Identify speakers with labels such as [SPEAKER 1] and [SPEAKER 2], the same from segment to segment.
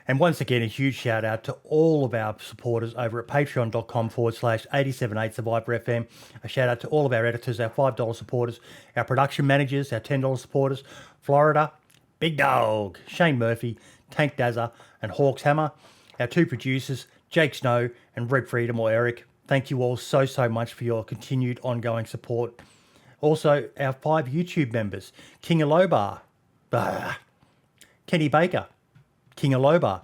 [SPEAKER 1] And once again, a huge shout out to all of our supporters over at patreon.com/878 Survivor FM. A shout out to all of our editors, our $5 supporters, our production managers, our $10 supporters, Florida, Big Dog, Shane Murphy, Tank Dazza, and Hawks Hammer. Our 2 producers, Jake Snow and Red Freedom or Eric. Thank you all so much for your continued ongoing support. Also, our 5 YouTube members, King Alobar, Kenny Baker, King Alobar,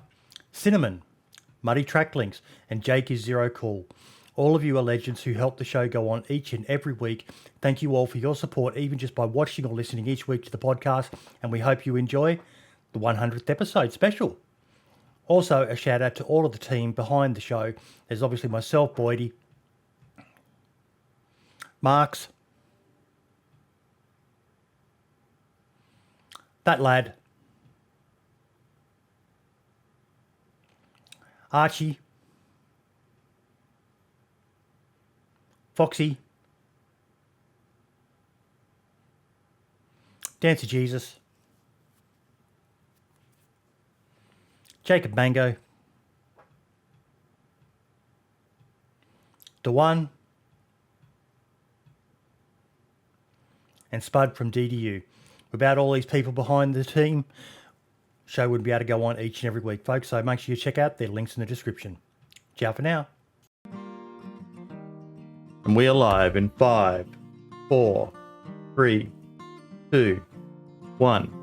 [SPEAKER 1] Cinnamon, Muddy Tracklinks, and Jake is Zero Cool. All of you are legends who help the show go on each and every week. Thank you all for your support, even just by watching or listening each week to the podcast, and we hope you enjoy the 100th episode special. Also, a shout out to all of the team behind the show. There's obviously myself, Boydie, Marks, that lad, Archie, Foxy, DanceofJesus, Jacob Mango, Daone, and Spud from DDU. Without all these people behind the team, show wouldn't be able to go on each and every week, folks. So make sure you check out their links in the description. Ciao for now. And we are live in 5, 4, 3, 2, 1.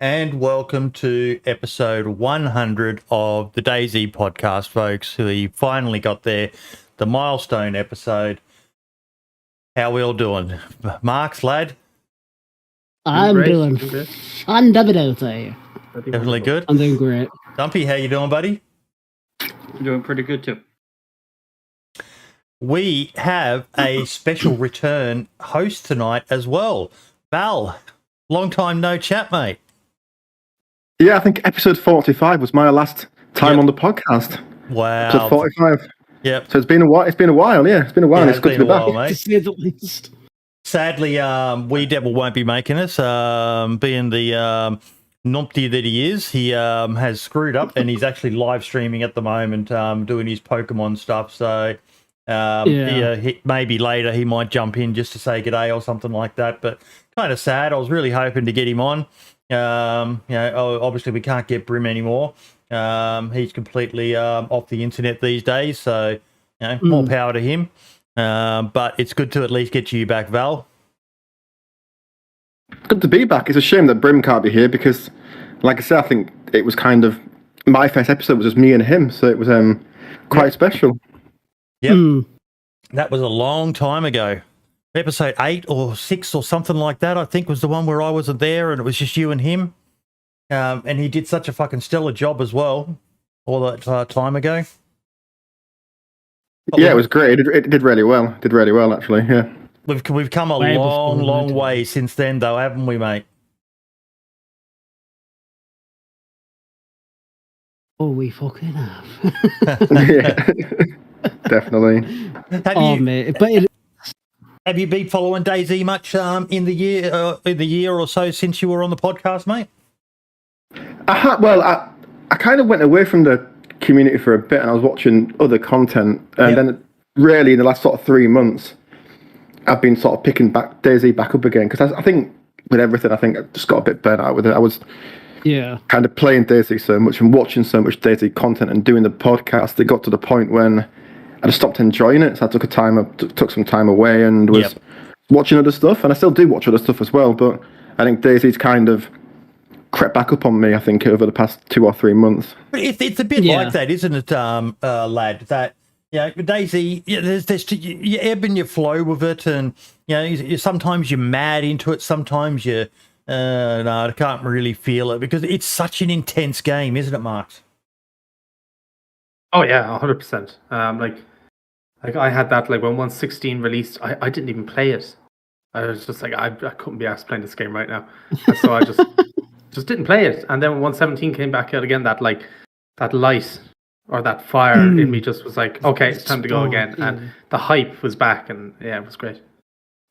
[SPEAKER 1] And welcome to episode 100 of the DayZ Podcast, folks. We finally got there, the milestone episode. How we all doing? Marks, lad?
[SPEAKER 2] I'm doing fundamentally.
[SPEAKER 1] Definitely good.
[SPEAKER 2] I'm doing great.
[SPEAKER 1] Dumpy, how you doing, buddy?
[SPEAKER 3] I'm doing pretty good too.
[SPEAKER 1] We have a special return host tonight as well. Val, long time no chat, mate.
[SPEAKER 4] Yeah, I think episode 45 was my last time on the podcast.
[SPEAKER 1] Wow.
[SPEAKER 4] Episode 45.
[SPEAKER 1] Yep.
[SPEAKER 4] So it's been a while. It's been a while. Yeah, it's been a while.
[SPEAKER 1] Yeah,
[SPEAKER 4] It's good to be back.
[SPEAKER 2] To say the least.
[SPEAKER 1] Sadly, Wee Devil won't be making us. Being the numpty that he is, he has screwed up and he's actually live streaming at the moment, doing his Pokemon stuff. So maybe later he might jump in just to say g'day or something like that. But kind of sad. I was really hoping to get him on. Obviously we can't get Brim anymore. He's completely off the internet these days, so more power to him. But it's good to at least get you back, Val.
[SPEAKER 4] Good to be back. It's a shame that Brim can't be here because, like I said, I think it was kind of my first episode was just me and him, so it was quite special.
[SPEAKER 1] Yep. That was a long time ago. Episode 8 or 6 or something like that, I think, was the one where I wasn't there and it was just you and him. And he did such a fucking stellar job as well all that time ago. But
[SPEAKER 4] it was great. It did really well. Did really well, actually, yeah.
[SPEAKER 1] We've come a long way since then, though, haven't we, mate?
[SPEAKER 2] Oh, we fucking have.
[SPEAKER 4] Yeah, definitely.
[SPEAKER 1] Have you been following DayZ much in the year or so since you were on the podcast, mate?
[SPEAKER 4] I kind of went away from the community for a bit, and I was watching other content, and then really in the last sort of 3 months, I've been sort of picking back DayZ back up again because I think with everything, I think I just got a bit burnt out with it. I was kind of playing DayZ so much and watching so much DayZ content and doing the podcast. It got to the point when I just stopped enjoying it, so I took some time away and was watching other stuff, and I still do watch other stuff as well, but I think DayZ's kind of crept back up on me, I think, over the past 2 or 3 months.
[SPEAKER 1] But it's a bit like that, isn't it, lad? That DayZ, there's you ebb and you flow with it, and sometimes you're mad into it, sometimes you I can't really feel it because it's such an intense game, isn't it, Marks?
[SPEAKER 3] Oh yeah, 100%. Like I had that, like when 1.16 released, I didn't even play it. I was just like, I couldn't be asked playing this game right now. And so I just didn't play it. And then when 1.17 came back out again, that light or that fire in me just was like, okay, it's time to go again. And the hype was back, and yeah, it was great.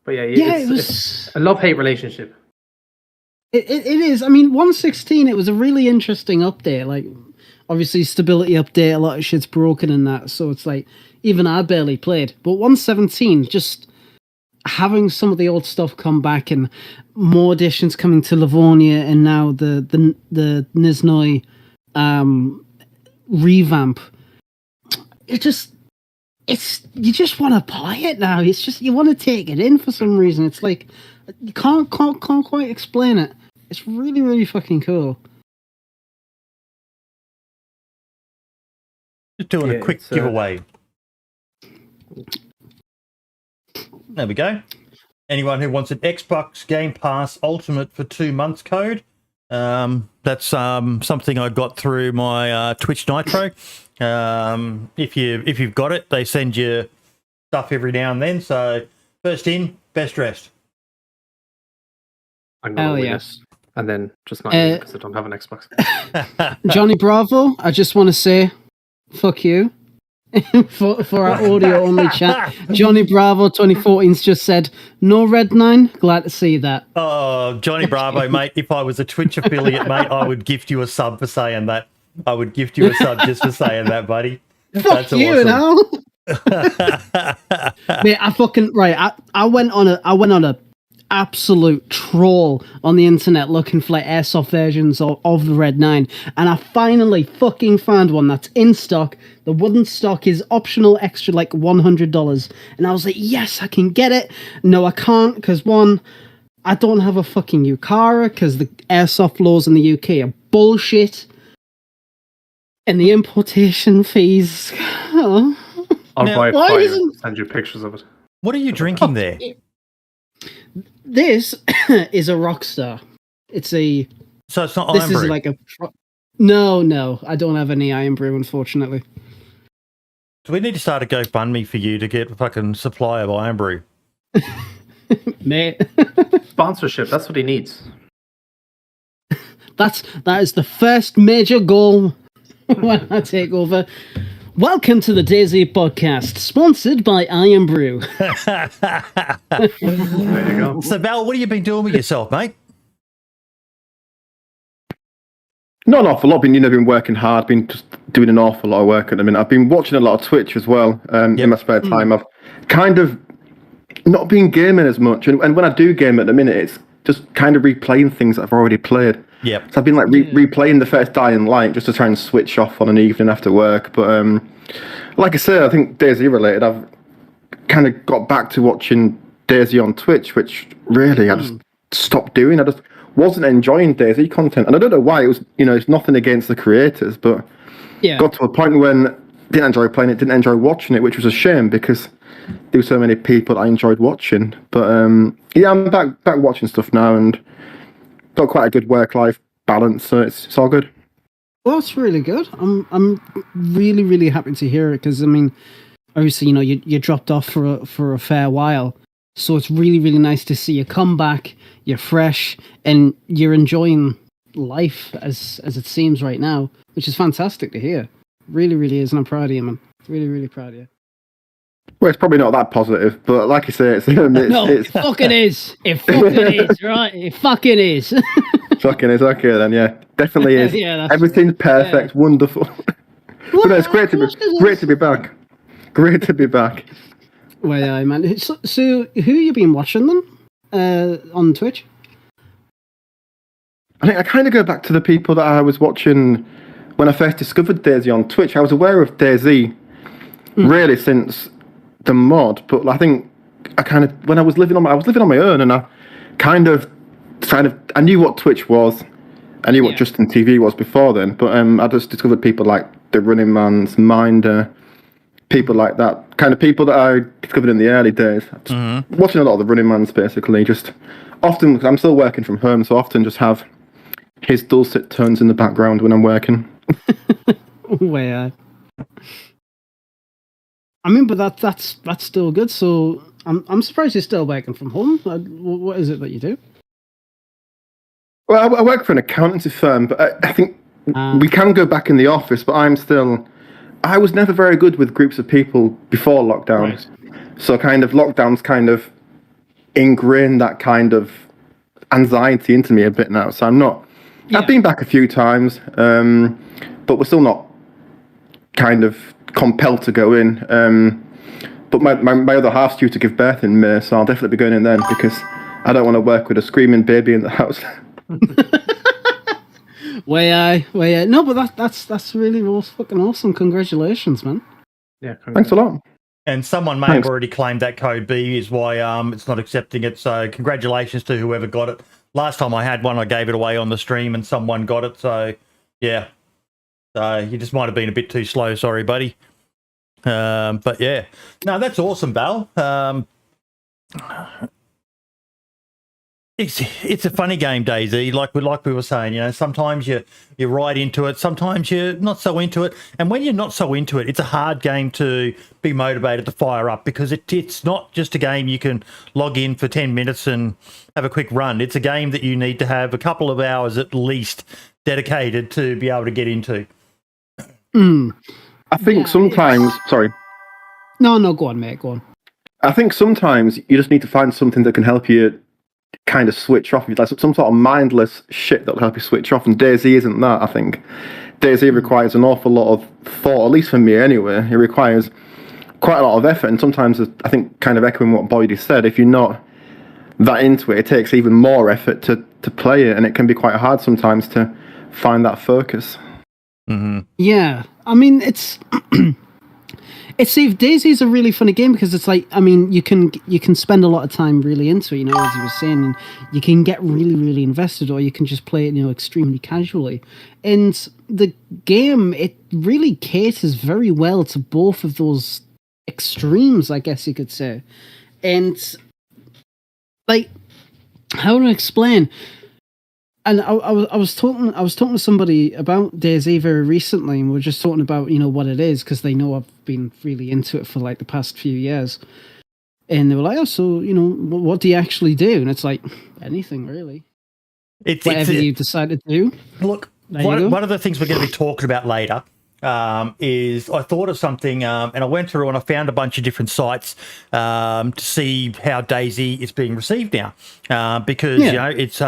[SPEAKER 3] But yeah,
[SPEAKER 2] it was.
[SPEAKER 3] it's a love-hate relationship.
[SPEAKER 2] It is. I mean, 116. It was a really interesting update. Like, obviously, stability update. A lot of shit's broken in that, so it's like even I barely played. But 117, just having some of the old stuff come back and more additions coming to Livonia, and now the Niznoi revamp. You just want to buy it now. It's just you want to take it in for some reason. It's like you can't quite explain it. It's really, really fucking cool.
[SPEAKER 1] Just doing a quick giveaway. There we go. Anyone who wants an Xbox Game Pass Ultimate for 2 months code, that's something I got through my Twitch Nitro. If you've got it, they send you stuff every now and then. So first in, best dressed.
[SPEAKER 3] I'm gonna win it, and then just not use it because I don't have an Xbox.
[SPEAKER 2] Johnny Bravo, I just want to say, fuck you. for our audio only chat. Johnny Bravo 2014's just said, no Red 9. Glad to see that.
[SPEAKER 1] Oh, Johnny Bravo, mate. If I was a Twitch affiliate, mate, I would gift you a sub for saying that. I would gift you a sub just for saying that, buddy.
[SPEAKER 2] Fuck
[SPEAKER 1] That's
[SPEAKER 2] you,
[SPEAKER 1] awesome.
[SPEAKER 2] Mate, I went on a absolute troll on the internet looking for like airsoft versions of the Red 9, and I finally fucking found one that's in stock. The wooden stock is optional extra like $100, and I was like, yes, I can get it. No, I can't, because one, I don't have a fucking UCARA because the airsoft laws in the UK are bullshit, and the importation fees.
[SPEAKER 3] I'll buy it for you and
[SPEAKER 2] isn't-
[SPEAKER 3] send you pictures of it.
[SPEAKER 1] What are you drinking there?
[SPEAKER 2] This is a Rockstar. It's a.
[SPEAKER 1] So it's not
[SPEAKER 2] This
[SPEAKER 1] Iron
[SPEAKER 2] is
[SPEAKER 1] Brew.
[SPEAKER 2] like a. No, I don't have any Iron Brew, unfortunately.
[SPEAKER 1] So we need to start a GoFundMe for you to get a fucking supply of Iron Brew.
[SPEAKER 2] Mate,
[SPEAKER 3] Sponsorship, that's what he needs.
[SPEAKER 2] that is the first major goal when I take over. Welcome to the DayZ Podcast, sponsored by Iron Brew.
[SPEAKER 3] There you go.
[SPEAKER 1] So Val, what have you been doing with yourself, mate?
[SPEAKER 4] Not an awful lot. Been working hard. Been just doing an awful lot of work at the minute. I've been watching a lot of Twitch as well in my spare time. I've kind of not been gaming as much, and when I do game at the minute, it's just kind of replaying things that I've already played.
[SPEAKER 1] Yep.
[SPEAKER 4] So I've been like replaying the first Dying Light just to try and switch off on an evening after work. But like I said, I think DayZ related. I've kind of got back to watching DayZ on Twitch, which really I just stopped doing. I just wasn't enjoying DayZ content, and I don't know why. It was, it's nothing against the creators, but got to a point when I didn't enjoy playing it, didn't enjoy watching it, which was a shame because there were so many people that I enjoyed watching. But I'm back watching stuff now and got quite a good work-life balance, so it's all good.
[SPEAKER 2] Well, that's really good. I'm really, really happy to hear it because, I mean, obviously, you dropped off for a fair while, so it's really, really nice to see you come back. You're fresh and you're enjoying life as it seems right now, which is fantastic to hear. Really, really is, and I'm proud of you, man. Really, really proud of you.
[SPEAKER 4] Well, it's probably not that positive, but like I say, it's
[SPEAKER 2] No, it fucking is. It fucking is, right? It fucking is.
[SPEAKER 4] fucking is. Okay, then, yeah. Definitely is.
[SPEAKER 2] Yeah,
[SPEAKER 4] everything's perfect, wonderful. But no, it's great to be back. Great to be back.
[SPEAKER 2] Well, yeah, man. So who you been watching then on Twitch?
[SPEAKER 4] I think I kind of go back to the people that I was watching when I first discovered DayZ on Twitch. I was aware of DayZ really since the mod, but I think when I was living on my own, and I kind of I knew what Twitch was, I knew what Justin TV was before then, but I just discovered people like the Running Man's Minder, people like that, kind of people that I discovered in the early days. Watching a lot of the Running Man's basically, just often because I'm still working from home, so often just have his dulcet tones in the background when I'm working.
[SPEAKER 2] Well, I mean, but that's still good. So I'm surprised you're still working from home. What is it that you do?
[SPEAKER 4] Well, I work for an accountancy firm, but I think we can go back in the office. But I was never very good with groups of people before lockdown. Right. So kind of lockdowns kind of ingrained that kind of anxiety into me a bit now. So I'm not.
[SPEAKER 2] Yeah.
[SPEAKER 4] I've been back a few times, but we're still not kind of compelled to go in. But my other half's due to give birth in May, so I'll definitely be going in then because I don't want to work with a screaming baby in the house.
[SPEAKER 2] No, but that's really fucking awesome. Congratulations, man.
[SPEAKER 3] Yeah,
[SPEAKER 4] Thanks a lot.
[SPEAKER 1] And someone may have already claimed that code B is why it's not accepting it. So congratulations to whoever got it. Last time I had one, I gave it away on the stream and someone got it. So, yeah. So you just might have been a bit too slow. Sorry, buddy. But, yeah. No, that's awesome, Val. It's a funny game, DayZ. Like we were saying, sometimes you're right into it, sometimes you're not so into it, and when you're not so into it, it's a hard game to be motivated to fire up because it's not just a game you can log in for 10 minutes and have a quick run. It's a game that you need to have a couple of hours at least dedicated to be able to get into.
[SPEAKER 4] I think sometimes. Sorry.
[SPEAKER 2] No, go on, mate. Go on.
[SPEAKER 4] I think sometimes you just need to find something that can help you kind of switch off, like some sort of mindless shit that will help you switch off, and DayZ isn't that. I think DayZ requires an awful lot of thought, at least for me anyway. It requires quite a lot of effort, and sometimes, I think, kind of echoing what Boydie said, if you're not that into it, it takes even more effort to play it, and it can be quite hard sometimes to find that focus.
[SPEAKER 1] Mm-hmm.
[SPEAKER 2] Yeah, I mean, it's DayZ is a really funny game because it's like, I mean, you can spend a lot of time really into it, as you were saying, and you can get really, really invested, or you can just play it, extremely casually. And the game, it really caters very well to both of those extremes, I guess you could say. And like, how to explain? And I was talking to somebody about DayZ very recently, and we are just talking about what it is because they know I've been really into it for like the past few years, and they were like, "Oh, so what do you actually do?" And it's like anything really. Whatever you decide to do.
[SPEAKER 1] Look, one of the things we're going to be talking about later is I thought of something, and I went through and I found a bunch of different sites to see how DayZ is being received now, because it's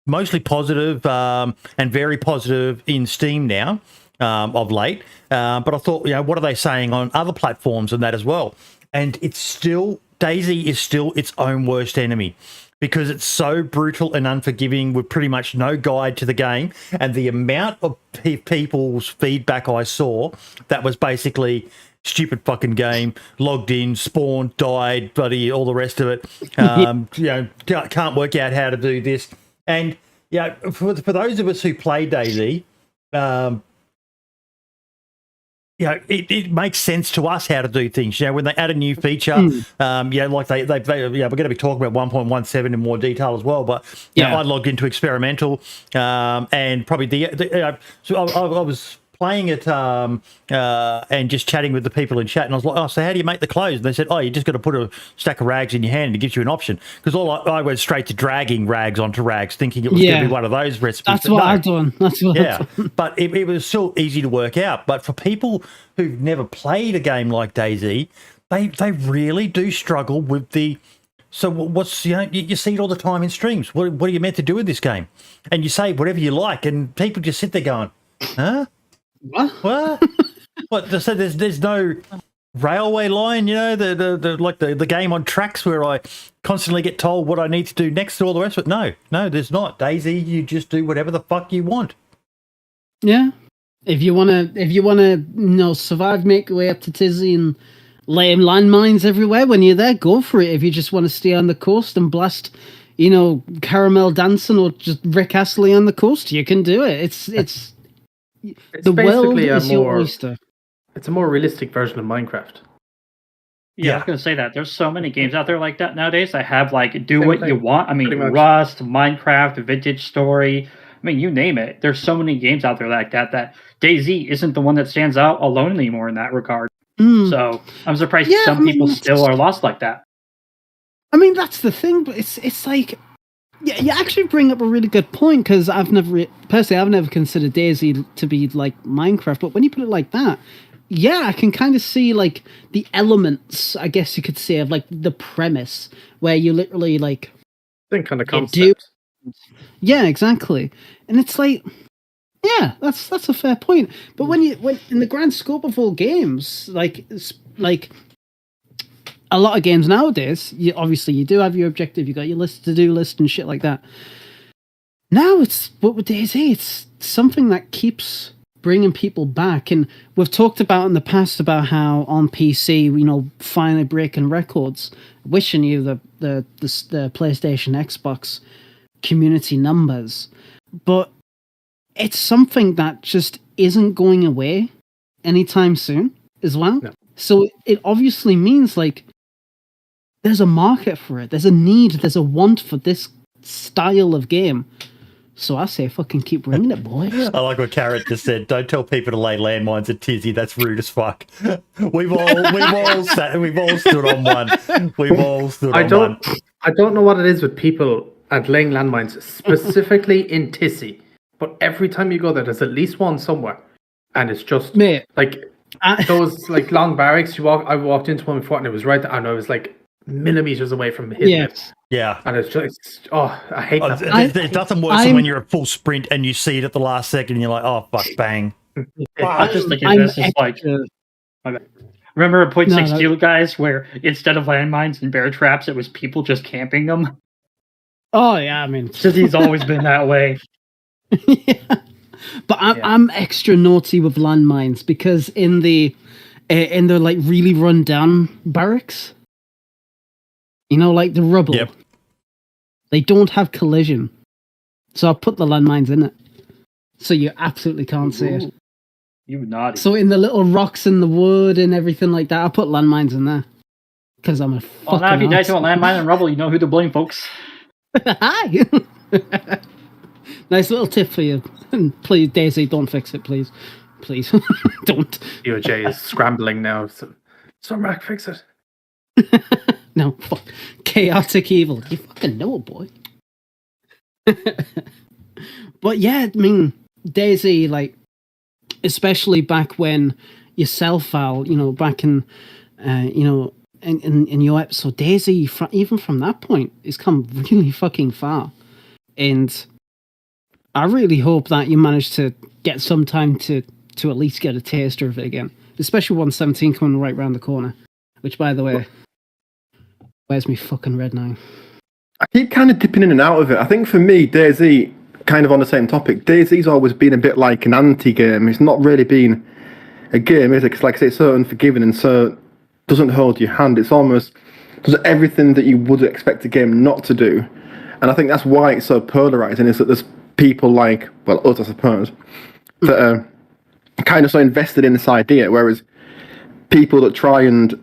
[SPEAKER 1] mostly positive and very positive in Steam now of late. But I thought, what are they saying on other platforms and that as well? And it's still DayZ is still its own worst enemy, because it's so brutal and unforgiving with pretty much no guide to the game. And the amount of people's feedback I saw that was basically stupid fucking game, logged in, spawned, died, bloody all the rest of it. Can't work out how to do this. And for those of us who play DayZ, it makes sense to us how to do things. When they add a new feature, like we're going to be talking about 1.17 in more detail as well. But I logged into experimental, and probably so I was playing it and just chatting with the people in chat, and I was like, "Oh, so how do you make the clothes?" And they said, "Oh, you just got to put a stack of rags in your hand, and it gives you an option." Because I went straight to dragging rags onto rags, thinking it was going to be one of those recipes.
[SPEAKER 2] That's what I've done. That's what I've done.
[SPEAKER 1] But it was still easy to work out. But for people who've never played a game like DayZ, they really do struggle with the. So what's you see it all the time in streams. What are you meant to do with this game? And you say whatever you like, and people just sit there going, "Huh? What? What? So there's no railway line, the game on tracks where I constantly get told what I need to do next to all the rest of it. No, there's not. DayZ, you just do whatever the fuck you want.
[SPEAKER 2] Yeah. If you wanna survive, make your way up to Tizzy and lay landmines everywhere when you're there, go for it. If you just want to stay on the coast and blast, Caramel Dancing or just Rick Astley on the coast, you can do it. It's the world is your oyster.
[SPEAKER 3] It's a more realistic version of Minecraft.
[SPEAKER 5] Yeah, I was going to say that. There's so many games out there like that nowadays that have, do what you want. I mean, Rust, Minecraft, Vintage Story. I mean, you name it. There's so many games out there like that DayZ isn't the one that stands out alone anymore in that regard. So I'm surprised some people still are lost like that.
[SPEAKER 2] I mean, that's the thing, but it's like... Yeah, you actually bring up a really good point, because I've never considered DayZ to be like Minecraft, but when you put it like that, yeah, I can kind of see like the elements, I guess you could say, of like the premise where you literally like
[SPEAKER 3] think on the
[SPEAKER 2] you
[SPEAKER 3] concept.
[SPEAKER 2] Yeah, exactly. And it's like, yeah, that's a fair point. But when in the grand scope of all games, like a lot of games nowadays, obviously you do have your objective, you got your to-do list and shit like that. Now but with DayZ, it's something that keeps bringing people back. And we've talked about in the past about how on PC, finally breaking records, wishing you the PlayStation, Xbox community numbers. But it's something that just isn't going away anytime soon as well.
[SPEAKER 3] No.
[SPEAKER 2] So it obviously means like there's a market for it. There's a need. There's a want for this style of game. So I say fucking keep bringing it, boys.
[SPEAKER 1] I like what Carrot just said. Don't tell people to lay landmines at Tizzy. That's rude as fuck. We've all stood on one. We've all stood on one.
[SPEAKER 3] I don't know what it is with people at laying landmines, specifically in Tizzy. But every time you go there, there's at least one somewhere, and it's just
[SPEAKER 2] Mate,
[SPEAKER 3] those like long barracks. I walked into one before, and it was right there, and I was like millimeters away from hitting it.
[SPEAKER 1] Yeah.
[SPEAKER 3] And it's just, I hate that.
[SPEAKER 1] There's nothing worse than when you're at full sprint and you see it at the last second and you're like, oh, fuck, bang.
[SPEAKER 5] I just think of this as like... Remember at Point 6 guys, where instead of landmines and bear traps, it was people just camping them?
[SPEAKER 2] Oh, yeah, I mean...
[SPEAKER 5] Tizzy's always been that way.
[SPEAKER 2] Yeah. But I'm extra naughty with landmines because in the like really run down barracks, like the rubble, they don't have collision, so I put the landmines in it, so you absolutely can't see it.
[SPEAKER 5] You naughty.
[SPEAKER 2] So in the little rocks in the wood and everything like that, I put landmines in there because I'm a fucking.
[SPEAKER 5] Well, now if you die to a landmine and rubble, you know who to blame, folks.
[SPEAKER 2] Hi. Nice little tip for you. Please, DayZ, don't fix it, please. Please, don't.
[SPEAKER 3] DOJ is scrambling now. So Rack, fix it.
[SPEAKER 2] No, fuck. Chaotic evil. You fucking know it, boy. But yeah, I mean, DayZ, like, especially back when yourself, Val, back in, in your episode, DayZ, even from that point, has come really fucking far. And I really hope that you manage to get some time to at least get a taster of it again. Especially 117 coming right round the corner. Which, by the way, where's me fucking Red 9?
[SPEAKER 4] I keep kind of dipping in and out of it. I think for me, DayZ, kind of on the same topic, DayZ's always been a bit like an anti-game. It's not really been a game, is it? Because like I say, it's so unforgiving and so doesn't hold your hand. It's almost does everything that you would expect a game not to do. And I think that's why it's so polarizing, is that there's people like, well, us, I suppose, that are kind of so invested in this idea, whereas people that try and,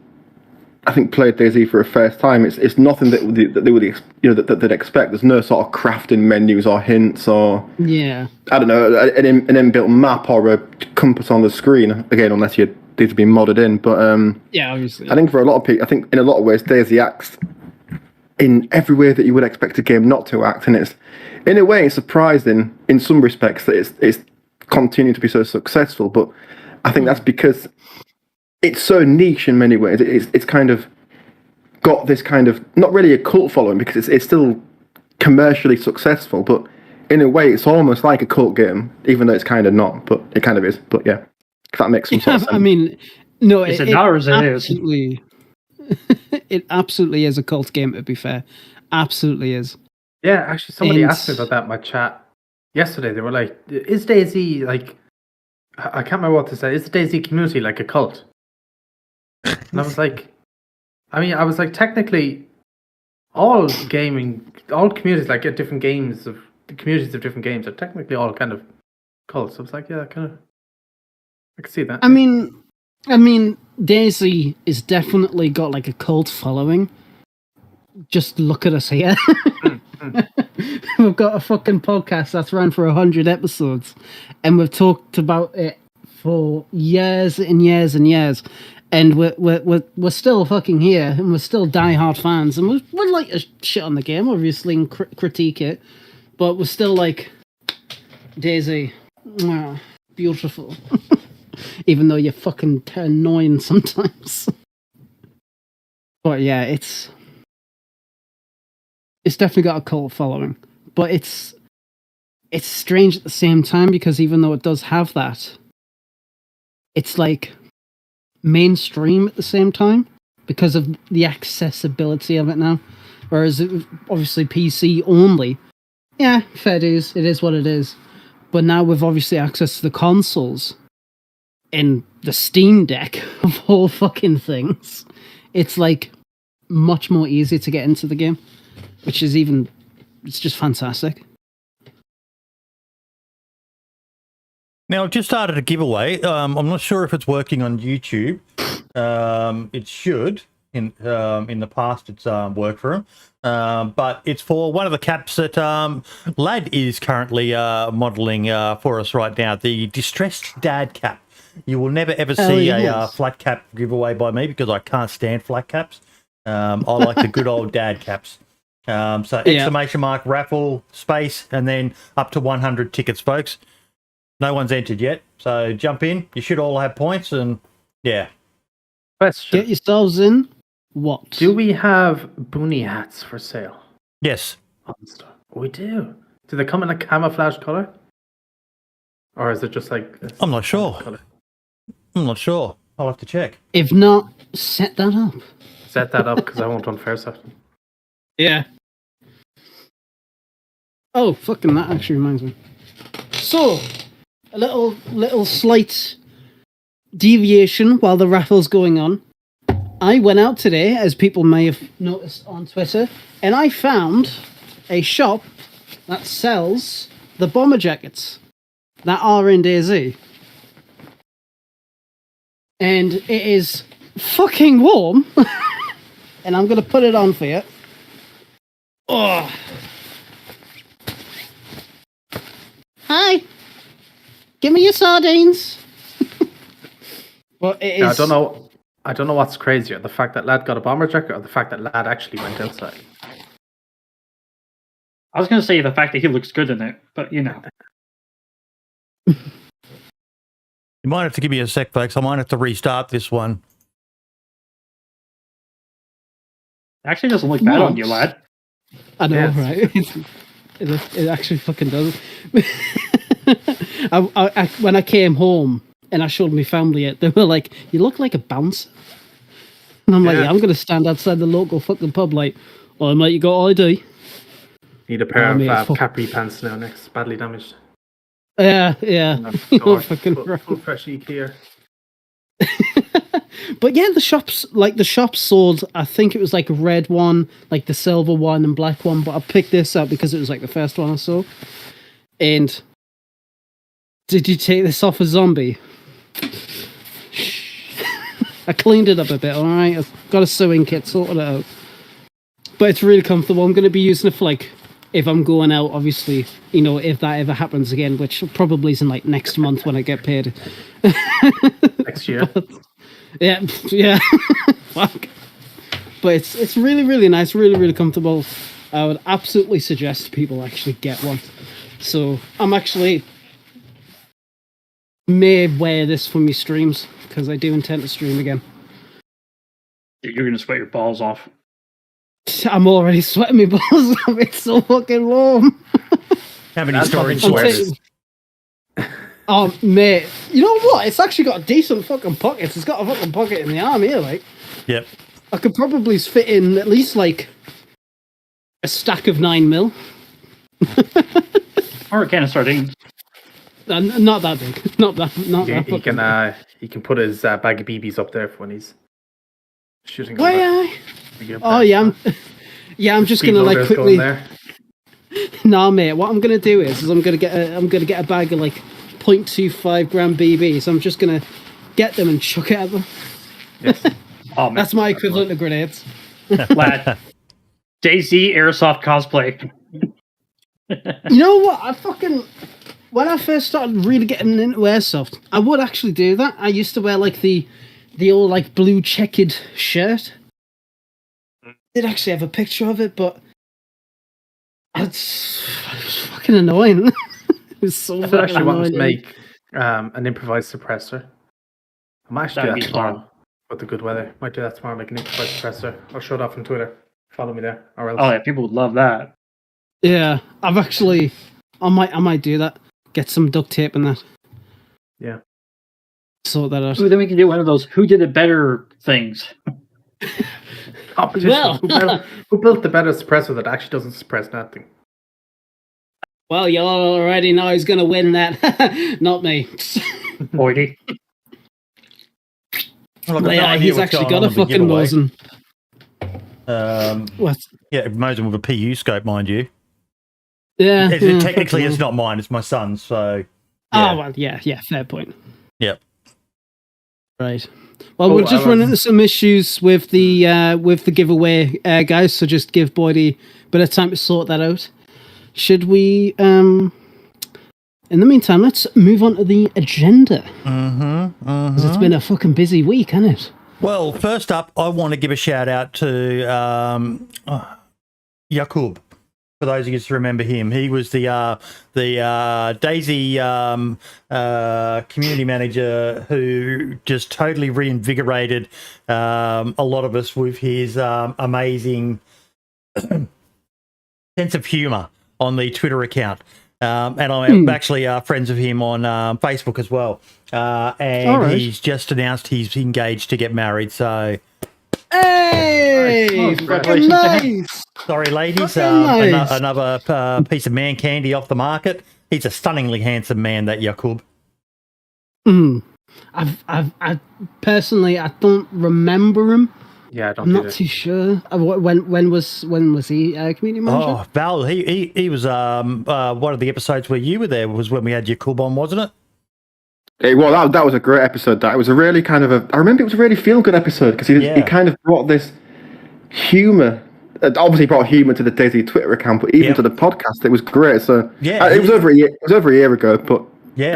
[SPEAKER 4] I think, play DayZ for a first time, it's nothing that they would that they'd expect. There's no sort of crafting menus or hints or I don't know, an inbuilt map or a compass on the screen. Again, unless you need to be modded in. But
[SPEAKER 2] obviously,
[SPEAKER 4] I think for a lot of people, I think in a lot of ways, DayZ acts in every way that you would expect a game not to act, and it's in a way it's surprising in some respects that it's continuing to be so successful. But I think that's because it's so niche in many ways. It's kind of got this kind of, not really a cult following because it's still commercially successful, but in a way it's almost like a cult game, even though it's kind of not, but it kind of is. But yeah, if that makes some sort of sense.
[SPEAKER 2] I mean, no,
[SPEAKER 5] is it not or is it
[SPEAKER 2] absolutely, it absolutely is a cult game, to be fair. Absolutely is.
[SPEAKER 3] Yeah, actually somebody asked me about that in my chat yesterday. They were like, is DayZ like, I can't remember what to say, is the DayZ community like a cult? And I was like, technically, all communities, like different games of the communities of different games, are technically all kind of cults. So I was like, yeah, kind of, I can see that.
[SPEAKER 2] I mean, DayZ is definitely got like a cult following. Just look at us here. We've got a fucking podcast that's run for 100 episodes, and we've talked about it for years and years and years. And we're still fucking here, and we're still diehard fans, and we're like a shit on the game, obviously, and critique it, but we're still like, DayZ, beautiful. even though you're fucking annoying sometimes. But yeah, it's definitely got a cult following. But it's strange at the same time, because even though it does have that, it's like mainstream at the same time because of the accessibility of it now. Whereas obviously PC only, yeah, fair dues, it is what it is. But now with obviously access to the consoles in the Steam Deck of all fucking things, it's like much more easy to get into the game, which is it's just fantastic.
[SPEAKER 1] Now, I've just started a giveaway. I'm not sure if it's working on YouTube. It should. In the past, it's worked for him. But it's for one of the caps that Lad is currently modelling for us right now, the Distressed Dad cap. You will never ever see a flat cap giveaway by me because I can't stand flat caps. I like the good old dad caps. So exclamation mark, raffle, space, and then up to 100 tickets, folks. No one's entered yet, so jump in. You should all have points, and yeah.
[SPEAKER 3] Question.
[SPEAKER 2] Get yourselves in. What?
[SPEAKER 3] Do we have boonie hats for sale?
[SPEAKER 1] Yes.
[SPEAKER 3] We do. Do they come in a camouflage color? Or is it just like...
[SPEAKER 1] I'm not sure. I'm not sure. I'll have to check.
[SPEAKER 2] If not, set that up.
[SPEAKER 3] Set that up, because I won't unfair something.
[SPEAKER 2] Yeah. Oh, fucking that actually reminds me. So, a little slight deviation while the raffle's going on. I went out today, as people may have noticed on Twitter, and I found a shop that sells the bomber jackets that are in DayZ. And it is fucking warm. And I'm going to put it on for you. Oh. Hi. Give me your sardines. Well, it is...
[SPEAKER 3] Now, I don't know what's crazier, the fact that Lad got a bomber jacket or the fact that Lad actually went outside.
[SPEAKER 5] I was going to say the fact that he looks good in it, but you know.
[SPEAKER 1] You might have to give me a sec, folks. I might have to restart this one.
[SPEAKER 5] It actually doesn't look bad on you, Lad.
[SPEAKER 2] I know, right? It actually fucking does. When I came home and I showed my family it, they were like, "You look like a bouncer." And I'm like, yeah, I'm going to stand outside the local fucking pub like, "Oh, mate, you got ID?"
[SPEAKER 3] Need a pair of capri pants now next. Badly damaged.
[SPEAKER 2] Yeah.
[SPEAKER 3] Fucking full fresh here.
[SPEAKER 2] But yeah, the shops sold, I think it was like a red one, like the silver one and black one, but I picked this up because it was like the first one I saw. And did you take this off a zombie? I cleaned it up a bit, alright? I've got a sewing kit, sorted it out. But it's really comfortable. I'm going to be using it for like, if I'm going out, obviously, you know, if that ever happens again, which probably is in like next month when I get paid.
[SPEAKER 3] Next year.
[SPEAKER 2] But, yeah. Fuck. But it's really, really nice, really, really comfortable. I would absolutely suggest people actually get one. So I'm actually may wear this for me streams because I do intend to stream again.
[SPEAKER 5] You're going to sweat your balls off.
[SPEAKER 2] I'm already sweating my balls off. It's so fucking warm.
[SPEAKER 1] How many storage sweats?
[SPEAKER 2] Oh, mate. You know what? It's actually got decent fucking pockets. It's got a fucking pocket in the arm here, like.
[SPEAKER 1] Yep.
[SPEAKER 2] I could probably fit in at least, like, a stack of 9mm.
[SPEAKER 5] Or a can of sardines.
[SPEAKER 2] Not that big. Not that big.
[SPEAKER 3] He can put his bag of BBs up there for when he's shooting.
[SPEAKER 2] Oh, yeah. I'm just going to, like, quickly... Nah, mate. What I'm going to do is I'm going to get a bag of, like, 0.25 gram BB, so I'm just gonna get them and chuck it at them.
[SPEAKER 3] Yes.
[SPEAKER 5] Oh, man.
[SPEAKER 2] That's my equivalent of grenades.
[SPEAKER 5] Lad, DayZ airsoft cosplay.
[SPEAKER 2] You know what? When I first started really getting into airsoft, I would actually do that. I used to wear like the old like blue checkered shirt. I did actually have a picture of it, but it was fucking annoying. It was so fucking annoying.
[SPEAKER 3] I actually want to make an improvised suppressor I might actually
[SPEAKER 5] That'd
[SPEAKER 3] do
[SPEAKER 5] be
[SPEAKER 3] that tomorrow
[SPEAKER 5] fun.
[SPEAKER 3] with the good weather. Might do that tomorrow, make an improvised suppressor. I'll show it off on Twitter. Follow me there, or else.
[SPEAKER 5] Oh yeah, people would love that.
[SPEAKER 2] Yeah, I've actually, I might do that. Get some duct tape and that.
[SPEAKER 3] Yeah.
[SPEAKER 2] Sort that out.
[SPEAKER 5] Ooh, then we can do one of those who did it better things.
[SPEAKER 3] Competition.
[SPEAKER 2] Well.
[SPEAKER 3] Who built the better suppressor that actually doesn't suppress nothing?
[SPEAKER 2] Well, you already know who's going to win that. Not me.
[SPEAKER 5] Boydie.
[SPEAKER 1] Look,
[SPEAKER 2] Yeah, he's actually got a fucking Mosin. What?
[SPEAKER 1] Yeah, Mosin with a PU scope, mind you.
[SPEAKER 2] Yeah.
[SPEAKER 1] Technically, it's not mine; it's my son's. So.
[SPEAKER 2] Yeah. Oh well, yeah, fair point.
[SPEAKER 1] Yep.
[SPEAKER 2] Right. Well, we'll just run into some issues with the giveaway, guys. So just give Boydie a bit of time to sort that out. Should we? In the meantime, let's move on to the agenda. Because it's been a fucking busy week, hasn't it?
[SPEAKER 1] Well, first up, I want to give a shout out to Jakub. For those of you who remember him, he was the DayZ community manager who just totally reinvigorated a lot of us with his amazing sense of humour on the Twitter account. And I'm actually friends of him on Facebook as well. And he's just announced he's engaged to get married. So,
[SPEAKER 2] hey, fucking nice.
[SPEAKER 1] Sorry, ladies.
[SPEAKER 2] Nice.
[SPEAKER 1] Another piece of man candy off the market. He's a stunningly handsome man, that Jakub.
[SPEAKER 2] I personally, I don't remember him.
[SPEAKER 3] Yeah,
[SPEAKER 2] I'm not too sure. When was he community manager?
[SPEAKER 1] Oh, Val, he was one of the episodes where you were there was when we had Jakub on, wasn't it?
[SPEAKER 4] Well, that was a great episode. That it was a really kind of I remember it was a really feel good episode because he kind of brought this humour. Obviously, brought humour to the DayZ Twitter account, but even to the podcast, it was great. So it was over a year. It was over a year ago, but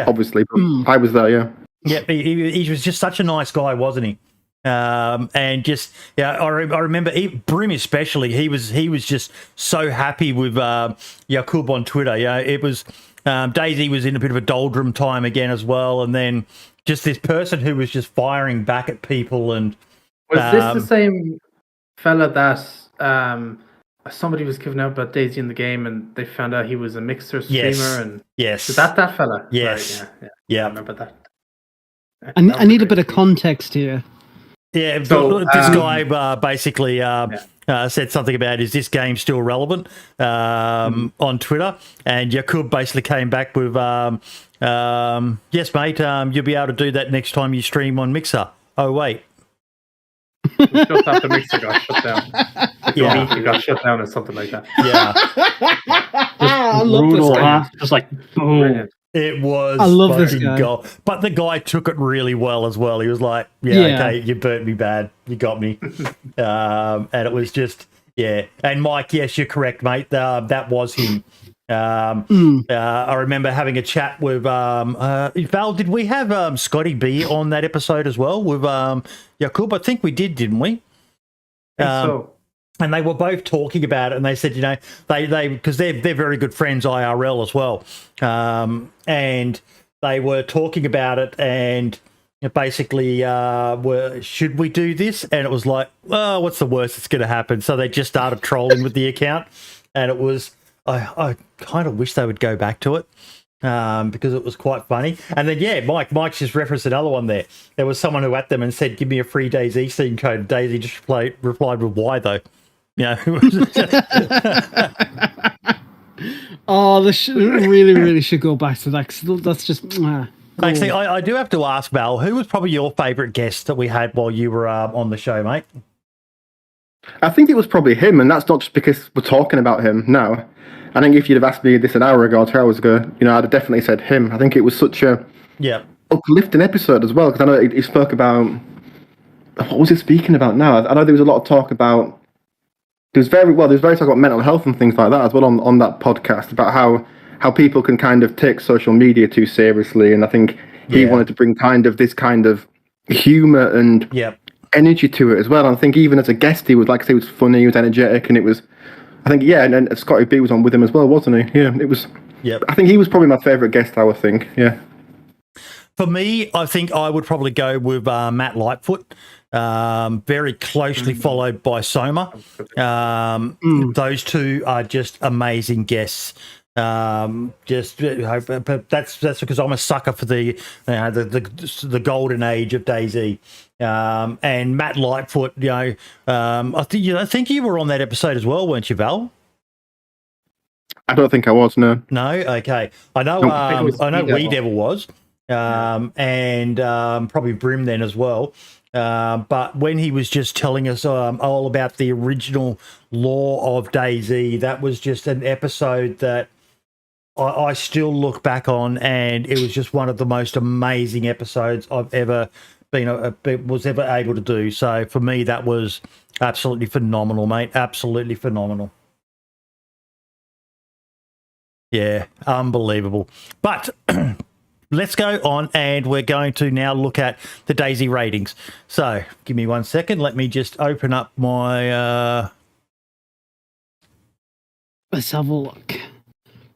[SPEAKER 4] obviously, but I was there. Yeah.
[SPEAKER 1] Yeah, he was just such a nice guy, wasn't he? And just I remember Brim especially. He was just so happy with Jakub on Twitter. Yeah, it was DayZ was in a bit of a doldrum time again as well, and then just this person who was just firing back at people. And
[SPEAKER 3] was this the same fella that somebody was giving out about DayZ in the game, and they found out he was a mixer streamer? And
[SPEAKER 1] yes,
[SPEAKER 3] is that fella?
[SPEAKER 1] Yes,
[SPEAKER 3] right,
[SPEAKER 1] yeah.
[SPEAKER 3] I remember that.
[SPEAKER 2] I need a bit of context here.
[SPEAKER 1] Yeah, so, this guy basically said something about, is this game still relevant on Twitter? And Jakub basically came back with, yes, mate, you'll be able to do that next time you stream on Mixer. Oh, wait.
[SPEAKER 3] Just after Mixer got shut down. It got shut down or something like that.
[SPEAKER 1] Yeah.
[SPEAKER 2] I love
[SPEAKER 5] brutal,
[SPEAKER 2] this guy.
[SPEAKER 5] huh? Just like, boom.
[SPEAKER 1] It was
[SPEAKER 2] I love this guy.
[SPEAKER 1] gold. But the guy took it really well as well. He was like, okay, you burnt me bad. You got me. And it was just, And Mike, yes, you're correct, mate. That was him. I remember having a chat with Val. Did we have Scotty B on that episode as well with Jakub? I think we did, didn't we?
[SPEAKER 3] So.
[SPEAKER 1] And they were both talking about it, and they said, they because they're very good friends IRL as well, and they were talking about it, and basically, should we do this? And it was like, well, what's the worst that's going to happen? So they just started trolling with the account, and it was, I kind of wish they would go back to it. Because it was quite funny. And then, Mike's just referenced another one there. There was someone who at them and said, give me a free DayZ scene code. DayZ just replied with why, though.
[SPEAKER 2] Oh, this really should go back to that. 'Cause that's just...
[SPEAKER 1] Actually, I do have to ask, Val, who was probably your favourite guest that we had while you were on the show, mate?
[SPEAKER 4] I think it was probably him, and that's not just because we're talking about him now. I think if you'd have asked me this an hour ago or 2 hours ago, I'd have definitely said him. I think it was such a uplifting episode as well, because I know he spoke about... What was he speaking about now? I know there was a lot of talk about... There's very talk about mental health and things like that as well on that podcast, about how people can kind of take social media too seriously, and I think he wanted to bring kind of this kind of humour and energy to it as well. And I think even as a guest, he was he was funny, he was energetic, and it was... I think, and Scotty B was on with him as well, wasn't he? Yeah, it was... I think he was probably my favourite guest, I would think,
[SPEAKER 1] For me, I think I would probably go with Matt Lightfoot, very closely followed by Soma. Those two are just amazing guests. But that's because I'm a sucker for the golden age of DayZ. And Matt Lightfoot, I think you were on that episode as well, weren't you, Val?
[SPEAKER 4] I don't think I was. No.
[SPEAKER 1] No. Okay. I know. I know. Wee Devil was, and probably Brim then as well. But when he was just telling us all about the original lore of DayZ, that was just an episode that I still look back on, and it was just one of the most amazing episodes I've ever was ever able to do. So for me, that was absolutely phenomenal, mate. Absolutely phenomenal. Yeah, unbelievable. But let's go on, and we're going to now look at the DayZ ratings. So give me 1 second. Let me just open up my...
[SPEAKER 2] Let's have a look.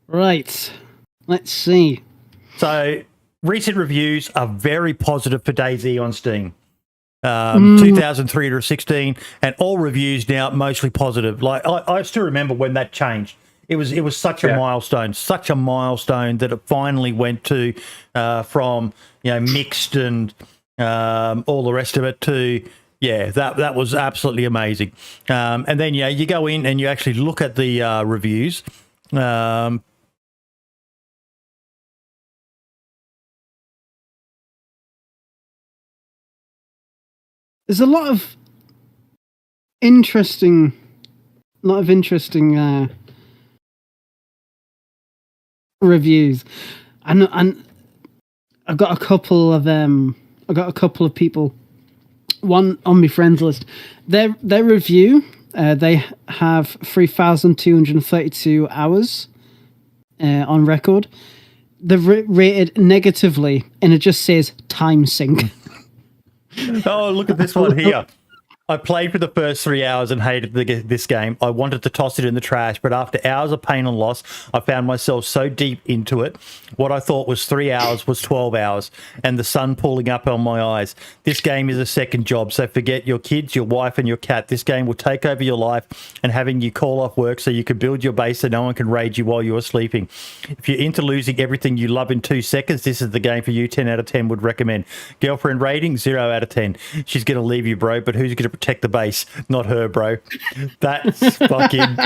[SPEAKER 2] Right. Let's see.
[SPEAKER 1] So recent reviews are very positive for DayZ on Steam. 2,316, and all reviews now mostly positive. Like I still remember when that changed. It was such a milestone that it finally went to from mixed and all the rest of it to that was absolutely amazing. And then you go in and you actually look at the reviews.
[SPEAKER 2] There's a lot of interesting reviews, and I've got a couple of people. One on my friends list. Their review, they have 3,232 hours on record. They've rated negatively, and it just says time sink.
[SPEAKER 1] Oh, look at this one here. I played for the first 3 hours and hated this game. I wanted to toss it in the trash, but after hours of pain and loss, I found myself so deep into it. What I thought was 3 hours was 12 hours, and the sun pulling up on my eyes. This game is a second job, so forget your kids, your wife, and your cat. This game will take over your life and having you call off work so you can build your base so no one can raid you while you're sleeping. If you're into losing everything you love in 2 seconds, this is the game for you. 10 out of 10 would recommend. Girlfriend rating, 0 out of 10. She's going to leave you, bro, but who's going to protect the base? Not her, bro. That's fucking...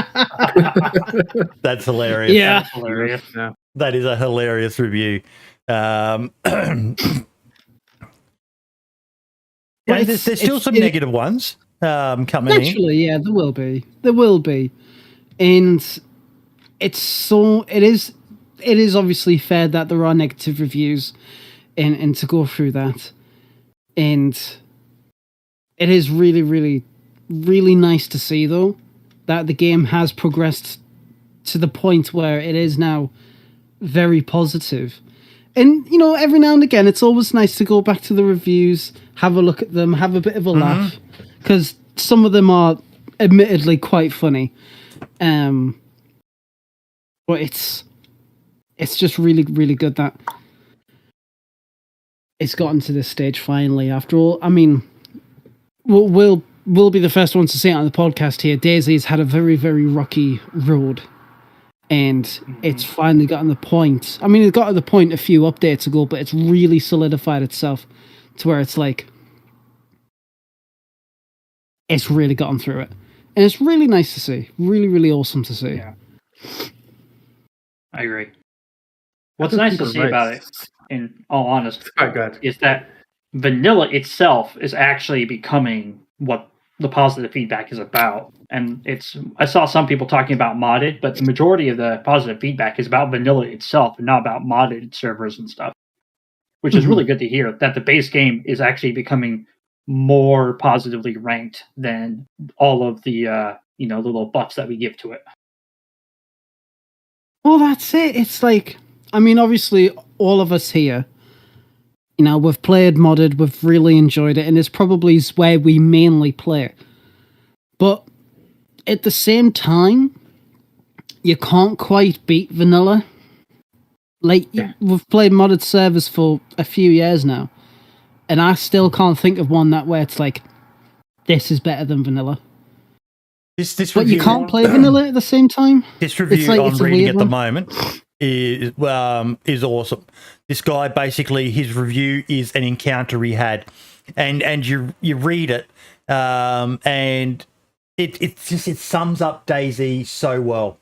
[SPEAKER 1] That's hilarious.
[SPEAKER 2] Yeah.
[SPEAKER 3] That's hilarious. Yeah.
[SPEAKER 1] That is a hilarious review. There's still some negative ones coming in.
[SPEAKER 2] Naturally, yeah, there will be. There will be. And it is obviously fair that there are negative reviews and to go through that. And it is really, really, really nice to see, though, that the game has progressed to the point where it is now very positive. And, every now and again, it's always nice to go back to the reviews, have a look at them, have a bit of a laugh, because some of them are admittedly quite funny. But it's just really, really good that it's gotten to this stage finally. After all, I mean... We'll be the first ones to say it on the podcast here. DayZ's had a very, very rocky road, and it's finally gotten the point. I mean, it got to the point a few updates ago, but it's really solidified itself to where it's like it's really gotten through it, and it's really nice to see. Really, really awesome to see.
[SPEAKER 5] Yeah. I agree. What's nice to see about it, in all honesty, is that vanilla itself is actually becoming what the positive feedback is about. And I saw some people talking about modded, but the majority of the positive feedback is about vanilla itself and not about modded servers and stuff, which is really good to hear, that the base game is actually becoming more positively ranked than all of the the little buffs that we give to it.
[SPEAKER 2] Well, that's it. It's like, I mean, obviously all of us here, we've played modded, we've really enjoyed it, and it's probably where we mainly play. But at the same time, you can't quite beat vanilla. Like, we've played modded servers for a few years now, and I still can't think of one that where it's like, this is better than vanilla.
[SPEAKER 1] This
[SPEAKER 2] But
[SPEAKER 1] review,
[SPEAKER 2] you can't play vanilla at the same time?
[SPEAKER 1] This review
[SPEAKER 2] like,
[SPEAKER 1] I'm
[SPEAKER 2] it's a
[SPEAKER 1] reading
[SPEAKER 2] weird
[SPEAKER 1] at the
[SPEAKER 2] one.
[SPEAKER 1] moment is awesome. This guy, basically, his review is an encounter he had, and you read it, and it sums up DayZ so well.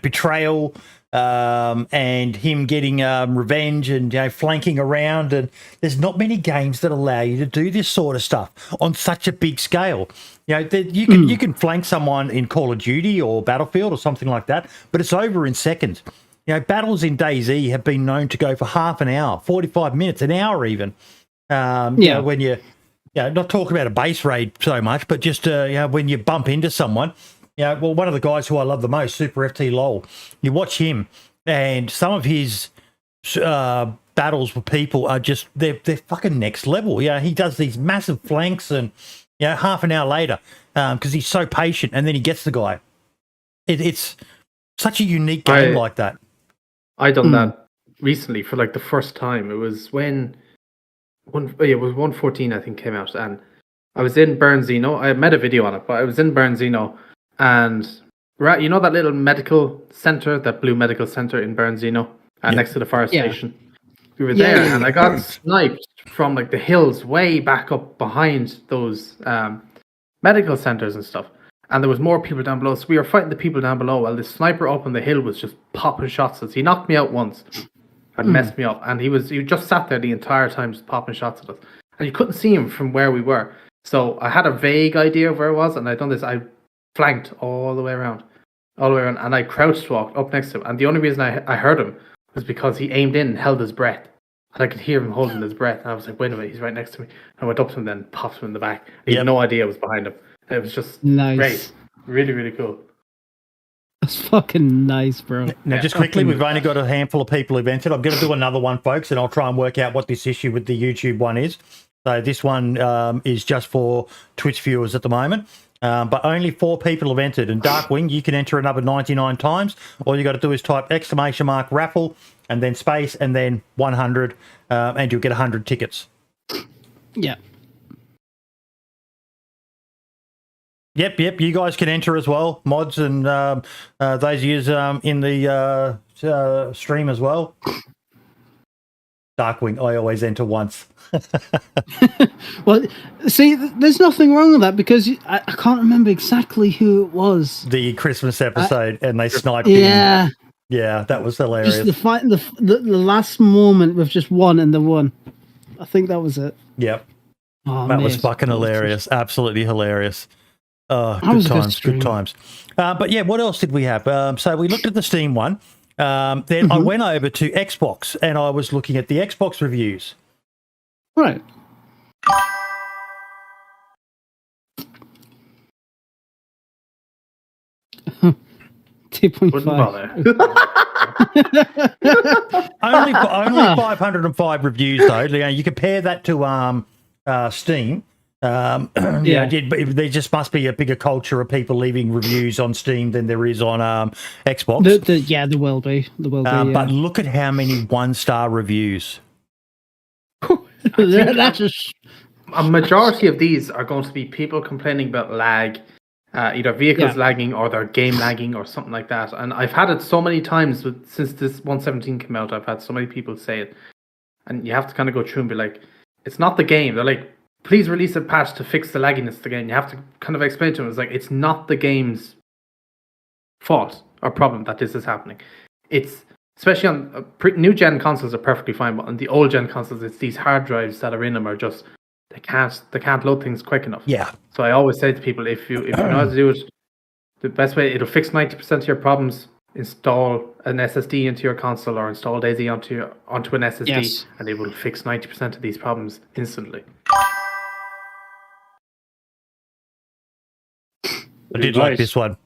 [SPEAKER 1] Betrayal, and him getting revenge, and flanking around, and there's not many games that allow you to do this sort of stuff on such a big scale. You can flank someone in Call of Duty or Battlefield or something like that, but it's over in seconds. Battles in DayZ have been known to go for half an hour, 45 minutes, an hour even. When you not talking about a base raid so much, but just when you bump into someone. One of the guys who I love the most, Super FT LOL, you watch him, and some of his battles with people are just, they're fucking next level. He does these massive flanks, and half an hour later, because he's so patient, and then he gets the guy. It's such a unique game like that.
[SPEAKER 3] I done that recently for like the first time. It was when it was 1.14 I think came out, and I was in Bernzino. I made a video on it, but I was in Bernzino. And that little medical center, that blue medical center in Bernzino, next to the fire station. We were there, and I got sniped from like the hills way back up behind those medical centers and stuff. And there was more people down below, so we were fighting the people down below while the sniper up on the hill was just popping shots at us. He knocked me out once and messed me up, and he just sat there the entire time just popping shots at us. And you couldn't see him from where we were. So I had a vague idea of where it was, and I'd done this. I flanked all the way around, and I crouched walked up next to him. And the only reason I heard him was because he aimed in and held his breath, and I could hear him holding his breath. And I was like, "Wait a minute, he's right next to me." And I went up to him, then popped him in the back. He had no idea I was behind him. It was just great, really, really cool.
[SPEAKER 2] That's fucking nice, bro.
[SPEAKER 1] Now, just quickly, we've only got a handful of people who've entered. I'm going to do another one, folks, and I'll try and work out what this issue with the YouTube one is. So this one is just for Twitch viewers at the moment. But only 4 people have entered. And Darkwing, you can enter another 99 times. All you got to do is type !raffle and then space and then 100, and you'll get 100 tickets.
[SPEAKER 2] Yeah.
[SPEAKER 1] Yep. You guys can enter as well, mods, and those years in the stream as well. Darkwing, I always enter once.
[SPEAKER 2] Well, see, there's nothing wrong with that, because I can't remember exactly who it was.
[SPEAKER 1] The Christmas episode, and they sniped him. Yeah, that was hilarious.
[SPEAKER 2] Just the fight, the last moment with just one and the one. I think that was it.
[SPEAKER 1] Yep.
[SPEAKER 2] Oh,
[SPEAKER 1] that was fucking hilarious. Absolutely hilarious. Good times. But yeah, what else did we have? So we looked at the Steam one. Then I went over to Xbox, and I was looking at the Xbox reviews.
[SPEAKER 2] Right.
[SPEAKER 3] Wouldn't
[SPEAKER 2] 2.5.
[SPEAKER 3] bother.
[SPEAKER 1] only 505 reviews though. You compare that to Steam. There just must be a bigger culture of people leaving reviews on Steam than there is on Xbox.
[SPEAKER 2] There will be.
[SPEAKER 1] But look at how many 1-star reviews.
[SPEAKER 2] That's just...
[SPEAKER 3] A majority of these are going to be people complaining about lag, either vehicles lagging or their game lagging or something like that. And I've had it so many times since this 1.17 came out. I've had so many people say it, and you have to kind of go through and be like, "It's not the game." They're like, "Please release a patch to fix the lagginess of the game." You have to kind of explain to them, it's like, it's not the game's fault or problem that this is happening. It's, especially on new gen consoles are perfectly fine, but on the old gen consoles, it's these hard drives that are in them are just, they can't load things quick enough. Yeah. So I always say to people, if you know how to do it, the best way, it'll fix 90% of your problems. Install an SSD into your console or install DayZ onto an SSD, and it will fix 90% of these problems instantly.
[SPEAKER 1] I did like this one.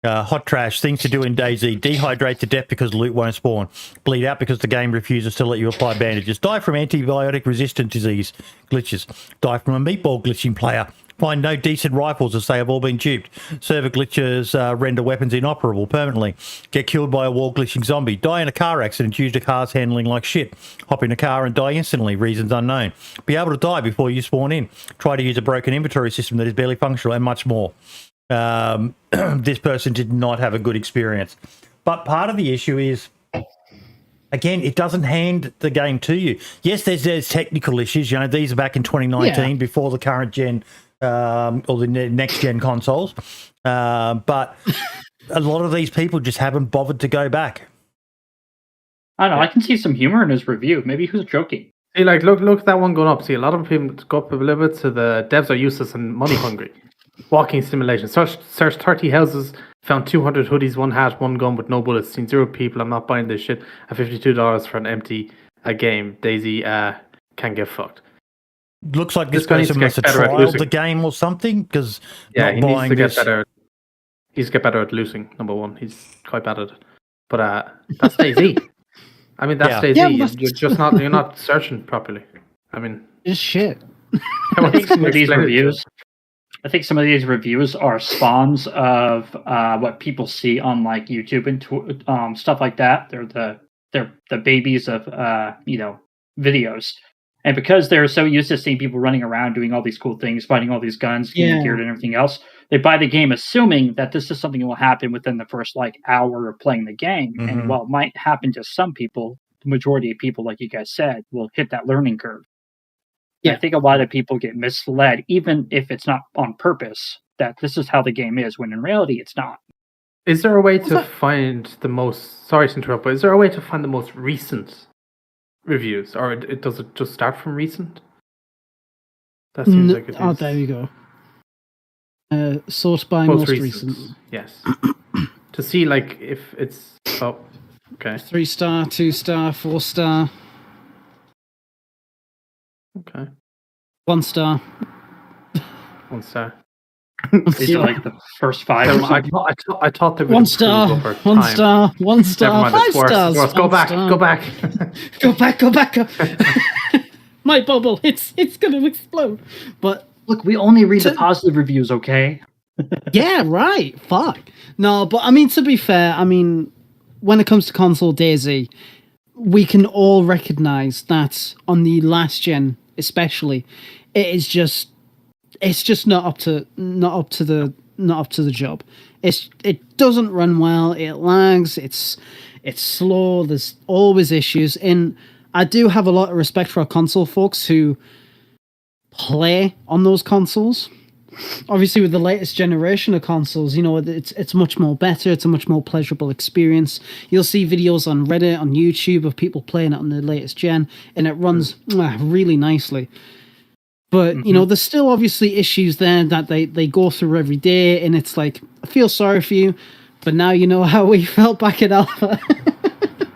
[SPEAKER 1] Hot trash, things to do in DayZ. Dehydrate to death because loot won't spawn. Bleed out because the game refuses to let you apply bandages. Die from antibiotic resistant disease glitches. Die from a meatball glitching player. Find no decent rifles as they have all been duped. Server glitches render weapons inoperable permanently. Get killed by a wall glitching zombie. Die in a car accident due to cars handling like shit. Hop in a car and die instantly. Reasons unknown. Be able to die before you spawn in. Try to use a broken inventory system that is barely functional, and much more. This person did not have a good experience. But part of the issue is, again, it doesn't hand the game to you. Yes, there's technical issues. You know, these are back in 2019 before the current gen or the next gen consoles. But a lot of these people just haven't bothered to go back.
[SPEAKER 5] I don't know. I can see some humor in his review. Maybe he was joking.
[SPEAKER 3] See, like, look at that one going up. See, a lot of people go up a little bit to the devs are useless and money hungry. Walking simulation. Search 30 houses. Found 200 hoodies, 1 hat, 1 gun with no bullets. Seen 0 people. I'm not buying this shit. At $52 for an empty game. DayZ can get fucked.
[SPEAKER 1] Looks like this person must have trialed the game or something, because
[SPEAKER 3] he needs to get better. He needs to get better at losing. Number one, he's quite bad at it. But that's DayZ. I mean, that's DayZ. Yeah, you're not searching properly. I mean,
[SPEAKER 2] it's shit.
[SPEAKER 5] I think some of these reviews are spawns of what people see on like YouTube and stuff like that. They're the babies of videos. And because they're so used to seeing people running around doing all these cool things, finding all these guns, getting geared and everything else, they buy the game assuming that this is something that will happen within the first hour of playing the game. Mm-hmm. And while it might happen to some people, the majority of people, like you guys said, will hit that learning curve. Yeah. I think a lot of people get misled, even if it's not on purpose, that this is how the game is, when in reality it's not.
[SPEAKER 3] Is there a way to find the most... Sorry to interrupt, but is there a way to find the most recent reviews, or does it just start from recent? That seems like it is.
[SPEAKER 2] Oh, there you go. Sort by most recent.
[SPEAKER 3] Yes. To see like if it's okay.
[SPEAKER 2] 3-star, 2-star, 4-star.
[SPEAKER 3] Okay.
[SPEAKER 2] 1-star.
[SPEAKER 3] 1-star.
[SPEAKER 5] These are like the first 5.
[SPEAKER 3] I thought they were
[SPEAKER 2] 1 star, 1 star, 1 star, 5 stars.
[SPEAKER 3] Go back.
[SPEAKER 2] Go back. My bubble, it's gonna explode. But
[SPEAKER 5] look, we only read the positive reviews, okay?
[SPEAKER 2] Yeah, right. Fuck. No, but I mean, to be fair, I mean, when it comes to console DayZ, we can all recognize that on the last gen, especially, it's just not up to the job. It doesn't run well. It lags. It's slow. There's always issues. And I do have a lot of respect for our console folks who play on those consoles. Obviously, with the latest generation of consoles, you know, it's much more better. It's a much more pleasurable experience. You'll see videos on Reddit, on YouTube of people playing it on the latest gen, and it runs really nicely. But, you know, there's still obviously issues there that they go through every day, and it's like, I feel sorry for you, but now you know how we felt back at Alpha.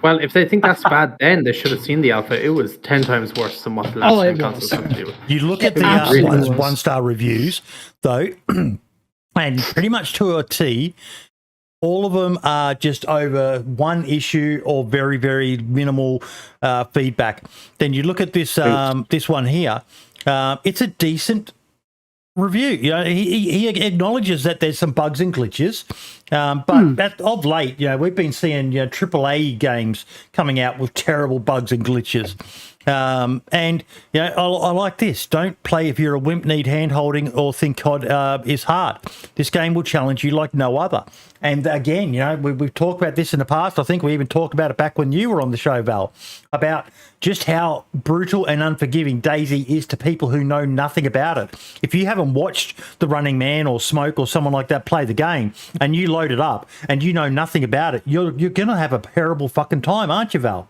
[SPEAKER 3] Well, if they think that's bad, then they should have seen the Alpha. It was 10 times worse than what the last gen consoles had to do.
[SPEAKER 1] You look at the 1-star reviews, though, and pretty much to a T, all of them are just over one issue or very, very minimal feedback. Then you look at this this one here. It's a decent review. You know, he acknowledges that there's some bugs and glitches, but of late, you know, we've been seeing AAA games coming out with terrible bugs and glitches. And you know, I like this. Don't play if you're a wimp, need hand holding, or think COD is hard. This game will challenge you like no other. And again, you know, we've talked about this in the past. I think we even talked about it back when you were on the show, Val, about just how brutal and unforgiving DayZ is to people who know nothing about it. If you haven't watched The Running Man or Smoke or someone like that play the game, and you load it up and you know nothing about it, you're going to have a terrible fucking time, aren't you, Val?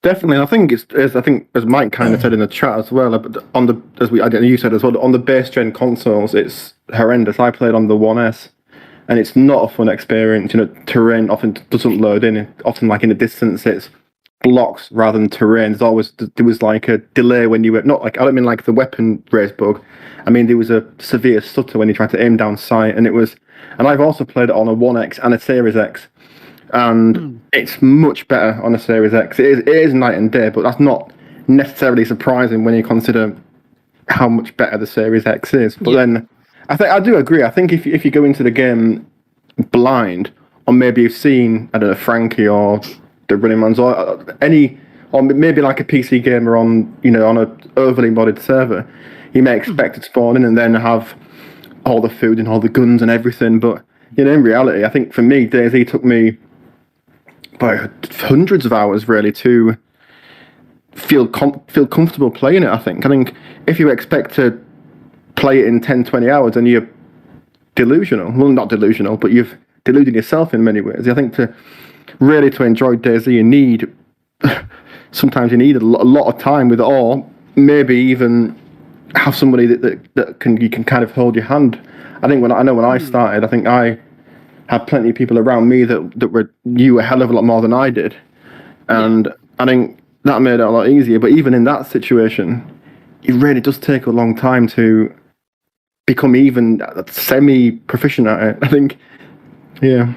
[SPEAKER 4] Definitely, and I think as Mike kind of said in the chat as well, you said as well, on the base gen consoles, it's horrendous. I played on the 1S, and it's not a fun experience. You know, terrain often doesn't load in. Often, like in the distance, it's blocks rather than terrain. There was like a delay when you were not like, I don't mean like the weapon race bug. I mean there was a severe stutter when you tried to aim down sight, and I've also played it on a 1X and a Series X. And it's much better on a Series X. It is night and day, but that's not necessarily surprising when you consider how much better the Series X is. But then I do agree. I think if you go into the game blind, or maybe you've seen, I don't know, Frankie or the Running Mans or any, or maybe like a PC gamer on, you know, on a overly modded server, you may expect it to spawn in and then have all the food and all the guns and everything. But you know, in reality, I think for me, DayZ took me by hundreds of hours really to feel comfortable playing it. I think if you expect to play it in 10-20 hours, then you're delusional. Well, not delusional, but you've deluded yourself in many ways. I think to enjoy DayZ, you need sometimes you need a lot of time with it, or maybe even have somebody that you can kind of hold your hand. I think when I started, I think I had plenty of people around me that knew a hell of a lot more than I did, and I think that made it a lot easier. But even in that situation, it really does take a long time to become even semi-proficient at it. I think, yeah.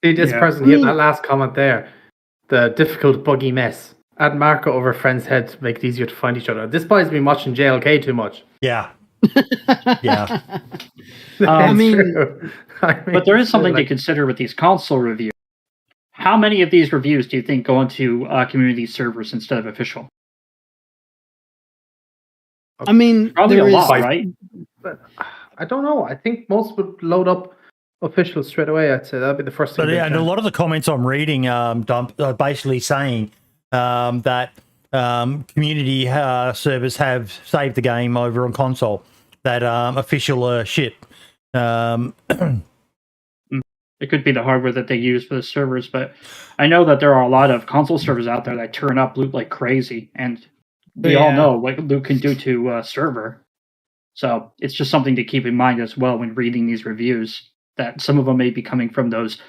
[SPEAKER 3] See, this person here, that last comment there, the difficult buggy mess. Add marker over a friend's head to make it easier to find each other. This boy's been watching JLK too much.
[SPEAKER 1] Yeah. Yeah.
[SPEAKER 2] I mean,
[SPEAKER 5] but there is something to consider with these console reviews. How many of these reviews do you think go into community servers instead of official?
[SPEAKER 2] I mean,
[SPEAKER 5] probably a lot, right?
[SPEAKER 3] But I don't know. I think most would load up official straight away. I'd say that'd be the first thing.
[SPEAKER 1] But yeah, and a lot of the comments I'm reading, Dump, are basically saying that community servers have saved the game over on console. That official shit.
[SPEAKER 5] It could be the hardware that they use for the servers, but I know that there are a lot of console servers out there that turn up loot like crazy, and we all know what loot can do to a server. So it's just something to keep in mind as well when reading these reviews, that some of them may be coming from those,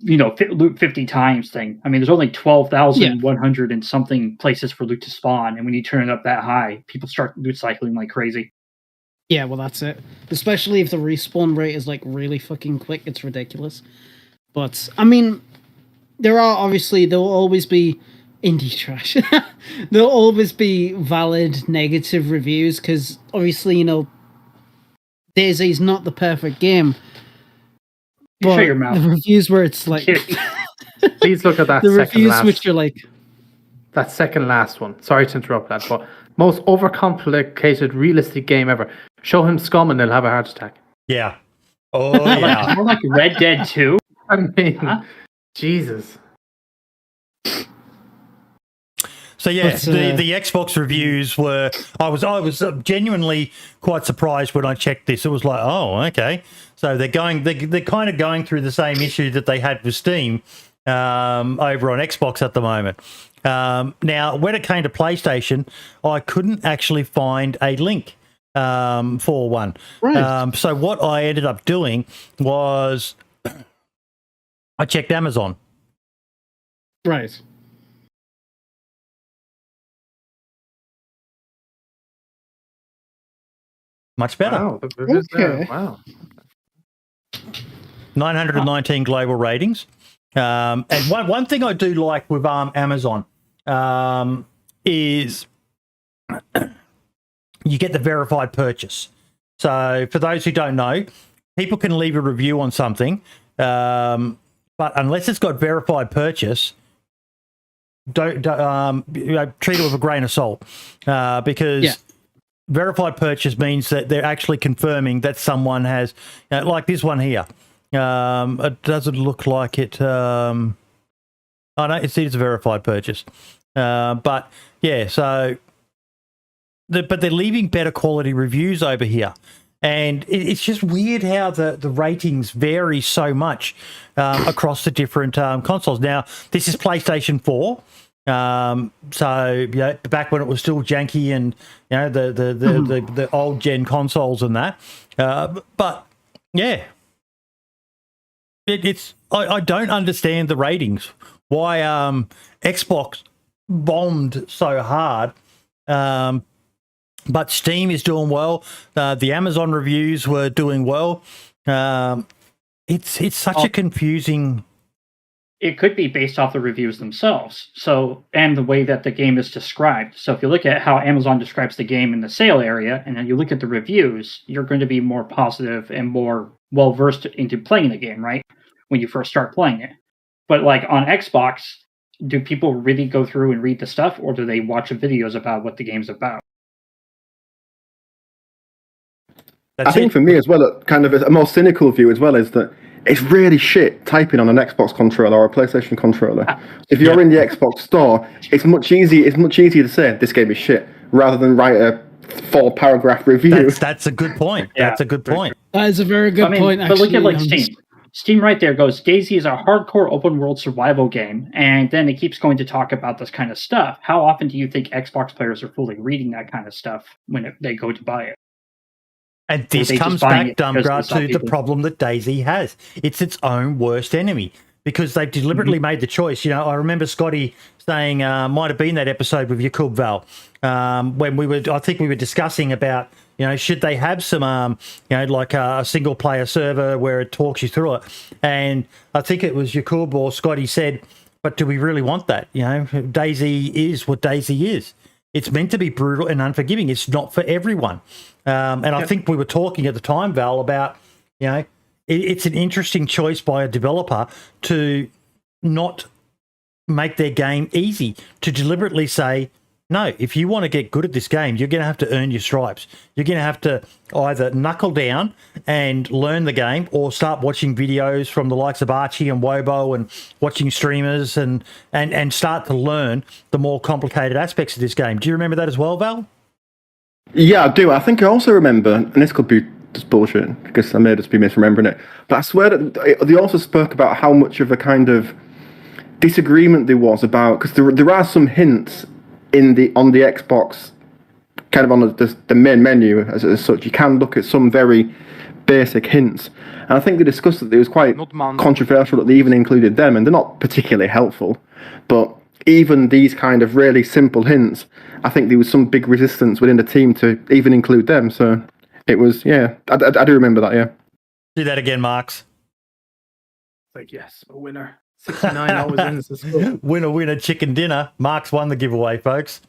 [SPEAKER 5] loot 50 times thing. I mean, there's only 12,100 and something places for loot to spawn, and when you turn it up that high, people start loot cycling like crazy.
[SPEAKER 2] Yeah, well, that's it. Especially if the respawn rate is like really fucking quick, it's ridiculous. But I mean, there'll always be indie trash. There'll always be valid negative reviews because obviously, DayZ is not the perfect game.
[SPEAKER 5] But shut your mouth.
[SPEAKER 2] The reviews where it's like,
[SPEAKER 3] please look at that.
[SPEAKER 2] The reviews which are like
[SPEAKER 3] that second last one. Sorry to interrupt that, but most overcomplicated realistic game ever. Show him scum and they'll have a heart attack.
[SPEAKER 1] Yeah. Oh, yeah.
[SPEAKER 5] More like Red Dead 2.
[SPEAKER 3] I mean, Jesus.
[SPEAKER 1] So yeah, the Xbox reviews were. I was genuinely quite surprised when I checked this. It was like, oh, okay. So they're kind of going through the same issue that they had with Steam over on Xbox at the moment. Now, when it came to PlayStation, I couldn't actually find a link for one.
[SPEAKER 2] Right.
[SPEAKER 1] So what I ended up doing was I checked Amazon.
[SPEAKER 2] Right.
[SPEAKER 1] Much better.
[SPEAKER 3] Wow.
[SPEAKER 2] Okay.
[SPEAKER 3] Wow.
[SPEAKER 1] 919 global ratings. And one thing I do like with Amazon is you get the verified purchase. So for those who don't know, people can leave a review on something, but unless it's got verified purchase, don't treat it with a grain of salt because verified purchase means that they're actually confirming that someone has, like this one here. It doesn't look like it. Oh no, it's a verified purchase. But yeah, so but they're leaving better quality reviews over here, and it's just weird how the ratings vary so much across the different consoles. Now this is PlayStation 4. So back when it was still janky and the old gen consoles and that, but yeah. I don't understand the ratings. Why Xbox bombed so hard, but Steam is doing well. The Amazon reviews were doing well. It's such a confusing
[SPEAKER 5] it could be based off the reviews themselves. So, and the way that the game is described. So if you look at how Amazon describes the game in the sale area, and then you look at the reviews, you're going to be more positive and more well-versed into playing the game, right? When you first start playing it. But like on Xbox, do people really go through and read the stuff, or do they watch videos about what the game's about?
[SPEAKER 4] I think for me as well, kind of a more cynical view as well is that it's really shit typing on an Xbox controller or a PlayStation controller. If you're in the Xbox store, it's much easier to say this game is shit rather than write a 4-paragraph review.
[SPEAKER 1] That's a good point. That's a good point.
[SPEAKER 2] That is a very good point.
[SPEAKER 5] But look at like Steam. Steam right there goes, DayZ is a hardcore open world survival game, and then it keeps going to talk about this kind of stuff. How often do you think Xbox players are fully reading that kind of stuff when they go to buy it?
[SPEAKER 1] And this comes back, Dumbgrad, to the problem that DayZ has. It's its own worst enemy because they've deliberately made the choice. You know, I remember Scotty saying, might have been that episode with Yakub Val, when I think we were discussing about, you know, should they have some, like a single player server where it talks you through it? And I think it was Yakub or Scotty said, but do we really want that? You know, DayZ is what DayZ is. It's meant to be brutal and unforgiving. It's not for everyone. And I think we were talking at the time, Val, about, you know, it's an interesting choice by a developer to not make their game easy, to deliberately say, no, if you want to get good at this game, you're going to have to earn your stripes. You're going to have to either knuckle down and learn the game or start watching videos from the likes of Archie and Wobo and watching streamers and start to learn the more complicated aspects of this game. Do you remember that as well, Val?
[SPEAKER 4] Yeah, I do. I think I also remember, and this could be just bullshit because I may just be misremembering it, but I swear that they also spoke about how much of a kind of disagreement there was about, because there are some hints on the Xbox, kind of on the main menu as such. You can look at some very basic hints, and I think they discussed that it was quite controversial that they even included them, and they're not particularly helpful, but even these kind of really simple hints, I think there was some big resistance within the team to even include them. So it was, I do remember that. Yeah,
[SPEAKER 1] do that again, Marks.
[SPEAKER 3] Like, yes, a winner. 69 always wins this school.
[SPEAKER 1] Winner, chicken dinner. Marks won the giveaway, folks.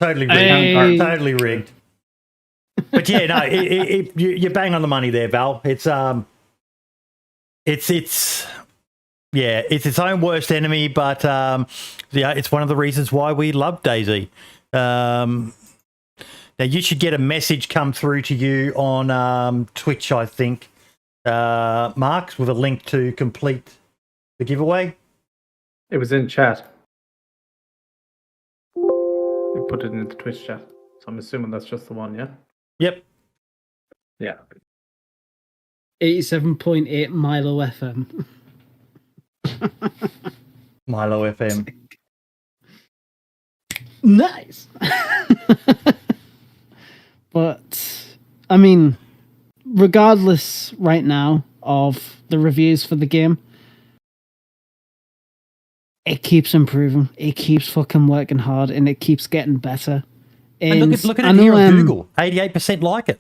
[SPEAKER 1] Totally rigged. Totally rigged. But yeah, no, you bang on the money there, Val. It's its own worst enemy, but it's one of the reasons why we love DayZ. Now you should get a message come through to you on Twitch, I think, Marks, with a link to complete the giveaway.
[SPEAKER 3] It was in chat. We put it in the Twitch chat, so I'm assuming that's just the one. Yeah.
[SPEAKER 1] Yep.
[SPEAKER 3] Yeah.
[SPEAKER 2] 87.8 Milo FM.
[SPEAKER 1] Milo FM.
[SPEAKER 2] Nice. But I mean, regardless right now of the reviews for the game, it keeps improving. It keeps fucking working hard, and it keeps getting better.
[SPEAKER 1] And look at it here on Google. 88% like it.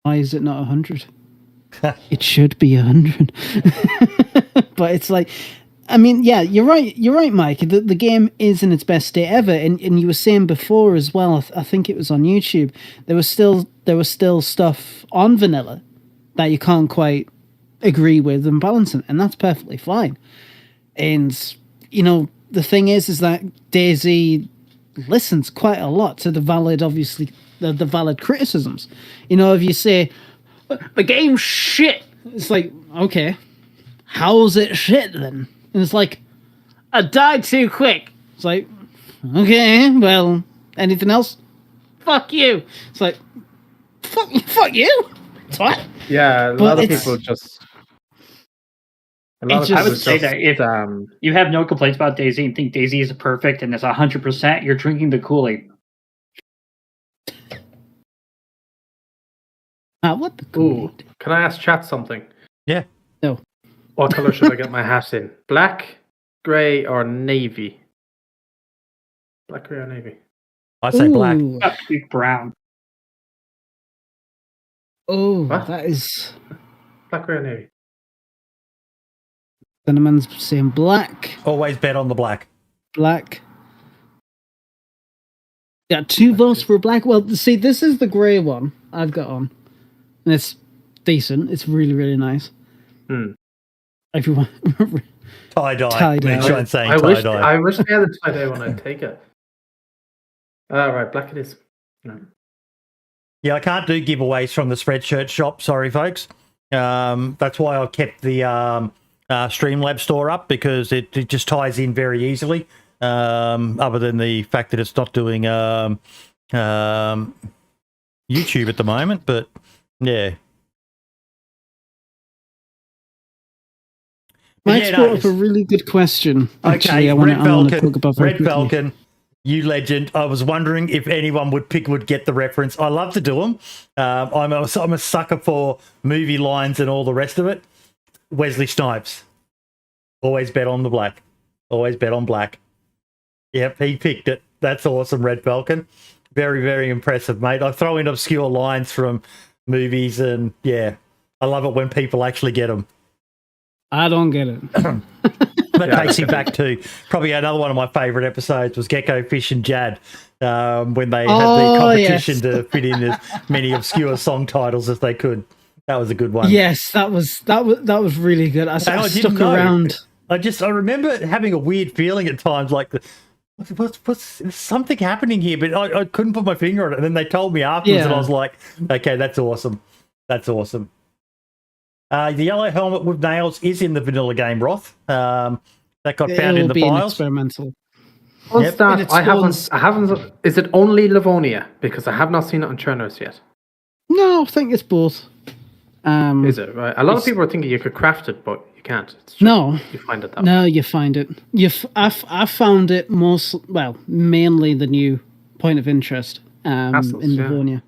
[SPEAKER 2] Why is it not 100? It should be 100. But it's like, I mean, yeah, you're right, Mike. The game is in its best state ever, and you were saying before as well. I think it was on YouTube. There was still stuff on vanilla that you can't quite agree with and balance it, and that's perfectly fine. And you know, the thing is that DayZ listens quite a lot to the valid, obviously, the valid criticisms. You know, if you say the game's shit, it's like, okay, how's it shit then? And it's like, I died too quick. It's like, okay, well, anything else? Fuck you. It's like, fuck you. What?
[SPEAKER 3] Yeah, a lot of people just.
[SPEAKER 5] I would say that if you have no complaints about DayZ and think DayZ is perfect and it's 100%, you're drinking the Kool-Aid.
[SPEAKER 2] What the Kool-Aid?
[SPEAKER 3] Ooh, can I ask chat something?
[SPEAKER 1] Yeah.
[SPEAKER 2] No.
[SPEAKER 3] What color should I get my hat in? Black, grey, or navy? Black, grey, or navy?
[SPEAKER 1] I'd say black.
[SPEAKER 5] Brown.
[SPEAKER 2] Oh,
[SPEAKER 3] what?
[SPEAKER 2] that is...
[SPEAKER 3] Black, grey, or navy?
[SPEAKER 2] Cinnamon's saying black.
[SPEAKER 1] Always bet on the black.
[SPEAKER 2] Black. Yeah, 2 votes for black. Well, see, this is the grey one I've got on. And it's decent. It's really, really nice. Everyone.
[SPEAKER 1] Tie-dye. Moonshine saying
[SPEAKER 3] I
[SPEAKER 1] tie-dye.
[SPEAKER 3] wish they had a tie-dye when I take it. Right, black it is. No.
[SPEAKER 1] Yeah, I can't do giveaways from the Spreadshirt shop. Sorry, folks. That's why I kept the Streamlabs store up, because it just ties in very easily. Other than the fact that it's not doing YouTube at the moment, but yeah.
[SPEAKER 2] Mike's brought up a really good question. Actually,
[SPEAKER 1] okay, Red Falcon, you legend. I was wondering if anyone would get the reference. I love to do them. I'm a sucker for movie lines and all the rest of it. Wesley Snipes. Always bet on the black. Always bet on black. Yep, he picked it. That's awesome, Red Falcon. Very, very impressive, mate. I throw in obscure lines from movies, and yeah, I love it when people actually get them.
[SPEAKER 2] I don't get it.
[SPEAKER 1] That takes you back to probably another one of my favourite episodes was Gecko Fish and Jad, when they had the competition to fit in as many obscure song titles as they could. That was a good one.
[SPEAKER 2] Yes, that was really good. I stuck around.
[SPEAKER 1] I remember having a weird feeling at times, like what's something happening here, but I couldn't put my finger on it. And then they told me afterwards, and I was like, okay, that's awesome. That's awesome. The yellow helmet with nails is in the vanilla game, Roth. That got found in the files.
[SPEAKER 2] Experimental.
[SPEAKER 3] What's that? I haven't. Is it only Livonia? Because I have not seen it on Churners yet.
[SPEAKER 2] No, I think it's both.
[SPEAKER 3] Is it right? A lot of people are thinking you could craft it, but you can't.
[SPEAKER 2] No,
[SPEAKER 3] you find it that
[SPEAKER 2] no,
[SPEAKER 3] way.
[SPEAKER 2] you find it. I found it mainly the new point of interest in Livonia.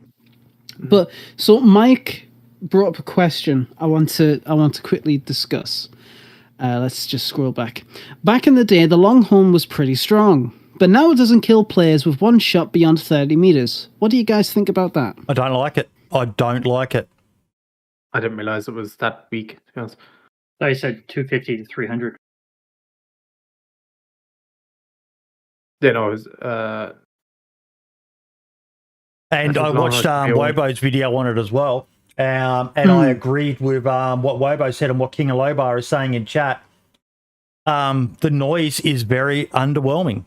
[SPEAKER 2] But so Mike brought up a question I want to quickly discuss. Let's just scroll back. Back in the day, the Longhorn was pretty strong, but now it doesn't kill players with one shot beyond 30 meters. What do you guys think about that?
[SPEAKER 1] I don't like it. I
[SPEAKER 3] didn't realize it was that weak, to be honest.
[SPEAKER 5] I said 250 to 300.
[SPEAKER 3] Yeah, no, it was.
[SPEAKER 1] And I watched Wobo's video on it as well. And I agreed with what Wobo said and what King of Lobar is saying in chat. The noise is very underwhelming.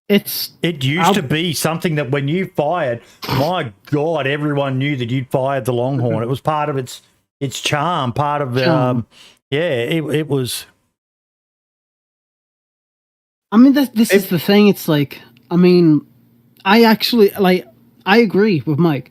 [SPEAKER 1] It used to be something that when you fired, my God, everyone knew that you'd fired the Longhorn. It was part of its charm, part of it was.
[SPEAKER 2] I mean, this is the thing. It's like, I mean, I agree with Mike.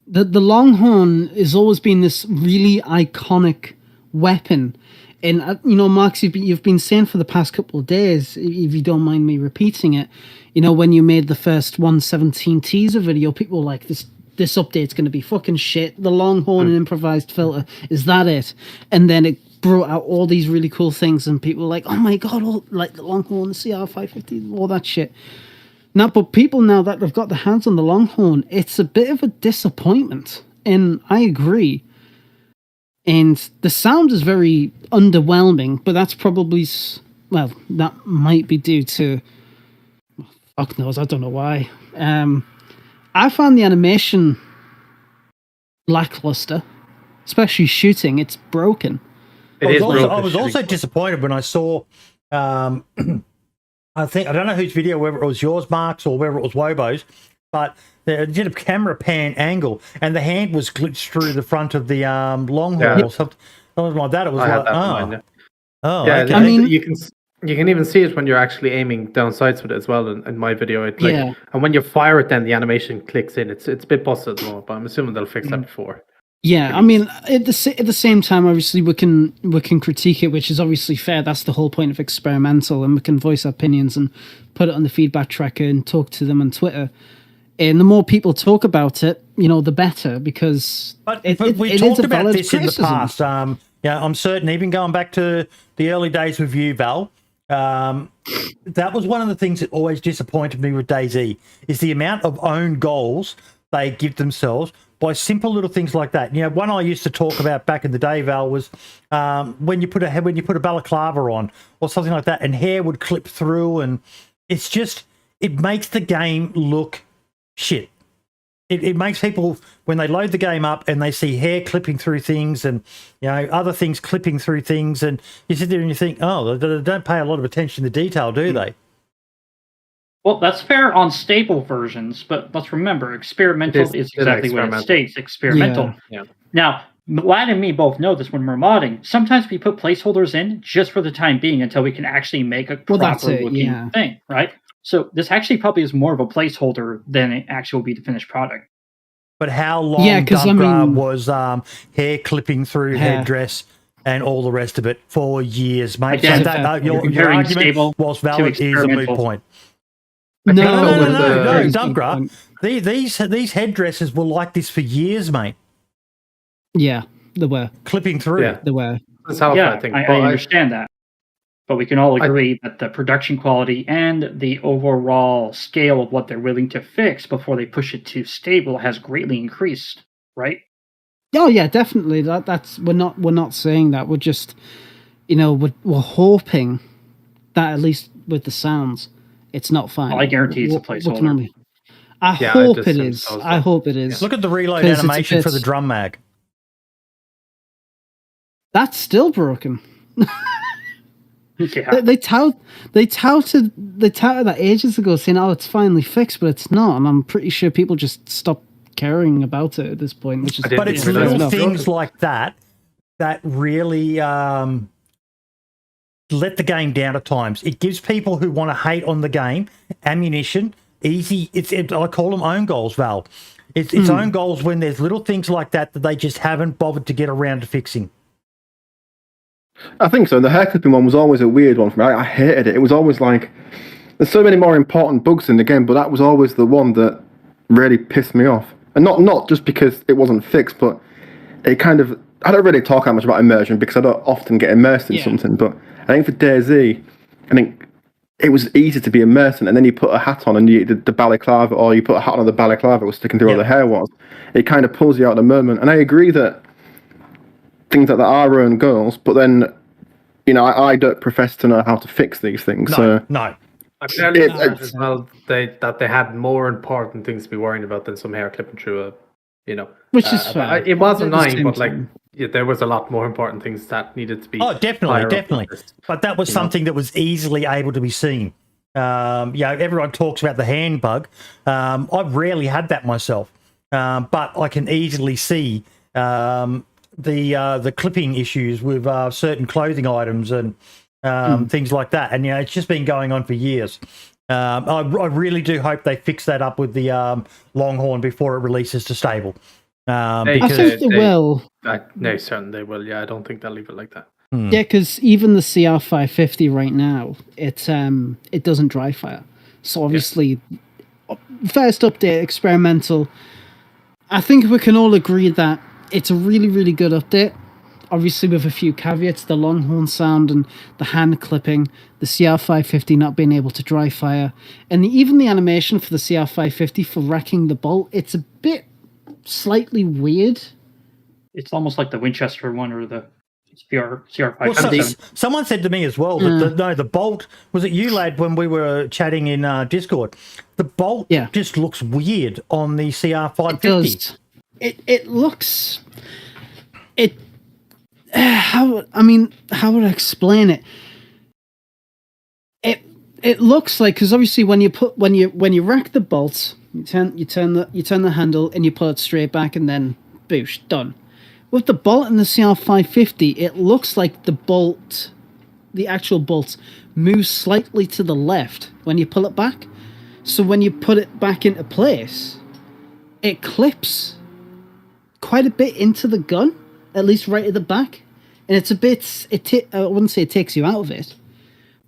[SPEAKER 2] The Longhorn has always been this really iconic weapon. And, Mark, you've been saying for the past couple of days, if you don't mind me repeating it, when you made the first 117 teaser video, people were like, this update's going to be fucking shit. The Longhorn and improvised filter, is that it? And then it brought out all these really cool things, and people were like, oh my God, like the Longhorn, the CR550, all that shit. Now, but people now that they've got their hands on the Longhorn, it's a bit of a disappointment. And I agree. And the sound is very underwhelming, but that's probably, that might be due to, fuck knows, I don't know why. I found the animation lackluster, especially shooting. It's broken.
[SPEAKER 1] I was also disappointed when I saw, I don't know whose video, whether it was yours, Mark's, or whether it was Wobo's, but they did a camera pan angle, and the hand was glitched through the front of the Longhorn or something like that. It was
[SPEAKER 3] okay. I mean, you can even see it when you're actually aiming down sights with it as well. In my video, and when you fire it, then the animation clicks in. It's a bit busted at the moment, but I'm assuming they'll fix that before.
[SPEAKER 2] Yeah, I mean, at the same time, obviously we can critique it, which is obviously fair. That's the whole point of experimental, and we can voice our opinions and put it on the feedback tracker and talk to them on Twitter. And the more people talk about it, the better, because
[SPEAKER 1] but we talked about this in the past. I'm certain, even going back to the early days with you, Val, that was one of the things that always disappointed me with DayZ, is the amount of own goals they give themselves by simple little things like that. You know, one I used to talk about back in the day, Val, was when you put a balaclava on or something like that, and hair would clip through, and it makes the game look shit. It makes people, when they load the game up and they see hair clipping through things and, you know, other things clipping through things, and you sit there and you think, oh, they don't pay a lot of attention to detail, do they?
[SPEAKER 5] Well, that's fair on stable versions, but let's remember, experimental is exactly what it states, experimental.
[SPEAKER 3] Yeah.
[SPEAKER 5] Now, Lad and me both know this when we're modding. Sometimes we put placeholders in just for the time being until we can actually make a proper-looking thing, right? So this actually probably is more of a placeholder than it actually will be the finished product.
[SPEAKER 1] But how long was hair clipping through headdress and all the rest of it for years, mate?
[SPEAKER 5] Again,
[SPEAKER 1] so your argument, whilst valid, is a moot point. No, Dumpgra. These headdresses were like this for years, mate.
[SPEAKER 2] Yeah, they were.
[SPEAKER 1] Clipping through.
[SPEAKER 2] Yeah. They were.
[SPEAKER 5] I understand that. But we can all agree that the production quality and the overall scale of what they're willing to fix before they push it to stable has greatly increased, right?
[SPEAKER 2] Oh yeah, definitely. That's we're not saying that. We're just, you know, we're hoping that at least with the sounds, it's not fine.
[SPEAKER 5] I guarantee it's a placeholder.
[SPEAKER 2] I hope it is. I hope it is.
[SPEAKER 1] Look at the reload animation for the drum mag.
[SPEAKER 2] That's still broken.
[SPEAKER 5] Yeah.
[SPEAKER 2] They touted that ages ago, saying, "Oh, it's finally fixed," but it's not. And I'm pretty sure people just stopped caring about it at this point. Which is,
[SPEAKER 1] but it's little things like that really let the game down at times. It gives people who want to hate on the game ammunition. Easy. I call them own goals, Val. It's own goals when there's little things like that they just haven't bothered to get around to fixing.
[SPEAKER 4] I think so. The hair clipping one was always a weird one for me. I hated it. It was always like, there's so many more important bugs in the game, but that was always the one that really pissed me off. And not just because it wasn't fixed, but it kind of, I don't really talk that much about immersion because I don't often get immersed in something, but I think for DayZ, I think it was easy to be immersed in, and then you put a hat on and the balaclava, or you put a hat on the balaclava was sticking through where the hair was. It kind of pulls you out of the moment. And I agree that things like that are own goals, but then, you know, I don't profess to know how to fix these things.
[SPEAKER 1] No.
[SPEAKER 3] I'm fairly glad as well that they had more important things to be worrying about than some hair clipping through a, you know.
[SPEAKER 2] Which is fair.
[SPEAKER 3] It was annoying, but like, there was a lot more important things that needed to be.
[SPEAKER 1] Oh, definitely. But that was something that was easily able to be seen. Everyone talks about the hand bug. I've rarely had that myself, but I can easily see the clipping issues with certain clothing items and things like that, and you know, it's just been going on for years. I really do hope they fix that up with the Longhorn before it releases to stable.
[SPEAKER 2] I think they will.
[SPEAKER 3] No, certainly they will. Yeah, I don't think they'll leave it like that.
[SPEAKER 2] Yeah, because even the CR550 right now, it doesn't dry fire. So obviously, first update, experimental. I think we can all agree that it's a really, really good update. Obviously, with a few caveats, the Longhorn sound and the hand clipping, the CR550 not being able to dry fire, and even the animation for the CR550 for wrecking the bolt, it's a bit slightly weird.
[SPEAKER 5] It's almost like the Winchester one or the CR550.
[SPEAKER 1] Well, someone said to me as well that the bolt, was it you, Lad, when we were chatting in Discord? The bolt just looks weird on the CR550.
[SPEAKER 2] It does. It looks... how would I explain it? It looks like, because obviously when you rack the bolts, you turn the handle and you pull it straight back and then boosh, done. With the bolt in the CR550, it looks like the actual bolts move slightly to the left when you pull it back. So when you put it back into place, it clips quite a bit into the gun, at least right at the back. And it's a bit, I wouldn't say it takes you out of it,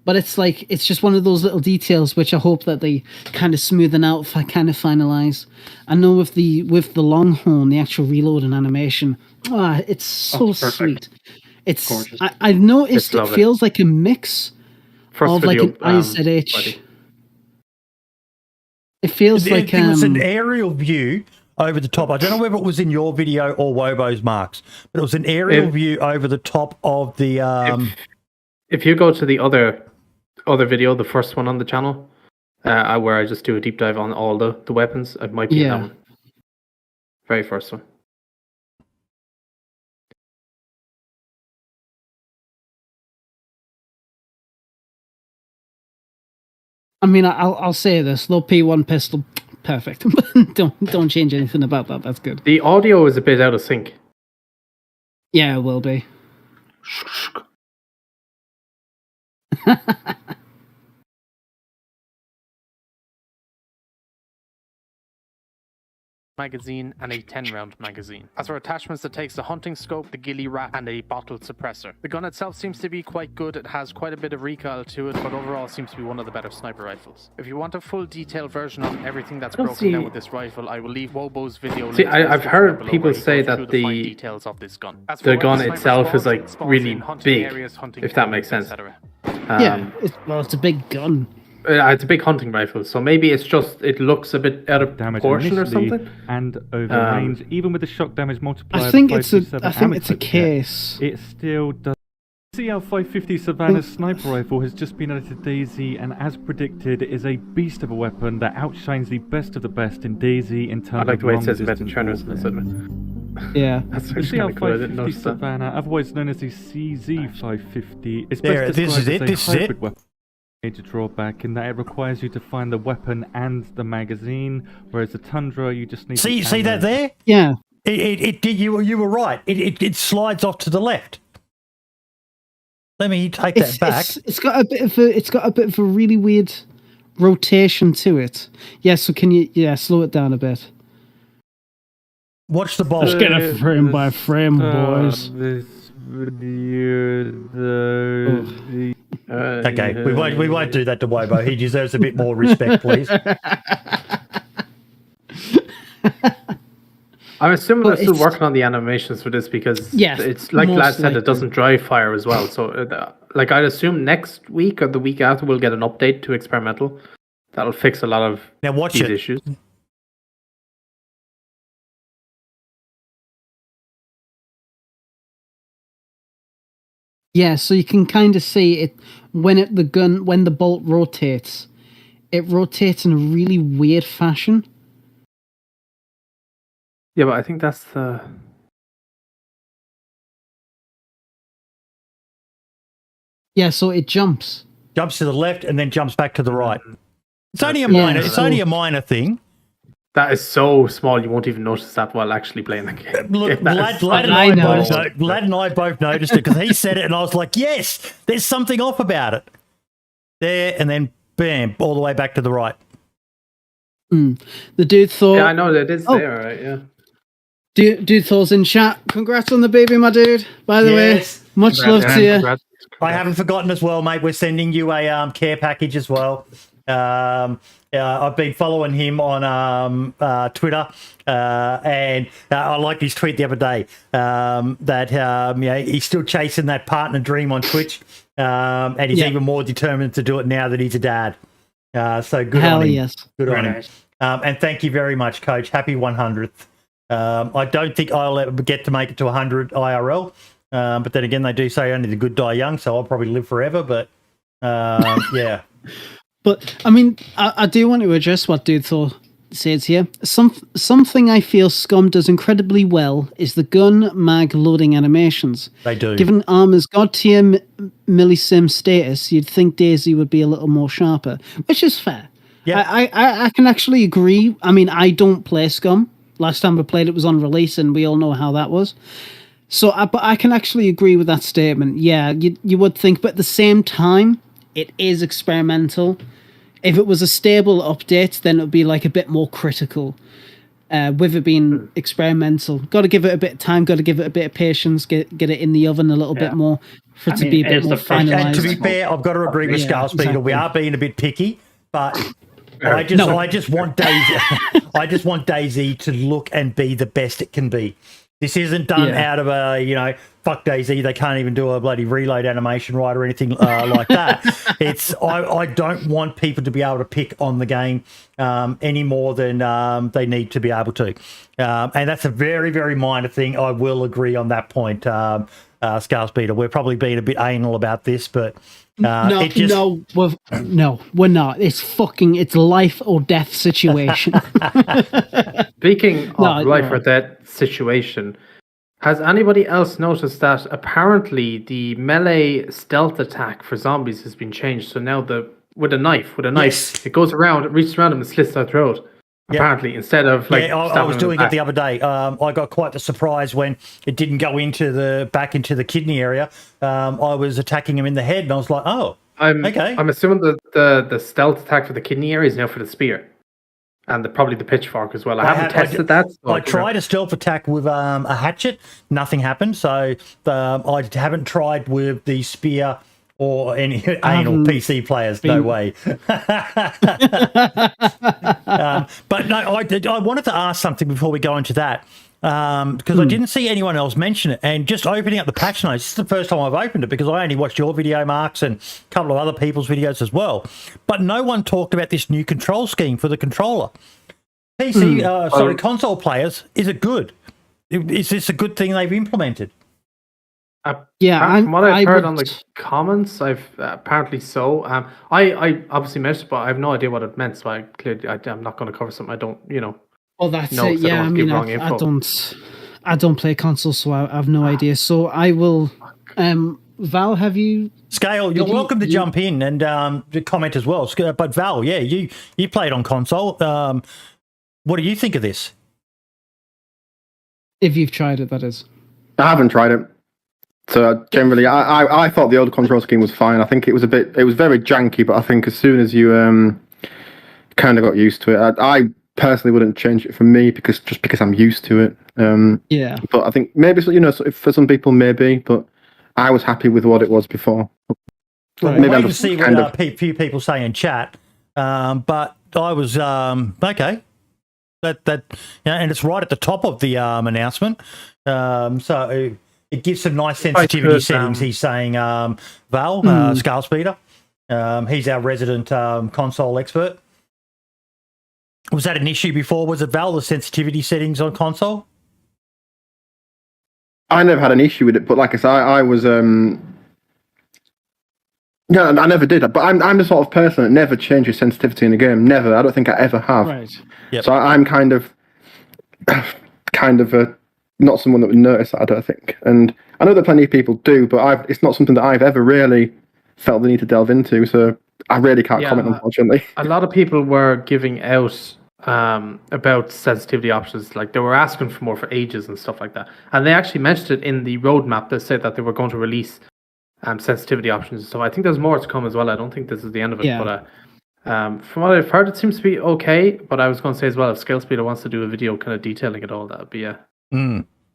[SPEAKER 2] but it's like, it's just one of those little details which I hope that they kind of smoothen out, kind of finalize. I know with the Longhorn, the actual reload and animation, it's so sweet. It's gorgeous. I've noticed it feels like a mix of like an IZH. It feels like
[SPEAKER 1] it was an aerial view over the top. I don't know whether it was in your video or Wobo's, Marks, but it was an aerial view over the top of the.
[SPEAKER 3] If you go to the other video, the first one on the channel, where I just do a deep dive on all the weapons, it might be in that one. Very first one.
[SPEAKER 2] I mean, I'll say this: the P1 pistol, perfect. don't change anything about that. That's good.
[SPEAKER 3] The audio is a bit out of sync.
[SPEAKER 2] Yeah, it will be.
[SPEAKER 6] Magazine and a 10-round magazine. As for attachments, it takes the hunting scope, the ghillie wrap, and a bottle suppressor. The gun itself seems to be quite good. It has quite a bit of recoil to it, but overall seems to be one of the better sniper rifles. If you want a full detailed version of everything that's broken down with this rifle, I will leave Wobo's video.
[SPEAKER 3] See, I've heard people say that the
[SPEAKER 6] details of this gun.
[SPEAKER 3] The gun itself is like really big, if that makes sense.
[SPEAKER 2] Yeah, it's a big gun.
[SPEAKER 3] It's a big hunting rifle, so maybe it's just it looks a bit out of proportion or something.
[SPEAKER 7] And over range, even with the shock damage multiplier.
[SPEAKER 2] I think it's a case.
[SPEAKER 7] It still does. CL 550 Savannah sniper rifle has just been added to DayZ, and as predicted, it is a beast of a weapon that outshines the best of the best in DayZ in terms of
[SPEAKER 3] I like the way it says
[SPEAKER 7] long-distance
[SPEAKER 3] Trainers.
[SPEAKER 2] Yeah,
[SPEAKER 3] that's
[SPEAKER 7] the
[SPEAKER 3] actually
[SPEAKER 7] CL
[SPEAKER 3] kind of cool. I didn't
[SPEAKER 7] 550
[SPEAKER 3] notice that.
[SPEAKER 7] Savannah, otherwise known as the CZ 550, is
[SPEAKER 1] There,
[SPEAKER 7] best
[SPEAKER 1] this is
[SPEAKER 7] described
[SPEAKER 1] it,
[SPEAKER 7] as
[SPEAKER 1] this
[SPEAKER 7] a
[SPEAKER 1] is it.
[SPEAKER 7] hybrid weapon. Major drawback in that it requires you to find the weapon and the magazine, whereas the Tundra you just need.
[SPEAKER 1] See that there?
[SPEAKER 2] Yeah.
[SPEAKER 1] It did. You were right. It slides off to the left. Let me take that back.
[SPEAKER 2] It's got a bit of a really weird rotation to it. Yeah. So can you slow it down a bit?
[SPEAKER 1] Watch the bolt.
[SPEAKER 2] Let's get it frame by frame, boys.
[SPEAKER 7] This video,
[SPEAKER 1] Okay, we won't do that to Wobo. He deserves a bit more respect, please.
[SPEAKER 3] I'm assuming they're still working on the animations for this because it's like Lad said, it doesn't dry fire as well. So, like, I'd assume next week or the week after we'll get an update to experimental that'll fix a lot of these issues.
[SPEAKER 2] Yeah, so you can kind of see it when the bolt rotates. It rotates in a really weird fashion.
[SPEAKER 3] Yeah, but I think that's the.
[SPEAKER 2] Yeah, so it jumps
[SPEAKER 1] to the left and then jumps back to the right. It's only a minor. It's only a minor thing.
[SPEAKER 3] That is so small you won't even notice that while actually playing the game.
[SPEAKER 1] Look, Lad and I both noticed it because he said it and I was like, yes, there's something off about it. There and then bam, all the way back to the right.
[SPEAKER 2] The dude thought...
[SPEAKER 3] Yeah, I know that is there, right? Yeah.
[SPEAKER 2] Dude thoughts in chat. Congrats on the baby, my dude. By the way, much love to you.
[SPEAKER 3] Congrats.
[SPEAKER 1] I haven't forgotten as well, mate. We're sending you a care package as well. I've been following him on Twitter, and I liked his tweet the other day that he's still chasing that partner dream on Twitch, and he's even more determined to do it now that he's a dad. So good on him.
[SPEAKER 2] Yes.
[SPEAKER 1] Good on him. And thank you very much, Coach. Happy 100th. I don't think I'll ever get to make it to 100 IRL, but then again, they do say only the good die young, so I'll probably live forever. But yeah.
[SPEAKER 2] But I mean, I do want to address what Dude Thor says here. Something I feel Scum does incredibly well is the gun mag loading animations.
[SPEAKER 1] They do.
[SPEAKER 2] Given Armor's god tier millisim status, you'd think DayZ would be a little more sharper, which is fair. Yeah, I can actually agree. I mean, I don't play Scum. Last time I played it was on release, and we all know how that was. So, but I can actually agree with that statement. Yeah, you would think, but at the same time, it is experimental. If it was a stable update, then it would be like a bit more critical. With it being experimental, got to give it a bit of time. Got to give it a bit of patience. Get it in the oven a little bit more for it to be a bit more finalized.
[SPEAKER 1] And to be fair, I've got to agree with Scalespeeder. Exactly. We are being a bit picky, but I just want DayZ. I just want DayZ to look and be the best it can be. This isn't done out of a fuck DayZ, they can't even do a bloody reload animation right or anything like that. I don't want people to be able to pick on the game any more than they need to be able to. And that's a very, very minor thing. I will agree on that point, Scarspeeder. We're probably being a bit anal about this, but
[SPEAKER 2] we're not. It's life or death situation.
[SPEAKER 3] Speaking of life or death situation, has anybody else noticed that apparently the melee stealth attack for zombies has been changed? So now with a knife,
[SPEAKER 1] Yes.
[SPEAKER 3] it goes around, it reaches around them and slits their throat.
[SPEAKER 1] Yep.
[SPEAKER 3] Apparently, instead of like,
[SPEAKER 1] I was doing it the other day. I got quite the surprise when it didn't go back into the kidney area. I was attacking him in the head, and I was like, "Oh, okay."
[SPEAKER 3] I'm assuming the stealth attack for the kidney area is now for the spear, and probably the pitchfork as well. I haven't tested that. So
[SPEAKER 1] I tried a stealth attack with a hatchet. Nothing happened. So I haven't tried with the spear. Or any anal PC players, no way. But no, I wanted to ask something before we go into that, because I didn't see anyone else mention it. And just opening up the patch notes, this is the first time I've opened it, because I only watched your video, Marks, and a couple of other people's videos as well. But no one talked about this new control scheme for the controller. Console players, is it good? Is this a good thing they've implemented?
[SPEAKER 3] From what I've heard on the comments, I've apparently so. I obviously missed, but I have no idea what it meant. So I'm not going to cover something I don't,
[SPEAKER 2] Oh, that's it. Yeah, I don't play console, so I have no idea. So I will. Val, have you?
[SPEAKER 1] Scale, you're welcome to jump in and comment as well. But Val, yeah, you played on console. What do you think of this?
[SPEAKER 2] If you've tried it, that is.
[SPEAKER 4] I haven't tried it. So generally, I thought the old control scheme was fine. I think it was very janky, but I think as soon as you kind of got used to it, I personally wouldn't change it for me because I'm used to it.
[SPEAKER 2] Yeah.
[SPEAKER 4] But I think maybe for some people maybe, but I was happy with what it was before.
[SPEAKER 1] Right. Maybe I'm see what a few people say in chat, but I was okay. And it's right at the top of the announcement. So. It gives some nice sensitivity settings. He's saying, Val, Scarspeeder. He's our resident console expert. Was that an issue before? Was it, Val, the sensitivity settings on console?
[SPEAKER 4] I never had an issue with it, but like I said, I was... No, I never did. But I'm the sort of person that never changes sensitivity in a game. Never. I don't think I ever have.
[SPEAKER 2] Right.
[SPEAKER 1] Yep.
[SPEAKER 4] So I'm kind of a... not someone that would notice that, I don't think. And I know that plenty of people do, but it's not something that I've ever really felt the need to delve into, so I really can't comment, unfortunately.
[SPEAKER 3] A lot of people were giving out about sensitivity options, like they were asking for more for ages and stuff like that. And they actually mentioned it in the roadmap. They said that they were going to release sensitivity options. So I think there's more to come as well. I don't think this is the end of it. Yeah. But from what I've heard, it seems to be okay. But I was going to say as well, if Scalespeeder wants to do a video kind of detailing it all, that'd be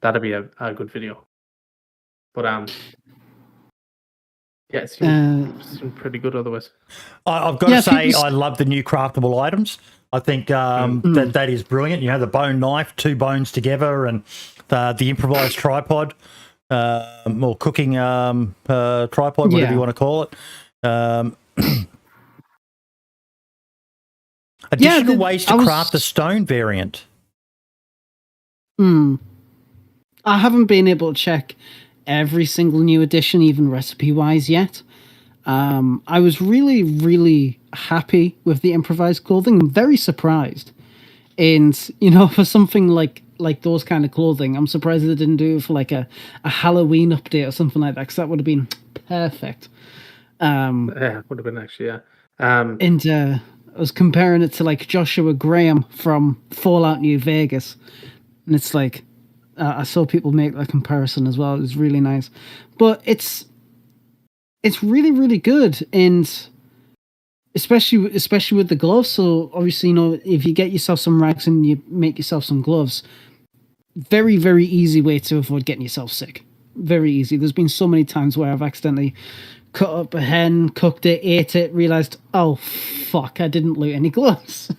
[SPEAKER 3] that'd be a good video. But yeah, it seems pretty good otherwise.
[SPEAKER 1] I've got to say, I love the new craftable items. I think that is brilliant. You have the bone knife, 2 bones together, and the improvised tripod, or cooking tripod, whatever you want to call it. Additional ways to craft the stone variant.
[SPEAKER 2] I haven't been able to check every single new edition, even recipe-wise, yet. I was really, really happy with the improvised clothing. I'm very surprised. And, for something like those kind of clothing, I'm surprised they didn't do it for like a Halloween update or something like that, because that would have been perfect.
[SPEAKER 3] Yeah, it would have been actually, yeah.
[SPEAKER 2] And I was comparing it to like Joshua Graham from Fallout New Vegas. And it's like, I saw people make that comparison as well. It was really nice. But it's really, really good. And especially with the gloves. So obviously, if you get yourself some rags and you make yourself some gloves, very, very easy way to avoid getting yourself sick. Very easy. There's been so many times where I've accidentally cut up a hen, cooked it, ate it, realized, oh, fuck, I didn't loot any gloves.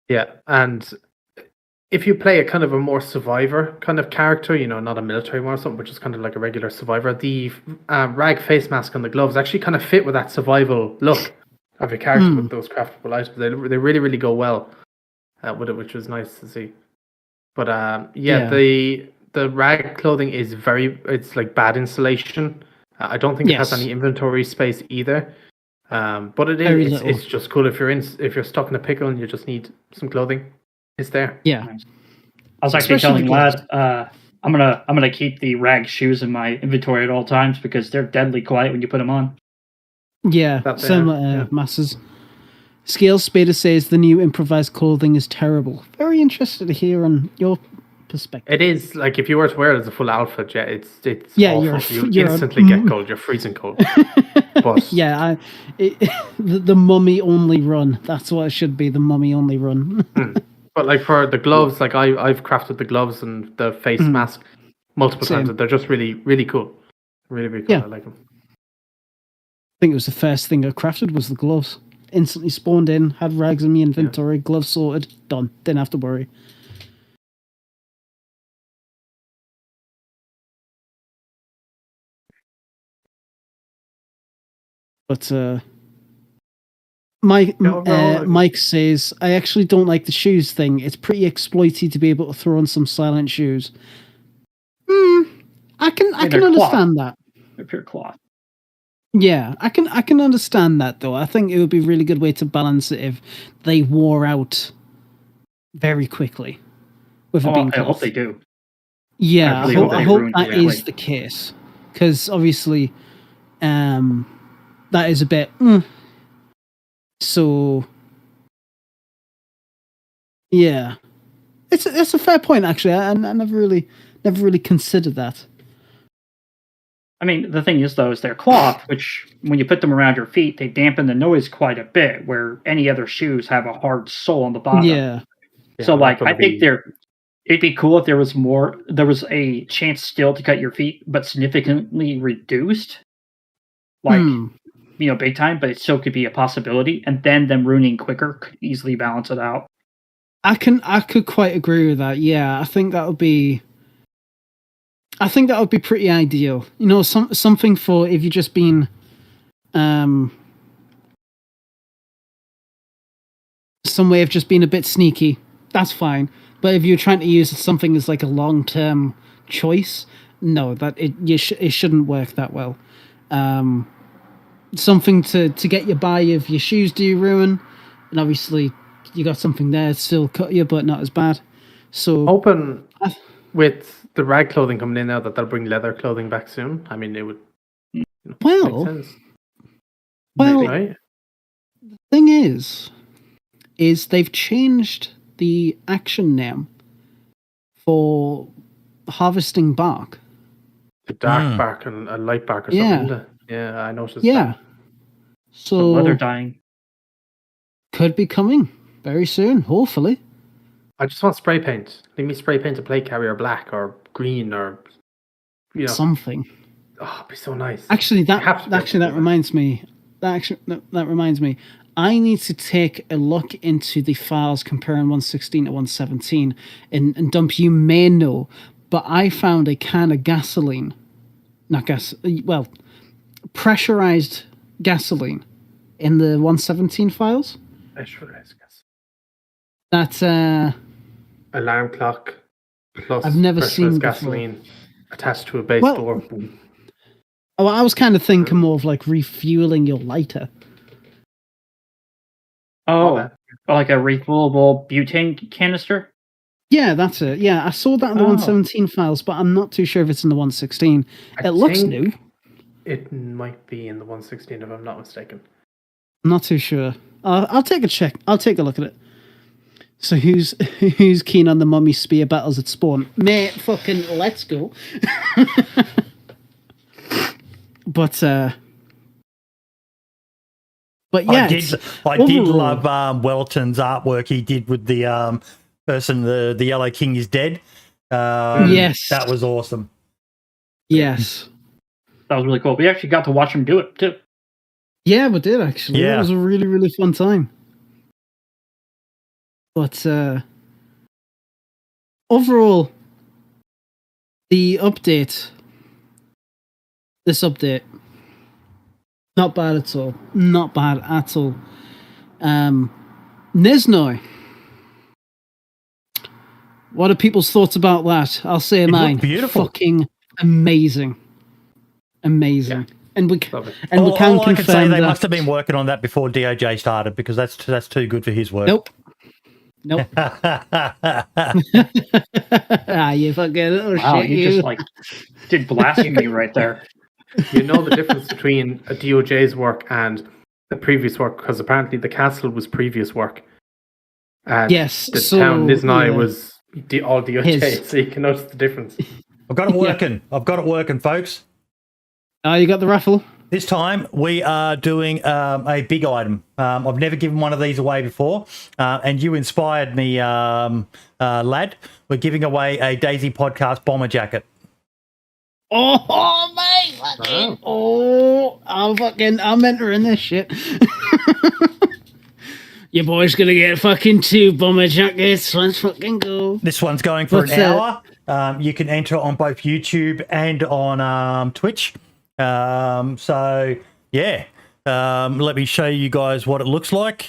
[SPEAKER 3] Yeah, and if you play a kind of a more survivor kind of character, not a military one or something, but just kind of like a regular survivor, the rag face mask and the gloves actually kind of fit with that survival look of your character with those craftable items. They really, really go well with it, which was nice to see. But the rag clothing is it's like bad insulation. I don't think it has any inventory space either. But it's just cool if you're stuck in a pickle and you just need some clothing. It's there.
[SPEAKER 2] Yeah.
[SPEAKER 5] I was actually telling Lad, I'm gonna keep the rag shoes in my inventory at all times because they're deadly quiet when you put them on.
[SPEAKER 2] Yeah, similar masses. Scale Spader says the new improvised clothing is terrible. Very interested to hear on your perspective.
[SPEAKER 3] It is like if you were to wear it as a full outfit, it's awful. You instantly get cold. You're freezing cold. But
[SPEAKER 2] the mummy only run. That's what it should be. The mummy only run.
[SPEAKER 3] But like for the gloves, like I've crafted the gloves and the face mask multiple times. They're just really, really cool. Really, really cool.
[SPEAKER 2] Yeah.
[SPEAKER 3] I like them.
[SPEAKER 2] I think it was the first thing I crafted was the gloves. Instantly spawned in, had rags in my inventory, gloves sorted, done. Didn't have to worry. But Mike says, I actually don't like the shoes thing. It's pretty exploity to be able to throw on some silent shoes. I can understand that.
[SPEAKER 5] They're pure cloth.
[SPEAKER 2] Yeah, I can understand that though. I think it would be a really good way to balance it if they wore out very quickly. With it being
[SPEAKER 5] I hope they do.
[SPEAKER 2] Yeah, I hope that is the case. Because obviously, that is a bit. So, yeah, it's a fair point actually. I never really considered that.
[SPEAKER 5] I mean, the thing is, though, is they're cloth, which when you put them around your feet, they dampen the noise quite a bit, where any other shoes have a hard sole on the bottom.
[SPEAKER 2] Yeah.
[SPEAKER 5] So, I think it'd be cool if there was a chance still to cut your feet, but significantly reduced. Big time, but it still could be a possibility. And then them ruining quicker could easily balance it out.
[SPEAKER 2] I could quite agree with that. Yeah, I think that would be pretty ideal. Something for if you've just been, some way of just being a bit sneaky. That's fine. But if you're trying to use something as like a long-term choice, no, it shouldn't work that well. Something to get you by if your shoes do ruin, and obviously you got something there to still cut you, but not as bad. So
[SPEAKER 3] open with the rag clothing coming in now that they'll bring leather clothing back soon. I mean, it would make sense.
[SPEAKER 2] Maybe,
[SPEAKER 3] right?
[SPEAKER 2] The thing is they've changed the action name for harvesting bark.
[SPEAKER 3] The dark bark and a light bark or something. Yeah, I noticed that.
[SPEAKER 5] So the leather dying
[SPEAKER 2] could be coming very soon, hopefully.
[SPEAKER 3] I just want spray paint. Leave me spray paint a plate carrier black or green or
[SPEAKER 2] something.
[SPEAKER 3] Oh, it'd be so nice.
[SPEAKER 2] Actually, that reminds me. That reminds me. I need to take a look into the files comparing 116 to 117. And Dump, you may know, but I found a can of gasoline. Pressurized gasoline in the 117 files.
[SPEAKER 3] Pressurized gas.
[SPEAKER 2] That's
[SPEAKER 3] alarm clock plus
[SPEAKER 2] I've never seen
[SPEAKER 3] gasoline attached to a base door.
[SPEAKER 2] Oh, I was kind of thinking more of like refueling your lighter.
[SPEAKER 5] Oh, like a refillable butane canister?
[SPEAKER 2] Yeah, that's it. Yeah, I saw that in the 117 files, but I'm not too sure if it's in the 116. It looks new.
[SPEAKER 3] It might be in the 116 if I'm not mistaken.
[SPEAKER 2] I'm not too sure. I'll take a check. I'll take a look at it. So who's keen on the mummy spear battles at spawn? Mate, fucking let's go. But yeah,
[SPEAKER 1] I did love Welton's artwork he did with the person, the Yellow King is dead.
[SPEAKER 2] Yes,
[SPEAKER 1] that was awesome.
[SPEAKER 2] Yes,
[SPEAKER 5] that was really cool. We actually got to watch him do it too.
[SPEAKER 2] Yeah, we did actually.
[SPEAKER 1] Yeah.
[SPEAKER 2] It was a really, really fun time. But overall, the update, this update, not bad at all. Not bad at all. Niznoi. What are people's thoughts about that? I'll say mine.
[SPEAKER 1] Beautiful.
[SPEAKER 2] Fucking amazing. Amazing.
[SPEAKER 3] Yeah.
[SPEAKER 2] And we
[SPEAKER 3] Love it.
[SPEAKER 2] and we can
[SPEAKER 1] all I can say,
[SPEAKER 2] confirm
[SPEAKER 1] they
[SPEAKER 2] that.
[SPEAKER 1] must have been working on that before DOJ started, because that's too good for his work.
[SPEAKER 2] Nope. Ah, you fucking little
[SPEAKER 5] Wow,
[SPEAKER 2] shit.
[SPEAKER 5] you just like did blasphemy right there.
[SPEAKER 3] You know the difference between a DOJ's work and the previous work, because apparently the castle was previous work. And
[SPEAKER 2] Yes,
[SPEAKER 3] the
[SPEAKER 2] so,
[SPEAKER 3] town Niznoi
[SPEAKER 2] yeah.
[SPEAKER 3] was all DOJ,
[SPEAKER 2] His.
[SPEAKER 3] so you can notice the difference.
[SPEAKER 1] I've got it working. I've got it working, folks.
[SPEAKER 2] Oh, you got the raffle?
[SPEAKER 1] This time we are doing a big item. I've never given one of these away before, and you inspired me, lad. We're giving away a DayZ Podcast bomber jacket.
[SPEAKER 2] Oh, mate! Fucking, I'm entering this shit. Your boy's gonna get fucking 2 bomber jackets. Let's fucking go.
[SPEAKER 1] This one's going for
[SPEAKER 2] What's
[SPEAKER 1] an
[SPEAKER 2] that?
[SPEAKER 1] hour. You can enter on both YouTube and on Twitch. So yeah, let me show you guys what it looks like.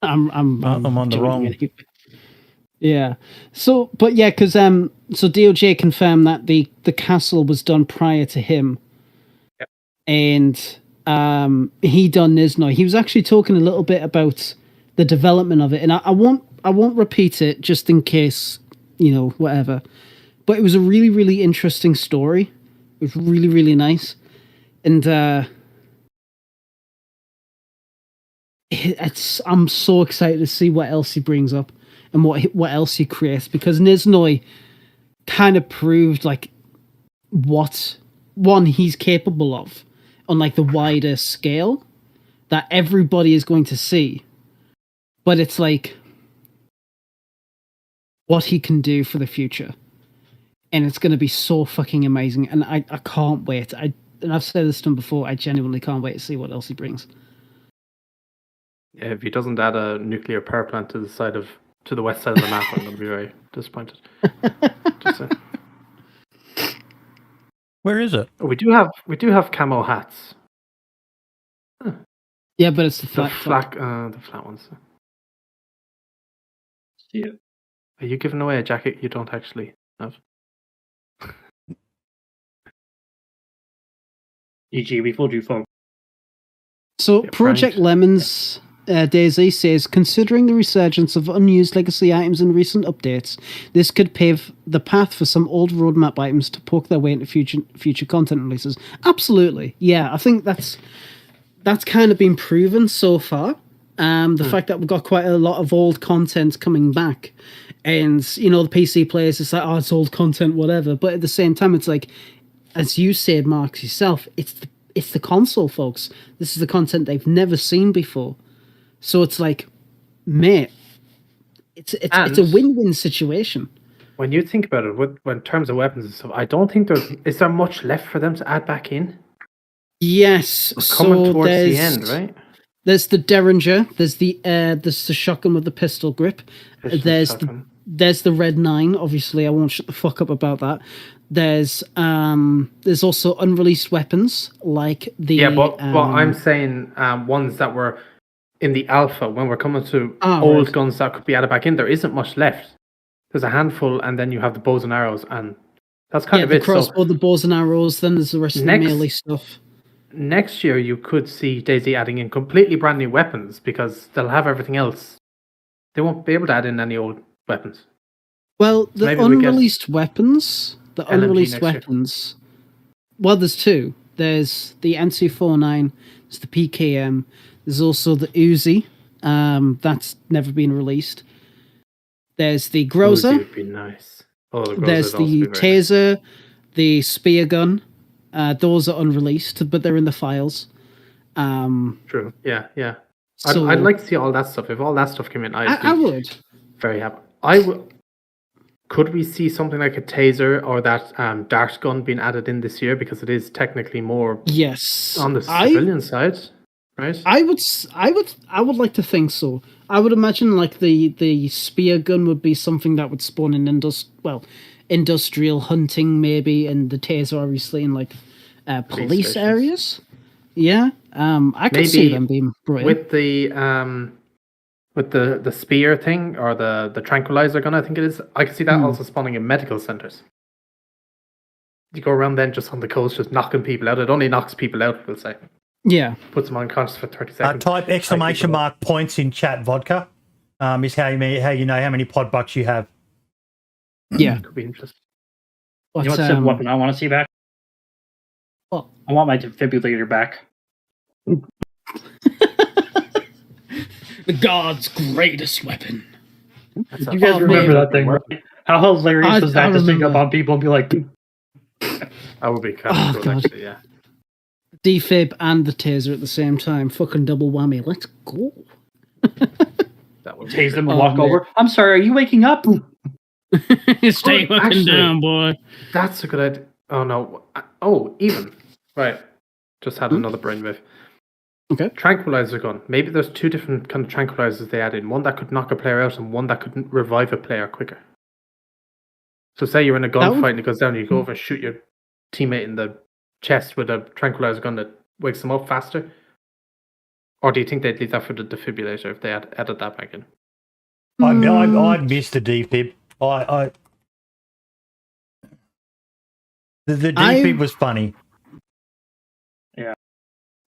[SPEAKER 2] I'm
[SPEAKER 1] on the
[SPEAKER 2] doing
[SPEAKER 1] wrong.
[SPEAKER 2] it. Yeah. So, but yeah, because so DOJ confirmed that the castle was done prior to him.
[SPEAKER 3] Yep.
[SPEAKER 2] And he done Niznoi. He was actually talking a little bit about the development of it, and I won't repeat it just in case, whatever. But it was a really, really interesting story. It was really, really nice. And I'm so excited to see what else he brings up and what else he creates, because Niznoi kind of proved like what he's capable of on like the wider scale that everybody is going to see. But it's like what he can do for the future. And it's going to be so fucking amazing. And I can't wait. And I've said this to him before, I genuinely can't wait to see what else he brings.
[SPEAKER 3] Yeah, if he doesn't add a nuclear power plant to the west side of the map, I'm going to be very disappointed. Just saying.
[SPEAKER 1] Where is it?
[SPEAKER 3] Oh, we do have camo hats.
[SPEAKER 2] Yeah, but it's the
[SPEAKER 3] The
[SPEAKER 2] flat.
[SPEAKER 3] the flat ones.
[SPEAKER 5] Yeah.
[SPEAKER 3] Are you giving away a jacket you don't actually have?
[SPEAKER 5] EG, we fooled you, folks.
[SPEAKER 2] So
[SPEAKER 3] Yeah,
[SPEAKER 2] Project
[SPEAKER 3] pranked.
[SPEAKER 2] Lemon's DayZ says, considering the resurgence of unused legacy items in recent updates, this could pave the path for some old roadmap items to poke their way into future content releases. Absolutely, yeah. I think that's kind of been proven so far. The fact that we've got quite a lot of old content coming back, and the PC players, it's like, oh, it's old content, whatever. But at the same time, it's like, as you said, Mark, yourself, it's the console, folks. This is the content they've never seen before. So it's like, mate, it's a win-win situation.
[SPEAKER 3] When you think about it, in terms of weapons and stuff, I don't think is there much left for them to add back in?
[SPEAKER 2] Yes,
[SPEAKER 3] We're coming
[SPEAKER 2] so
[SPEAKER 3] towards the
[SPEAKER 2] there's
[SPEAKER 3] end, right?
[SPEAKER 2] There's the Derringer. There's the shotgun with the pistol grip.
[SPEAKER 3] Shotgun.
[SPEAKER 2] There's the Red 9. Obviously, I won't shut the fuck up about that. There's also unreleased weapons like the.
[SPEAKER 3] Yeah, but I'm saying ones that were in the alpha. When we're coming to old
[SPEAKER 2] right.
[SPEAKER 3] guns that could be added back in, there isn't much left. There's a handful, and then you have the bows and arrows, and that's kind of
[SPEAKER 2] the
[SPEAKER 3] it.
[SPEAKER 2] crossbow, the bows and arrows. Then there's the rest of the melee stuff.
[SPEAKER 3] Next year, you could see DayZ adding in completely brand new weapons because they'll have everything else. They won't be able to add in any old weapons.
[SPEAKER 2] Well, the
[SPEAKER 3] maybe we get
[SPEAKER 2] unreleased weapons. The
[SPEAKER 3] LMG
[SPEAKER 2] unreleased
[SPEAKER 3] next year.
[SPEAKER 2] weapons. Well, there's two. There's the N249. There's the PKM. There's also the Uzi. That's never been released. There's the Groza.
[SPEAKER 3] Uzi would be nice. Oh, the Groza
[SPEAKER 2] There's
[SPEAKER 3] would also be
[SPEAKER 2] the
[SPEAKER 3] very nice.
[SPEAKER 2] Taser, the Spear Gun. Those are unreleased, but they're in the files.
[SPEAKER 3] True. Yeah.
[SPEAKER 2] So
[SPEAKER 3] I'd like to see all that stuff. If all that stuff came in,
[SPEAKER 2] I would.
[SPEAKER 3] very happy. I would. Could we see something like a taser or that dart gun being added in this year, because it is technically more
[SPEAKER 2] Yes.
[SPEAKER 3] on the civilian side, right?
[SPEAKER 2] I would like to think so. I would imagine like the spear gun would be something that would spawn in industrial hunting maybe, and the taser obviously in like police areas. Yeah, I could see them being brilliant.
[SPEAKER 3] With the spear thing or the tranquilizer gun, I think it is. I can see that also spawning in medical centers. You go around then just on the coast, just knocking people out. It only knocks people out, we'll say.
[SPEAKER 2] Yeah.
[SPEAKER 3] Puts them unconscious for 30 seconds.
[SPEAKER 1] Type exclamation mark points in chat vodka. Is how you know how many pod bucks you have.
[SPEAKER 2] Yeah.
[SPEAKER 3] Could be interesting.
[SPEAKER 5] You know what's weapon I want to see back?
[SPEAKER 2] What?
[SPEAKER 5] I want my defibrillator back.
[SPEAKER 2] The God's greatest weapon.
[SPEAKER 5] You guys remember that thing? Right? How hilarious was that to sneak up on people and be like...
[SPEAKER 3] That would be kind of cool, actually, yeah.
[SPEAKER 2] Defib and the taser at the same time. Fucking double whammy. Let's go.
[SPEAKER 3] That would
[SPEAKER 5] tase them and walk over. I'm sorry, are you waking up?
[SPEAKER 2] Stay fucking down, boy.
[SPEAKER 3] That's a good idea. Oh, no. Oh, even. Right. Just had another brainwave.
[SPEAKER 2] Okay.
[SPEAKER 3] Tranquilizer gun. Maybe there's two different kind of tranquilizers they add in. One that could knock a player out and one that could revive a player quicker. So say you're in a gunfight and it goes down, you go over and shoot your teammate in the chest with a tranquilizer gun that wakes them up faster? Or do you think they'd leave that for the defibrillator if they had added that back in?
[SPEAKER 1] I missed the defib. The defib was funny.
[SPEAKER 5] Yeah.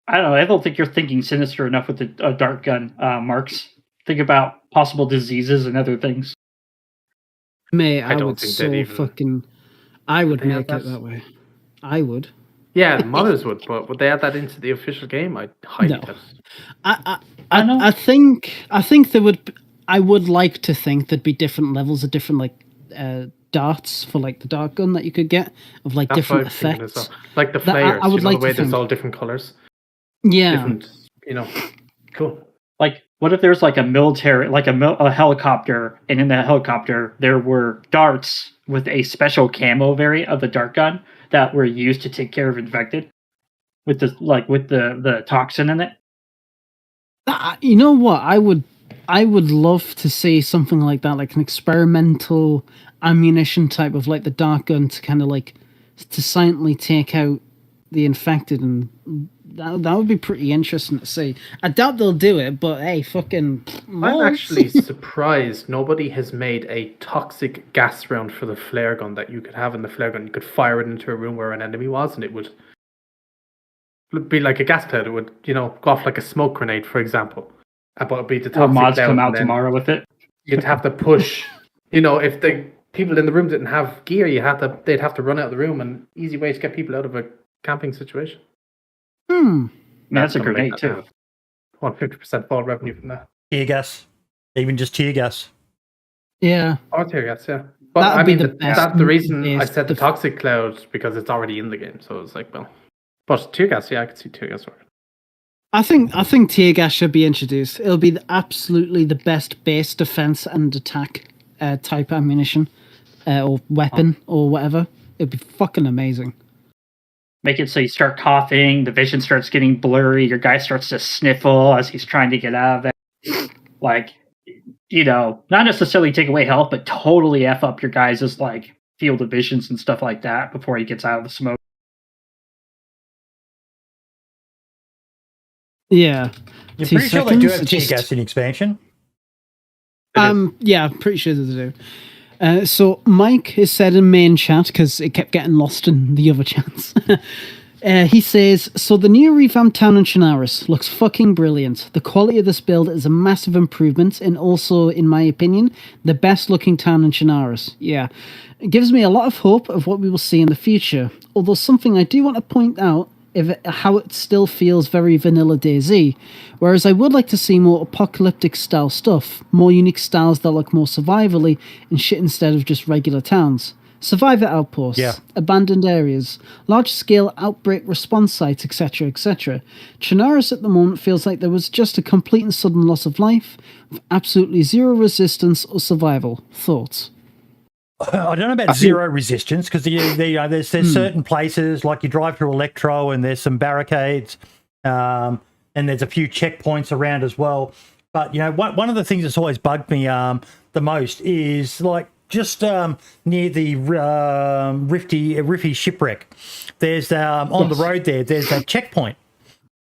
[SPEAKER 5] I don't know. I don't think you're thinking sinister enough with the dart gun, Marks. Think about possible diseases and other things.
[SPEAKER 2] Mate, I would make it that way. I would.
[SPEAKER 3] Yeah, the modders would, but would they add that into the official game? I highly doubt it.
[SPEAKER 2] I think there would. I would like to think there'd be different levels of different like darts for like the dart gun that you could get of like different effects,
[SPEAKER 3] well. Like the flares.
[SPEAKER 2] I would like
[SPEAKER 3] the way
[SPEAKER 2] to think.
[SPEAKER 3] There's all different colors.
[SPEAKER 2] Yeah.
[SPEAKER 3] Different, cool.
[SPEAKER 5] Like, what if there's like a military, like a helicopter, and in the helicopter there were darts with a special camo variant of the dart gun that were used to take care of infected with the toxin in it.
[SPEAKER 2] You know what? I would love to see something like that, like an experimental ammunition type of like the dart gun to kind of like to silently take out the infected, and that would be pretty interesting to see. I doubt they'll do it, but hey, fucking...
[SPEAKER 3] I'm actually surprised nobody has made a toxic gas round for the flare gun that you could have in the flare gun. You could fire it into a room where an enemy was, and it would be like a gas cloud. It would, go off like a smoke grenade, for example. But it'd be the toxic
[SPEAKER 5] mods
[SPEAKER 3] cloud,
[SPEAKER 5] come out tomorrow with it.
[SPEAKER 3] You'd have to push. If the people in the room didn't have gear, they'd have to run out of the room. An easy way to get people out of a camping situation.
[SPEAKER 5] That's a grenade too.
[SPEAKER 3] 150% fall revenue from that.
[SPEAKER 1] Tear gas, even just tear gas.
[SPEAKER 2] Yeah.
[SPEAKER 3] Or tear gas, yeah. But that's the reason I said the toxic cloud, because it's already in the game. So it's like, well, but tear gas, yeah, I could see tear gas working.
[SPEAKER 2] I think tear gas should be introduced. It'll be absolutely the best base defense and attack type ammunition or weapon or whatever. It'd be fucking amazing.
[SPEAKER 5] Make it so you start coughing, the vision starts getting blurry, your guy starts to sniffle as he's trying to get out of it. Like, not necessarily take away health, but totally F up your guys' like field of visions and stuff like that before he gets out of the smoke.
[SPEAKER 2] Yeah.
[SPEAKER 1] You're pretty sure they do have tear gas in expansion?
[SPEAKER 2] Yeah, I'm pretty sure they do. So Mike has said in main chat, because it kept getting lost in the other chats. He says, so the new revamped town in Chernarus looks fucking brilliant. The quality of this build is a massive improvement, and also, in my opinion, the best looking town in Chernarus. Yeah. It gives me a lot of hope of what we will see in the future. Although something I do want to point out how it still feels very vanilla DayZ, whereas I would like to see more apocalyptic style stuff, more unique styles that look more survivally and shit instead of just regular towns. Survivor outposts, abandoned areas, large-scale outbreak response sites, etc., etc. Chernarus at the moment feels like there was just a complete and sudden loss of life, with absolutely zero resistance or survival. Thoughts?
[SPEAKER 1] I don't know about zero resistance, because there's certain places, like you drive through Electro and there's some barricades. and there's a few checkpoints around as well. But, one of the things that's always bugged me the most is, like, just near the Riffy shipwreck, there's on the road there's a checkpoint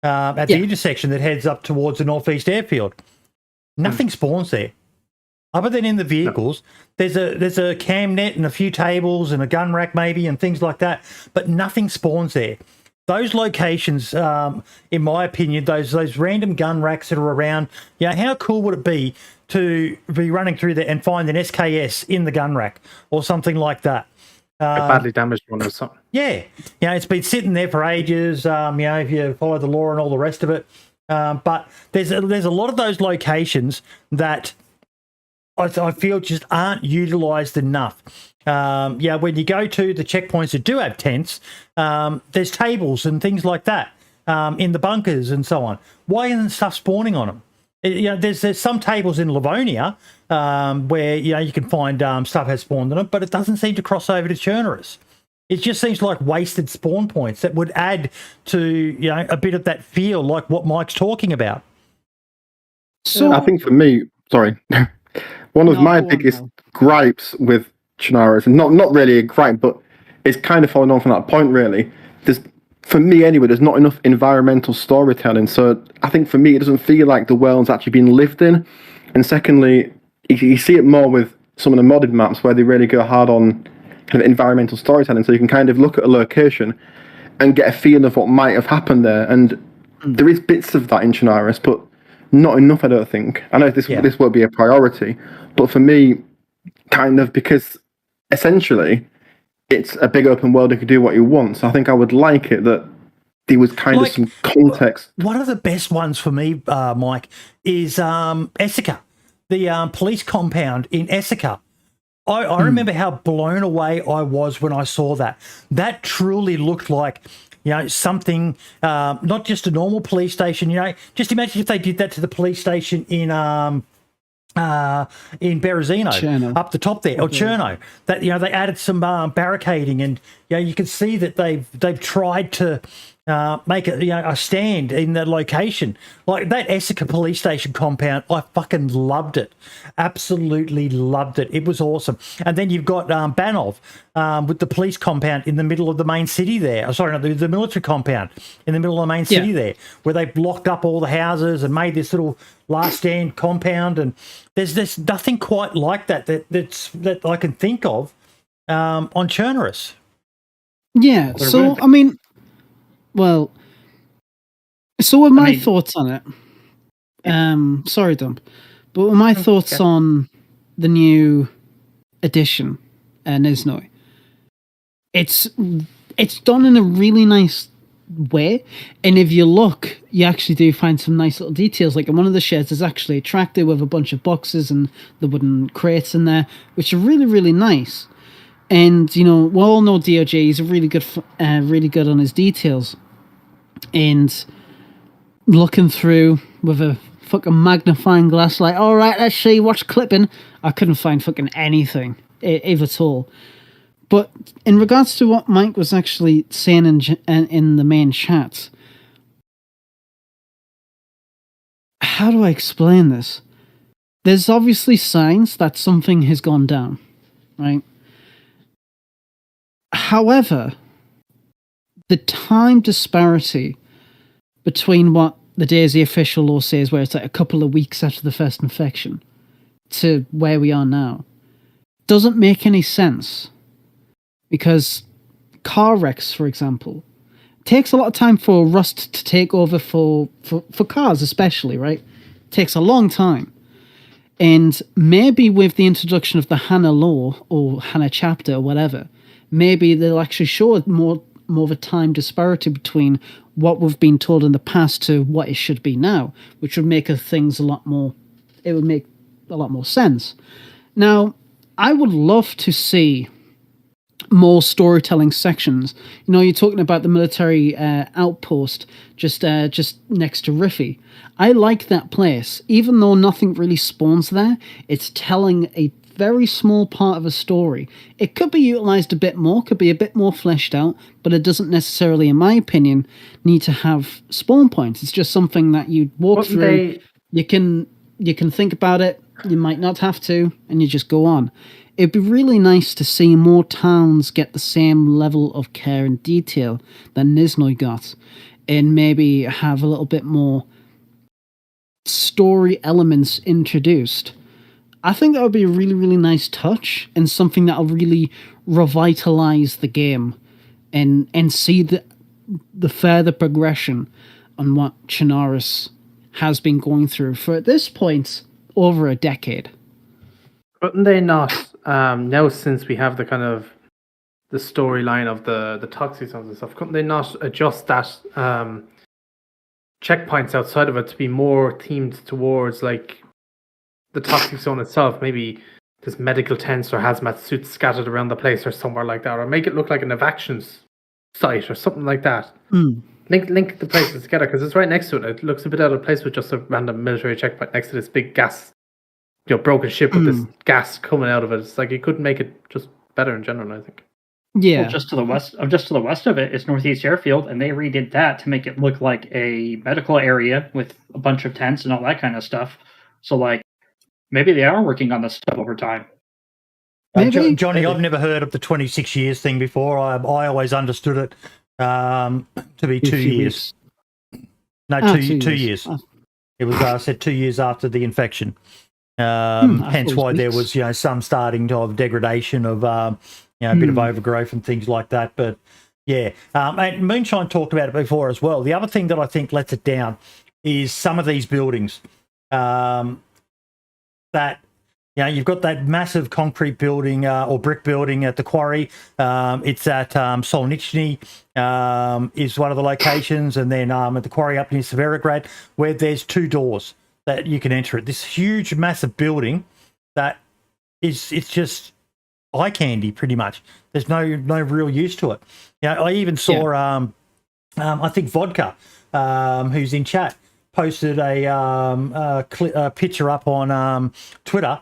[SPEAKER 1] at the intersection that heads up towards the Northeast Airfield. Nothing spawns there. Other than in the vehicles, there's a cam net and a few tables and a gun rack maybe and things like that, but nothing spawns there. Those locations, in my opinion, those random gun racks that are around, how cool would it be to be running through there and find an SKS in the gun rack or something like that?
[SPEAKER 3] A badly damaged one or something.
[SPEAKER 1] Yeah. It's been sitting there for ages, if you follow the law and all the rest of it. But there's a lot of those locations that I feel just aren't utilised enough. When you go to the checkpoints that do have tents, there's tables and things like that in the bunkers and so on. Why isn't stuff spawning on them? There's some tables in Livonia where you can find stuff has spawned on it, but it doesn't seem to cross over to Chernarus. It just seems like wasted spawn points that would add to a bit of that feel, like what Mike's talking about.
[SPEAKER 4] So I think for me, sorry, one of my biggest gripes with Chernarus, and not really a gripe, but it's kind of following on from that point. Really, for me anyway, there's not enough environmental storytelling. So I think for me, it doesn't feel like the world's actually being lived in. And secondly, you see it more with some of the modded maps where they really go hard on kind of environmental storytelling. So you can kind of look at a location and get a feeling of what might have happened there. And there is bits of that in Chernarus, but not enough, I don't think. I know this won't be a priority, but for me, kind of, because essentially it's a big open world, you can do what you want. So I think I would like it that there was kind of some context.
[SPEAKER 1] One of the best ones for me, Mike, is Essica, the police compound in Essica. I remember how blown away I was when I saw that. That truly looked like, something, not just a normal police station. Just imagine if they did that to the police station in Berezino, up the top there, or Cherno. That they added some barricading, and you can see that they've tried to make a stand in that location. Like that Essica police station compound, I fucking loved it. Absolutely loved it. It was awesome. And then you've got Banov with the police compound in the middle of the main city there. The military compound in the middle of the main city there, where they blocked up all the houses and made this little last stand compound. And there's nothing quite like that I can think of on Chernarus.
[SPEAKER 2] Yeah. So I mean. Well, so with my thoughts on it, sorry, Dump, but with my thoughts on the new edition, Niznoi, it's done in a really nice way, and if you look, you actually do find some nice little details. Like in one of the sheds, there's actually a tractor with a bunch of boxes and the wooden crates in there, which are really, really nice. And we all know DOJ. He's really good on his details. And looking through with a fucking magnifying glass, like, all right, let's see what's clipping. I couldn't find fucking anything, if at all. But in regards to what Mike was actually saying in the main chat, how do I explain this? There's obviously signs that something has gone down, right? However, the time disparity between what the DayZ official law says, where it's like a couple of weeks after the first infection, to where we are now, doesn't make any sense. Because car wrecks, for example, takes a lot of time for rust to take over for cars especially, right? Takes a long time. And maybe with the introduction of the HANA law or HANA chapter or whatever, maybe they'll actually show more of a time disparity between what we've been told in the past to what it should be now, which would make things it would make a lot more sense. Now, I would love to see more storytelling sections. You're talking about the military outpost just next to Riffy. I like that place. Even though nothing really spawns there, it's telling a very small part of a story. It could be utilized a bit more, could be a bit more fleshed out, but it doesn't necessarily, in my opinion, need to have spawn points. It's just something that you walk through. You can think about it. You might not have to, and you just go on. It'd be really nice to see more towns get the same level of care and detail that Nizhnoy got, and maybe have a little bit more story elements introduced. I think that would be a really, really nice touch, and something that'll really revitalize the game and see the further progression on what Chernarus has been going through for, at this point, over a decade.
[SPEAKER 3] Couldn't they not, now since we have the kind of the storyline of the toxic zones and stuff, couldn't they not adjust that checkpoints outside of it to be more themed towards like the toxic zone itself? Maybe there's medical tents or hazmat suits scattered around the place or somewhere like that, or make it look like an evacuations site or something like that. Link the places together, because it's right next to it. It looks a bit out of place with just a random military checkpoint next to this big gas, broken ship with this gas coming out of it. It's like you could make it just better in general, I think.
[SPEAKER 2] Yeah.
[SPEAKER 5] Well, just to the west of it is Northeast Airfield, and they redid that to make it look like a medical area with a bunch of tents and all that kind of stuff. So, like, maybe they are working on this stuff over time.
[SPEAKER 1] Johnny, I've never heard of the 26 years thing before. I always understood it to be 2 years. No, 2 years. It was said 2 years after the infection. Hence why there was some starting of degradation of a bit of overgrowth and things like that. But yeah, and Moonshine talked about it before as well. The other thing that I think lets it down is some of these buildings that. You've got that massive concrete building or brick building at the quarry. It's at Solnichny is one of the locations, and then at the quarry up near Severograd, where there's 2 doors that you can enter it. This huge, massive building that it's just eye candy, pretty much. There's no real use to it. I even saw, I think Vodka, who's in chat, posted a picture up on Twitter.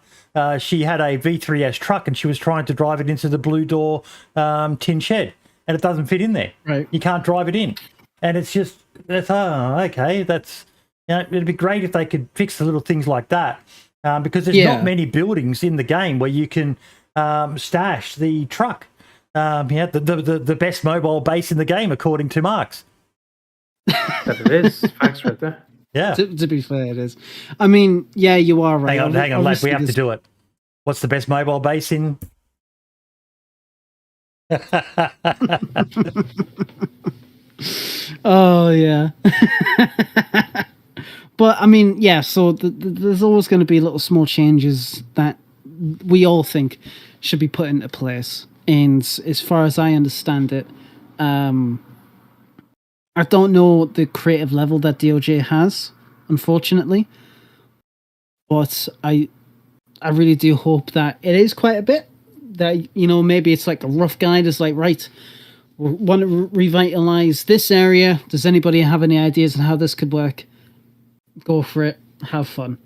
[SPEAKER 1] She had a V3S truck and she was trying to drive it into the blue door tin shed, and it doesn't fit in there.
[SPEAKER 2] Right.
[SPEAKER 1] You can't drive it in. And it's just, okay, that's, it'd be great if they could fix the little things like that, because there's not many buildings in the game where you can stash the truck. The best mobile base in the game, according to Marks.
[SPEAKER 3] That it is. Facts right there.
[SPEAKER 1] Yeah.
[SPEAKER 2] To be fair, it is. I mean, yeah, you are right.
[SPEAKER 1] Hang on, lad. We have to do it. What's the best mobile base in?
[SPEAKER 2] Oh, yeah. But, I mean, yeah, so there's always going to be little small changes that we all think should be put into place. And as far as I understand it, I don't know the creative level that DOJ has, unfortunately, but I really do hope that it is quite a bit. That, maybe it's like a rough guide. It's like, right, we want to revitalize this area. Does anybody have any ideas on how this could work? Go for it. Have fun.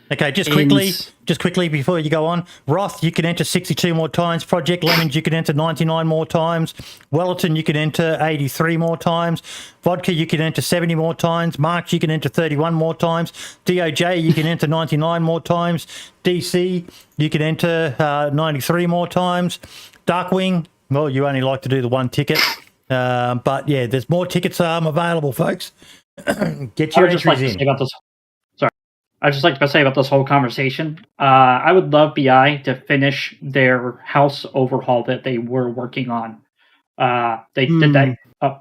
[SPEAKER 1] Okay, just quickly before you go on, Roth, you can enter 62 more times. Project Lemons, you can enter 99 more times. Wellerton, you can enter 83 more times. Vodka, you can enter 70 more times. Marks, you can enter 31 more times. DOJ, you can enter 99 more times. DC, you can enter 93 more times. Darkwing, well, you only like to do the 1 ticket. But yeah, there's more tickets available, folks. Get your entries in.
[SPEAKER 5] I'd just like to say about this whole conversation, I would love BI to finish their house overhaul that they were working on. They did that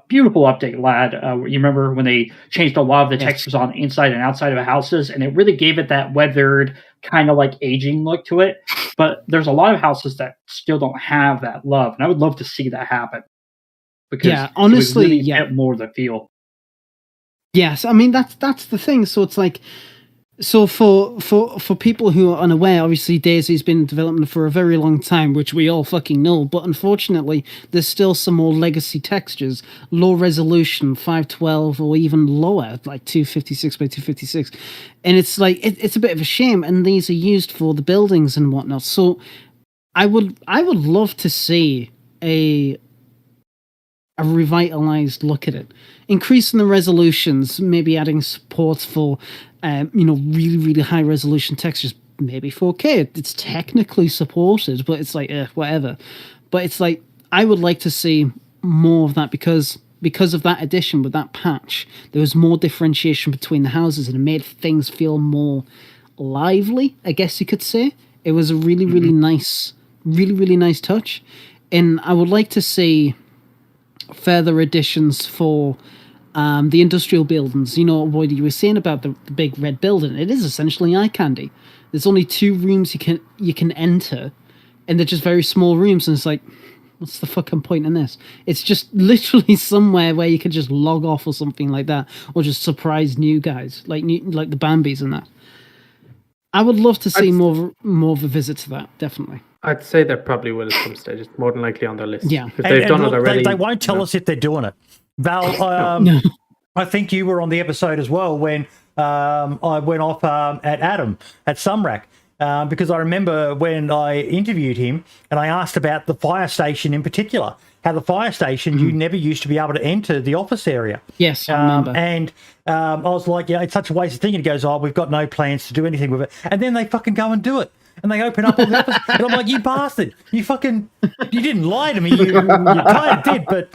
[SPEAKER 5] beautiful update, lad. You remember when they changed a lot of the textures on the inside and outside of houses, and it really gave it that weathered, kind of like aging look to it. But there's a lot of houses that still don't have that love, and I would love to see that happen. Because
[SPEAKER 2] honestly,
[SPEAKER 5] it would really get more of the feel.
[SPEAKER 2] Yes, I mean, that's the thing. So it's like, So for people who are unaware, obviously DayZ's been in development for a very long time, which we all fucking know, but unfortunately there's still some more legacy textures, low resolution, 512 or even lower, like 256 by 256. And it's like it's a bit of a shame, and these are used for the buildings and whatnot. So I would love to see a revitalized look at it, increasing the resolutions, maybe adding support for really, really high resolution textures, maybe 4K. It's technically supported, but it's like, whatever. But it's like, I would like to see more of that because of that addition with that patch, there was more differentiation between the houses and it made things feel more lively, I guess you could say. It was a really, really nice, really, really nice touch. And I would like to see further additions for the industrial buildings. You know what you were saying about the big red building. It is essentially eye candy. There's only 2 rooms you can enter, and they're just very small rooms. And it's like, what's the fucking point in this? It's just literally somewhere where you could just log off or something like that, or just surprise new guys like the Bambis and that. I would love to see more of a visit to that. Definitely.
[SPEAKER 3] I'd say they probably will at some stage. It's more than likely on their list.
[SPEAKER 2] Yeah,
[SPEAKER 3] if they've done it already.
[SPEAKER 1] They won't tell us if they're doing it. Val,
[SPEAKER 2] No.
[SPEAKER 1] I think you were on the episode as well when I went off at Adam at Sumrack because I remember when I interviewed him and I asked about the fire station in particular. How the fire station, you never used to be able to enter the office area.
[SPEAKER 2] Yes, I remember.
[SPEAKER 1] And I was like, it's such a waste of thinking. He goes, we've got no plans to do anything with it. And then they fucking go and do it. And they open up all the office. And I'm like, you bastard. You didn't lie to me. You kind of did, but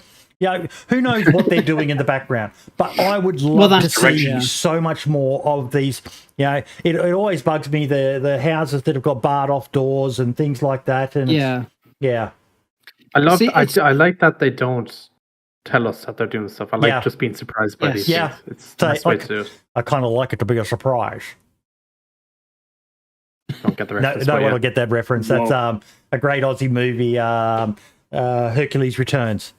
[SPEAKER 1] who knows what they're doing in the background. But I would love to see so much more of these. It always bugs me, the houses that have got barred off doors and things like that. And yeah.
[SPEAKER 3] I like that they don't tell us that they're doing stuff. I like just being surprised by these things. It's the best way to do it. I
[SPEAKER 1] kind of like it to be a surprise.
[SPEAKER 3] Don't get the reference.
[SPEAKER 1] No one will get that reference. That's a great Aussie movie, Hercules Returns.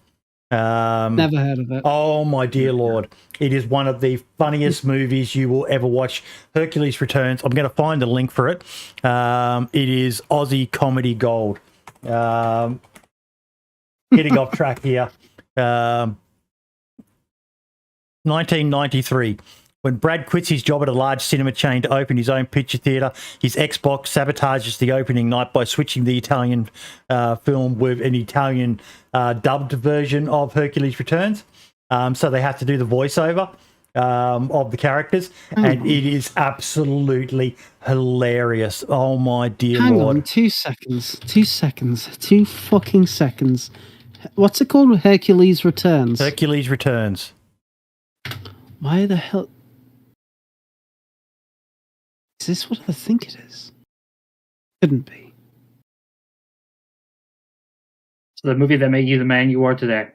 [SPEAKER 2] Never heard of it.
[SPEAKER 1] Oh my dear Lord. It is one of the funniest movies you will ever watch. Hercules Returns. I'm going to find the link for it. It is Aussie comedy gold. Getting off track here. 1993. When Brad quits his job at a large cinema chain to open his own picture theatre, his Xbox sabotages the opening night by switching the Italian film with an Italian dubbed version of Hercules Returns. So they have to do the voiceover of the characters, and it is absolutely hilarious. Oh my dear Lord.
[SPEAKER 2] Hang on, 2 seconds. 2 seconds. 2 fucking seconds. What's it called? Hercules Returns.
[SPEAKER 1] Hercules Returns.
[SPEAKER 2] Why the hell... Is this what I think it is? Couldn't be.
[SPEAKER 5] So the movie that made you the man you are today.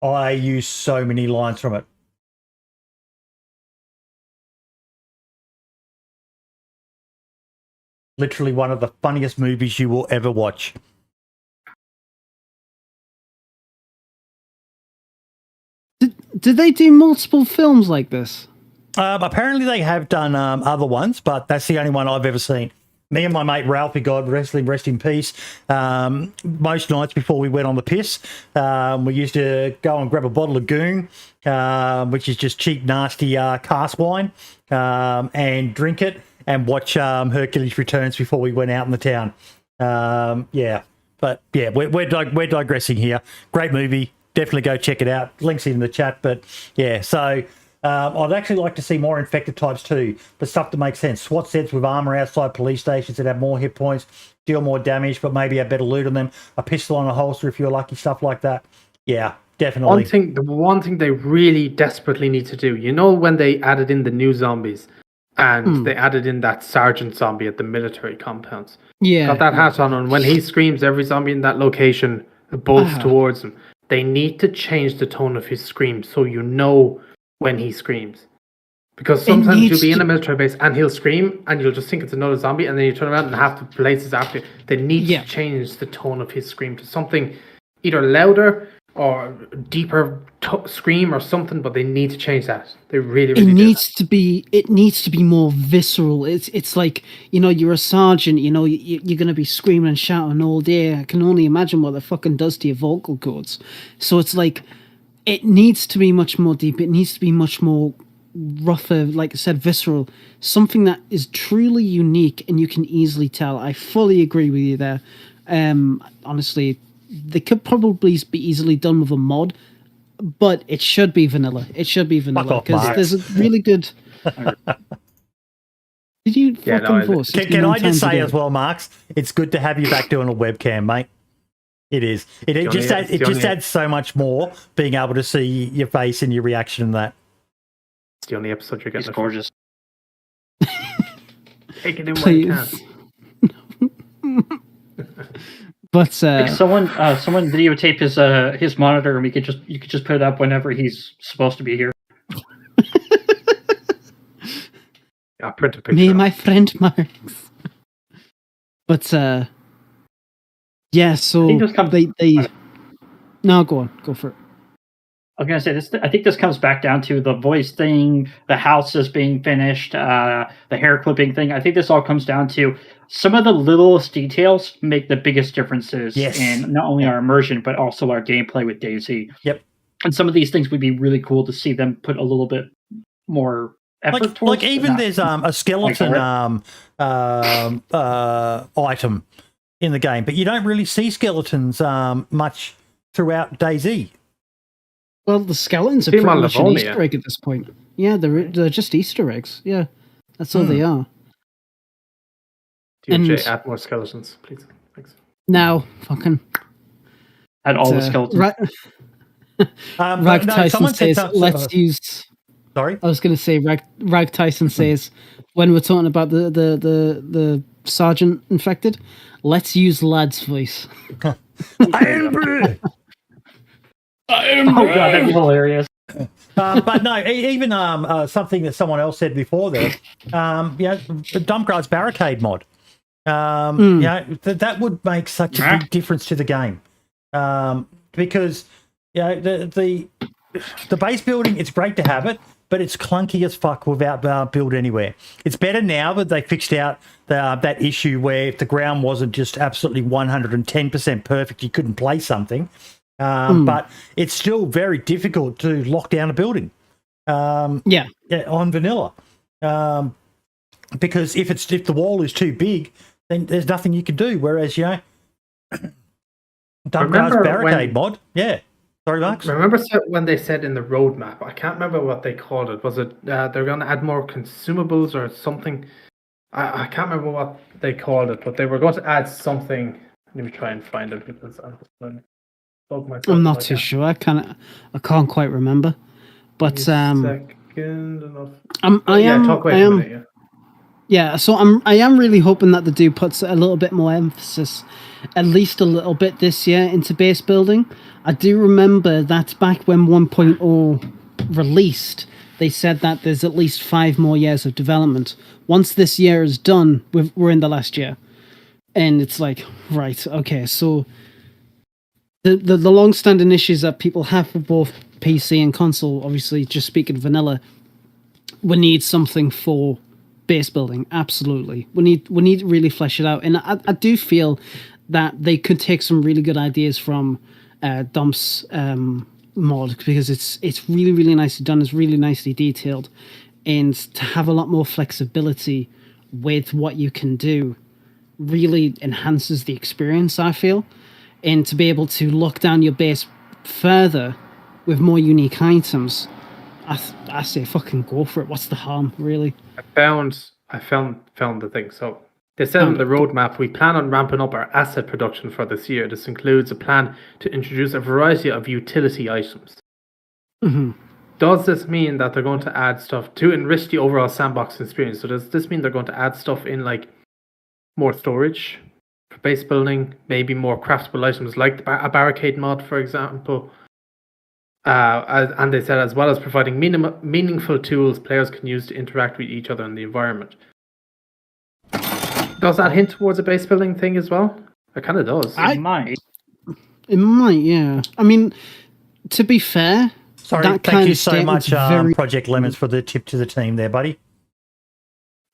[SPEAKER 1] I use so many lines from it. Literally one of the funniest movies you will ever watch.
[SPEAKER 2] Did they do multiple films like this?
[SPEAKER 1] Apparently they have done other ones, but that's the only one I've ever seen. Me and my mate Ralphie, God rest in peace, most nights before we went on the piss, we used to go and grab a bottle of Goon, which is just cheap, nasty cask wine, and drink it and watch Hercules Returns before we went out in the town. But yeah, we're digressing here. Great movie. Definitely go check it out. Links in the chat. But yeah, so I'd actually like to see more infected types too, but stuff that makes sense. SWAT sets with armor outside police stations that have more hit points, deal more damage, but maybe have better loot on them. A pistol on a holster if you're lucky, stuff like that. Yeah, definitely.
[SPEAKER 3] The one thing they really desperately need to do, you know, when they added in the new zombies and they added in that sergeant zombie at the military compounds.
[SPEAKER 2] Yeah.
[SPEAKER 3] Got that hat on, and when he screams, every zombie in that location bolts towards him. They need to change the tone of his scream so you know when he screams. Because sometimes you'll be in a military base and he'll scream and you'll just think it's another zombie, and then you turn around and half the place is after you. They need to change the tone of his scream to something either louder or deeper scream or something, but they need to change that. They really
[SPEAKER 2] It
[SPEAKER 3] do
[SPEAKER 2] needs to be. It needs to be more visceral. It's like, you're a sergeant. You're gonna be screaming and shouting all day. I can only imagine what that fucking does to your vocal cords. So it's like, it needs to be much more deep. It needs to be much more rougher, like I said, visceral. Something that is truly unique and you can easily tell. I fully agree with you there. Honestly, they could probably be easily done with a mod, but it should be vanilla. It should be vanilla because there's a really good. Did you fucking force?
[SPEAKER 1] Can I just say as well, Marks? It's good to have you back doing a webcam, mate. It is. It just adds so much more being able to see your face and your reaction in that.
[SPEAKER 3] It's the only episode you're getting.
[SPEAKER 5] It's gorgeous.
[SPEAKER 3] Take it in when you can.
[SPEAKER 2] But
[SPEAKER 5] someone videotape his monitor, and you could just put it up whenever he's supposed to be here.
[SPEAKER 3] Yeah, print a picture.
[SPEAKER 2] Me and my friend Marks. But yeah, so they no, go for it.
[SPEAKER 5] I was gonna say this. I think this comes back down to the voice thing, the houses being finished, the hair clipping thing. I think this all comes down to some of the littlest details make the biggest differences in not only our immersion but also our gameplay with DayZ.
[SPEAKER 1] Yep.
[SPEAKER 5] And some of these things would be really cool to see them put a little bit more effort towards.
[SPEAKER 1] Like even there's a skeleton item in the game, but you don't really see skeletons much throughout DayZ.
[SPEAKER 2] Well, the skeletons are pretty much an Easter egg at this point. Yeah, they're just Easter eggs. Yeah, that's all they are.
[SPEAKER 3] DOJ, add more skeletons, please. Thanks.
[SPEAKER 2] Now, fucking...
[SPEAKER 5] Add all the skeletons.
[SPEAKER 2] Rag Tyson says, let's use...
[SPEAKER 1] Sorry?
[SPEAKER 2] I was going to say, Rag Tyson says, when we're talking about the sergeant infected, let's use lad's voice.
[SPEAKER 5] Oh god, that'd be hilarious.
[SPEAKER 1] But no, even something that someone else said before there, the Dumpgrass Barricade mod, that would make such a big difference to the game, because the base building, it's great to have it, but it's clunky as fuck without build anywhere. It's better now that they fixed out that issue where if the ground wasn't just absolutely 110% perfect, you couldn't play something. But it's still very difficult to lock down a building. On vanilla, because if the wall is too big, then there's nothing you can do. Whereas Dumpgrass Barricade mod, Sorry, Max.
[SPEAKER 3] Remember when they said in the roadmap? I can't remember what they called it. Was it they're going to add more consumables or something? I can't remember what they called it, but they were going to add something. Let me try and find it because
[SPEAKER 2] I'm not too sure. I can't quite remember. But so I am really hoping that the dude puts a little bit more emphasis, at least a little bit this year, into base building. I do remember that back when 1.0 released, they said that there's at least 5 more years of development. Once this year is done, we're in the last year. And it's like, right, okay, so the long-standing issues that people have for both PC and console, obviously, just speaking vanilla, we need something for base building. Absolutely, we need to really flesh it out. And I do feel that they could take some really good ideas from Dom's mod, because it's really, really nicely done. It's really nicely detailed, and to have a lot more flexibility with what you can do really enhances the experience, I feel. And to be able to lock down your base further with more unique items, I say fucking go for it. What's the harm, really?
[SPEAKER 3] I found the thing. So they said on the roadmap, we plan on ramping up our asset production for this year. This includes a plan to introduce a variety of utility items.
[SPEAKER 2] Mm-hmm.
[SPEAKER 3] Does this mean that they're going to add stuff to enrich the overall sandbox experience? So does this mean they're going to add stuff in, like more storage for base building, maybe more craftable items like a barricade mod, for example? And they said, as well as providing meaningful tools players can use to interact with each other in the environment. Does that hint towards a base building thing as well? It kind of does.
[SPEAKER 5] It might.
[SPEAKER 2] It might, yeah. I mean, to be fair,
[SPEAKER 1] Sorry,
[SPEAKER 2] that
[SPEAKER 1] thank
[SPEAKER 2] kind
[SPEAKER 1] you
[SPEAKER 2] of
[SPEAKER 1] so much,
[SPEAKER 2] statement's very
[SPEAKER 1] Project Lemons, for the tip to the team there, buddy.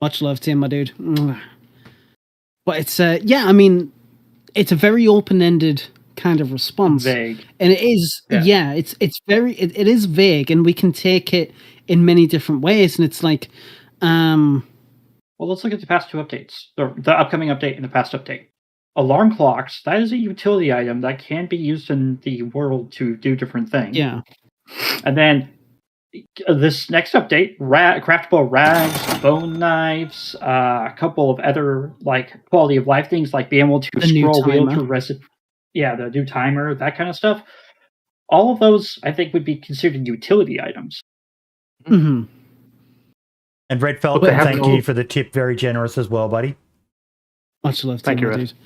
[SPEAKER 2] much love to him, my dude. Mwah. But it's yeah, I mean, it's a very open-ended kind of response,
[SPEAKER 5] Vague.
[SPEAKER 2] and it is it's very it is vague, and we can take it in many different ways, and it's like,
[SPEAKER 5] well, let's look at the past two updates, the upcoming update and the past update. Alarm clocks, that is a utility item that can be used in the world to do different things.
[SPEAKER 2] yeah.
[SPEAKER 5] And then this next update, craftable rags, bone knives, a couple of other like quality of life things, like being able to
[SPEAKER 2] The new
[SPEAKER 5] scroll wheel
[SPEAKER 2] timer.
[SPEAKER 5] to the new timer, that kind of stuff. All of those, I think, would be considered utility items.
[SPEAKER 2] hmm
[SPEAKER 1] And Red
[SPEAKER 3] But
[SPEAKER 1] Falcon,
[SPEAKER 3] they have
[SPEAKER 1] thank
[SPEAKER 3] no-
[SPEAKER 1] you for the tip. Very generous as well, buddy.
[SPEAKER 2] Much love to
[SPEAKER 3] Thank
[SPEAKER 2] him,
[SPEAKER 3] you,
[SPEAKER 2] my
[SPEAKER 3] Red.
[SPEAKER 2] dude.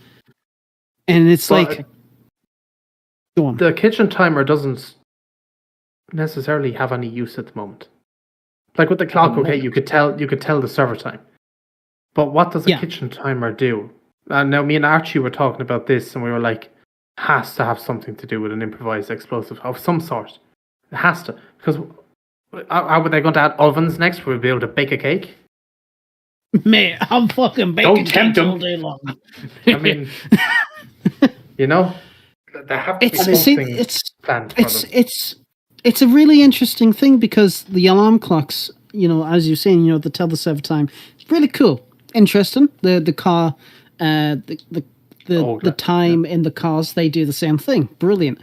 [SPEAKER 2] And it's
[SPEAKER 3] But
[SPEAKER 2] like, go on.
[SPEAKER 3] the kitchen timer doesn't necessarily have any use at the moment. Like with the clock, okay, you could tell the server time. But what does a
[SPEAKER 2] Yeah.
[SPEAKER 3] kitchen timer do? And now me and Archie were talking about this, and we were like, has to have something to do with an improvised explosive of some sort. It has to, because are they going to add ovens next? We'll be able to bake a cake.
[SPEAKER 2] Mate, I'm fucking baking
[SPEAKER 5] Don't tempt
[SPEAKER 2] cakes
[SPEAKER 5] him.
[SPEAKER 2] all day long.
[SPEAKER 3] I mean, you know, they have to be something planned for them.
[SPEAKER 2] It's a really interesting thing, because the alarm clocks, as you're saying, the tell the server time, it's really cool, interesting. The car, the time in the cars, they do the same thing, brilliant.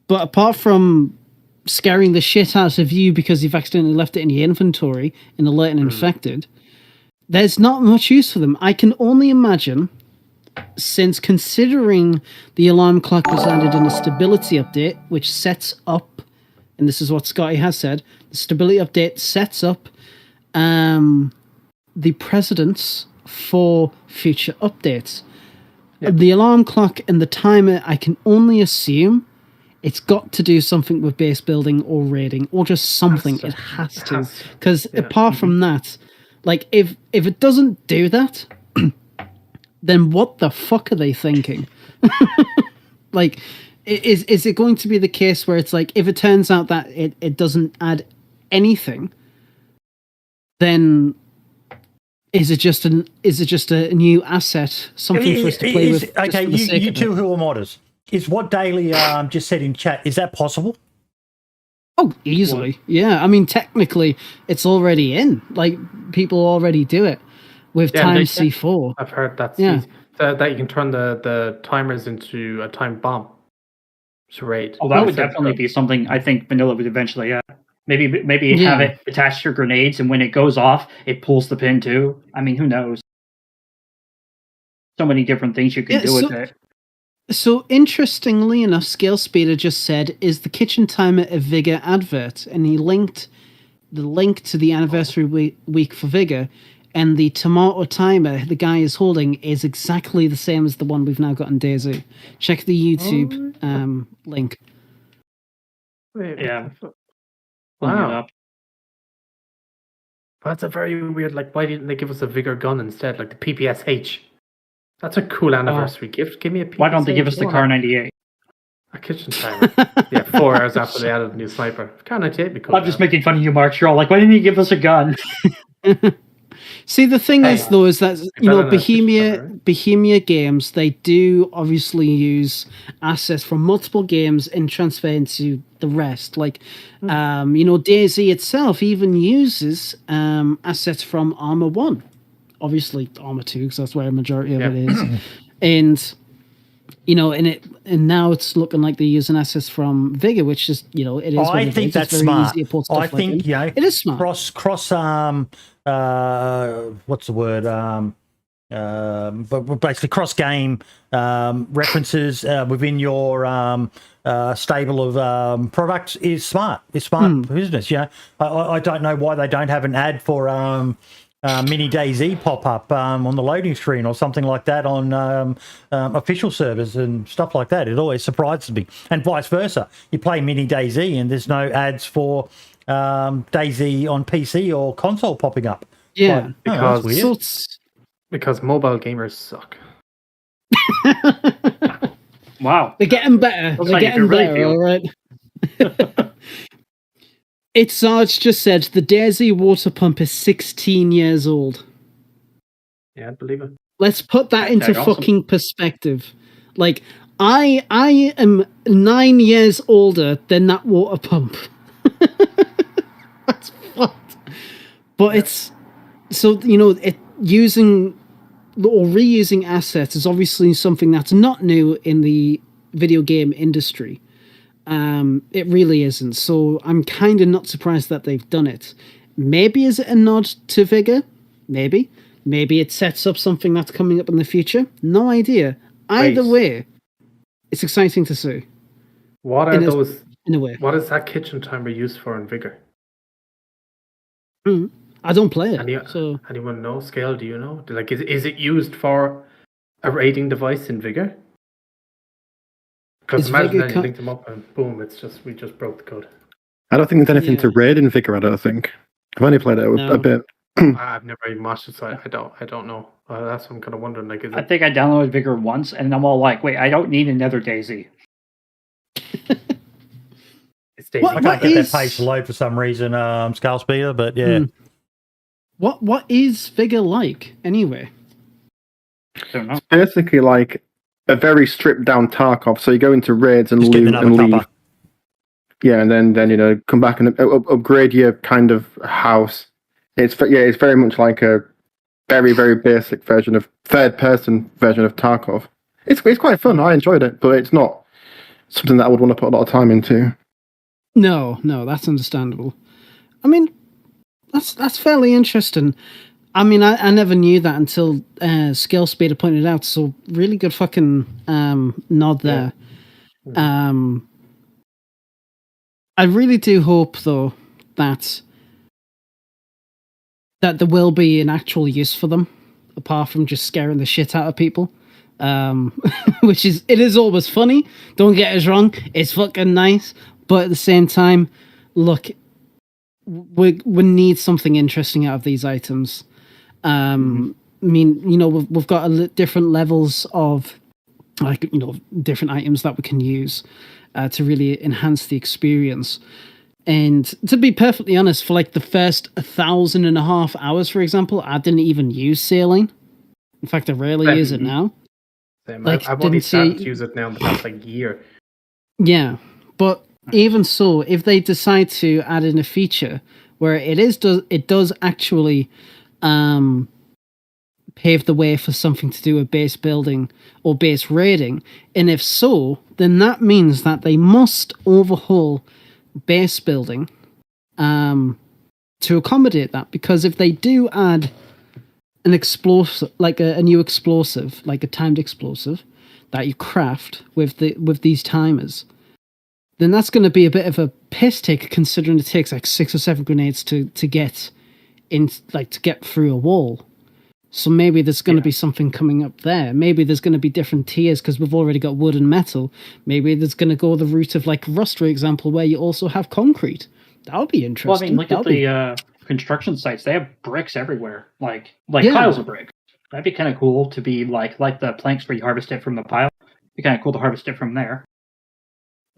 [SPEAKER 2] But apart from scaring the shit out of you because you've accidentally left it in your inventory and alerting infected, there's not much use for them. I can only imagine, since considering the alarm clock was added in a stability update, which sets up, and this is what Scotty has said, the stability update sets up the precedence for future updates. The alarm clock and the timer, I can only assume it's got to do something with base building or raiding, or just something. It has to. Because apart from that, like, if it doesn't do that, then what the fuck are they thinking? Like, is it going to be the case where it's like, if it turns out that it doesn't add anything, then is it just a new asset, something for us to play with?
[SPEAKER 1] Okay, you two who are modders, is what Daily just said in chat, is that possible?
[SPEAKER 2] Oh, easily. Yeah, I mean, technically, it's already in. Like, people already do it with times C4.
[SPEAKER 3] I've heard that's
[SPEAKER 2] Yeah.
[SPEAKER 3] that you can turn the timers into a time bomb to raid.
[SPEAKER 5] Oh, that would definitely be something I think vanilla would eventually add. Maybe have it attached to grenades, and when it goes off, it pulls the pin too. I mean, who knows? So many different things you can do with it.
[SPEAKER 2] So, interestingly enough, Scale Speeder just said, is the kitchen timer a Vigor advert? And he linked the link to the anniversary week for Vigor, and the tomato timer the guy is holding is exactly the same as the one we've now got in DayZ. Check the YouTube link.
[SPEAKER 5] Yeah.
[SPEAKER 3] Wow. That's a very weird, like, why didn't they give us a Vigor gun instead? Like the PPSH. That's a cool anniversary gift. Give me a PPSH.
[SPEAKER 5] Why don't they give us the Car 98?
[SPEAKER 3] A kitchen timer. Yeah, 4 hours after they added a new sniper. Car 98 would be cool.
[SPEAKER 5] I'm just making fun of you, Mark. You're all like, why didn't you give us a gun?
[SPEAKER 2] See, the thing is, though, is that, Bohemia Games, they do obviously use assets from multiple games and transfer into the rest. Like, DayZ itself even uses assets from Armor 1. Obviously, Armor 2, because that's where a majority of it is. And, and now it's looking like they're using assets from Vigor, which is, it is.
[SPEAKER 1] I think that's smart. I think,
[SPEAKER 2] it is smart.
[SPEAKER 1] Cross what's the word? But basically cross game references within your stable of products is smart. It's smart business. I don't know why they don't have an ad for mini DayZ pop up on the loading screen or something like that on official servers and stuff like that. It always surprises me, and vice versa. You play mini DayZ and there's no ads for DayZ on PC or console popping up.
[SPEAKER 2] Yeah,
[SPEAKER 3] because
[SPEAKER 1] that's weird.
[SPEAKER 3] Because mobile gamers suck.
[SPEAKER 5] Wow,
[SPEAKER 2] they're getting better. They're getting better. All right. It's Sarge just said the DayZ water pump is 16 years old.
[SPEAKER 3] Yeah, I believe it.
[SPEAKER 2] Let's put that into
[SPEAKER 5] awesome.
[SPEAKER 2] fucking perspective. Like, I am 9 years older than that water pump. That's fucked. But it's so it using or reusing assets is obviously something that's not new in the video game industry. It really isn't. So I'm kind of not surprised that they've done it. Maybe is it a nod to Vigor? Maybe. Maybe it sets up something that's coming up in the future. No idea. Either way, it's exciting to see.
[SPEAKER 3] What are those?
[SPEAKER 2] In a way.
[SPEAKER 3] What is that kitchen timer used for in Vigor?
[SPEAKER 2] I don't play it. So
[SPEAKER 3] anyone know? Scale, do you know? Like, is it used for a raiding device in Vigor? Because imagine that you link them up and boom, we just broke the code.
[SPEAKER 4] I don't think there's anything to raid in Vigor. I don't think. I've only played it a bit.
[SPEAKER 3] I've never even watched it, so I don't know. That's what I'm kind of wondering. Like,
[SPEAKER 5] I think I downloaded Vigor once, and I'm all like, "Wait, I don't need another DayZ."
[SPEAKER 3] It's DayZ.
[SPEAKER 1] I can't get that page to load for some reason, Scale Speeder, but yeah.
[SPEAKER 2] What is Vigor like anyway?
[SPEAKER 5] I don't know.
[SPEAKER 4] It's basically like a very stripped down Tarkov. So you go into raids and
[SPEAKER 1] Just
[SPEAKER 4] loot
[SPEAKER 1] getting
[SPEAKER 4] and
[SPEAKER 1] another
[SPEAKER 4] leave.
[SPEAKER 1] copper.
[SPEAKER 4] Yeah, and then come back and upgrade your kind of house. It's very much like a very, very basic version of third-person version of Tarkov. It's quite fun. I enjoyed it, but it's not something that I would want to put a lot of time into.
[SPEAKER 2] No, that's understandable. I mean, that's fairly interesting. I mean, I never knew that until Skill Speeder pointed out. So really good fucking nod there. Yeah. I really do hope though that there will be an actual use for them, apart from just scaring the shit out of people. Which is always funny. Don't get us wrong, it's fucking nice, but at the same time, look, we need something interesting out of these items. I mean, we've got different levels of different items that we can use to really enhance the experience. And to be perfectly honest, for like the first 1,500 hours, for example, I didn't even use sailing. In fact, I rarely use it now.
[SPEAKER 3] Same. Like, I've only started to use it now in the past year.
[SPEAKER 2] Yeah, but even so, if they decide to add in a feature where it does actually pave the way for something to do with base building or base raiding, and if so, then that means that they must overhaul base building to accommodate that, because if they do add an explosive, like a new explosive, like a timed explosive that you craft with these timers, then that's going to be a bit of a piss take, considering it takes like 6 or 7 grenades to get in, like to get through a wall. So maybe there's going to be something coming up there. Maybe there's going to be different tiers because we've already got wood and metal. Maybe there's going to go the route of like Rust, for example, where you also have concrete. That would be interesting.
[SPEAKER 5] Well, I mean, look at the construction sites. They have bricks everywhere, like piles of bricks. That'd be kind of cool to be like the planks where you harvest it from the pile. It'd be kind of cool to harvest it from there.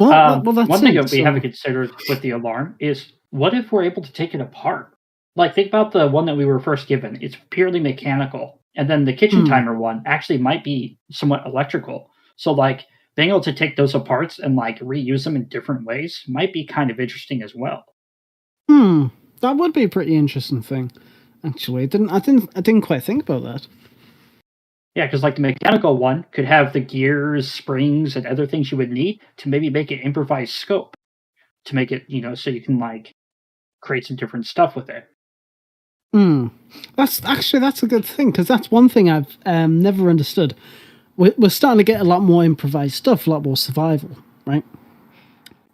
[SPEAKER 2] Well, that's
[SPEAKER 5] one thing that we haven't considered with the alarm is, what if we're able to take it apart? Like, think about the one that we were first given. It's purely mechanical. And then the kitchen timer one actually might be somewhat electrical. So, like, being able to take those apart and, like, reuse them in different ways might be kind of interesting as well.
[SPEAKER 2] That would be a pretty interesting thing, actually. I didn't quite think about that.
[SPEAKER 5] Yeah, because, like, the mechanical one could have the gears, springs, and other things you would need to maybe make an improvised scope. To make it, so you can, like, create some different stuff with it.
[SPEAKER 2] That's a good thing, because that's one thing I've never understood. We're starting to get a lot more improvised stuff, a lot more survival, right?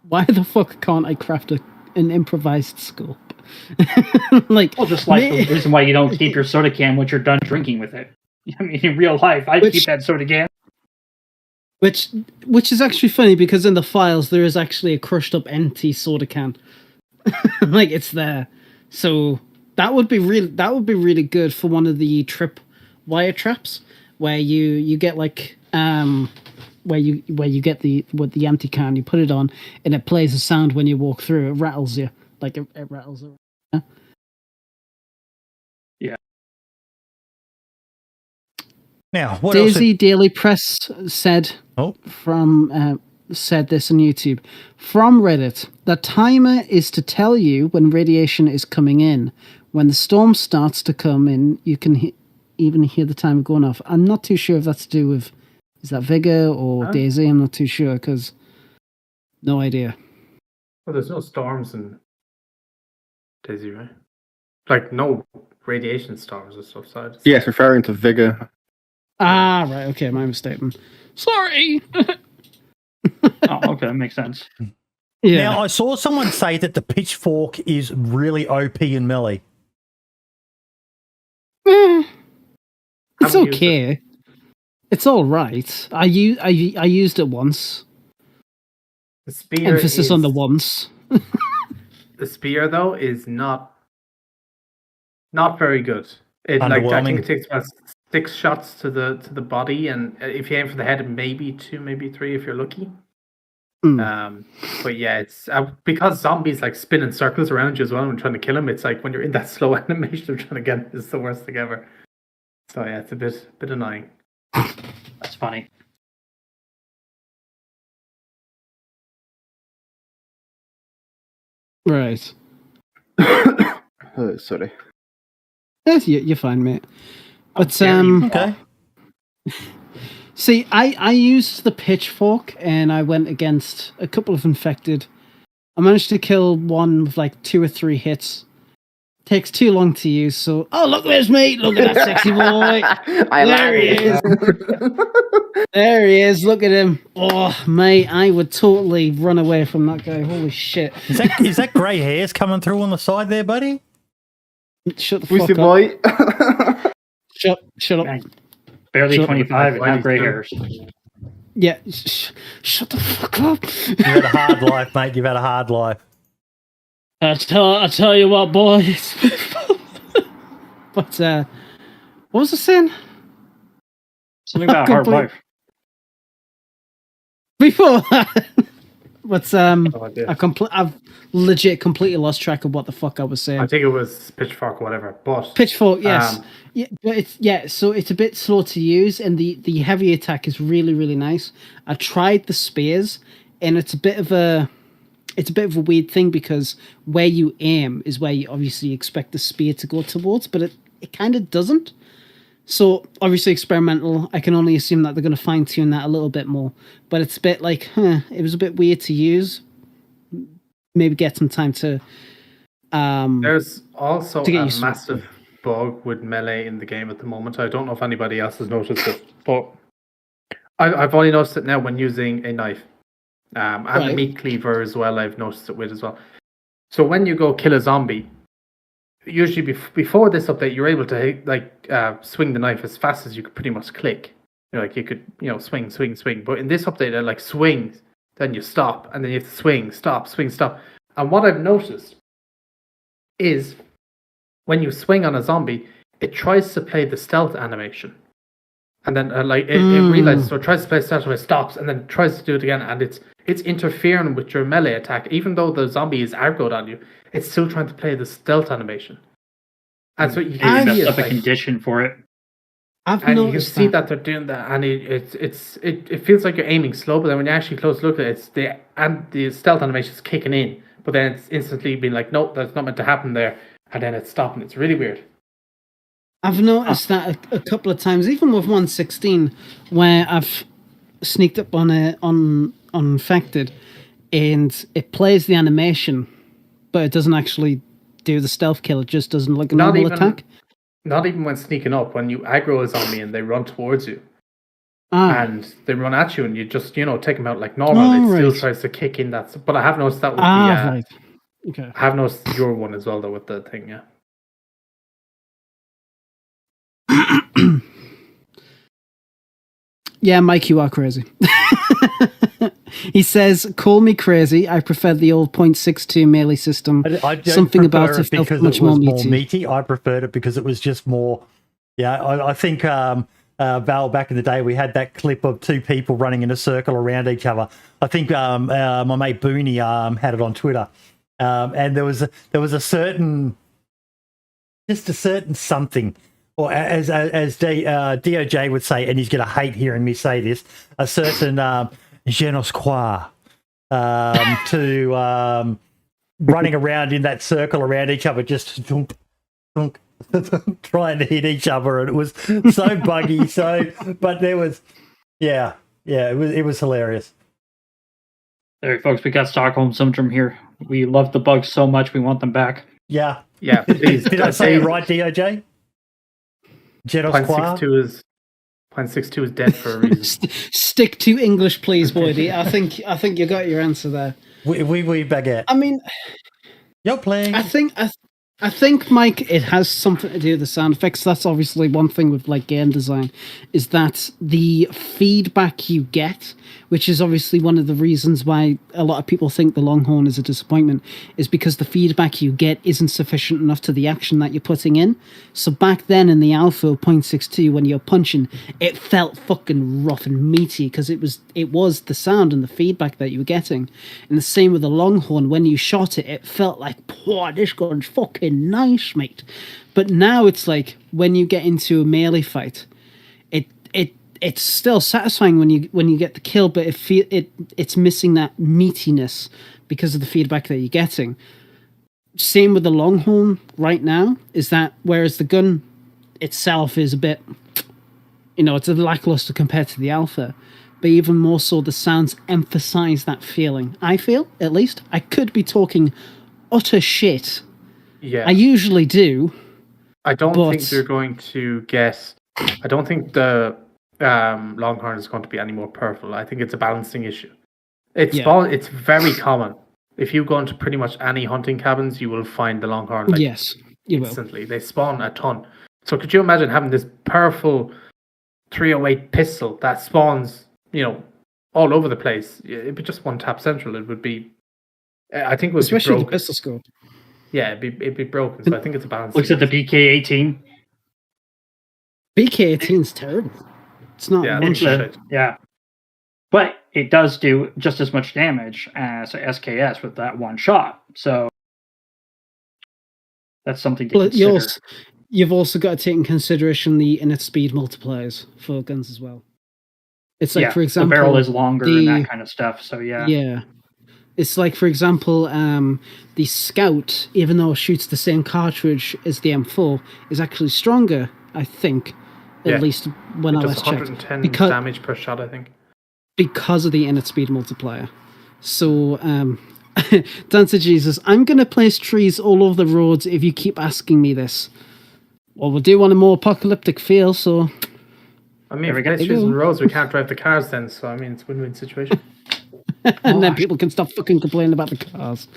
[SPEAKER 2] Why the fuck can't I craft an improvised scope? Like,
[SPEAKER 5] well, just like the reason why you don't keep your soda can once you're done drinking with it. I mean, in real life, I'd keep that soda can.
[SPEAKER 2] Which is actually funny, because in the files there is actually a crushed up empty soda can. Like, it's there. So that would be really good for one of the trip wire traps, where you get like where you get the empty can, you put it on, and it plays a sound when you walk through. It rattles you, like it rattles.
[SPEAKER 5] Yeah.
[SPEAKER 1] Now, what else?
[SPEAKER 2] DayZ Daily Press said said this on YouTube from Reddit. The timer is to tell you when radiation is coming in. When the storm starts to come in, you can even hear the timer going off. I'm not too sure if that's to do with, is that Vigor or DayZ? I'm not too sure because no idea.
[SPEAKER 3] Well, there's no storms in DayZ, right? Like no radiation storms or stuff. So
[SPEAKER 4] yes, referring to Vigor.
[SPEAKER 2] Ah, right. Okay, my mistake. Sorry.
[SPEAKER 5] Okay, that makes sense.
[SPEAKER 2] Yeah.
[SPEAKER 1] Now, I saw someone say that the pitchfork is really OP in melee.
[SPEAKER 2] It's okay. It's all right. I used it once.
[SPEAKER 3] The spear
[SPEAKER 2] Emphasis on the once.
[SPEAKER 3] The spear though is not very good. It like I think it takes about 6 shots to the body, and if you aim for the head, maybe 2, maybe 3 if you're lucky. But yeah, it's because zombies like spin in circles around you as well when trying to kill them. It's like when you're in that slow animation of trying to get it, it's the worst thing ever. So yeah, it's a bit annoying.
[SPEAKER 5] That's funny.
[SPEAKER 2] Right.
[SPEAKER 4] Oh, sorry.
[SPEAKER 2] Yes, you're fine, mate. But
[SPEAKER 1] Okay.
[SPEAKER 2] See, I used the pitchfork and I went against a couple of infected. I managed to kill one with like 2 or 3 hits. Takes too long to use, so look, there's me. Look at that sexy boy. There he is. There he is. Look at him. Oh, mate, I would totally run away from that guy. Holy shit.
[SPEAKER 1] Is that grey hairs coming through on the side there, buddy?
[SPEAKER 2] Shut the fuck up.
[SPEAKER 4] Boy.
[SPEAKER 2] Shut up.
[SPEAKER 5] Barely 25 and have gray hairs.
[SPEAKER 2] Yeah, shut the fuck up.
[SPEAKER 1] You've had a hard life, mate. You've had a hard life.
[SPEAKER 2] I tell you what, boys. But what was I saying?
[SPEAKER 5] Something about hard life.
[SPEAKER 2] Before that, but I've legit completely lost track of what the fuck I was saying.
[SPEAKER 3] I think it was pitchfork or whatever. But
[SPEAKER 2] pitchfork, yes, but so it's a bit slow to use, and the heavy attack is really really nice. I tried the spears, and it's a bit of a weird thing because where you aim is where you obviously expect the spear to go towards, but it kind of doesn't. So obviously experimental. I can only assume that they're going to fine tune that a little bit more. But it's a bit like, it was a bit weird to use. Maybe get some time to.
[SPEAKER 3] There's also a massive bug with melee in the game at the moment. I don't know if anybody else has noticed it, but I've only noticed it now when using a knife. And the meat cleaver as well, I've noticed it with as well. So when you go kill a zombie, usually before this update, you're able to swing the knife as fast as you could pretty much click. You could swing. But in this update, it swings, then you stop, and then you have to swing, stop. And what I've noticed is when you swing on a zombie, it tries to play the stealth animation. And then it realizes, so it tries to play stealth, it stops, and then tries to do it again, and it's interfering with your melee attack. Even though the zombie is aggroed on you, it's still trying to play the stealth animation. And so you can see
[SPEAKER 5] a condition for it.
[SPEAKER 3] You can see that they're doing that, and it feels like you're aiming slow, but then when you actually close look at it, the stealth animation is kicking in, but then it's instantly being like, nope, that's not meant to happen there, and then it's stopping. It's really weird.
[SPEAKER 2] I've noticed that a couple of times, even with 116, where I've sneaked up on infected, and it plays the animation, but it doesn't actually do the stealth kill. It just doesn't look a normal attack.
[SPEAKER 3] Not even when sneaking up, when you aggro a zombie and they run towards you, and they run at you, and you just take them out like normal. It still tries to kick in that. But I have noticed that with
[SPEAKER 2] right. Okay.
[SPEAKER 3] I have noticed your one as well, though, with the thing. Yeah.
[SPEAKER 2] Yeah, Mike, you are crazy. He says, "Call me crazy. I prefer the old .62 melee system. Something about it felt much more meaty.
[SPEAKER 1] I preferred it because it was just more. Yeah, I think Val, back in the day, we had that clip of two people running in a circle around each other. I think my mate Booney had it on Twitter, and there was a certain something, or as DOJ would say, and he's going to hate hearing me say this, a certain je ne sais quoi to running around in that circle around each other, just dunk, dunk, trying to hit each other, and it was so buggy. But there was, it was hilarious.
[SPEAKER 5] There, folks, we got Stockholm Syndrome here. We love the bugs so much, we want them back.
[SPEAKER 1] Yeah.
[SPEAKER 3] Please.
[SPEAKER 1] Did I say it right, DOJ?
[SPEAKER 3] .62 is dead for a reason.
[SPEAKER 2] Stick to English, please, Boydie. I think you got your answer there.
[SPEAKER 1] We baguette.
[SPEAKER 2] I mean,
[SPEAKER 1] you're playing.
[SPEAKER 2] I think, Mike, it has something to do with the sound effects. That's obviously one thing with like game design, is that the feedback you get, which is obviously one of the reasons why a lot of people think the Longhorn is a disappointment, is because the feedback you get isn't sufficient enough to the action that you're putting in. So back then in the alpha 0.62, when you're punching, it felt fucking rough and meaty because it was the sound and the feedback that you were getting. And the same with the Longhorn, when you shot it, it felt like, "Wow, this gun's fucking nice, mate." But now it's like when you get into a melee fight, it's still satisfying when you get the kill, but it's missing that meatiness because of the feedback that you're getting. Same with the Longhorn right now, is that whereas the gun itself is a bit, it's a lackluster compared to the alpha, but even more so the sounds emphasize that feeling. I feel, at least. I could be talking utter shit.
[SPEAKER 3] Yeah.
[SPEAKER 2] I usually do.
[SPEAKER 3] I don't think you're going to get... I don't think the Longhorn is going to be any more powerful. I think it's a balancing issue. It's very common. If you go into pretty much any hunting cabins, you will find the Longhorn
[SPEAKER 2] yes, you
[SPEAKER 3] instantly. Will. They spawn a ton. So could you imagine having this powerful 308 pistol that spawns, all over the place? It'd be just one tap central. It would be... I think it would
[SPEAKER 2] especially
[SPEAKER 3] be
[SPEAKER 2] the pistol scope.
[SPEAKER 3] Yeah, it'd be broken. So I think it's a balance.
[SPEAKER 5] Looks at the BK-18.
[SPEAKER 2] BK-18 is terrible. It's not.
[SPEAKER 5] Yeah, but it does do just as much damage as SKS with that one shot. So that's something to consider.
[SPEAKER 2] You've also got to take in consideration the init speed multipliers for guns as well. It's like, for example,
[SPEAKER 5] the barrel is longer and that kind of stuff. So
[SPEAKER 2] yeah. It's like, for example, the Scout, even though it shoots the same cartridge as the M4, is actually stronger, I think, at least when I last checked.
[SPEAKER 3] 110 damage per shot, I think.
[SPEAKER 2] Because of the init speed multiplier. So, DanceofJesus, I'm going to place trees all over the roads if you keep asking me this. Well, we do want a more apocalyptic feel, so...
[SPEAKER 3] I mean, if we place trees on the roads, we can't drive the cars then, so, I mean, it's a win-win situation.
[SPEAKER 2] And then people can stop fucking complaining about the cars.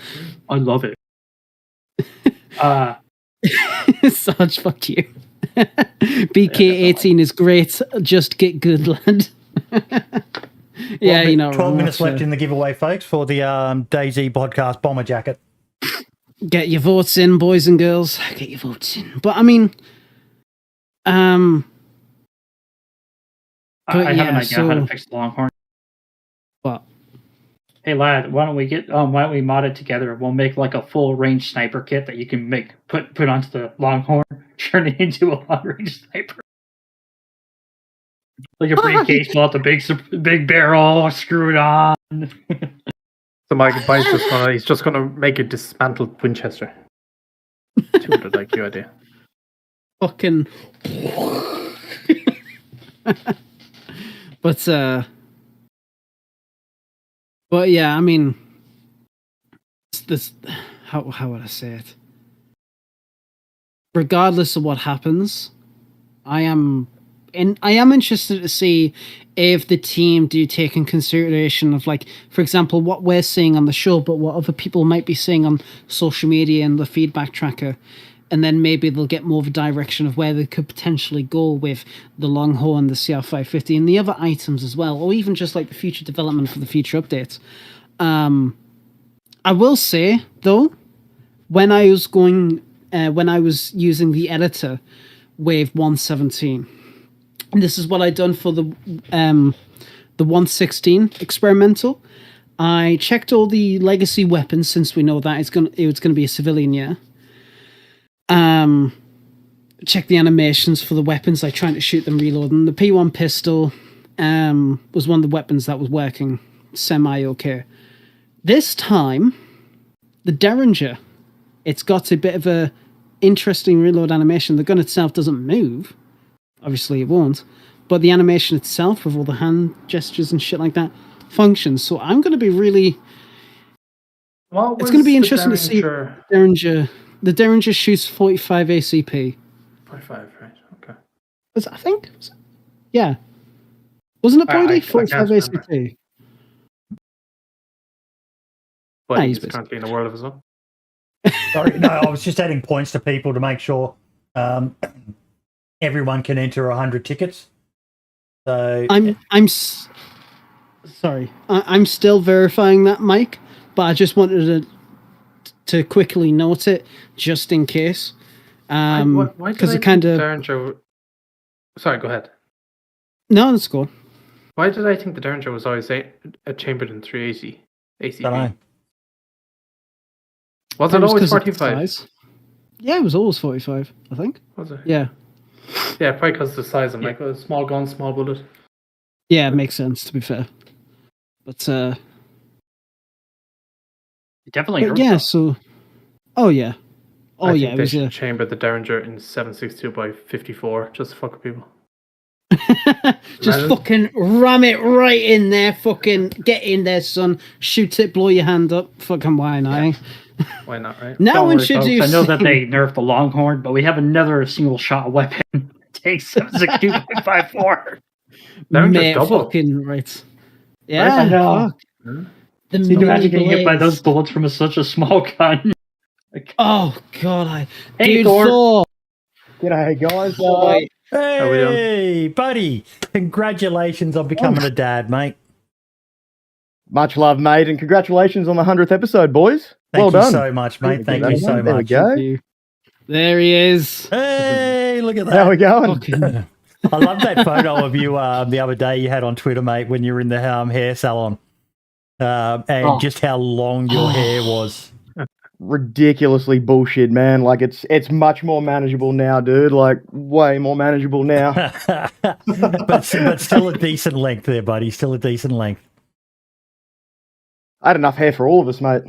[SPEAKER 5] I love it.
[SPEAKER 2] Sarge, fuck you. BK-18 is great. Just get good, lad.
[SPEAKER 1] 12 minutes left in the giveaway, folks, for the DayZ Podcast bomber jacket.
[SPEAKER 2] Get your votes in, boys and girls. Get your votes in. But I mean,
[SPEAKER 5] I have an idea how to fix the Longhorn.
[SPEAKER 2] What?
[SPEAKER 5] Hey lad, why don't we mod it together? We'll make like a full range sniper kit that you can put onto the Longhorn, turn it into a long range sniper. Like a briefcase, pull out the big barrel, screw it on.
[SPEAKER 3] So Mike he's just gonna make a dismantled Winchester. 200 IQ idea.
[SPEAKER 2] Fucking. But yeah, I mean, this how would I say it? Regardless of what happens, I am interested to see if the team do take in consideration of, like, for example, what we're seeing on the show, but what other people might be seeing on social media and the feedback tracker. And then maybe they'll get more of a direction of where they could potentially go with the Longhorn, the CR550, and the other items as well, or even just like the future development for the future updates. I will say though, when I was using the editor Wave 117, this is what I done for the 116 experimental. I checked all the legacy weapons since we know that it was gonna be a civilian year. Check the animations for the weapons, like trying to shoot them, reloading. The P1 pistol was one of the weapons that was working semi-okay. This time, the Derringer, it's got a bit of a interesting reload animation. The gun itself doesn't move. Obviously it won't. But the animation itself, with all the hand gestures and shit like that, functions. So I'm going to be really... It's going to be interesting to see Derringer. The Derringer shoots 45 ACP.
[SPEAKER 3] 45, right? Okay.
[SPEAKER 2] I think? Yeah. Wasn't it, Brody? 45 ACP.
[SPEAKER 3] But he's currently in a world of his own.
[SPEAKER 1] Sorry, no, I was just adding points to people to make sure everyone can enter 100 tickets. So
[SPEAKER 2] sorry. I'm still verifying that, Mike, but I just wanted to quickly note it just in case. Because it kind of.
[SPEAKER 3] Sorry, go ahead.
[SPEAKER 2] No, let's go.
[SPEAKER 3] Why did I think the Derringer was always chambered in 380 ACP? Was it always 45?
[SPEAKER 2] Yeah, it was always 45, I think.
[SPEAKER 3] Was it?
[SPEAKER 2] Yeah.
[SPEAKER 3] Yeah, probably because of the size. I'm like, a small gun, small bullet.
[SPEAKER 2] Yeah, it makes sense, to be fair. But,
[SPEAKER 5] definitely.
[SPEAKER 2] Yeah, so... Oh, yeah.
[SPEAKER 3] I think they should chamber the Derringer in 7.62 by 54, just to fuck with people.
[SPEAKER 2] Just fucking ram it right in there, fucking get in there, son. Shoot it, blow your hand up. Fucking why not, eh?
[SPEAKER 3] Why not, right?
[SPEAKER 2] Now
[SPEAKER 5] I know that they nerfed the Longhorn, but we have another single shot weapon. Takes 7.62 by 54.
[SPEAKER 2] Mate, fucking right. Yeah,
[SPEAKER 5] I know.
[SPEAKER 2] Fuck.
[SPEAKER 5] Can you imagine getting hit by those bullets from such a small gun?
[SPEAKER 2] Oh god,
[SPEAKER 5] Hey,
[SPEAKER 2] dude,
[SPEAKER 5] Thor.
[SPEAKER 8] G'day, guys.
[SPEAKER 1] Hey, buddy! Congratulations on becoming a dad, mate.
[SPEAKER 8] Much love, mate, and congratulations on the 100th episode, boys.
[SPEAKER 1] Thank
[SPEAKER 8] well
[SPEAKER 1] you
[SPEAKER 8] done.
[SPEAKER 1] so much, mate. Thank you so
[SPEAKER 8] there
[SPEAKER 1] much.
[SPEAKER 8] There we go.
[SPEAKER 2] There he is.
[SPEAKER 1] Hey, look at that.
[SPEAKER 8] How we going?
[SPEAKER 1] I love that photo of you the other day you had on Twitter, mate, when you were in the hair salon. And just how long your hair was.
[SPEAKER 8] Ridiculously bullshit, man. Like it's much more manageable now, dude. Like way more manageable now.
[SPEAKER 1] but still a decent length there, buddy. Still a decent length.
[SPEAKER 8] I had enough hair for all of us, mate.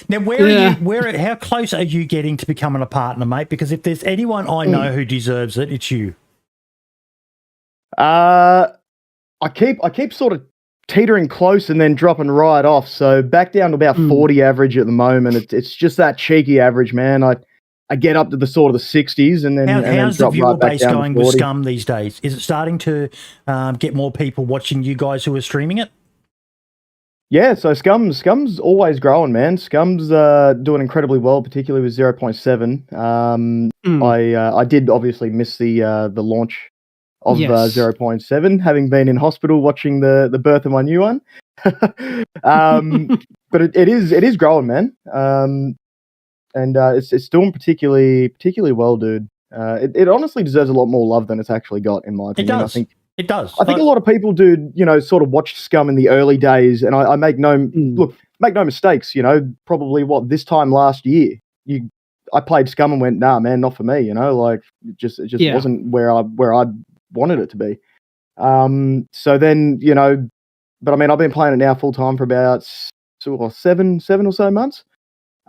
[SPEAKER 1] Now, how close are you getting to becoming a partner, mate? Because if there's anyone I know who deserves it, it's you.
[SPEAKER 8] I keep sort of teetering close and then dropping right off. So back down to about 40 average at the moment. It's just that cheeky average, man. I get up to the sort of the 60s and then
[SPEAKER 1] how's
[SPEAKER 8] drop
[SPEAKER 1] the viewer
[SPEAKER 8] right back
[SPEAKER 1] base
[SPEAKER 8] down
[SPEAKER 1] going
[SPEAKER 8] to 40.
[SPEAKER 1] with Scum these days? Is it starting to get more people watching you guys who are streaming it?
[SPEAKER 8] Yeah, so Scum's always growing, man. Scum's doing incredibly well, particularly with 0.7. I did obviously miss the launch of 0.7, having been in hospital watching the birth of my new one. But it is growing, man. And it's doing particularly well, dude. It honestly deserves a lot more love than it's actually got, in my opinion.
[SPEAKER 1] It does.
[SPEAKER 8] I think a lot of people, dude, sort of watched Scum in the early days, and I make no mistakes. Probably this time last year, I played Scum and went, nah, man, not for me. Like it just wasn't where I wanted it to be. So then, but I mean, I've been playing it now full time for about 7 or so months.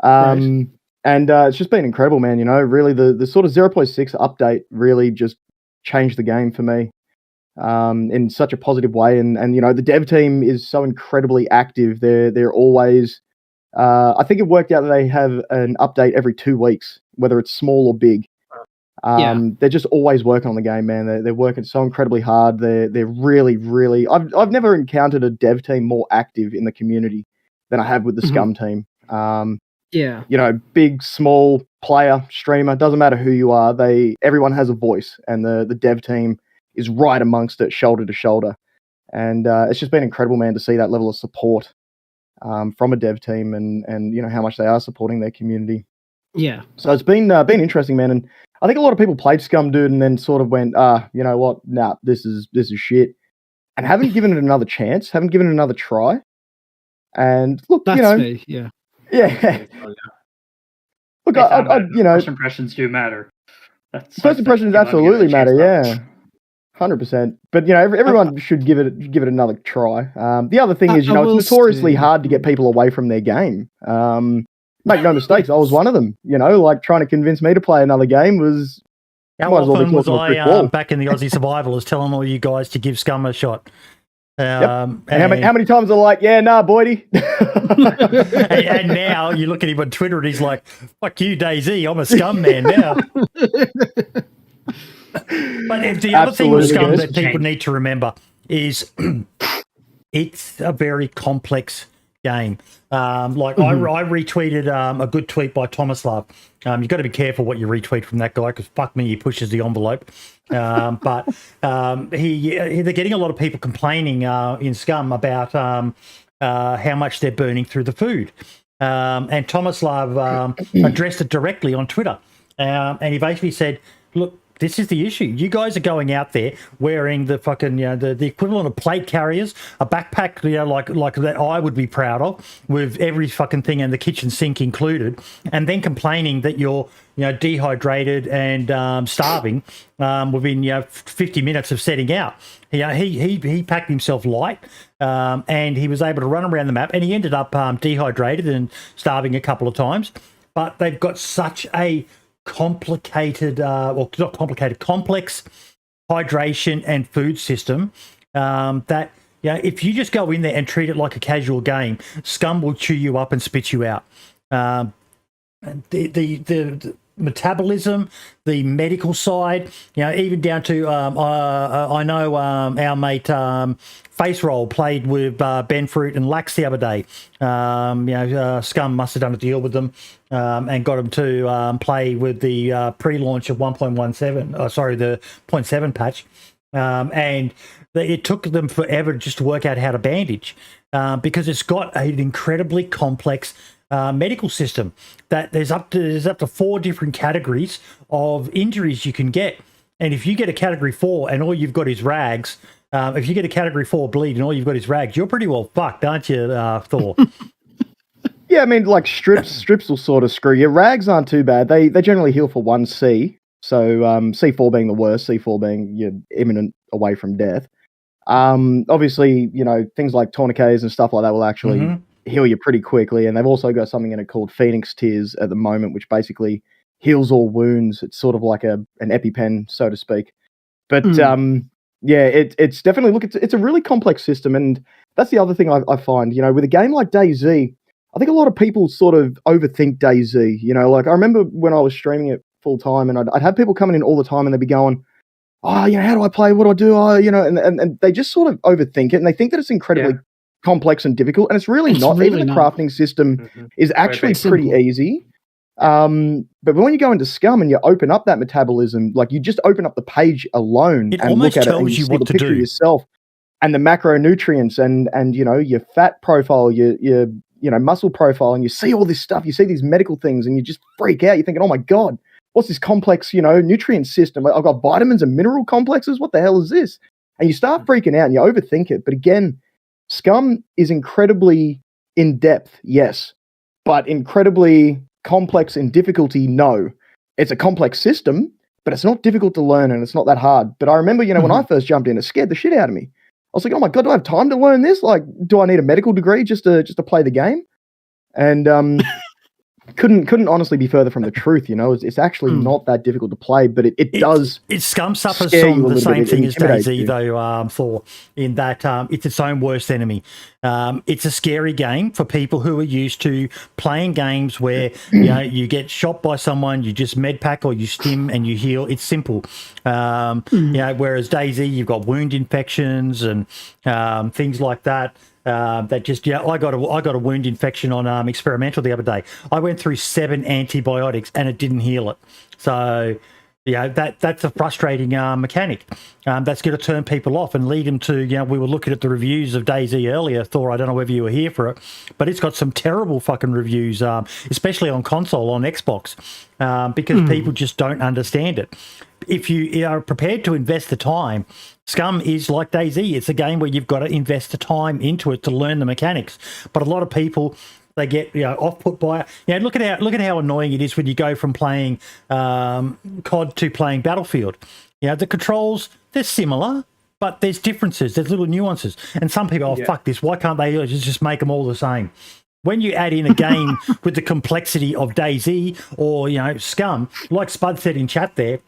[SPEAKER 8] And it's just been incredible, man. Really the sort of 0.6 update really just changed the game for me. In such a positive way, and the dev team is so incredibly active. They're always. I think it worked out that they have an update every 2 weeks, whether it's small or big. They're just always working on the game, man. They're working so incredibly hard. They're really. I've never encountered a dev team more active in the community than I have with the Scum team. Big, small, player, streamer, doesn't matter who you are. Everyone has a voice, and the dev team is right amongst it, shoulder to shoulder. And it's just been incredible, man, to see that level of support from a dev team and how much they are supporting their community.
[SPEAKER 2] Yeah.
[SPEAKER 8] So it's been interesting, man. And I think a lot of people played Scum, dude, and then sort of went, you know what? Nah, this is shit, and haven't given it another chance, haven't given it another try. And look,
[SPEAKER 2] That's
[SPEAKER 8] you know,
[SPEAKER 2] me, yeah.
[SPEAKER 8] Look, I you know,
[SPEAKER 5] first impressions do matter.
[SPEAKER 8] First impressions absolutely matter, yeah, 100%. But you know, everyone should give it another try. The other thing is, you know, it's notoriously hard to get people away from their game. Make no mistakes, I was one of them. You know, like trying to convince me to play another game was.
[SPEAKER 1] How often was I back in the Aussie Survivalers telling all you guys to give Scum a shot?
[SPEAKER 8] And how many times are like, yeah, nah, Boydie?
[SPEAKER 1] and now you look at him on Twitter and he's like, fuck you, DayZ, I'm a Scum man now. But the other thing with Scum that people need to remember is it's a very complex game. I retweeted a good tweet by Thomas Love. You've got to be careful what you retweet from that guy because fuck me, he pushes the envelope. But they're getting a lot of people complaining in Scum about how much they're burning through the food. And Thomas Love addressed it directly on Twitter. And he basically said, look, this is the issue. You guys are going out there wearing the fucking, you know, the equivalent of plate carriers, a backpack, you know, like that I would be proud of, with every fucking thing and the kitchen sink included, and then complaining that you're, you know, dehydrated and starving within, you know, 50 minutes of setting out. You know, he packed himself light, and he was able to run around the map, and he ended up dehydrated and starving a couple of times. But they've got such a complex hydration and food system that, you know, if you just go in there and treat it like a casual game, Scum will chew you up and spit you out. The metabolism, the medical side, you know, even down to I know our mate Face Roll played with Ben Fruit and Lax the other day. Scum must have done a deal with them and got them to play with the pre-launch of 1.17. Sorry, the 0.7 patch, and it took them forever just to work out how to bandage because it's got an incredibly complex medical system. That there's up to 4 different categories of injuries you can get, and if you get a category 4 and all you've got is rags. If you get a category 4 bleed and all you've got is rags, you're pretty well fucked, aren't you, Thor?
[SPEAKER 8] Yeah, I mean, like strips will sort of screw you. Rags aren't too bad. They generally heal for 1C. So C4 being the worst, C4 being you're imminent away from death. Obviously, you know, things like tourniquets and stuff like that will actually heal you pretty quickly. And they've also got something in it called Phoenix Tears at the moment, which basically heals all wounds. It's sort of like an EpiPen, so to speak. But yeah, it's definitely, it's a really complex system. And that's the other thing I find, you know, with a game like DayZ, I think a lot of people sort of overthink DayZ. You know, like I remember when I was streaming it full time and I'd have people coming in all the time and they'd be going, oh, you know, how do I play? What do I do? Oh, you know, and they just sort of overthink it and they think that it's incredibly complex and difficult. And it's really not. Really even the crafting system is actually pretty easy. But when you go into Scum and you open up that metabolism, like you just open up the page alone and look at it and you see the picture yourself and the macronutrients and you know, your fat profile, your you know, muscle profile, and you see all this stuff, you see these medical things and you just freak out. You're thinking, oh my God, what's this complex, you know, nutrient system? I've got vitamins and mineral complexes. What the hell is this? And you start freaking out and you overthink it. But again, Scum is incredibly in depth, yes, but incredibly complex in difficulty, no. It's a complex system, but it's not difficult to learn and it's not that hard. But I remember, you know, when I first jumped in, it scared the shit out of me. I was like, oh my God, do I have time to learn this? Like, do I need a medical degree just to play the game? And couldn't honestly be further from the truth, you know. It's actually not that difficult to play, but it does.
[SPEAKER 1] Scum suffers from the same thing as DayZ, though, Thor, in that it's its own worst enemy. It's a scary game for people who are used to playing games where you know you get shot by someone, you just medpack or you stim and you heal. It's simple. You know, whereas DayZ, you've got wound infections and things like that. That just, yeah, I got a wound infection on experimental the other day. I went through 7 antibiotics and it didn't heal it. So, that's a frustrating mechanic. That's going to turn people off and lead them to, we were looking at the reviews of DayZ earlier. Thor, I don't know whether you were here for it, but it's got some terrible fucking reviews, especially on console, on Xbox, because people just don't understand it. If you are prepared to invest the time, Scum is like DayZ. It's a game where you've got to invest the time into it to learn the mechanics. But a lot of people, they get off-put by it. Look at how annoying it is when you go from playing COD to playing Battlefield. The controls, they're similar, but there's differences. There's little nuances. And some people, fuck this. Why can't they just make them all the same? When you add in a game with the complexity of DayZ or Scum, like Spud said in chat there,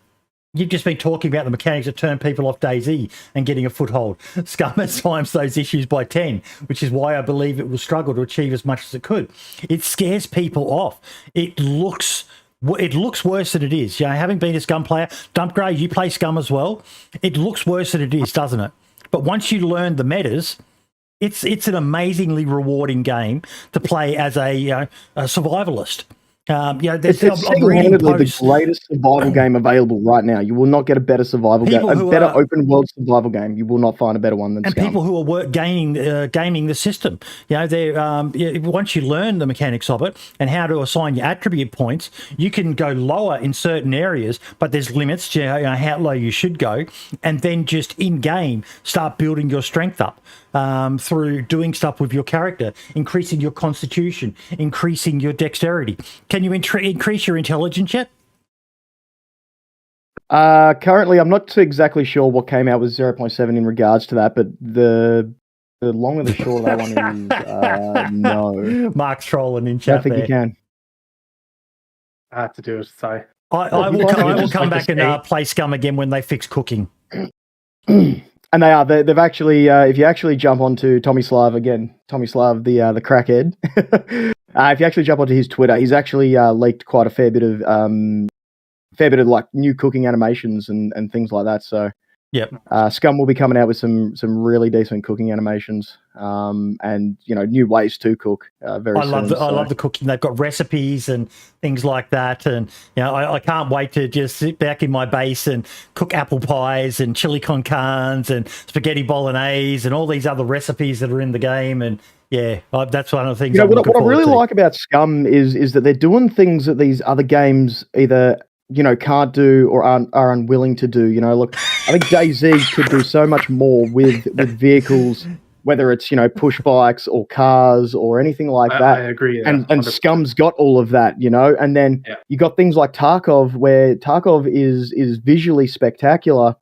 [SPEAKER 1] you've just been talking about the mechanics that turn people off DayZ and getting a foothold. Scum has times those issues by 10, which is why I believe it will struggle to achieve as much as it could. It scares people off. It looks worse than it is. Having been a Scum player, Dump Grey, you play Scum as well. It looks worse than it is, doesn't it? But once you learn the metas, it's an amazingly rewarding game to play as a survivalist.
[SPEAKER 8] It's single-handedly the greatest survival game available right now. You will not get a better survival game, a better open world survival game. You will not find a better one than Scum.
[SPEAKER 1] People who are gaming the system, once you learn the mechanics of it and how to assign your attribute points, you can go lower in certain areas, but there's limits to how low you should go, and then just in game start building your strength up. Through doing stuff with your character, increasing your constitution, increasing your dexterity. Can you increase your intelligence yet?
[SPEAKER 8] Currently, I'm not too exactly sure what came out with 0.7 in regards to that, but the long and the short of that one is no.
[SPEAKER 1] Mark's trolling in chat.
[SPEAKER 8] I think you can.
[SPEAKER 3] I had to do it, sorry.
[SPEAKER 1] I will come back and play Scum again when they fix cooking.
[SPEAKER 8] And they are. They've actually, if you actually jump onto Tommy Slav, the crackhead, if you actually jump onto his Twitter, he's actually leaked quite a fair bit of like new cooking animations and things like that. So
[SPEAKER 1] yep,
[SPEAKER 8] Scum will be coming out with some really decent cooking animations, and new ways to cook. Very soon.
[SPEAKER 1] I love the cooking. They've got recipes and things like that, and I can't wait to just sit back in my base and cook apple pies and chili con carnes and spaghetti bolognese and all these other recipes that are in the game. And that's one of the things.
[SPEAKER 8] What I really like about Scum is that they're doing things that these other games either can't do or are unwilling to do. Look, I think DayZ could do so much more with vehicles, whether it's push bikes or cars or anything like that.
[SPEAKER 3] I agree.
[SPEAKER 8] And Scum's got all of that, and then you got things like Tarkov, where Tarkov is visually spectacular,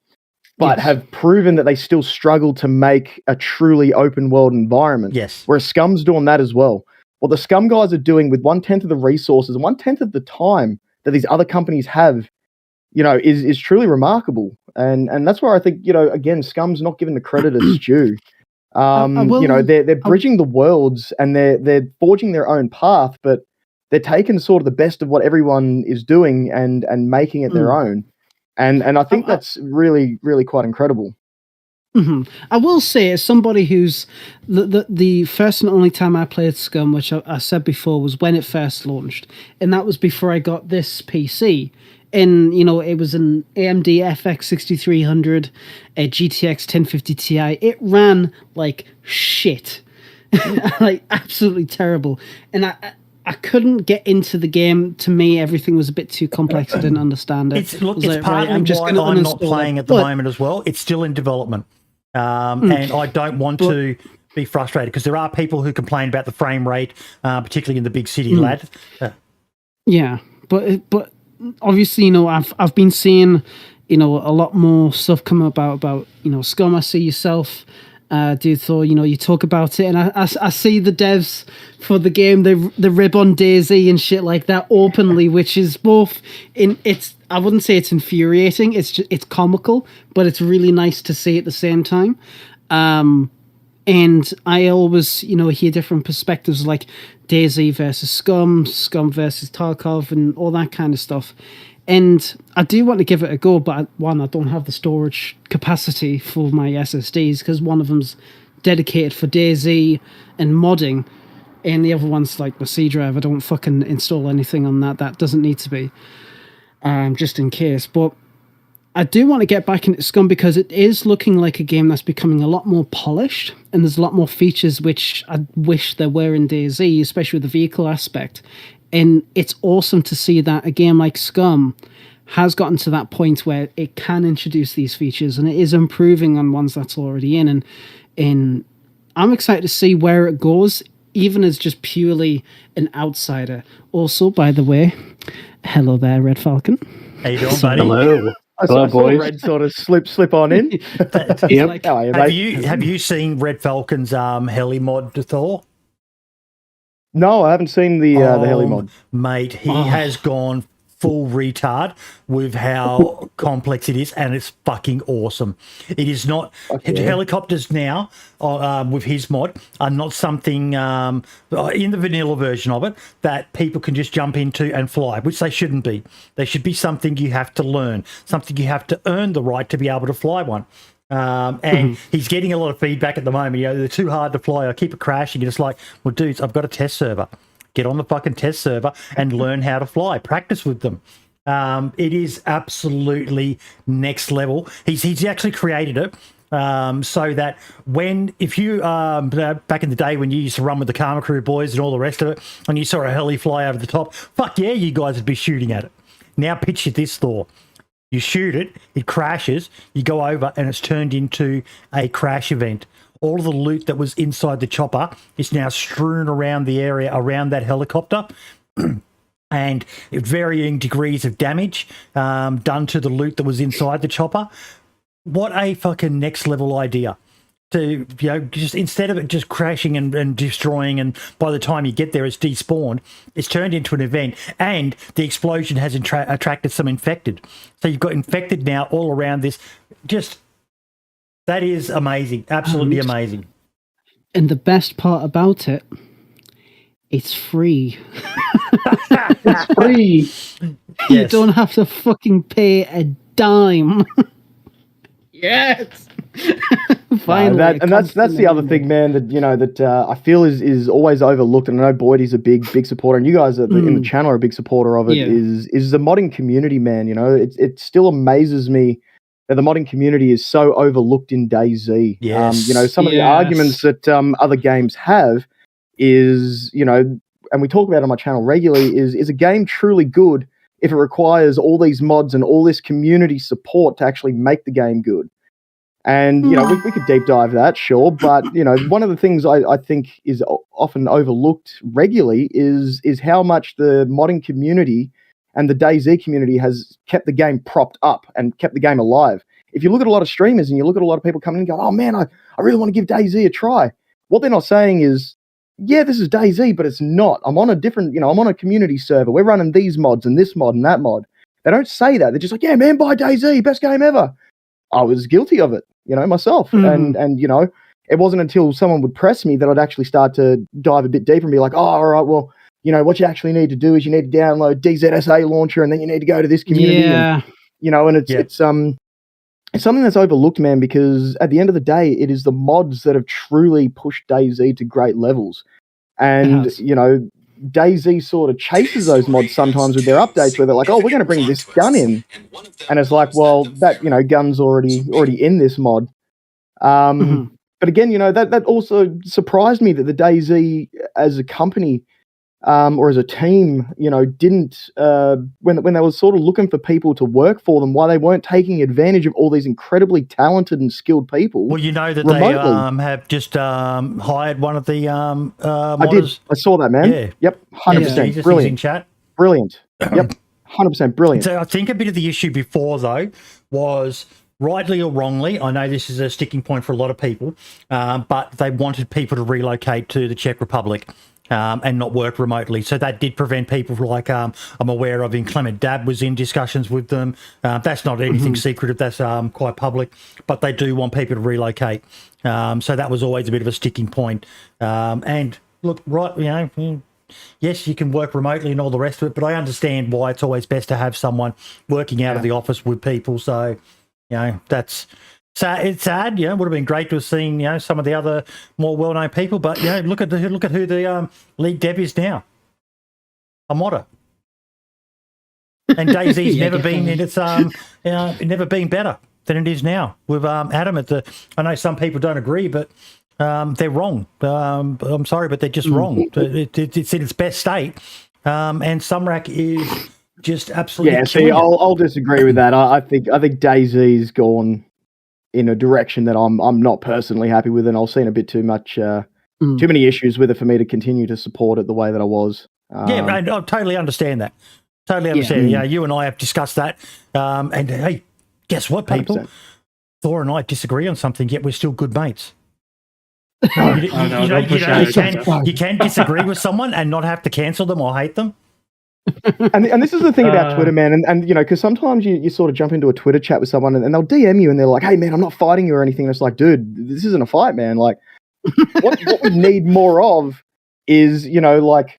[SPEAKER 8] but have proven that they still struggle to make a truly open world environment.
[SPEAKER 1] Yes.
[SPEAKER 8] Whereas Scum's doing that as well. What the Scum guys are doing with 1/10 of the resources and 1/10 of the time that these other companies have, is truly remarkable. And that's where I think, again, Scum's not given the credit it's due. They're bridging the worlds and they're forging their own path, but they're taking sort of the best of what everyone is doing and making it their own. And I think that's really, really quite incredible.
[SPEAKER 2] Mm-hmm. I will say, as somebody who's the first and only time I played Scum, which I said before, was when it first launched, and that was before I got this PC. And it was an AMD FX 6300, a GTX 1050 Ti. It ran like shit, like absolutely terrible. And I couldn't get into the game. To me, everything was a bit too complex. I didn't understand it.
[SPEAKER 1] It's partly why I'm not playing at the moment as well. It's still in development. And I don't want to be frustrated because there are people who complain about the frame rate, particularly in the big city, lad.
[SPEAKER 2] Yeah, but obviously, I've been seeing, a lot more stuff come about Scum. I see yourself, dude. Thor, you talk about it, and I see the devs for the game, the rib on DayZ and shit like that openly, which is both I wouldn't say it's infuriating. It's comical, but it's really nice to see at the same time. And I always, hear different perspectives, like DayZ versus Scum versus Tarkov, and all that kind of stuff. And I do want to give it a go, but I don't have the storage capacity for my SSDs because one of them's dedicated for DayZ and modding, and the other one's like my C drive. I don't fucking install anything on that. That doesn't need to be. just in case. But I do want to get back into Scum because it is looking like a game that's becoming a lot more polished, and there's a lot more features which I wish there were in DayZ, especially with the vehicle aspect. And it's awesome to see that a game like Scum has gotten to that point where it can introduce these features, and it is improving on ones that's already in. And I'm excited to see where it goes, even as just purely an outsider. Also, by the way, hello there, Red Falcon.
[SPEAKER 1] How you doing, buddy?
[SPEAKER 9] Hello.
[SPEAKER 8] I
[SPEAKER 9] Hello,
[SPEAKER 8] saw
[SPEAKER 9] boys.
[SPEAKER 8] Red sort of slip on in.
[SPEAKER 9] Yep.
[SPEAKER 2] Like,
[SPEAKER 8] How are you,
[SPEAKER 1] Have
[SPEAKER 8] mate?
[SPEAKER 1] you have you seen Red Falcon's heli mod to Thor?
[SPEAKER 8] No, I haven't seen the heli mod.
[SPEAKER 1] Mate, he has gone full retard with how complex it is, and it's fucking awesome. It is not helicopters now with his mod are not something in the vanilla version of it that people can just jump into and fly, which they shouldn't be. They should be something you have to learn, something you have to earn the right to be able to fly one. And he's getting a lot of feedback at the moment. You know, they're too hard to fly. I keep it crashing. And it's like, well, dudes, I've got a test server. Get on the fucking test server and learn how to fly. Practice with them. It is absolutely next level. He's actually created it so that if you back in the day when you used to run with the Karma Crew boys and all the rest of it, and you saw a heli fly over the top, fuck yeah, you guys would be shooting at it. Now picture this, Thor. You shoot it, it crashes, you go over, and it's turned into a crash event. All of the loot that was inside the chopper is now strewn around the area around that helicopter. And varying degrees of damage done to the loot that was inside the chopper. What a fucking next level idea. To, you know, just instead of it just crashing and destroying, and by the time you get there it's despawned, it's turned into an event, and the explosion has attracted some infected. So you've got infected now all around this. Just, that is amazing. Absolutely amazing.
[SPEAKER 2] And the best part about it, it's free.
[SPEAKER 9] It's free.
[SPEAKER 2] You
[SPEAKER 1] Yes.
[SPEAKER 2] don't have to fucking pay a dime. Yes. Finally,
[SPEAKER 8] That's the other thing, man. That that I feel is always overlooked. And I know Boydie's a big supporter, and you guys in the channel are a big supporter of it.
[SPEAKER 2] Yeah.
[SPEAKER 8] Is the modding community, man? You know, it still amazes me that the modding community is so overlooked in DayZ.
[SPEAKER 1] Yes.
[SPEAKER 8] You know, some of the arguments that other games have is, you know, and we talk about it on my channel regularly, is a game truly good if it requires all these mods and all this community support to actually make the game good. And, you know, we could deep dive that, sure. But, you know, one of the things I think is often overlooked regularly is how much the modding community and the DayZ community has kept the game propped up and kept the game alive. If you look at a lot of streamers and you look at a lot of people coming in and go, oh, man, I really want to give DayZ a try. What they're not saying is, yeah, this is DayZ, but it's not. I'm on a different, you know, I'm on a community server. We're running these mods and this mod and that mod. They don't say that. They're just like, yeah, man, buy DayZ, best game ever. I was guilty of it, you know, myself. And you know, it wasn't until someone would press me that I'd actually start to dive a bit deeper and be like, oh, all right, well, you know, what you actually need to do is you need to download DZSA launcher, and then you need to go to this community.
[SPEAKER 2] Yeah.
[SPEAKER 8] And, you know, and it's something that's overlooked, man, because at the end of the day, it is the mods that have truly pushed DayZ to great levels. And, you know, DayZ sort of chases those mods sometimes with their updates where they're like, oh, we're going to bring this gun in. And it's like, well, that, you know, gun's already in this mod. But again, you know, that also surprised me that the DayZ as a company or as a team, you know, didn't, when they were sort of looking for people to work for them, why they weren't taking advantage of all these incredibly talented and skilled people.
[SPEAKER 1] Well, you know that
[SPEAKER 8] remotely.
[SPEAKER 1] they have just hired one of the modders.
[SPEAKER 8] I did. I saw that, man.
[SPEAKER 1] Yeah.
[SPEAKER 8] Yep. 100%.
[SPEAKER 1] He's
[SPEAKER 8] Brilliant.
[SPEAKER 1] in chat.
[SPEAKER 8] Brilliant. Yep. 100% brilliant.
[SPEAKER 1] So I think a bit of the issue before, though, was rightly or wrongly, I know this is a sticking point for a lot of people, but they wanted people to relocate to the Czech Republic. And not work remotely. So that did prevent people like I'm aware of Inclement Dab was in discussions with them. That's not anything secretive. That's quite public. But they do want people to relocate. So that was always a bit of a sticking point. And look, right, you know, yes, you can work remotely and all the rest of it, but I understand why it's always best to have someone working out of the office with people. So, you know, that's... So it's sad, you know. Would have been great to have seen, you know, some of the other more well-known people, but you know, look at who the lead dev is now. A modder. and DayZ's never been in its never been better than it is now with Adam at the. I know some people don't agree, but they're wrong. I'm sorry, but they're just wrong. It's in its best state, and Sumrak is just absolutely.
[SPEAKER 8] Yeah, see, I'll disagree with that. I think DayZ's gone in a direction that I'm not personally happy with, and I've seen a bit too much, too many issues with it for me to continue to support it the way that I was.
[SPEAKER 1] Yeah, I totally understand that. Totally understand. Yeah, you and I have discussed that. And hey, guess what, people?
[SPEAKER 8] 100%.
[SPEAKER 1] Thor and I disagree on something, yet we're still good mates. You can disagree with someone and not have to cancel them or hate them.
[SPEAKER 8] And this is the thing about Twitter, man. And you know, because sometimes you sort of jump into a Twitter chat with someone and they'll DM you and they're like, hey, man, I'm not fighting you or anything. And it's like, dude, this isn't a fight, man. Like, what we need more of is, you know, like,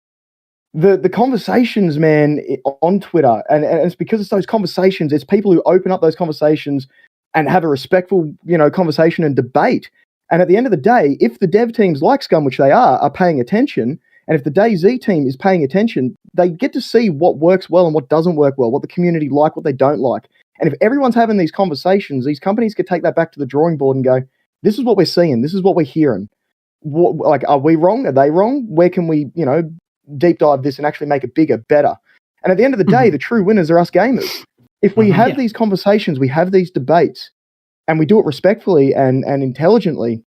[SPEAKER 8] the conversations, man, on Twitter, and it's because it's those conversations, it's people who open up those conversations and have a respectful, you know, conversation and debate. And at the end of the day, if the dev teams like Scum, which they are paying attention, and if the DayZ team is paying attention, they get to see what works well and what doesn't work well, what the community like, what they don't like. And if everyone's having these conversations, these companies could take that back to the drawing board and go, this is what we're seeing, this is what we're hearing. Like, are we wrong? Are they wrong? Where can we, you know, deep dive this and actually make it bigger, better? And at the end of the day, the true winners are us gamers. If we have these conversations, we have these debates, and we do it respectfully and intelligently,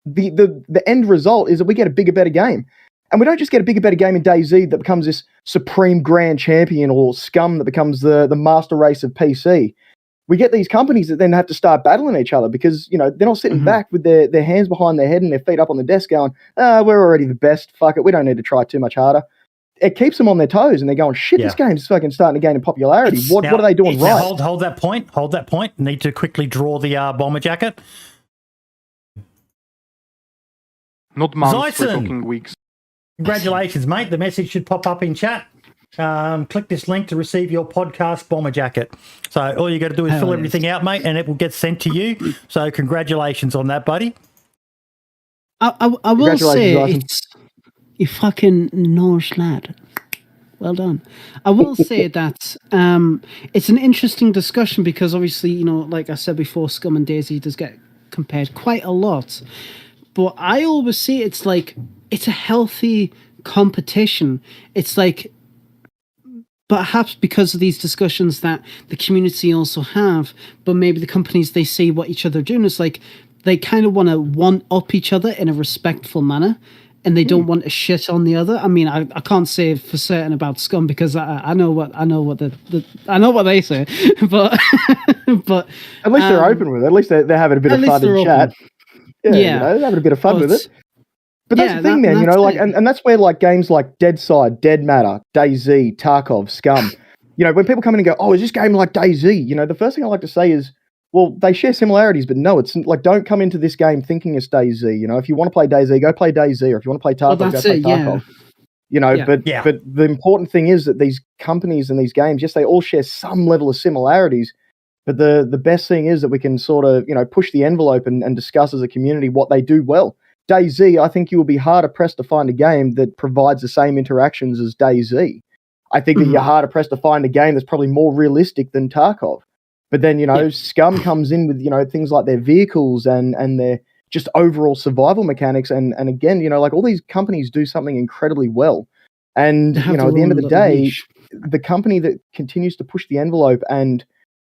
[SPEAKER 8] the end result is that we get a bigger, better game. And we don't just get a bigger, better game in DayZ that becomes this supreme grand champion, or Scum that becomes the master race of PC. We get these companies that then have to start battling each other because, you know, they're not sitting back with their hands behind their head and their feet up on the desk going, we're already the best, fuck it, we don't need to try too much harder. It keeps them on their toes and they're going, shit, this game's fucking starting to gain in popularity. What are they doing right?
[SPEAKER 1] Hold that point. Need to quickly draw the bomber jacket.
[SPEAKER 6] Not months, we're
[SPEAKER 1] Zyson.
[SPEAKER 6] talking weeks.
[SPEAKER 1] Congratulations, mate. The message should pop up in chat. Click this link to receive your podcast bomber jacket. So all you got to do is fill everything out, mate, and it will get sent to you. So congratulations on that, buddy.
[SPEAKER 2] I will say it's you fucking Norse lad. Well done. I will say that it's an interesting discussion because obviously, you know, like I said before, Scum and DayZ does get compared quite a lot. But I always see it's like it's a healthy competition. It's like perhaps because of these discussions that the community also have, but maybe the companies, they see what each other are doing. It's like they kind of want to one-up each other in a respectful manner, and they don't want to shit on the other. I mean, I can't say for certain about Scum because I know what they say, but
[SPEAKER 8] at least they're open with it. At least they're having a bit of fun in chat. Yeah, you know, they're having a bit of fun with it. But that's the thing, man, you know, like, and that's where, like, games like Dead Side, Dead Matter, DayZ, Tarkov, Scum, you know, when people come in and go, oh, is this game like DayZ? You know, the first thing I like to say is, well, they share similarities, but no, it's like, don't come into this game thinking it's DayZ. You know, if you want to play DayZ, go play DayZ, or if you want to play Tarkov, go play Tarkov. You know, but the important thing is that these companies and these games, yes, they all share some level of similarities, but the best thing is that we can sort of, you know, push the envelope and discuss as a community what they do well. DayZ, I think you will be harder pressed to find a game that provides the same interactions as DayZ. I think that you're harder pressed to find a game that's probably more realistic than Tarkov. But then, you know, Scum comes in with, you know, things like their vehicles and their just overall survival mechanics. And again, you know, like all these companies do something incredibly well. And, you know, at the end of the day, the company that continues to push the envelope and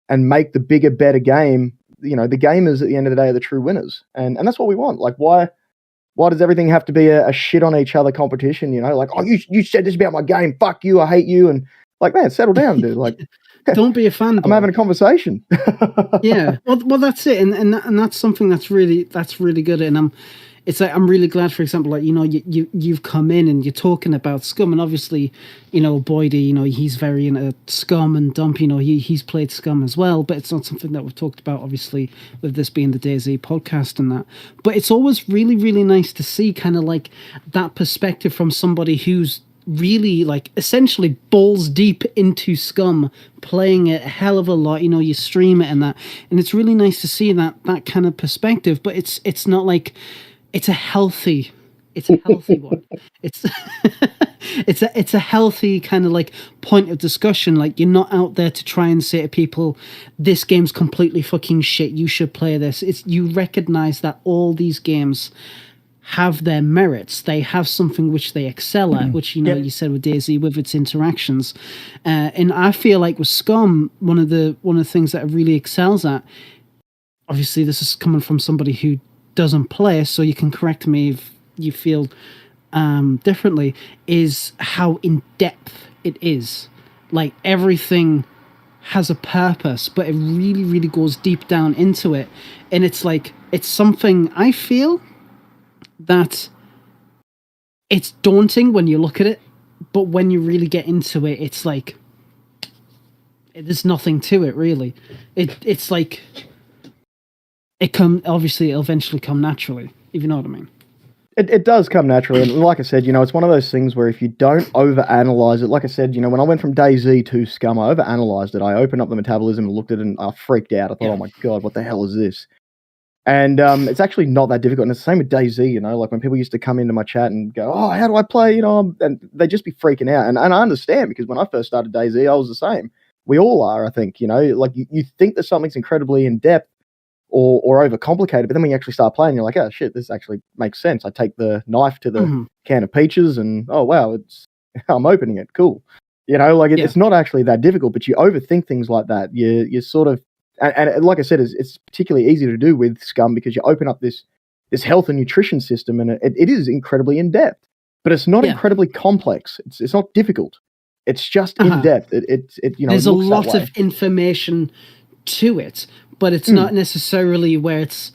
[SPEAKER 8] make the bigger, better game, you know, the gamers at the end of the day are the true winners. And that's what we want. Like, why does everything have to be a shit on each other competition? You know, like, oh, you said this about my game. Fuck you. I hate you. And like, man, settle down, dude. Like,
[SPEAKER 2] don't be a fan.
[SPEAKER 8] I'm having a conversation.
[SPEAKER 2] Yeah. Well, that's it. And that's something that's really good. And it's like, I'm really glad, for example, like, you know, you've come in and you're talking about Scum, and obviously, you know, Boydie, you know, he's very into Scum and Dump, you know, he's played Scum as well, but it's not something that we've talked about, obviously, with this being the DayZ podcast and that. But it's always really, really nice to see kind of like that perspective from somebody who's really, like, essentially balls deep into Scum, playing it a hell of a lot, you know, you stream it and that, and it's really nice to see that kind of perspective. But it's not like, it's a healthy It's a healthy one. It's it's a healthy kind of like point of discussion. Like, you're not out there to try and say to people, this game's completely fucking shit, you should play this. It's, you recognize that all these games have their merits. They have something which they excel at, which, you know, you said with DayZ, with its interactions. And I feel like with Scum, one of the things that it really excels at, obviously this is coming from somebody who doesn't play, so you can correct me if you feel differently, is how in depth it is. Like, everything has a purpose, but it really, really goes deep down into it. And it's like, it's something I feel that it's daunting when you look at it, but when you really get into it, it's like, there's nothing to it really. It's like, obviously it'll eventually come naturally, if you know what I mean.
[SPEAKER 8] It does come naturally, and like I said, you know, it's one of those things where if you don't overanalyze it, like I said, you know, when I went from DayZ to Scum, I overanalyzed it. I opened up the metabolism and looked at it, and I freaked out. I thought, oh my god, what the hell is this? And it's actually not that difficult, and it's the same with DayZ, you know, like when people used to come into my chat and go, oh, how do I play, you know, and they'd just be freaking out, and I understand, because when I first started DayZ, I was the same. We all are, I think, you know, like you think that something's incredibly in-depth, or overcomplicated, but then when you actually start playing, you're like, oh shit, this actually makes sense. I take the knife to the can of peaches, and oh wow, I'm opening it. Cool, you know, like it's not actually that difficult, but you overthink things like that. You sort of, and like I said, it's particularly easy to do with Scum because you open up this health and nutrition system, and it is incredibly in depth, but it's not incredibly complex. It's not difficult. It's just in depth. It you know,
[SPEAKER 2] there's
[SPEAKER 8] a
[SPEAKER 2] lot of information to it, but it's not necessarily where it's,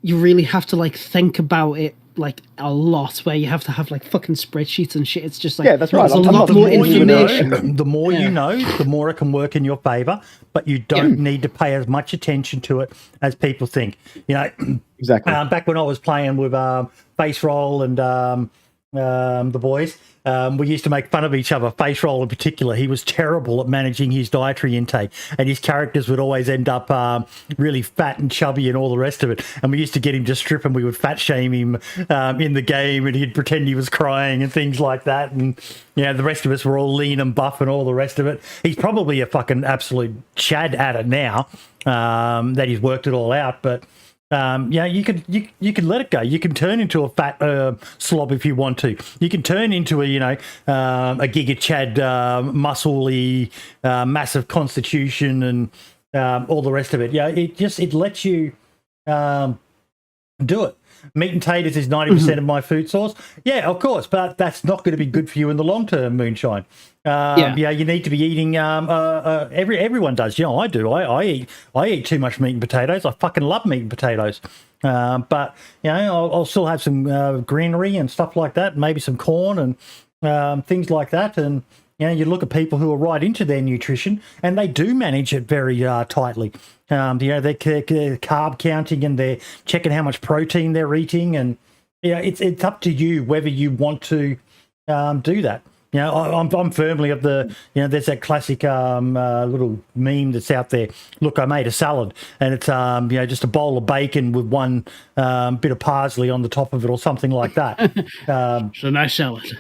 [SPEAKER 2] you really have to like think about it like a lot, where you have to have like fucking spreadsheets and shit. It's just like,
[SPEAKER 8] that's right.
[SPEAKER 2] There's a lot more information.
[SPEAKER 1] The more you know, the more it can work in your favor, but you don't need to pay as much attention to it as people think. You know,
[SPEAKER 8] exactly.
[SPEAKER 1] Back when I was playing with Face Roll and the boys, we used to make fun of each other. Face Roll in particular, he was terrible at managing his dietary intake, and his characters would always end up really fat and chubby and all the rest of it. And we used to get him to strip, and we would fat shame him in the game, and he'd pretend he was crying and things like that. And you know, the rest of us were all lean and buff and all the rest of it. He's probably a fucking absolute chad at it now, that he's worked it all out, but. Yeah, you can let it go. You can turn into a fat slob if you want to. You can turn into a Giga Chad, muscly, massive constitution, and all the rest of it. Yeah, it lets you do it. Meat and taters is 90% of my food source. Yeah, of course, but that's not going to be good for you in the long term, Moonshine. You need to be eating. Everyone does. You know, I do. I eat too much meat and potatoes. I fucking love meat and potatoes. But you know, I'll still have some greenery and stuff like that. Maybe some corn and things like that. And you know, you look at people who are right into their nutrition, and they do manage it very tightly. You know, they're carb counting, and they're checking how much protein they're eating, and yeah, it's up to you whether you want to do that. You know, I'm firmly of the, you know, there's that classic little meme that's out there. Look, I made a salad, and it's you know, just a bowl of bacon with one bit of parsley on the top of it, or something like that.
[SPEAKER 2] It's a nice salad.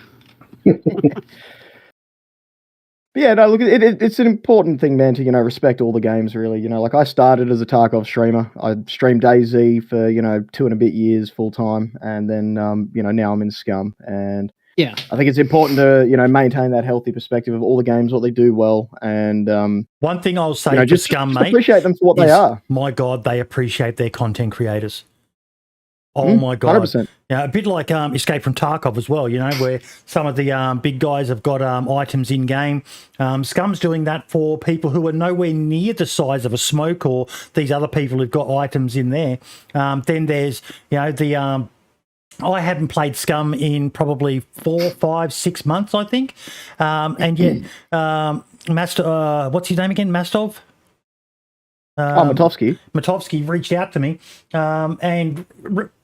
[SPEAKER 8] But yeah, no, look, it's an important thing, man, to, you know, respect all the games, really. You know, like I started as a Tarkov streamer. I streamed DayZ for, you know, 2 and a bit years full time, and then, you know, now I'm in Scum, and
[SPEAKER 2] yeah,
[SPEAKER 8] I think it's important to, you know, maintain that healthy perspective of all the games, what they do well, and
[SPEAKER 1] one thing I'll say,
[SPEAKER 8] you know,
[SPEAKER 1] to Scum, mate,
[SPEAKER 8] appreciate them for what they are.
[SPEAKER 1] My God, they appreciate their content creators. Oh my God.
[SPEAKER 8] 100%.
[SPEAKER 1] Yeah, a bit like Escape from Tarkov as well, you know, where some of the big guys have got items in game. Scum's doing that for people who are nowhere near the size of a Smoke, or these other people who've got items in there. Then there's, you know, the I hadn't played Scum in probably 4, 5, 6 months, I think. And yet, Master, what's his name again? Mastov?
[SPEAKER 8] Matovsky.
[SPEAKER 1] Matovsky reached out to me and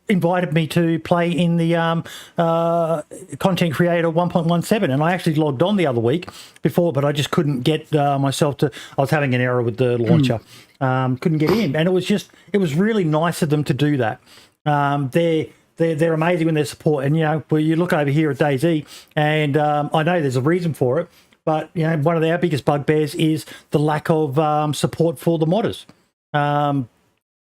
[SPEAKER 1] invited me to play in the Content Creator 1.17, and I actually logged on the other week before, but I just couldn't get myself to. I was having an error with the launcher, couldn't get in, and it was really nice of them to do that. they're amazing when they're support. And, well, you look over here at DayZ, and I know there's a reason for it, but, one of our biggest bugbears is the lack of support for the modders.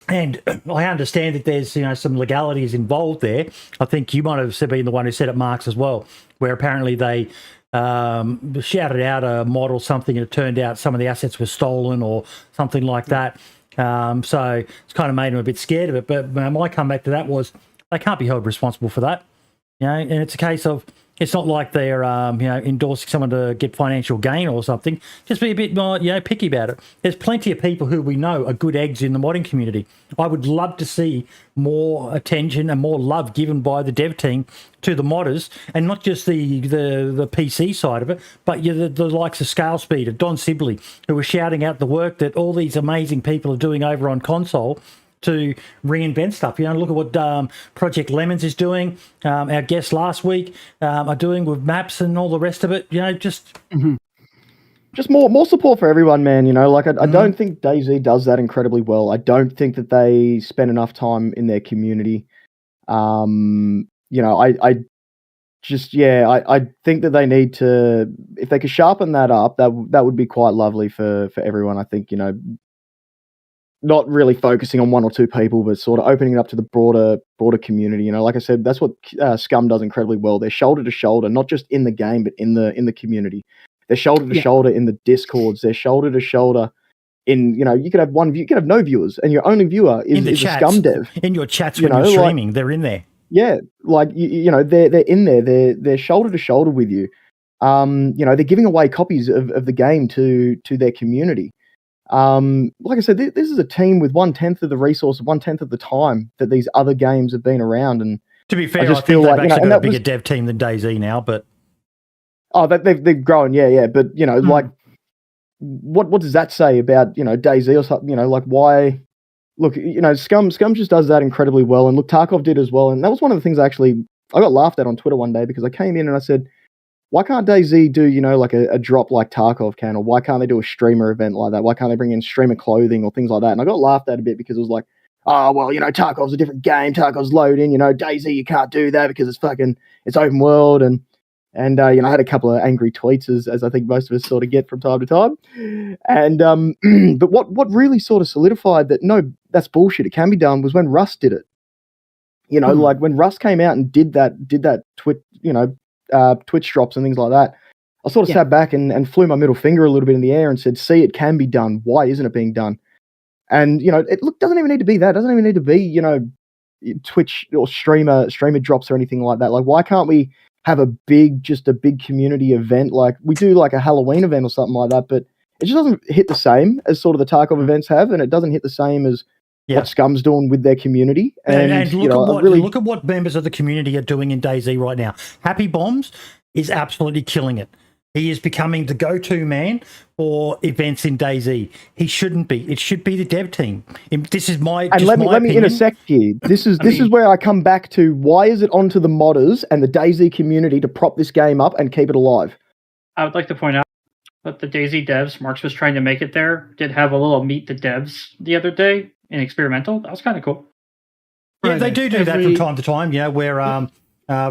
[SPEAKER 1] And I understand that there's, some legalities involved there. I think you might have been the one who said it, Marks, as well, where apparently they shouted out a mod or something, and it turned out some of the assets were stolen or something like that. So it's kind of made them a bit scared of it. But my comeback to that was they can't be held responsible for that. And it's a case of, it's not like they're, endorsing someone to get financial gain or something. Just be a bit more, picky about it. There's plenty of people who we know are good eggs in the modding community. I would love to see more attention and more love given by the dev team to the modders, and not just the PC side of it, but the likes of Scale Speed and Don Sibley, who are shouting out the work that all these amazing people are doing over on console to reinvent stuff. Look at what Project Lemons is doing. Our guests last week are doing with maps and all the rest of it. Just
[SPEAKER 8] more support for everyone, man. I don't think DayZ does that incredibly well. I don't think that they spend enough time in their community. I think that they need to, if they could sharpen that up, that would be quite lovely for everyone. I think, not really focusing on one or two people, but sort of opening it up to the broader community. Like I said, that's what Scum does incredibly well. They're shoulder to shoulder, not just in the game, but in the community. They're shoulder to shoulder in the Discords. They're shoulder to shoulder in, you could have one view, you could have no viewers, and your only viewer is a Scum dev.
[SPEAKER 1] In your chats when you're streaming, they're in there.
[SPEAKER 8] Yeah, they're in there. They're shoulder to shoulder with you. They're giving away copies of the game to their community. Like I said, this is a team with 1/10 of the resource, 1/10 of the time that these other games have been around. And
[SPEAKER 1] to be fair, I think they've actually got a bigger dev team than DayZ now. But
[SPEAKER 8] they've grown, yeah. But like, what does that say about DayZ or something? Why? Look, Scum just does that incredibly well, and look, Tarkov did as well. And that was one of the things I got laughed at on Twitter one day, because I came in and I said, why can't DayZ do, like a drop like Tarkov can, or why can't they do a streamer event like that? Why can't they bring in streamer clothing or things like that? And I got laughed at a bit, because it was like, oh, well, Tarkov's a different game. Tarkov's loading, DayZ, you can't do that because it's open world. And I had a couple of angry tweets, as I think most of us sort of get from time to time. And, but what really sort of solidified that, no, that's bullshit, it can be done, was when Rust did it. Like when Rust came out and did that Twitch drops and things like that, I sort of sat back and flew my middle finger a little bit in the air and said, see, it can be done. Why isn't it being done? And, it doesn't even need to be that. It doesn't even need to be, Twitch or streamer drops or anything like that. Like, why can't we have a big community event? Like we do like a Halloween event or something like that, but it just doesn't hit the same as sort of the Tarkov events have, and it doesn't hit the same as what Scum's doing with their community. And
[SPEAKER 1] look at what members of the community are doing in DayZ right now. Happy Bombs is absolutely killing it. He is becoming the go-to man for events in DayZ. He shouldn't be. It should be the dev team. This is my
[SPEAKER 8] and let me intersect here. This is where I come back to, why is it onto the modders and the DayZ community to prop this game up and keep it alive?
[SPEAKER 5] I would like to point out that the DayZ devs, Marks was trying to make it there, did have a little meet the devs the other day in experimental. That was kind of cool.
[SPEAKER 1] Yeah, they do that from time to time, where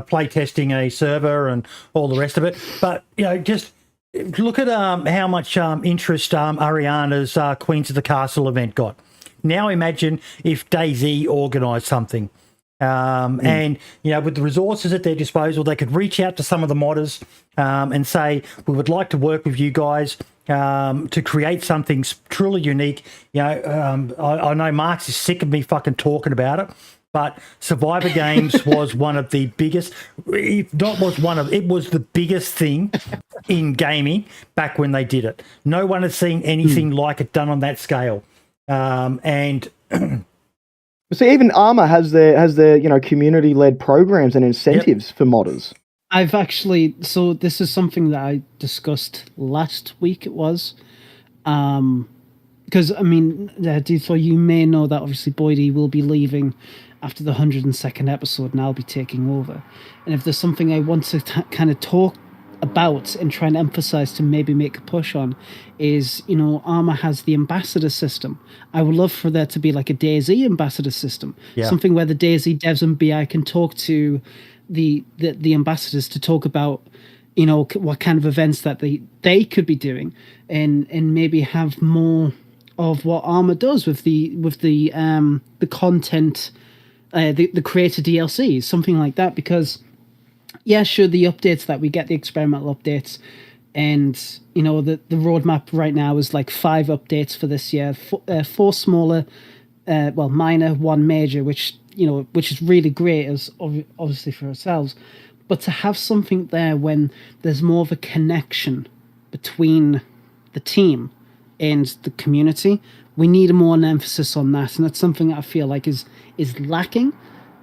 [SPEAKER 1] play testing a server and all the rest of it. But, just look at how much interest Ariana's Queens of the Castle event got. Now imagine if DayZ organised something. And, with the resources at their disposal, they could reach out to some of the modders and say, we would like to work with you guys to create something truly unique. I know Marks is sick of me fucking talking about it, but Survivor Games was one of the biggest, it was the biggest thing in gaming back when they did it. No one had seen anything like it done on that scale. And
[SPEAKER 8] see, even Armour has their community-led programs and incentives for modders.
[SPEAKER 2] I've actually, so this is something that I discussed last week, it was. Because, so you may know that obviously Boydie will be leaving after the 102nd episode, and I'll be taking over. And if there's something I want to kind of talk about and trying to emphasize to maybe make a push on is, Arma has the ambassador system. I would love for there to be like a DayZ ambassador system, something where the DayZ devs and BI can talk to the ambassadors to talk about, what kind of events that they could be doing, and maybe have more of what Arma does with the content, the creator DLCs, something like that. Because sure, the updates that we get, the experimental updates, and the roadmap right now is like 5 updates for this year, 4 smaller, minor, 1 major, which is really great, as obviously for ourselves. But to have something there when there's more of a connection between the team and the community, we need more an emphasis on that, and that's something that I feel like is lacking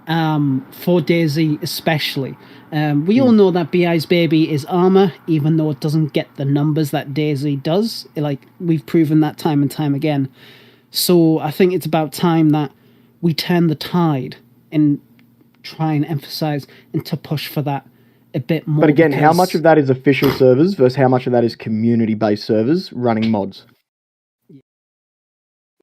[SPEAKER 2] for DayZ especially. We all know that BI's baby is Arma, even though it doesn't get the numbers that DayZ does. Like, we've proven that time and time again. So I think it's about time that we turn the tide and try and emphasize and to push for that a bit more.
[SPEAKER 8] But again, how much of that is official servers versus how much of that is community-based servers running mods?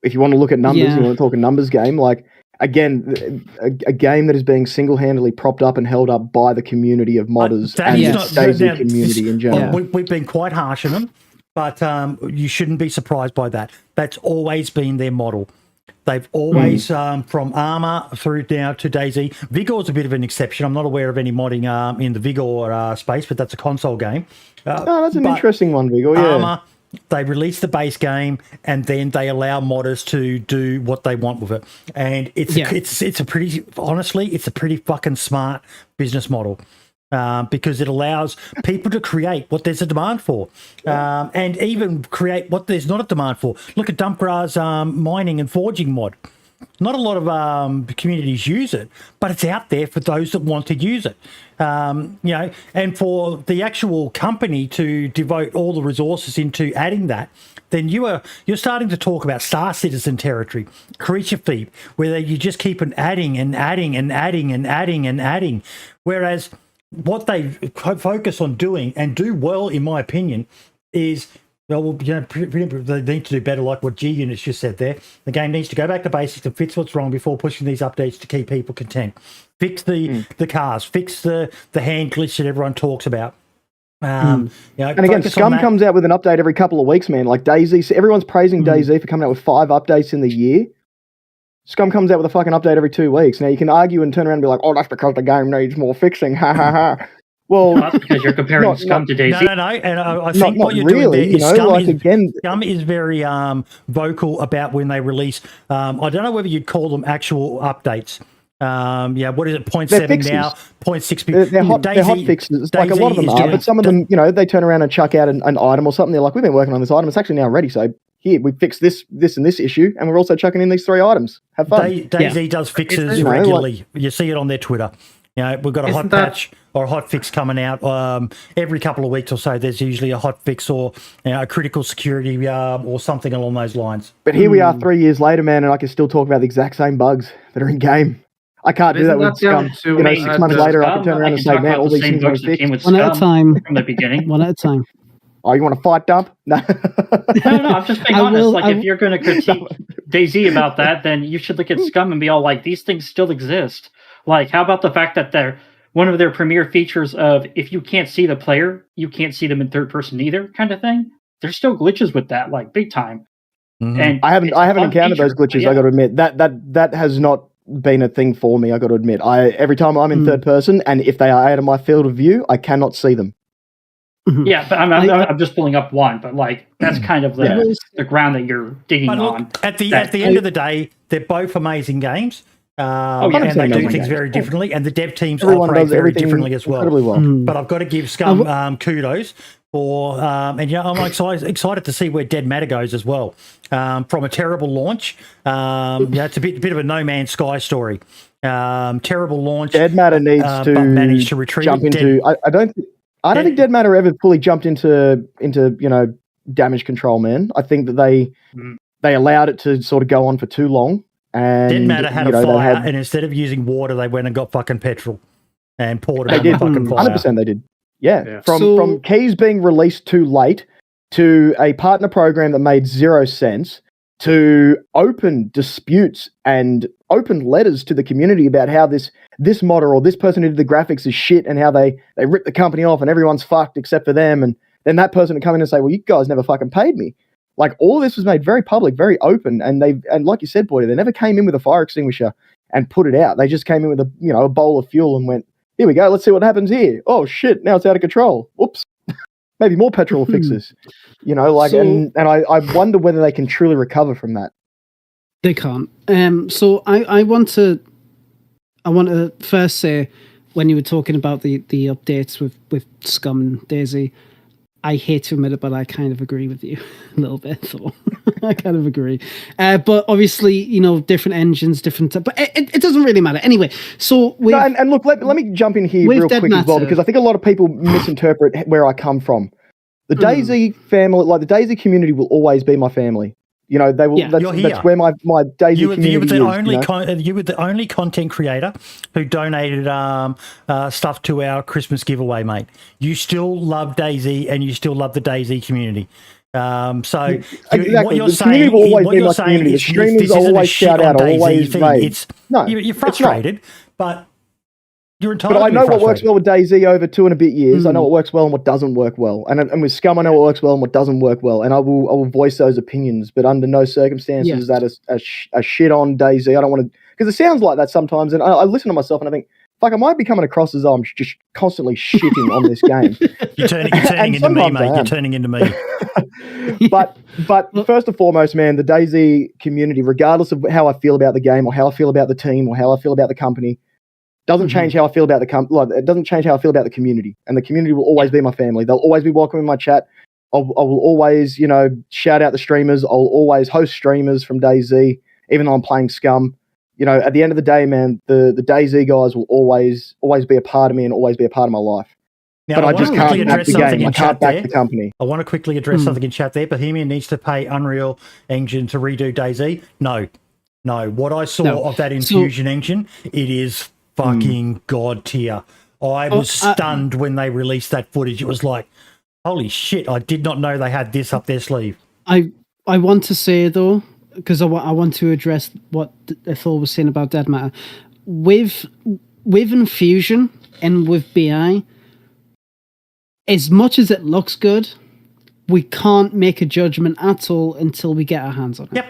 [SPEAKER 8] If you want to look at numbers, you want to talk a numbers game, like, again, a game that is being single-handedly propped up and held up by the community of modders and the DayZ community in general.
[SPEAKER 1] We've been quite harsh on them, but you shouldn't be surprised by that. That's always been their model. They've always, from Arma through now to DayZ. Vigor's a bit of an exception. I'm not aware of any modding in the Vigor space, but that's a console game.
[SPEAKER 8] That's an interesting one, Vigor, yeah.
[SPEAKER 1] Arma, they release the base game, and then they allow modders to do what they want with it. And it's a pretty fucking smart business model. Because it allows people to create what there's a demand for, and even create what there's not a demand for. Look at Dumpgra's mining and forging mod. Not a lot of communities use it, but it's out there for those that want to use it. And for the actual company to devote all the resources into adding that, then you're starting to talk about Star Citizen territory, Creature Feed, where you just keep adding and adding and adding and adding and adding. Whereas what they focus on doing and do well, in my opinion, is, they need to do better, like what G-Units just said there. The game needs to go back to basics and fix what's wrong before pushing these updates to keep people content. Fix the cars, fix the hand glitch that everyone talks about.
[SPEAKER 8] And again, Scum comes out with an update every couple of weeks, man. Like DayZ, everyone's praising DayZ for coming out with 5 updates in the year. Scum comes out with a fucking update every 2 weeks. Now, you can argue and turn around and be like, oh, that's because the game needs more fixing. Ha, ha, ha. Well,
[SPEAKER 5] that's because you're comparing Scum to DayZ.
[SPEAKER 1] No. And I think what you're doing there is Scum is very vocal about when they release, I don't know whether you'd call them actual updates. What is it, 0.7 now, 0.6?
[SPEAKER 8] They're hot fixes. Like, a lot of them are, but some of them, they turn around and chuck out an item or something. They're like, we've been working on this item. It's actually now ready, so here, we fixed this, and this issue, and we're also chucking in these 3 items. Have fun.
[SPEAKER 1] DayZ does fixes regularly. You see it on their Twitter. We've got a hot patch or a hot fix coming out every couple of weeks or so. There's usually a hot fix or a critical security or something along those lines.
[SPEAKER 8] But here we are 3 years later, man, and I can still talk about the exact same bugs that are in game. I can't do that with Scum. 6 months later, I can turn around and say, man, all these things are fixed.
[SPEAKER 2] One at a time.
[SPEAKER 5] From the beginning.
[SPEAKER 2] One at a time.
[SPEAKER 8] Oh, you want to fight, Dump? No.
[SPEAKER 5] No, I'm just being honest. If you're going to critique DayZ about that, then you should look at Scum and be all like, these things still exist. Like, how about the fact that they're one of their premier features of, if you can't see the player, you can't see them in third person either, kind of thing? There's still glitches with that, like, big time.
[SPEAKER 1] Mm-hmm.
[SPEAKER 8] And I haven't encountered those glitches. I got to admit that has not been a thing for me. I got to admit, every time I'm in third person, and if they are out of my field of view, I cannot see them.
[SPEAKER 5] Yeah, but I'm just pulling up one, but like that's kind of the ground that you're digging on.
[SPEAKER 1] At the end of the day, they're both amazing games. And they do things very differently, and the dev teams operate very differently as well. But I've got to give Scum kudos for, and I'm excited to see where Dead Matter goes as well. From a terrible launch, it's a bit of a No Man's Sky story. Terrible launch.
[SPEAKER 8] Dead Matter needs to
[SPEAKER 1] manage to retrieve.
[SPEAKER 8] Jump into. I don't think Dead Matter ever fully jumped into damage control, man. I think that they allowed it to sort of go on for too long. And,
[SPEAKER 1] Dead Matter had a fire, and instead of using water, they went and got fucking petrol and poured it on the fucking fire.
[SPEAKER 8] 100% they did.
[SPEAKER 3] Yeah.
[SPEAKER 8] From keys being released too late to a partner program that made 0 sense to open disputes and open letters to the community about how this modder or this person who did the graphics is shit and how they rip the company off and everyone's fucked except for them. And then that person would come in and say, well, you guys never fucking paid me. Like, all of this was made very public, very open. And like you said, Boyd, they never came in with a fire extinguisher and put it out. They just came in with a bowl of fuel and went, here we go, let's see what happens here. Oh shit, now it's out of control. Whoops. Maybe more petrol fixes. And I wonder whether they can truly recover from that.
[SPEAKER 2] They can't. So I want to first say, when you were talking about the updates with Scum and DayZ, I hate to admit it, but I kind of agree with you a little bit. So I kind of agree. But obviously, different engines, but it doesn't really matter. Anyway, so
[SPEAKER 8] and look, let me jump in here real quick as well, because I think a lot of people misinterpret where I come from. The DayZ family, like the DayZ community, will always be my family. They will. Yeah. That's where my DayZ community
[SPEAKER 1] You were the only content creator who donated stuff to our Christmas giveaway, mate. You still love DayZ and you still love the DayZ community.
[SPEAKER 8] Exactly.
[SPEAKER 1] What you're
[SPEAKER 8] the
[SPEAKER 1] saying,
[SPEAKER 8] will always
[SPEAKER 1] what
[SPEAKER 8] be
[SPEAKER 1] you're
[SPEAKER 8] my
[SPEAKER 1] saying
[SPEAKER 8] community.
[SPEAKER 1] is
[SPEAKER 8] the streamers
[SPEAKER 1] this
[SPEAKER 8] always shout out, always made.
[SPEAKER 1] You're frustrated, but you're entitled.
[SPEAKER 8] But I know what works well with DayZ over 2 and a bit years. I know what works well and what doesn't work well. And with Scum, I know what works well and what doesn't work well. And I will voice those opinions. But under no circumstances is that a shit on DayZ. I don't want to, because it sounds like that sometimes. And I listen to myself and I think, fuck, I might be coming across as though I'm just constantly shitting on this game.
[SPEAKER 1] You're turning into me, mate. You're turning into me.
[SPEAKER 8] But first and foremost, man, the DayZ community, regardless of how I feel about the game or how I feel about the team or how I feel about the company, doesn't change how I feel about it doesn't change how I feel about the community. And the community will always be my family. They'll always be welcome in my chat. I will always, shout out the streamers. I'll always host streamers from DayZ, even though I'm playing Scum. At the end of the day, man, the DayZ guys will always be a part of me and always be a part of my life.
[SPEAKER 1] Now,
[SPEAKER 8] but I just can't back the game. I can't back the company.
[SPEAKER 1] I want to quickly address something in chat there. Bohemian needs to pay Unreal Engine to redo DayZ. No. What I saw of that Infusion engine, it is fucking god tier. I was stunned when they released that footage. It was like, holy shit, I did not know they had this up their sleeve.
[SPEAKER 2] I want to say, though, because I want to address what Ethel was saying about Dead Matter. With Infusion and with BI, as much as it looks good, we can't make a judgment at all until we get our hands on it.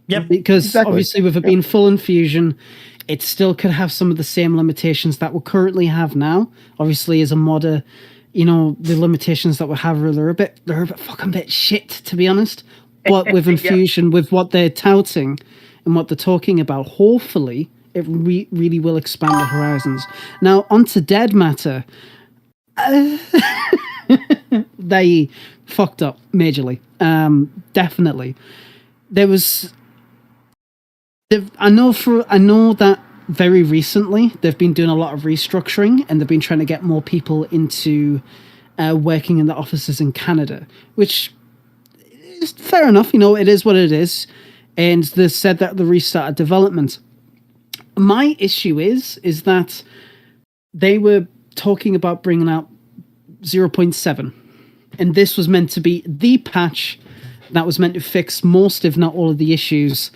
[SPEAKER 1] Yep.
[SPEAKER 2] Because obviously with it being full Infusion, it still could have some of the same limitations that we currently have now. Obviously, as a modder, the limitations that we have are a bit fucking bit shit, to be honest. But with Infusion, with what they're touting and what they're talking about, hopefully it really will expand the horizons. Now, onto Dead Matter. They fucked up majorly. Definitely. There was... I know that very recently they've been doing a lot of restructuring and they've been trying to get more people into working in the offices in Canada, which is fair enough. It is what it is. And they said that they restarted development. My issue is that they were talking about bringing out 0.7, and this was meant to be the patch that was meant to fix most, if not all, of the issues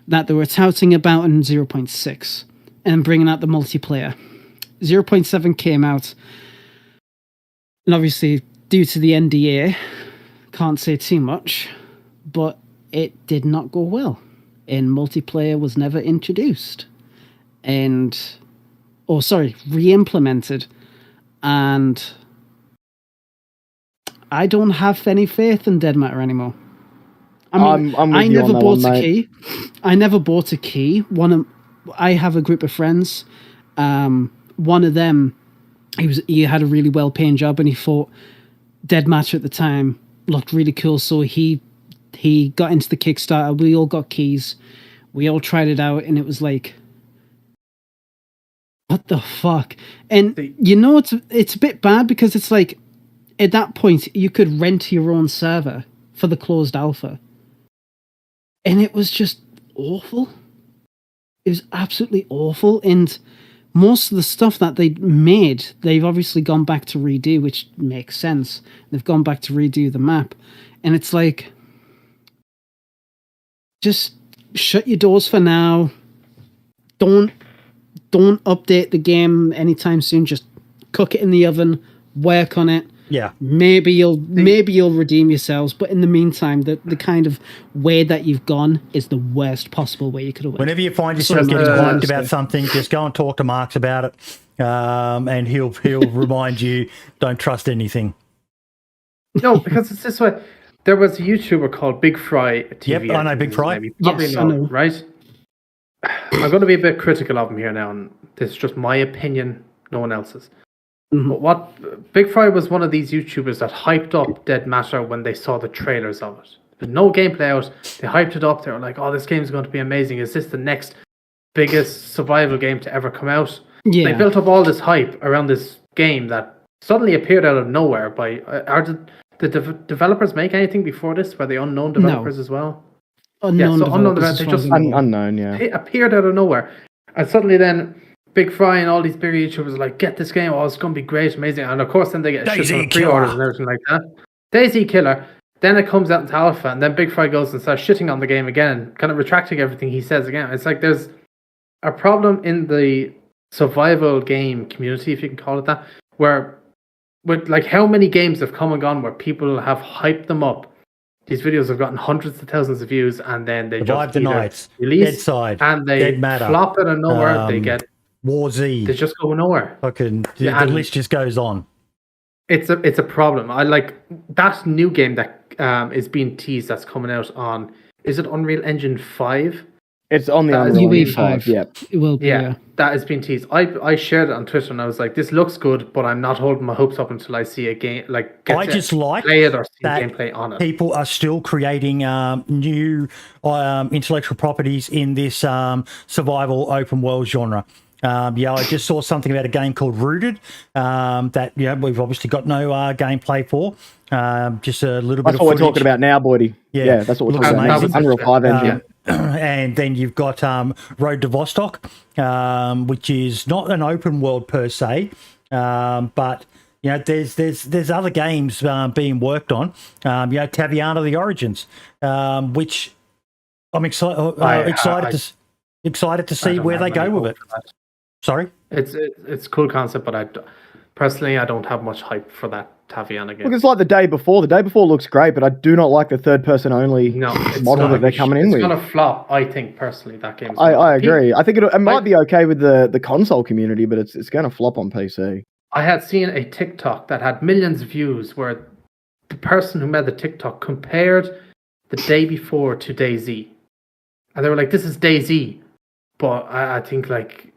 [SPEAKER 2] that they were touting about in 0.6 and bringing out the multiplayer. 0.7 came out, and obviously due to the NDA, can't say too much, but it did not go well, and multiplayer was never introduced re-implemented, and I don't have any faith in Dead Matter anymore. I mean, I never bought a key. I never bought a key. I have a group of friends. One of them, he had a really well-paying job, and he thought Dead Matter at the time looked really cool. So he got into the Kickstarter. We all got keys. We all tried it out, and it was like, what the fuck? And it's a bit bad because it's like, at that point, you could rent your own server for the closed alpha. And it was just awful. It was absolutely awful. And most of the stuff that they made, they've obviously gone back to redo, which makes sense. They've gone back to redo the map. And it's like, just shut your doors for now. Don't update the game anytime soon. Just cook it in the oven, work on it.
[SPEAKER 1] Yeah.
[SPEAKER 2] Maybe you'll redeem yourselves, but in the meantime, the kind of way that you've gone is the worst possible way you could have went.
[SPEAKER 1] Whenever you find yourself getting hyped about something, just go and talk to Marks about it, and he'll remind you, don't trust anything.
[SPEAKER 3] No, because it's this way. There was a YouTuber called Big Fry TV.
[SPEAKER 1] Yep, I know Big Fry.
[SPEAKER 3] You probably
[SPEAKER 2] Yes,
[SPEAKER 3] know,
[SPEAKER 2] I know.
[SPEAKER 3] right? I'm going to be a bit critical of him here now, and this is just my opinion, no one else's. But what Big Fry was one of these YouTubers that hyped up Dead Matter when they saw the trailers of it. With no gameplay out, they hyped it up. They were like, "Oh, this game is going to be amazing. Is this the next biggest survival game to ever come out?"
[SPEAKER 2] Yeah.
[SPEAKER 3] They built up all this hype around this game that suddenly appeared out of nowhere. Are the developers make anything before this? Were they unknown developers as well?
[SPEAKER 2] Unknown
[SPEAKER 3] developers. They just
[SPEAKER 8] unknown, yeah.
[SPEAKER 3] It appeared out of nowhere, and suddenly then Big Fry and all these big YouTubers are like, "Get this game! Oh, it's going to be great, amazing!" And of course, then they get shipped on pre-orders and everything like that. DayZ Killer. Then it comes out into alpha, and then Big Fry goes and starts shitting on the game again, kind of retracting everything he says again. It's like there's a problem in the survival game community, if you can call it that, where with like how many games have come and gone where people have hyped them up. These videos have gotten hundreds of thousands of views, and then they
[SPEAKER 1] Survive
[SPEAKER 3] just
[SPEAKER 1] the Nights,
[SPEAKER 3] release
[SPEAKER 1] Deadside,
[SPEAKER 3] and they
[SPEAKER 1] Dead Matter,
[SPEAKER 3] flop it out of nowhere. They get
[SPEAKER 1] War Z.
[SPEAKER 3] They just go nowhere.
[SPEAKER 1] Fucking the list just goes on.
[SPEAKER 3] It's a problem. I like that new game that is being teased. That's coming out on. Is it Unreal Engine 5?
[SPEAKER 8] It's on the
[SPEAKER 3] That is
[SPEAKER 8] Unreal
[SPEAKER 2] UE
[SPEAKER 8] Engine 5.
[SPEAKER 2] 5.
[SPEAKER 8] Yeah.
[SPEAKER 2] It will be.
[SPEAKER 3] Yeah, that has been teased. I shared it on Twitter and I was like, "This looks good, but I'm not holding my hopes up until I see a game like
[SPEAKER 1] I just like
[SPEAKER 3] play it or see
[SPEAKER 1] that
[SPEAKER 3] gameplay on it."
[SPEAKER 1] people are still creating new intellectual properties in this survival open world genre. I just saw something about a game called Rooted that we've obviously got no gameplay for. Just a little bit
[SPEAKER 8] That's
[SPEAKER 1] of
[SPEAKER 8] what we're
[SPEAKER 1] footage.
[SPEAKER 8] talking about now, Boydie. Yeah, that's what we're
[SPEAKER 1] Looks
[SPEAKER 8] talking about.
[SPEAKER 1] amazing.
[SPEAKER 8] Unreal 5 engine.
[SPEAKER 1] And then you've got Road to Vostok, which is not an open world per se, but there's other games being worked on. Taviana the Origins, which I'm excited to see where they go with it. Sorry,
[SPEAKER 3] it's a cool concept, but I don't have much hype for that Taviana game.
[SPEAKER 8] Look, it's like the day before. The day before looks great, but I do not like the third-person only model that they're coming in with.
[SPEAKER 3] It's going to flop, I think, personally, that game.
[SPEAKER 8] I agree. I think it might be okay with the console community, but it's going to flop on PC.
[SPEAKER 3] I had seen a TikTok that had millions of views where the person who made the TikTok compared the day before to DayZ. And they were like, "This is DayZ, but I think like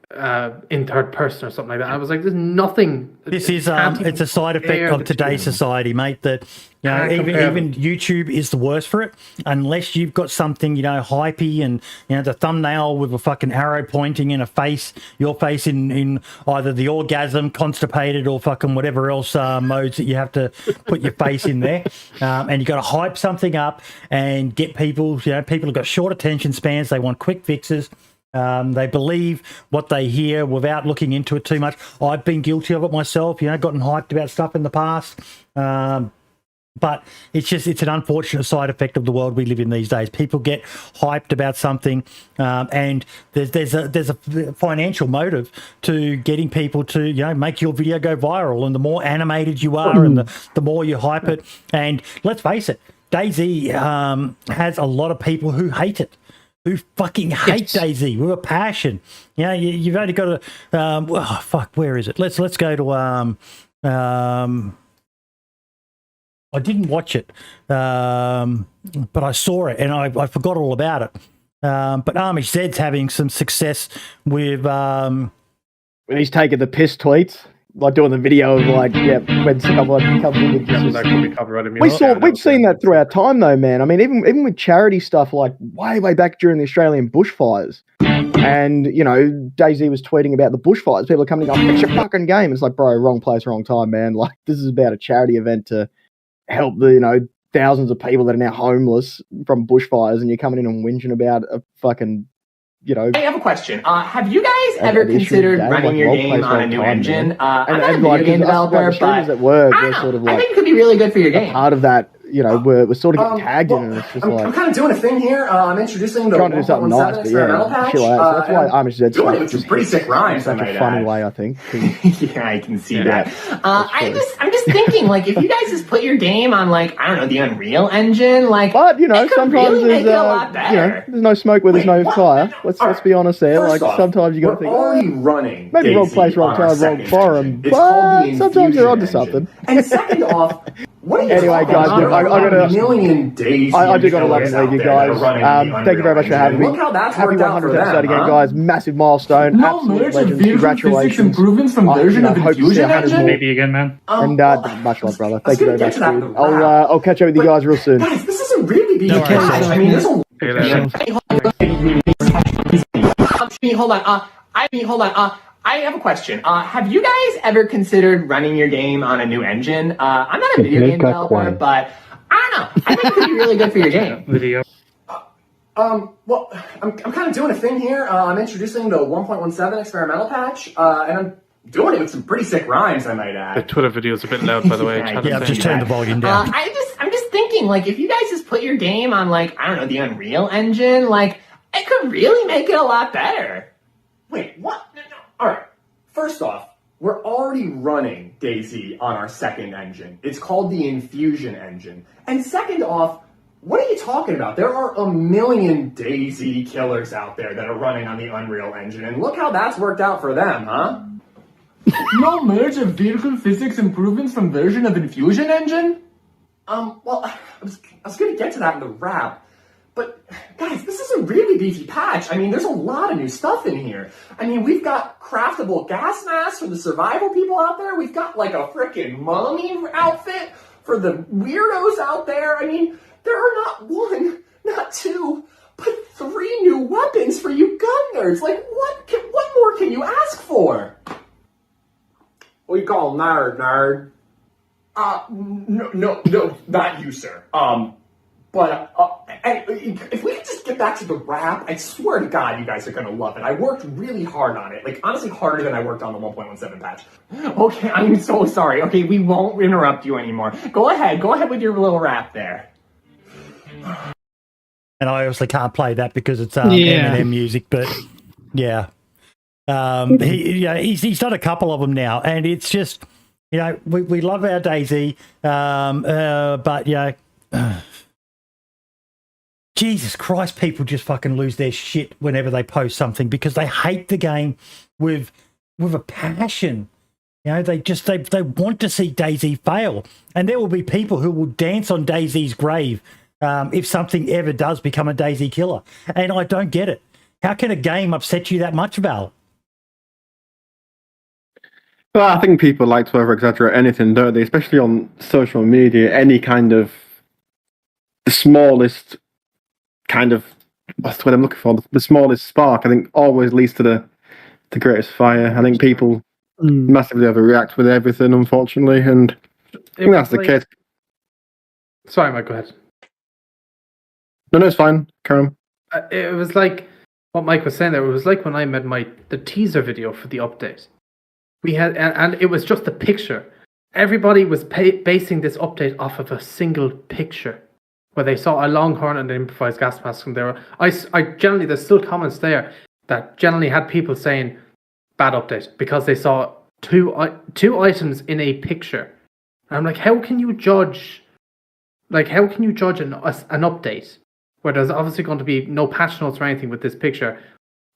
[SPEAKER 3] in third person or something like that." I was like, "There's nothing."
[SPEAKER 1] This is it's a side effect of today's society, mate. That even YouTube is the worst for it, unless you've got something hypey and the thumbnail with a fucking arrow pointing in a face, your face in either the orgasm, constipated, or fucking whatever else modes that you have to put your face in there, and you got to hype something up and get people. People have got short attention spans. They want quick fixes. They believe what they hear without looking into it too much. I've been guilty of it myself, gotten hyped about stuff in the past. But it's an unfortunate side effect of the world we live in these days. People get hyped about something, and there's a financial motive to getting people to make your video go viral. And the more animated you are, and the more you hype it. And let's face it, DayZ has a lot of people who hate it. Who fucking hate DayZ with a passion? You've only got to. Where is it? Let's go to. I didn't watch it, but I saw it and I forgot all about it. But Amish Zed's having some success with.
[SPEAKER 8] When he's taking the piss tweets, like doing the video of when someone comes in with
[SPEAKER 3] that could be copyrighted.
[SPEAKER 8] We've seen that through our time though, man. I mean, even with charity stuff, like way back during the Australian bushfires, and DayZ was tweeting about the bushfires. People are coming up, "It's your fucking game." It's like, bro, wrong place, wrong time, man. Like, this is about a charity event to help the thousands of people that are now homeless from bushfires, and you're coming in and whinging about a fucking
[SPEAKER 10] I have a question. Have you guys ever considered running your game on a new engine? I'm not a video game developer, but
[SPEAKER 8] at work,
[SPEAKER 10] I
[SPEAKER 8] we're
[SPEAKER 10] don't
[SPEAKER 8] sort
[SPEAKER 10] know.
[SPEAKER 8] of
[SPEAKER 10] I
[SPEAKER 8] like
[SPEAKER 10] think it could be really good for your game.
[SPEAKER 8] part of that. We're sort of getting tagged in, and it's just
[SPEAKER 4] I'm kind of doing a thing here. I'm introducing the
[SPEAKER 8] trying to do something nice,
[SPEAKER 10] 1.17
[SPEAKER 8] but
[SPEAKER 10] experimental patch.
[SPEAKER 8] chill out. So that's why ArchieStormCloud
[SPEAKER 10] doing it
[SPEAKER 8] stuff
[SPEAKER 10] with some
[SPEAKER 8] just
[SPEAKER 10] pretty
[SPEAKER 8] hits
[SPEAKER 10] sick rhymes,
[SPEAKER 8] in
[SPEAKER 10] I
[SPEAKER 8] such a
[SPEAKER 10] might
[SPEAKER 8] funny
[SPEAKER 10] add.
[SPEAKER 8] way, I think.
[SPEAKER 10] Yeah, I can see that. I'm just thinking, like, if you guys just put your game on, like, I don't know, the Unreal Engine, like,
[SPEAKER 8] But
[SPEAKER 10] it could
[SPEAKER 8] sometimes
[SPEAKER 10] really make
[SPEAKER 8] there's
[SPEAKER 10] it a lot better.
[SPEAKER 8] there's no smoke where there's no fire. Let's be honest there.
[SPEAKER 10] First
[SPEAKER 8] Like
[SPEAKER 10] off,
[SPEAKER 8] sometimes you got to think,
[SPEAKER 10] already running
[SPEAKER 8] maybe wrong
[SPEAKER 10] DayZ
[SPEAKER 8] place, wrong
[SPEAKER 10] on our
[SPEAKER 8] time, wrong
[SPEAKER 10] second
[SPEAKER 8] forum.
[SPEAKER 10] engine. It's called the
[SPEAKER 8] But sometimes they're onto
[SPEAKER 10] Infusion engine.
[SPEAKER 8] something.
[SPEAKER 10] And second off, what are you
[SPEAKER 8] Anyway,
[SPEAKER 10] talking
[SPEAKER 8] guys,
[SPEAKER 10] about?
[SPEAKER 8] look, I
[SPEAKER 10] There are
[SPEAKER 8] gotta-
[SPEAKER 10] a million DayZ
[SPEAKER 8] I do got to love
[SPEAKER 10] killers
[SPEAKER 8] and leave
[SPEAKER 10] out
[SPEAKER 8] you
[SPEAKER 10] there that
[SPEAKER 8] guys.
[SPEAKER 10] are running the
[SPEAKER 8] Thank you very much for
[SPEAKER 10] Unreal
[SPEAKER 8] having me.
[SPEAKER 10] Engine. Look how that's
[SPEAKER 8] Happy
[SPEAKER 10] worked out for
[SPEAKER 8] 100th episode
[SPEAKER 10] them,
[SPEAKER 8] again,
[SPEAKER 10] huh?
[SPEAKER 8] guys. Massive milestone.
[SPEAKER 10] No
[SPEAKER 8] Absolute
[SPEAKER 10] merge of
[SPEAKER 8] legend.
[SPEAKER 10] vehicle physics
[SPEAKER 8] Congratulations.
[SPEAKER 10] improvements from version of
[SPEAKER 8] hope to see
[SPEAKER 10] Infusion
[SPEAKER 8] 100
[SPEAKER 10] engine?
[SPEAKER 8] more.
[SPEAKER 5] Maybe again, man.
[SPEAKER 8] And
[SPEAKER 10] well,
[SPEAKER 8] much love, brother.
[SPEAKER 10] I was
[SPEAKER 8] Thank you
[SPEAKER 10] gonna
[SPEAKER 8] very
[SPEAKER 10] get
[SPEAKER 8] much,
[SPEAKER 10] to that in
[SPEAKER 8] dude.
[SPEAKER 10] the wrap.
[SPEAKER 8] I'll catch up with you guys real soon.
[SPEAKER 10] Guys, this is a really big
[SPEAKER 2] No
[SPEAKER 10] patch.
[SPEAKER 2] worries.
[SPEAKER 10] I mean, there's a hold on. I have a question. Have you guys ever considered running your game on a new engine? I'm not a video game developer, but I don't know. I think it could be really good for your game.
[SPEAKER 5] Video.
[SPEAKER 10] Well, I'm kind of doing a thing here. I'm introducing the 1.17 experimental patch, and I'm doing it with some pretty sick rhymes, I might
[SPEAKER 6] The
[SPEAKER 10] add.
[SPEAKER 6] Twitter video is a bit loud, by the way.
[SPEAKER 10] Yeah,
[SPEAKER 1] Yeah, I've just turned the volume down.
[SPEAKER 10] I'm just thinking, like, if you guys just put your game on, like, I don't know, the Unreal Engine, like, it could really make it a lot better. Wait, what? No. All right. First off, we're already running DayZ on our second engine. It's called the Infusion engine. And second off, what are you talking about? There are a million DayZ killers out there that are running on the Unreal Engine, and look how that's worked out for them, huh? No merge of vehicle physics improvements from version of Infusion engine? Well, I was gonna get to that in the wrap, but guys, this is a really beefy patch. I mean, there's a lot of new stuff in here. I mean, we've got craftable gas masks for the survival people out there. We've got like a frickin' mummy outfit for the weirdos out there. I mean, there are not one, not two, but 3 new weapons for you gun nerds. Like, what more can you ask for? What do you call nerd? No, not you, sir. But if we could just get back to the rap, I swear to God, you guys are gonna love it. I worked really hard on it, like honestly harder than I worked on the 1.17 patch. Okay, I'm so sorry. Okay, we won't interrupt you anymore. Go ahead with your little rap there.
[SPEAKER 1] And I obviously can't play that because it's
[SPEAKER 2] Yeah.
[SPEAKER 1] Eminem music, but yeah. He's done a couple of them now, and it's just, we love our DayZ, but Jesus Christ, people just fucking lose their shit whenever they post something because they hate the game with a passion. They want to see DayZ fail, and there will be people who will dance on DayZ's grave if something ever does become a DayZ killer, and I don't get it. How can a game upset you that much, Val?
[SPEAKER 4] Well, I think people like to over-exaggerate anything, don't they? Especially on social media. Any kind of the smallest kind of, what's the word I'm looking for? The smallest spark, I think, always leads to the greatest fire. I think people massively overreact with everything, unfortunately, and I think that's the case.
[SPEAKER 3] Sorry, Mike, go ahead.
[SPEAKER 4] No, it's fine. Carry on.
[SPEAKER 3] It was like what Mike was saying there. It was like when I made the teaser video for the update. We had, and it was just a picture. Everybody was basing this update off of a single picture, where they saw a longhorn and an improvised gas mask, and I generally, there's still comments there that generally had people saying bad update because they saw two items in a picture. And I'm like, how can you judge? Like, how can you judge an update where there's obviously going to be no patch notes or anything with this picture?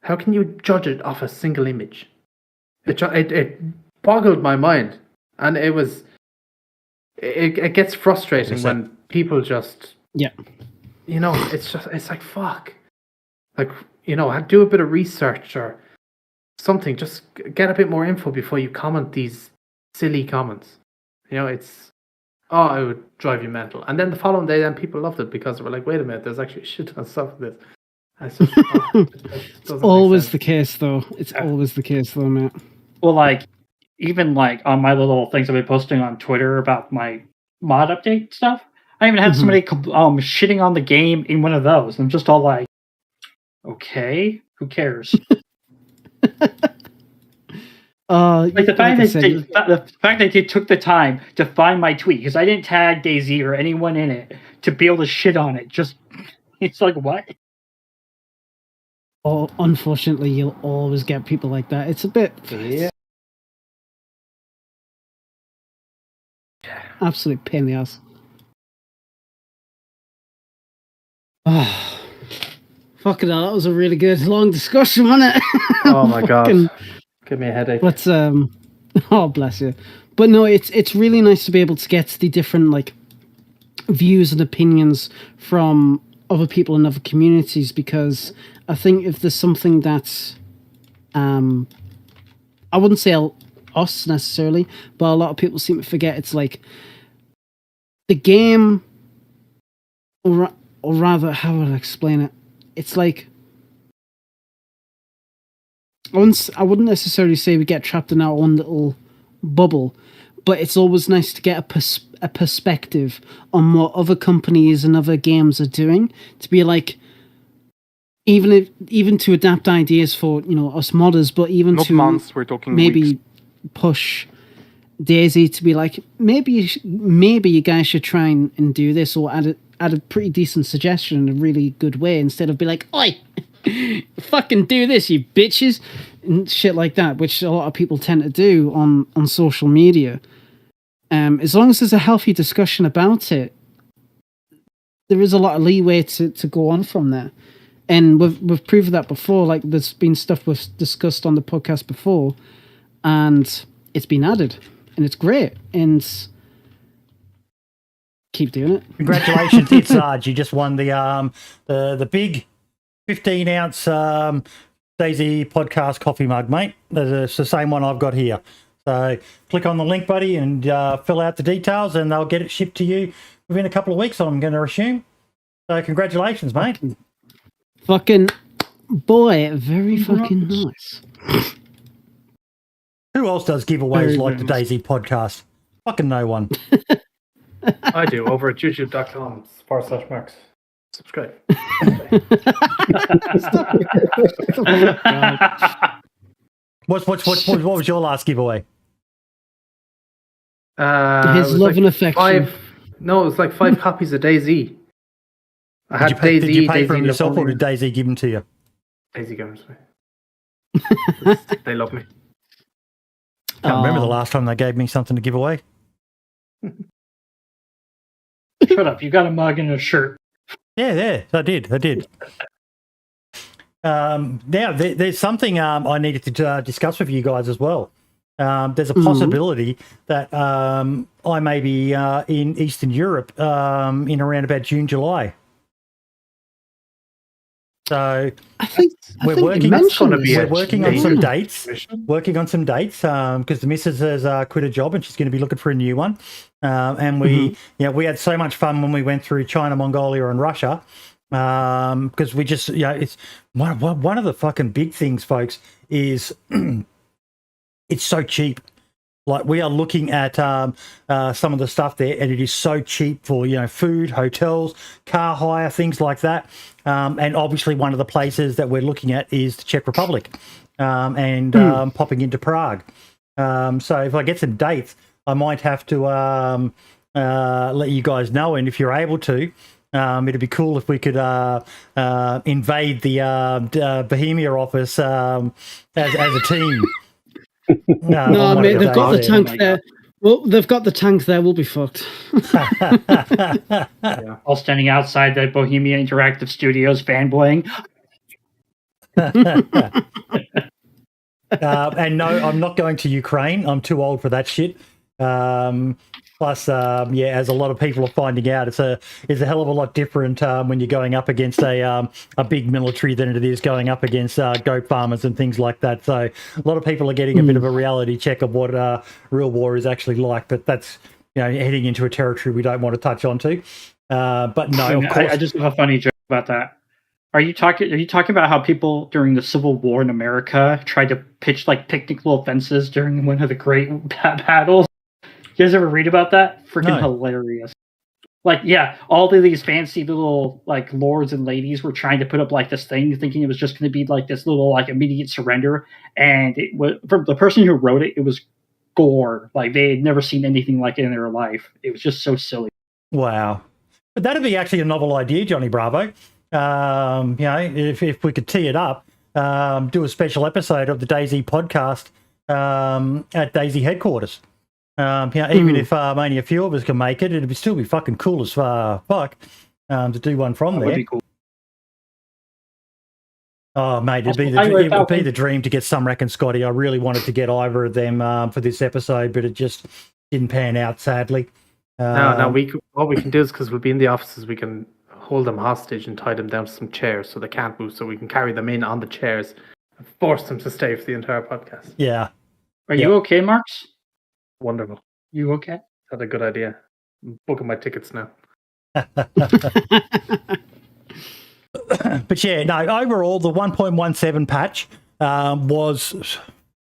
[SPEAKER 3] How can you judge it off a single image? It boggled my mind, and it gets frustrating when people just it's like fuck, like do a bit of research or something. Just get a bit more info before you comment these silly comments. It would drive you mental. And then the following day, then people loved it because they were like, wait a minute, there's actually shit ton of stuff with this. And it's just
[SPEAKER 2] always the case, though. It's always the case, though, Matt.
[SPEAKER 5] Well, like, even like on my little things I've been posting on Twitter about my mod update stuff, I even had somebody shitting on the game in one of those. I'm just all like, okay, Who cares? Like the fact that they took the time to find my tweet, because I didn't tag DayZ or anyone in it, to be able to shit on it. Just, it's like, what?
[SPEAKER 2] Oh, unfortunately, you'll always get people like that. It's a bit...
[SPEAKER 3] Yeah.
[SPEAKER 2] Absolute pain in the ass. Oh, fucking hell, that was a really good long discussion, wasn't it?
[SPEAKER 3] Oh my god. Give me a headache.
[SPEAKER 2] But oh bless you. But no, it's really nice to be able to get the different like views and opinions from other people in other communities, because I think if there's something that's I wouldn't say us necessarily, but a lot of people seem to forget, it's like the game, or rather, how would I explain it? It's like, I wouldn't necessarily say we get trapped in our own little bubble, but it's always nice to get a perspective on what other companies and other games are doing, to be like, even to adapt ideas for, you know, us modders, but even
[SPEAKER 6] Not
[SPEAKER 2] to
[SPEAKER 6] months, we're talking
[SPEAKER 2] maybe
[SPEAKER 6] weeks.
[SPEAKER 2] push DayZ to be like, maybe you guys should try and do this, or add a pretty decent suggestion in a really good way, instead of be like, oi, fucking do this, you bitches, and shit like that, which a lot of people tend to do on social media. As long as there's a healthy discussion about it, there is a lot of leeway to go on from there. And we've proved that before. Like, there's been stuff we've discussed on the podcast before, and it's been added, and it's great. And keep doing it.
[SPEAKER 1] Congratulations, it's Sarge. You just won the big 15-ounce DayZ Podcast coffee mug, mate. It's the same one I've got here. So click on the link, buddy, and fill out the details, and they'll get it shipped to you within a couple of weeks, I'm going to assume. So congratulations, mate.
[SPEAKER 2] Fucking boy, very fucking nice.
[SPEAKER 1] Who else does giveaways like the DayZ Podcast? Fucking no one.
[SPEAKER 3] I do, over at youtube.com/Max. Subscribe.
[SPEAKER 1] What was your last giveaway?
[SPEAKER 2] His love and affection.
[SPEAKER 3] It was like 5 copies of DayZ. I had DayZ.
[SPEAKER 1] Did you pay for them
[SPEAKER 3] DayZ
[SPEAKER 1] yourself, or did DayZ give them to you?
[SPEAKER 3] DayZ gave them to me. They love me.
[SPEAKER 1] I can't remember the last time they gave me something to give away.
[SPEAKER 5] Shut up, you got a mug and a shirt.
[SPEAKER 1] Yeah, I did. Now, there's something I needed to discuss with you guys as well. There's a possibility that I may be in Eastern Europe in around about June, July. So we're working on some dates. Because the missus has quit a job and she's going to be looking for a new one. And we had so much fun when we went through China, Mongolia, and Russia. Because we just, it's one of the fucking big things, folks, is it's so cheap. Like, we are looking at some of the stuff there, and it is so cheap for, food, hotels, car hire, things like that. And obviously one of the places that we're looking at is the Czech Republic, and popping into Prague. So if I get some dates, I might have to let you guys know. And if you're able to, it'd be cool if we could invade the Bohemia office as a team.
[SPEAKER 2] No, mate, they've got the tank there. Well, they've got the tank there. We'll be fucked.
[SPEAKER 5] All standing outside the Bohemia Interactive Studios fanboying.
[SPEAKER 1] And no, I'm not going to Ukraine. I'm too old for that shit. Plus, as a lot of people are finding out, it's a hell of a lot different when you're going up against a big military than it is going up against goat farmers and things like that. So a lot of people are getting a bit of a reality check of what real war is actually like. But that's heading into a territory we don't want to touch onto. But no, of course,
[SPEAKER 5] I just have a funny joke about that. Are you talking about how people during the Civil War in America tried to pitch like picnic little fences during one of the great battles? You guys ever read about that? Freaking hilarious. Like, yeah, all of these fancy little like lords and ladies were trying to put up like this thing, thinking it was just going to be like this little like immediate surrender. And it was from the person who wrote it. It was gore. Like they had never seen anything like it in their life. It was just so silly.
[SPEAKER 1] Wow, but that'd be actually a novel idea, Johnny Bravo. If we could tee it up, do a special episode of the DayZ podcast at DayZ headquarters. Even if only a few of us can make it, it'd still be fucking cool as fuck to do one from there.
[SPEAKER 5] Would be cool.
[SPEAKER 1] Oh, mate, it would be the dream to get Sumrak and Scotty. I really wanted to get either of them for this episode, but it just didn't pan out, sadly.
[SPEAKER 3] No, what we can do is, because we'll be in the offices, we can hold them hostage and tie them down to some chairs so they can't move, so we can carry them in on the chairs and force them to stay for the entire podcast.
[SPEAKER 1] Yeah.
[SPEAKER 5] Are you okay, Marks?
[SPEAKER 3] Wonderful.
[SPEAKER 5] You okay?
[SPEAKER 3] That's a good idea. I'm booking my tickets now.
[SPEAKER 1] But yeah, no, overall, the 1.17 patch was,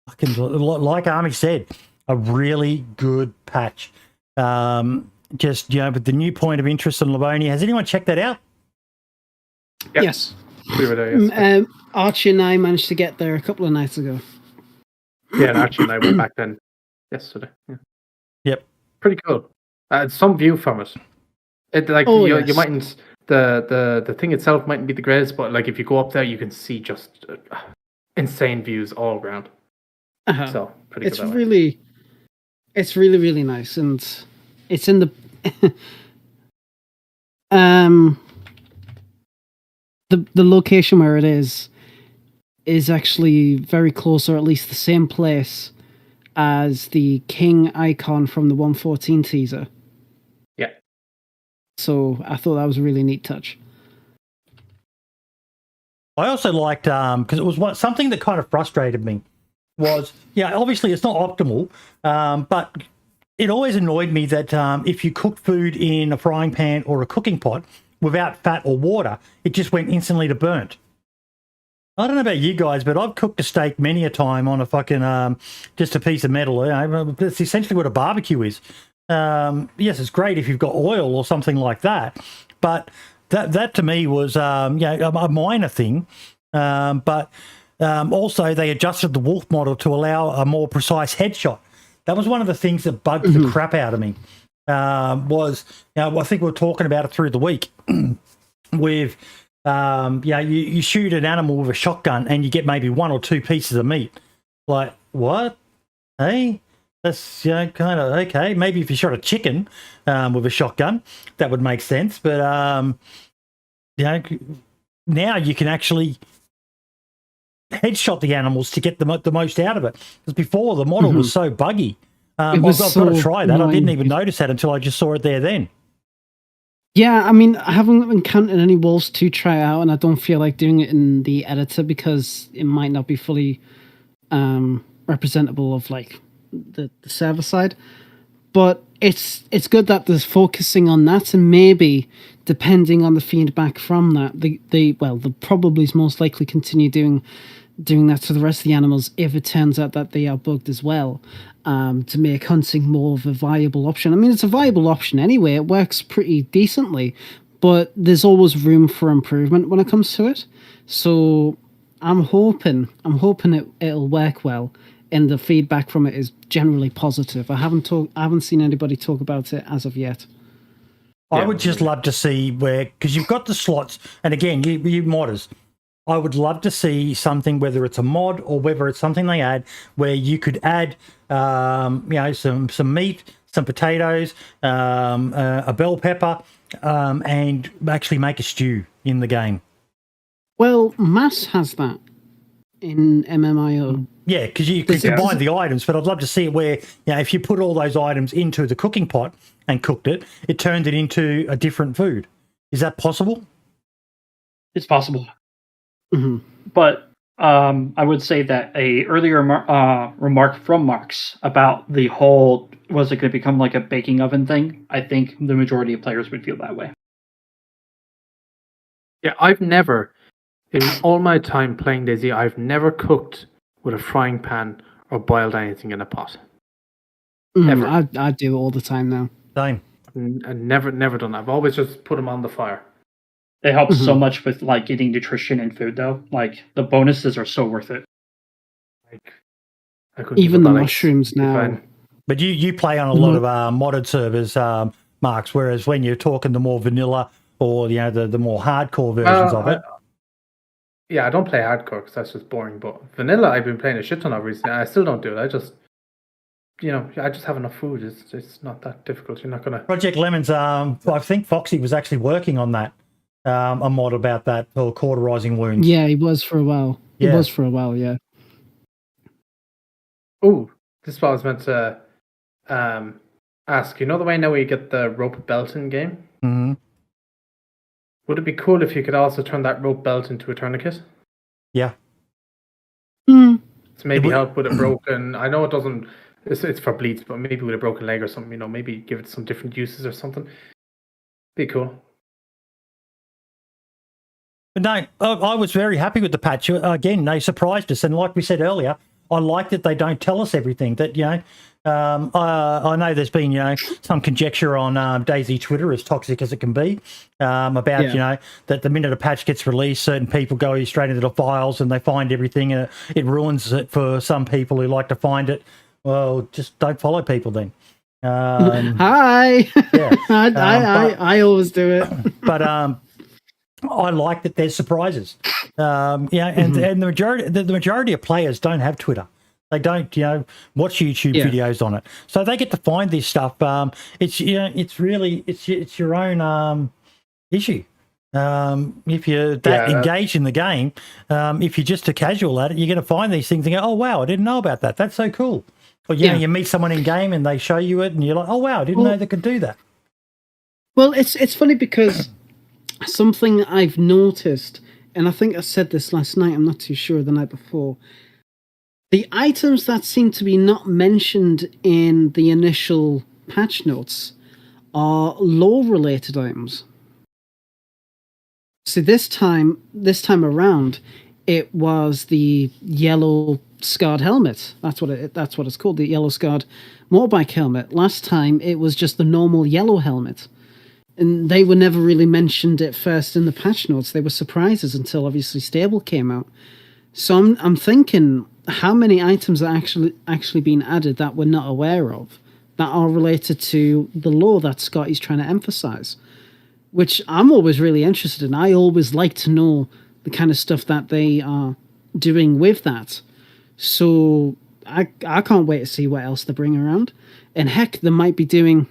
[SPEAKER 1] fucking, like Army said, a really good patch. Just, with the new point of interest in Livonia. Has anyone checked that out?
[SPEAKER 3] Yep.
[SPEAKER 2] Yes.
[SPEAKER 3] We were there yesterday.
[SPEAKER 2] Archie and I managed to get there a couple of nights ago.
[SPEAKER 3] Yeah, and Archie and I went back then yesterday. Yeah.
[SPEAKER 1] Yep.
[SPEAKER 3] Pretty cool. Some view from it. You mightn't, the thing itself mightn't be the greatest, but like if you go up there, you can see just insane views all around. So pretty good.
[SPEAKER 2] It's really, really nice, and it's in the the location where it is actually very close, or at least the same place as the king icon from the 114 teaser.
[SPEAKER 3] Yeah.
[SPEAKER 2] So I thought that was a really neat touch.
[SPEAKER 1] I also liked, because it was something that kind of frustrated me, was, obviously it's not optimal, but it always annoyed me that if you cooked food in a frying pan or a cooking pot without fat or water, it just went instantly to burnt. I don't know about you guys, but I've cooked a steak many a time on a fucking, just a piece of metal. That's essentially what a barbecue is. Yes, it's great if you've got oil or something like that, but that to me was, a minor thing. But also they adjusted the wolf model to allow a more precise headshot. That was one of the things that bugged the crap out of me. I think we were talking about it through the week with, you shoot an animal with a shotgun and you get maybe one or two pieces of meat. Like, what? Hey, that's kind of okay. Maybe if you shot a chicken with a shotgun, that would make sense. But now you can actually headshot the animals to get the most out of it. Because before the model was so buggy. I've got to try that. I didn't even notice that until I just saw it there then.
[SPEAKER 2] Yeah, I mean, I haven't encountered any wolves to try out, and I don't feel like doing it in the editor because it might not be fully representable of like the server side. But it's good that there's focusing on that, and maybe depending on the feedback from that, they'll probably most likely continue doing that to the rest of the animals if it turns out that they are bugged as well, to make hunting more of a viable option. I mean, it's a viable option anyway. It works pretty decently, but there's always room for improvement when it comes to it. So I'm hoping it'll work well, and the feedback from it is generally positive. I haven't seen anybody talk about it as of yet.
[SPEAKER 1] I would just love to see where, because you've got the slots, and again, you modders, I would love to see something, whether it's a mod or whether it's something they add, where you could add, some meat, some potatoes, a bell pepper, and actually make a stew in the game.
[SPEAKER 2] Well, Mass has that in MMIO.
[SPEAKER 1] Yeah, because you can combine the items, but I'd love to see it where, if you put all those items into the cooking pot and cooked it, it turned it into a different food. Is that possible?
[SPEAKER 5] It's possible.
[SPEAKER 2] Mm-hmm.
[SPEAKER 5] But I would say that a earlier remark from Marks about the whole, was it going to become like a baking oven thing? I think the majority of players would feel that way.
[SPEAKER 3] Yeah, I've never, in all my time playing DayZ, I've never cooked with a frying pan or boiled anything in a pot.
[SPEAKER 2] I do it all the time now.
[SPEAKER 1] Same.
[SPEAKER 3] never done that. I've always just put them on the fire.
[SPEAKER 5] It helps so much with like getting nutrition and food, though. Like the bonuses are so worth it.
[SPEAKER 3] Like, I couldn't
[SPEAKER 2] Even
[SPEAKER 3] give
[SPEAKER 2] the
[SPEAKER 3] up,
[SPEAKER 2] mushrooms now.
[SPEAKER 3] fine.
[SPEAKER 1] But you play on a lot of modded servers, Marks, whereas when you're talking the more vanilla or the more hardcore versions of it.
[SPEAKER 3] Yeah, I don't play hardcore because that's just boring. But vanilla, I've been playing a shit ton of recently. I still don't do it. I just, I just have enough food. It's not that difficult. You're not gonna.
[SPEAKER 1] Project Lemons. I think Foxy was actually working on that, a mod about that for cauterizing wounds.
[SPEAKER 2] Yeah, he was for a while.
[SPEAKER 1] Yeah.
[SPEAKER 2] He was for a while. Yeah.
[SPEAKER 3] Oh, this is what I was meant to ask. You know the way now where you get the rope belt in game?
[SPEAKER 1] Mm-hmm.
[SPEAKER 3] Would it be cool if you could also turn that rope belt into a tourniquet?
[SPEAKER 1] Yeah.
[SPEAKER 3] To maybe help with a broken... I know it doesn't... It's for bleeds, but maybe with a broken leg or something, maybe give it some different uses or something. Be cool.
[SPEAKER 1] But no, I was very happy with the patch. Again, they surprised us. And like we said earlier, I like that they don't tell us everything. That, I know there's been, some conjecture on DayZ Twitter, as toxic as it can be, about, that the minute a patch gets released, certain people go straight into the files and they find everything and it ruins it for some people who like to find it. Well, just don't follow people then.
[SPEAKER 2] Hi.
[SPEAKER 1] Yeah.
[SPEAKER 2] I always do it.
[SPEAKER 1] But I like that there's surprises. And the majority of players don't have Twitter. They don't, watch YouTube videos on it, so they get to find this stuff. It's it's your own issue. If you're that engaged in the game, if you're just a casual at it, you're going to find these things and go, "Oh wow, I didn't know about that. That's so cool." Or you meet someone in game and they show you it, and you're like, "Oh wow, I didn't know they could do that."
[SPEAKER 2] Well, it's funny because something I've noticed, and I think I said this last night. I'm not too sure, the night before. The items that seem to be not mentioned in the initial patch notes are lore-related items. So this time around, it was the yellow scarred helmet. That's what it's called, the yellow scarred motorbike helmet. Last time, it was just the normal yellow helmet. And they were never really mentioned at first in the patch notes. They were surprises until obviously Stable came out. So I'm thinking, how many items are actually being added that we're not aware of, that are related to the lore that Scotty's trying to emphasize, which I'm always really interested in. I always like to know the kind of stuff that they are doing with that. So I can't wait to see what else they bring around. And heck, they might be doing,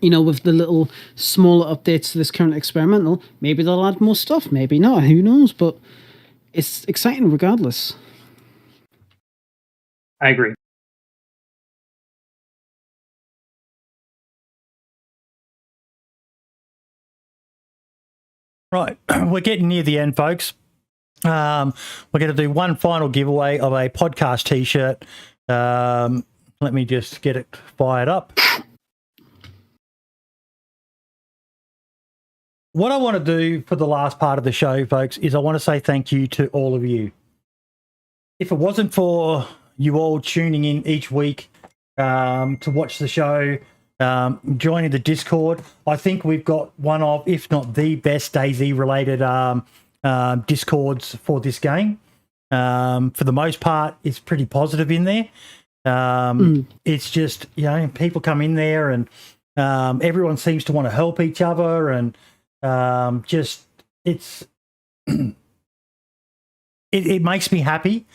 [SPEAKER 2] with the little smaller updates to this current experimental, maybe they'll add more stuff, maybe not, who knows, but it's exciting regardless.
[SPEAKER 5] I agree.
[SPEAKER 1] Right, we're getting near the end, folks. We're going to do one final giveaway of a podcast T-shirt. Let me just get it fired up. What I want to do for the last part of the show, folks, is I want to say thank you to all of you. If it wasn't for you all tuning in each week to watch the show, joining the Discord, I think we've got one of, if not the best DayZ-related Discords for this game. For the most part, it's pretty positive in there. It's just, people come in there and everyone seems to want to help each other, and it makes me happy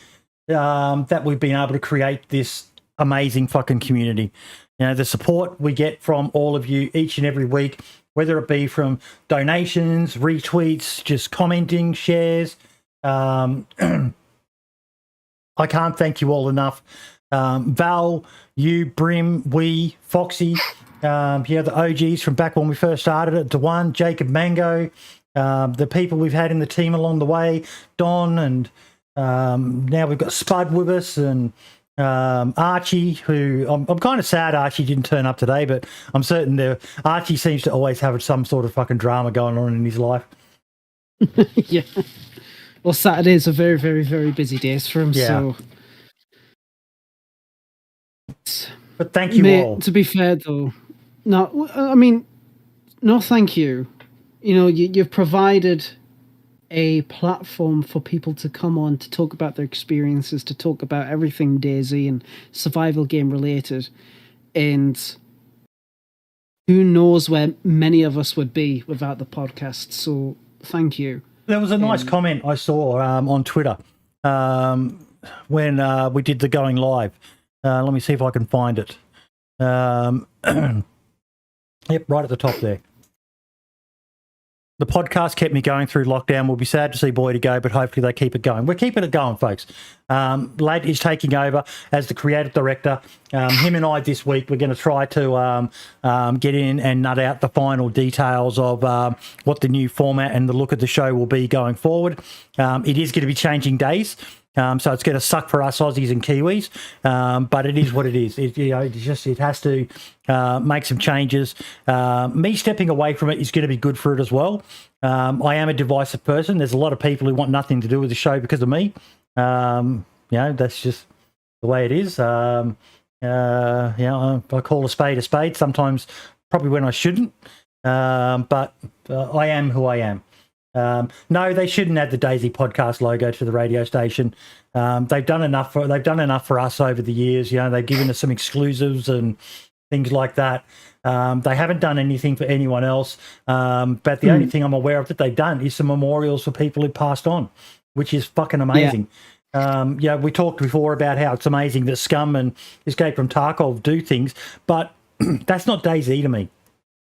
[SPEAKER 1] that we've been able to create this amazing fucking community. The support we get from all of you each and every week, whether it be from donations, retweets, just commenting, shares. I can't thank you all enough. Val, you, Brim, we, Foxy, the OGs from back when we first started it, Daone, Jacob, Mango, the people we've had in the team along the way, Don, and now we've got Spud with us, and Archie, who I'm kind of sad Archie didn't turn up today, but I'm certain Archie seems to always have some sort of fucking drama going on in his life.
[SPEAKER 2] Yeah. Well, Saturdays are very, very, very busy days for him, so...
[SPEAKER 1] But thank you all.
[SPEAKER 2] To be fair, though, No, I mean, no, thank you. You know, you've provided a platform for people to come on to talk about their experiences, to talk about everything DayZ and survival game related. And who knows where many of us would be without the podcast. So thank you.
[SPEAKER 1] There was a nice comment I saw on Twitter when we did the going live. Let me see if I can find it. Yep, right at the top there. The podcast kept me going through lockdown. We'll be sad to see Boy to go, but hopefully they keep it going. We're keeping it going, folks. Lad is taking over as the creative director. Him and I this week, we're going to try to get in and nut out the final details of what the new format and the look of the show will be going forward. It is going to be changing days. So it's going to suck for us Aussies and Kiwis, but it is what it is. It has to make some changes. Me stepping away from it is going to be good for it as well. I am a divisive person. There's a lot of people who want nothing to do with the show because of me. That's just the way it is. I call a spade sometimes, probably when I shouldn't. But I am who I am. No, they shouldn't add the DayZ Podcast logo to the radio station. They've done enough for us over the years. You know, they've given us some exclusives and things like that. They haven't done anything for anyone else. But the only thing I'm aware of that they've done is some memorials for people who passed on, which is fucking amazing. We talked before about how it's amazing that Scum and Escape from Tarkov do things, but that's not DayZ to me.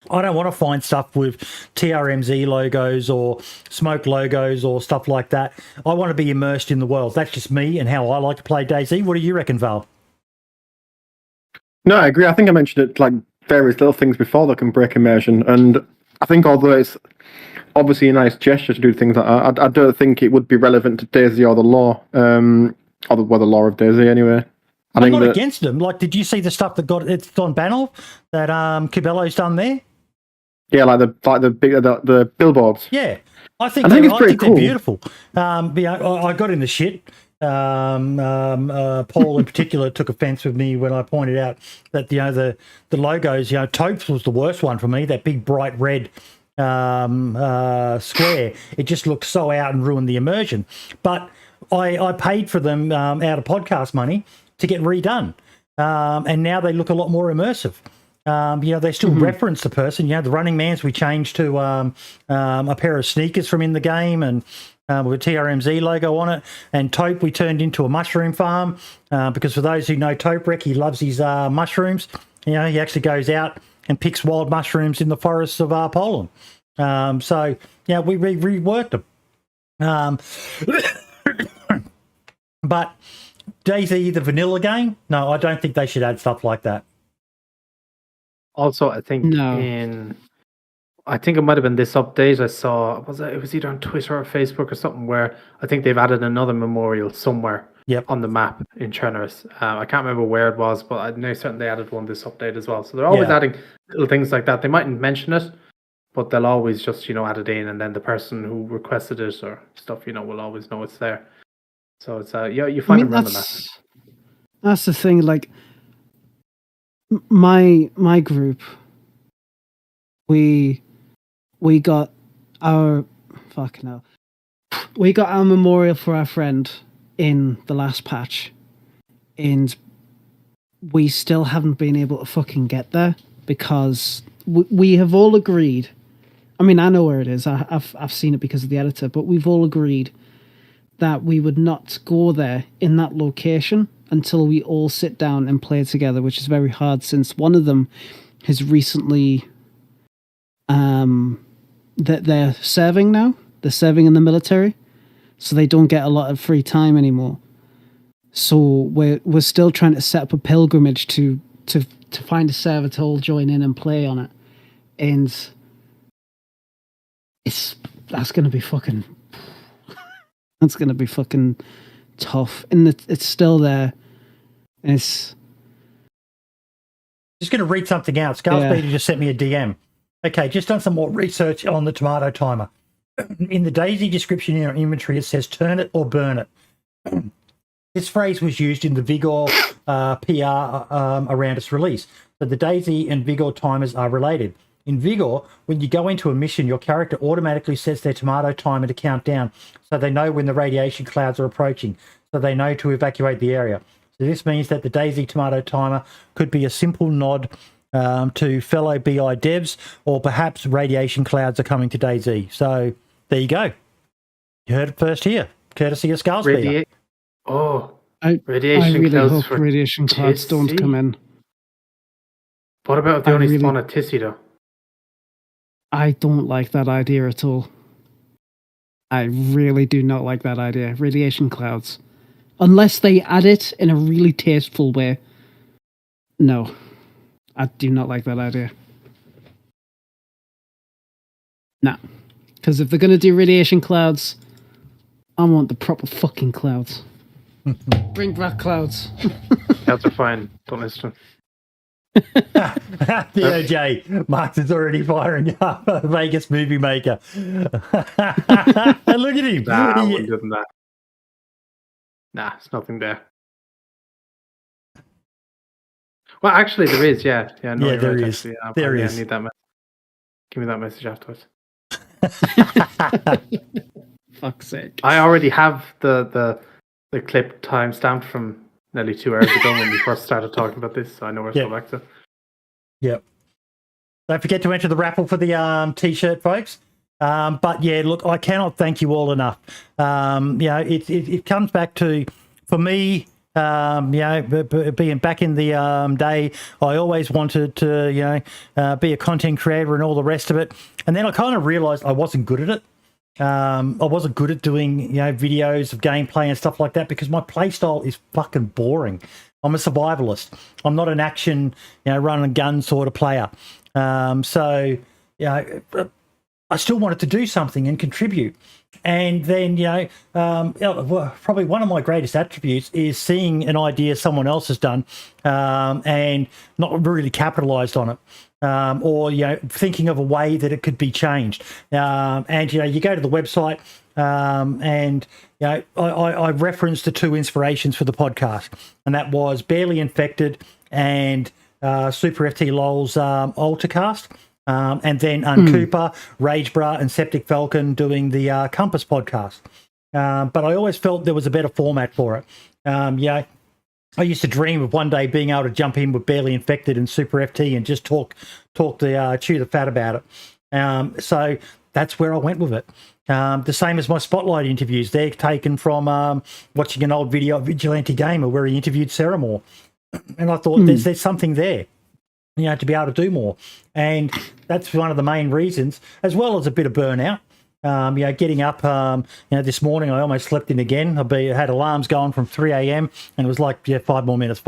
[SPEAKER 1] I don't want to find stuff with TRMZ logos or smoke logos or stuff like that. I want to be immersed in the world. That's just me and how I like to play DayZ. What do you reckon, Val?
[SPEAKER 4] No, I agree. I think I mentioned it like various little things before that can break immersion. And I think although it's obviously a nice gesture to do things like that, I don't think it would be relevant to DayZ or the lore, or the law of DayZ anyway.
[SPEAKER 1] I'm not against them. Like, did you see the stuff that it's on Banov that Cabello's done there?
[SPEAKER 4] Yeah, like the billboards.
[SPEAKER 1] Yeah, I think it's pretty cool. They're beautiful. I got in the shit. Paul in particular took offence with me when I pointed out that the logos. Taupe's was the worst one for me. That big bright red square. It just looked so out and ruined the immersion. But I paid for them out of podcast money to get redone, and now they look a lot more immersive. They still reference the person. The Running Mans we changed to a pair of sneakers from in the game, and with a TRMZ logo on it. And Taupe we turned into a mushroom farm because for those who know Taupe, he loves his mushrooms. He actually goes out and picks wild mushrooms in the forests of Poland. We reworked them. But DayZ, the vanilla game, no, I don't think they should add stuff like that.
[SPEAKER 3] Also, I think it might have been this update I saw. It was either on Twitter or Facebook or something where I think they've added another memorial somewhere on the map in Trenorous. I can't remember where it was, but I know certainly they added one this update as well. So they're always adding little things like that. They mightn't mention it, but they'll always just add it in, and then the person who requested it or stuff will always know it's there. So it's you find them around the map.
[SPEAKER 2] That's the thing, like. My group, we got our we got our memorial for our friend in the last patch, and we still haven't been able to fucking get there because we have all agreed. I mean, I know where it is. I've seen it because of the editor, but we've all agreed that we would not go there in that location until we all sit down and play together, which is very hard since one of them has recently that they're serving now. They're serving in the military, so they don't get a lot of free time anymore. So we're still trying to set up a pilgrimage to find a server to all join in and play on it. And that's gonna be fucking tough. And it's still there. It's
[SPEAKER 1] just going to read something out. Scarspeeder just sent me a DM. Okay, just done some more research on the tomato timer. In the DayZ description in our inventory, it says turn it or burn it. This phrase was used in the Vigor PR around its release. So the DayZ and Vigor timers are related. In Vigor, when you go into a mission, your character automatically sets their tomato timer to count down, so they know when the radiation clouds are approaching, so they know to evacuate the area. So this means that the DayZ tomato timer could be a simple nod to fellow BI devs, or perhaps radiation clouds are coming to DayZ. So there you go. You heard it first here, courtesy of Skullspeeder.
[SPEAKER 3] Radiation
[SPEAKER 2] I really
[SPEAKER 3] clouds
[SPEAKER 2] hope
[SPEAKER 3] for
[SPEAKER 2] radiation clouds don't
[SPEAKER 3] Tissy?
[SPEAKER 2] come in.
[SPEAKER 3] What about if they only spawn a Tissy, though?
[SPEAKER 2] I don't like that idea at all. I really do not like that idea. Radiation clouds. Unless they add it in a really tasteful way. No. I do not like that idea. Nah. Because if they're going to do radiation clouds, I want the proper fucking clouds. Bring back clouds.
[SPEAKER 3] Clouds are fine. Don't listen to them.
[SPEAKER 1] The OJ, Marx is already firing up a Vegas movie maker. Look at him.
[SPEAKER 3] Nah, I wouldn't do that. Nah, it's nothing there. Well, actually, there is. Yeah, no,
[SPEAKER 1] Yeah,
[SPEAKER 3] you're
[SPEAKER 1] there
[SPEAKER 3] right,
[SPEAKER 1] is.
[SPEAKER 3] actually. Yeah,
[SPEAKER 1] There
[SPEAKER 3] I
[SPEAKER 1] is.
[SPEAKER 3] need that. Give me that message afterwards.
[SPEAKER 2] Fuck's sake.
[SPEAKER 3] I already have the clip time stamped from nearly 2 hours ago when we first started talking about this, so I know where to go back to.
[SPEAKER 1] Yep. Don't forget to enter the raffle for the t-shirt, folks. But yeah, look, I cannot thank you all enough. It comes back to, for me, being back in the day, I always wanted to, be a content creator and all the rest of it. And then I kind of realized I wasn't good at it. I wasn't good at doing, videos of gameplay and stuff like that because my play style is fucking boring. I'm a survivalist. I'm not an action, run and gun sort of player. I still wanted to do something and contribute. And then, probably one of my greatest attributes is seeing an idea someone else has done and not really capitalized on it. Or thinking of a way that it could be changed. You go to the website I referenced the two inspirations for the podcast, and that was Barely Infected and Super FT LOL's Altercast. And then Cooper, Ragebra, and Septic Falcon doing the Compass podcast. But I always felt there was a better format for it. I used to dream of one day being able to jump in with Barely Infected and Super FT and just chew the fat about it. So that's where I went with it. The same as my Spotlight interviews. They're taken from watching an old video of Vigilante Gamer where he interviewed Sarah Moore. And I thought there's something there, to be able to do more. And that's one of the main reasons, as well as a bit of burnout. Getting up, this morning I almost slept in again. I had alarms going from 3 a.m. and it was like, 5 more minutes.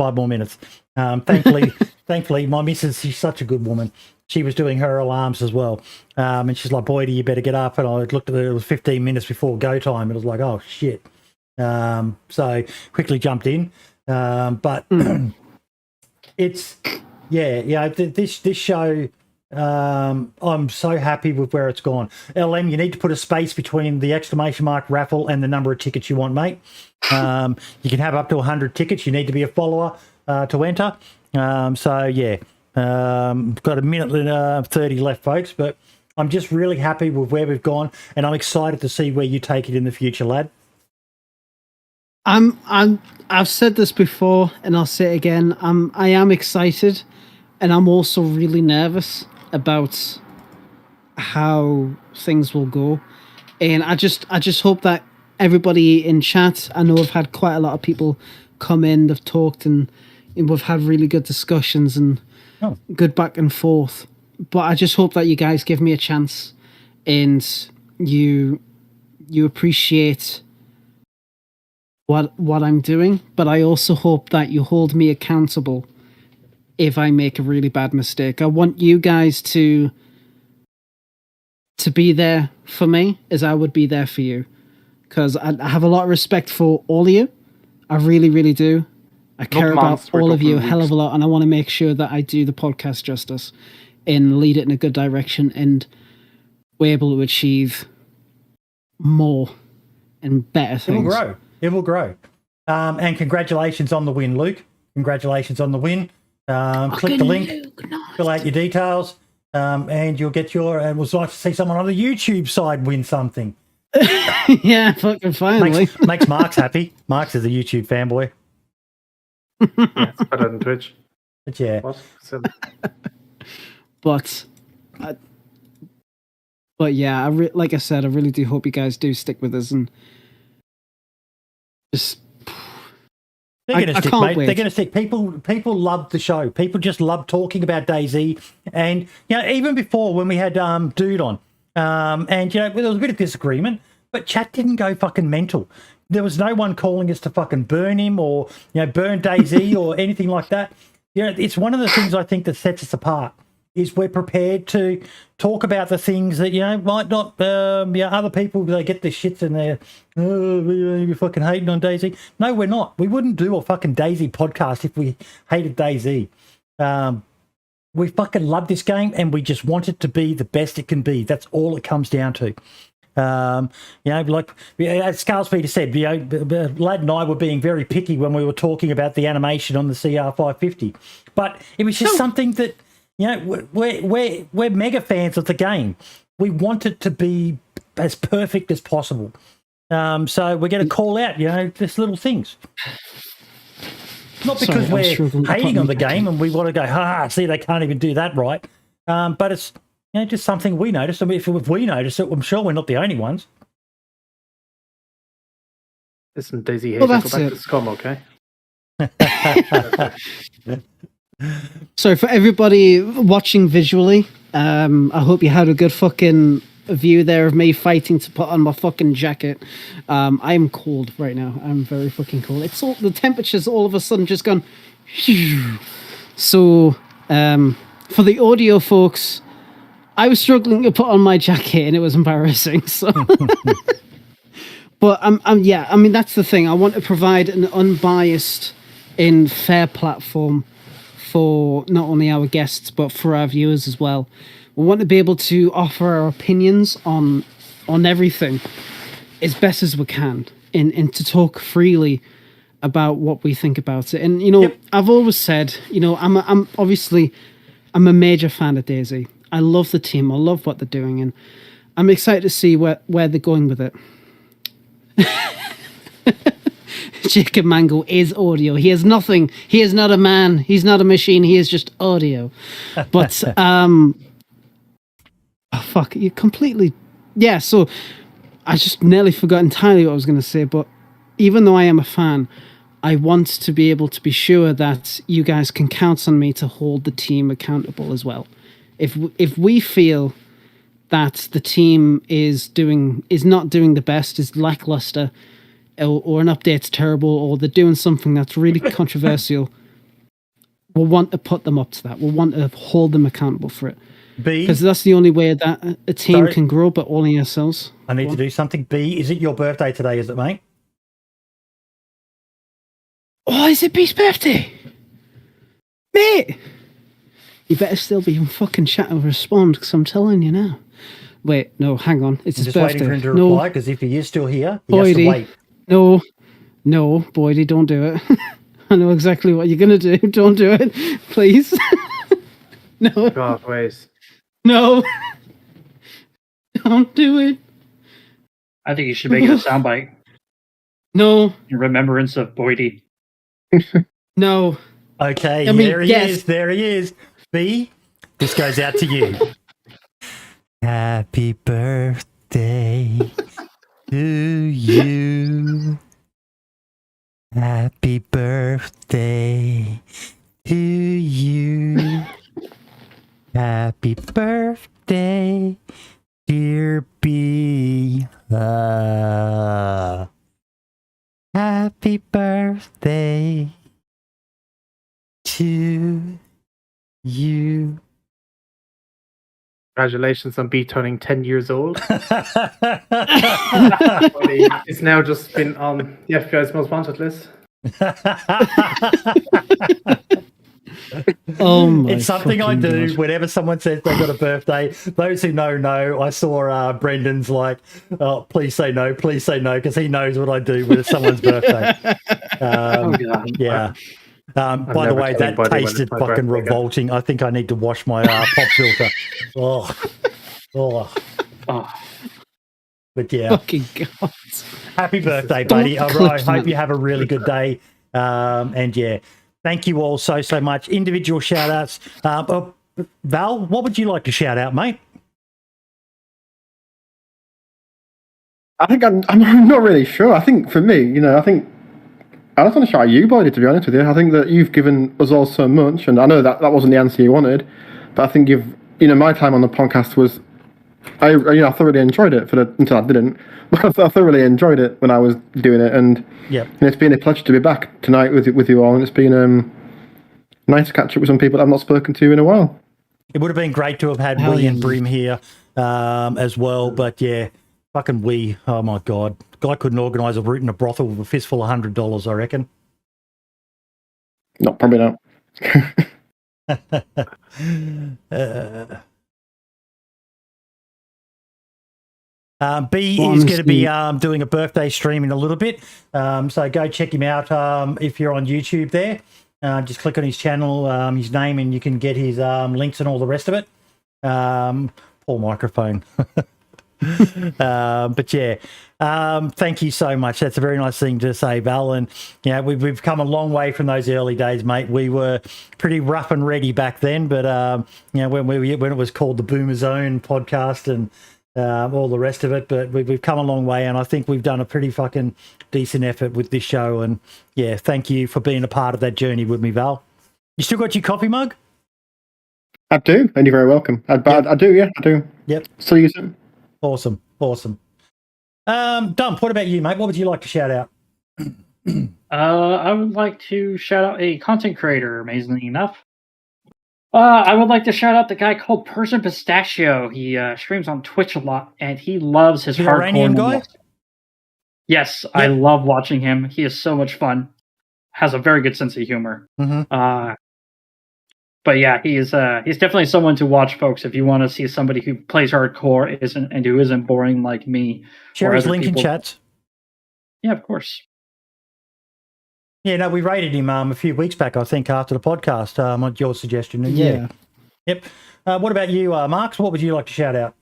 [SPEAKER 1] Thankfully, my missus, she's such a good woman. She was doing her alarms as well. And she's like, Boydie, you better get up. And I looked at it, it was 15 minutes before go time. It was like, oh, shit. So quickly jumped in. But it's, this show, I'm so happy with where it's gone. LM, you need to put a space between the exclamation mark raffle and the number of tickets you want, mate. You can have up to 100 tickets. You need to be a follower to enter. Got a minute and 30 left, folks, but I'm just really happy with where we've gone, and I'm excited to see where you take it in the future, lad.
[SPEAKER 2] I've said this before, and I'll say it again. I am excited, and I'm also really nervous about how things will go. And I just hope that everybody in chat, I know I've had quite a lot of people come in, they've talked, and we've had really good discussions and good back and forth. But I just hope that you guys give me a chance and you appreciate what I'm doing, but I also hope that you hold me accountable if I make a really bad mistake. I want you guys to be there for me as I would be there for you, because I have a lot of respect for all of you. I really, really do. I care about all of you a hell of a lot, and I want to make sure that I do the podcast justice and lead it in a good direction, and we're able to achieve more and better things.
[SPEAKER 1] It will grow. And congratulations on the win, Luke. Congratulations on the win. Click the link, fill out your details, and you'll get your. And we'll like to see someone on the YouTube side win something.
[SPEAKER 2] Yeah, fucking finally.
[SPEAKER 1] Makes Mark's happy. Mark's is a YouTube fanboy.
[SPEAKER 3] Yeah, it's better than Twitch.
[SPEAKER 1] But yeah.
[SPEAKER 3] What?
[SPEAKER 2] But yeah, like I said, I really do hope you guys do stick with us and just.
[SPEAKER 1] They're going to stick,
[SPEAKER 2] can't
[SPEAKER 1] mate.
[SPEAKER 2] wait.
[SPEAKER 1] They're going to stick. People love the show. People just love talking about DayZ. And, even before when we had Dude on, and, there was a bit of disagreement, but chat didn't go fucking mental. There was no one calling us to fucking burn him or, burn DayZ or anything like that. It's one of the things I think that sets us apart is we're prepared to talk about the things that, might not, other people, they get the shits and they're, you're fucking hating on DayZ. No, we're not. We wouldn't do a fucking DayZ podcast if we hated DayZ. We fucking love this game and we just want it to be the best it can be. That's all it comes down to. Like as Scarles Peter said, Lad and I were being very picky when we were talking about the animation on the CR550, but it was just something that, we're mega fans of the game. We want it to be as perfect as possible. So we're going to call out, just little things. Not because we're hating on the game and we want to go, see, they can't even do that right. But it's, just something we notice. I mean, if we notice it, I'm sure we're not the only ones.
[SPEAKER 3] Listen, DayZ, go back to Scum, okay?
[SPEAKER 2] So for everybody watching visually, I hope you had a good fucking view there of me fighting to put on my fucking jacket. I'm cold right now. I'm very fucking cold. The temperature's all of a sudden just gone. So for the audio folks, I was struggling to put on my jacket and it was embarrassing. So, but that's the thing. I want to provide an unbiased and fair platform for not only our guests but for our viewers as well. We want to be able to offer our opinions on everything as best as we can, and to talk freely about what we think about it. And I've always said, I'm a major fan of DayZ. I love the team. I love what they're doing, and I'm excited to see where they're going with it. Jacob Mango is audio. He is nothing. He is not a man. He's not a machine. He is just audio. But fuck, you completely. Yeah. So I just nearly forgot entirely what I was going to say. But even though I am a fan, I want to be able to be sure that you guys can count on me to hold the team accountable as well. If we feel that the team is not doing the best, is lackluster, or an update's terrible, or they're doing something that's really controversial, we'll want to put them up to that. We'll want to hold them accountable for it. Because that's the only way that a team can grow, but only ourselves.
[SPEAKER 1] I need to do something. B, is it your birthday today, is it, mate?
[SPEAKER 2] Oh, is it B's birthday? Mate! You better still be in fucking chat and respond, because I'm telling you now. Wait, no, hang on. It's his birthday.
[SPEAKER 1] Waiting for him to reply, because if he is still here, he has to wait.
[SPEAKER 2] No, Boydie, don't do it. I know exactly what you're going to do. Don't do it, please. No.
[SPEAKER 3] God, wait.
[SPEAKER 2] No. Don't do it.
[SPEAKER 5] I think you should make it a soundbite.
[SPEAKER 2] No.
[SPEAKER 5] In remembrance of Boydie.
[SPEAKER 2] No.
[SPEAKER 1] Okay, there he is. There he is. B, this goes out to you. Happy birthday to you. Happy birthday to you. Happy birthday, dear B. Happy birthday to you.
[SPEAKER 3] Congratulations on B turning 10 years old. It's now just been on the FBI's most wanted list.
[SPEAKER 1] It's something I do God. Whenever someone says they've got a birthday. Those who know. I saw Brendan's like, oh, please say no, because he knows what I do when it's someone's birthday.
[SPEAKER 5] Oh god.
[SPEAKER 1] Yeah. By the
[SPEAKER 3] never
[SPEAKER 1] way,
[SPEAKER 3] tell
[SPEAKER 1] that
[SPEAKER 3] anybody when
[SPEAKER 1] tasted
[SPEAKER 3] it's my
[SPEAKER 1] fucking
[SPEAKER 3] birthday again.
[SPEAKER 1] revolting. I think I need to wash my pop filter. Oh.
[SPEAKER 5] Oh.
[SPEAKER 1] But yeah,
[SPEAKER 2] Fucking God.
[SPEAKER 1] happy birthday, buddy. All
[SPEAKER 2] clip
[SPEAKER 1] right, hope
[SPEAKER 2] that.
[SPEAKER 1] you have a really good day. And yeah, thank you all so much. Individual shout outs. Val, what would you like to shout out, mate?
[SPEAKER 4] I think I'm not really sure. I think for me, I think I just want to shout out you, Boydie, to be honest with you. I think that you've given us all so much, and I know that wasn't the answer you wanted, but I think my time on the podcast was, I thoroughly enjoyed it until I didn't, but I thoroughly enjoyed it when I was doing it, and it's been a pleasure to be back tonight with you all, and it's been nice to catch up with some people I've not spoken to in a while.
[SPEAKER 1] It would have been great to have had Wee and Brim here as well, but yeah, fucking Wee, oh my God. Guy couldn't organise a route in a brothel with a fistful of $100, I reckon.
[SPEAKER 4] No, probably not.
[SPEAKER 1] B is going to be doing a birthday stream in a little bit, so go check him out if you're on YouTube there. Just click on his channel, his name, and you can get his links and all the rest of it. Poor microphone. But yeah, thank you so much. That's a very nice thing to say, Val. And we've come a long way from those early days, mate. We were pretty rough and ready back then, but when it was called the Boomer Zone podcast and all the rest of it, but we've come a long way, and I think we've done a pretty fucking decent effort with this show. And yeah, thank you for being a part of that journey with me, Val. You still got your coffee mug?
[SPEAKER 4] I do, and you're very welcome. I do, yeah, I do.
[SPEAKER 1] Yep.
[SPEAKER 4] Still use it.
[SPEAKER 1] Awesome. Dump, what about you, mate? What would you like to shout out?
[SPEAKER 5] I would like to shout out a content creator, amazingly enough. I would like to shout out the guy called Persian Pistachio. He streams on Twitch a lot, and he loves his hardcore
[SPEAKER 1] Iranian guy?
[SPEAKER 5] Yes, I love watching him. He is so much fun. Has a very good sense of humor.
[SPEAKER 1] Mm-hmm.
[SPEAKER 5] But yeah, he's definitely someone to watch, folks. If you want to see somebody who plays hardcore and who isn't boring like me.
[SPEAKER 1] Share his link in chat.
[SPEAKER 5] Yeah, of course.
[SPEAKER 1] Yeah, no, we rated him a few weeks back, I think, after the podcast, on your suggestion. And
[SPEAKER 2] Yeah.
[SPEAKER 1] Yep. What about you, Marks? What would you like to shout out?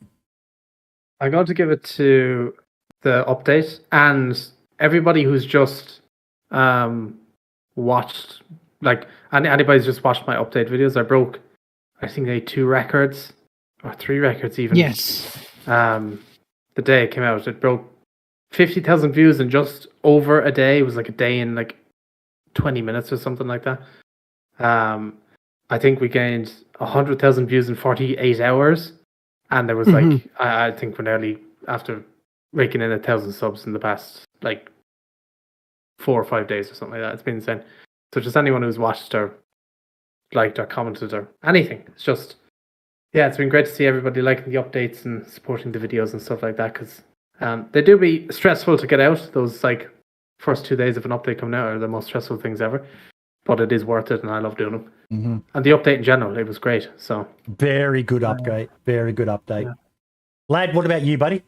[SPEAKER 3] I got to give it to the update and everybody who's just watched, like, anybody's just watched my update videos. I broke, I think, 2 records or 3 records even.
[SPEAKER 2] Yes.
[SPEAKER 3] The day it came out, it broke 50,000 views in just over a day. It was like a day in like 20 minutes or something like that. I think we gained 100,000 views in 48 hours, and there was like I think we're nearly after raking in 1,000 subs in the past like 4 or 5 days or something like that. It's been insane. So just anyone who's watched or liked or commented or anything, it's just it's been great to see everybody liking the updates and supporting the videos and stuff like that, because they do be stressful to get out. Those like first 2 days of an update coming out are the most stressful things ever, but it is worth it, and I love doing them.
[SPEAKER 1] Mm-hmm.
[SPEAKER 3] And the update in general, it was great. So
[SPEAKER 1] very good update. Very good update. Yeah. Lad, what about you, buddy?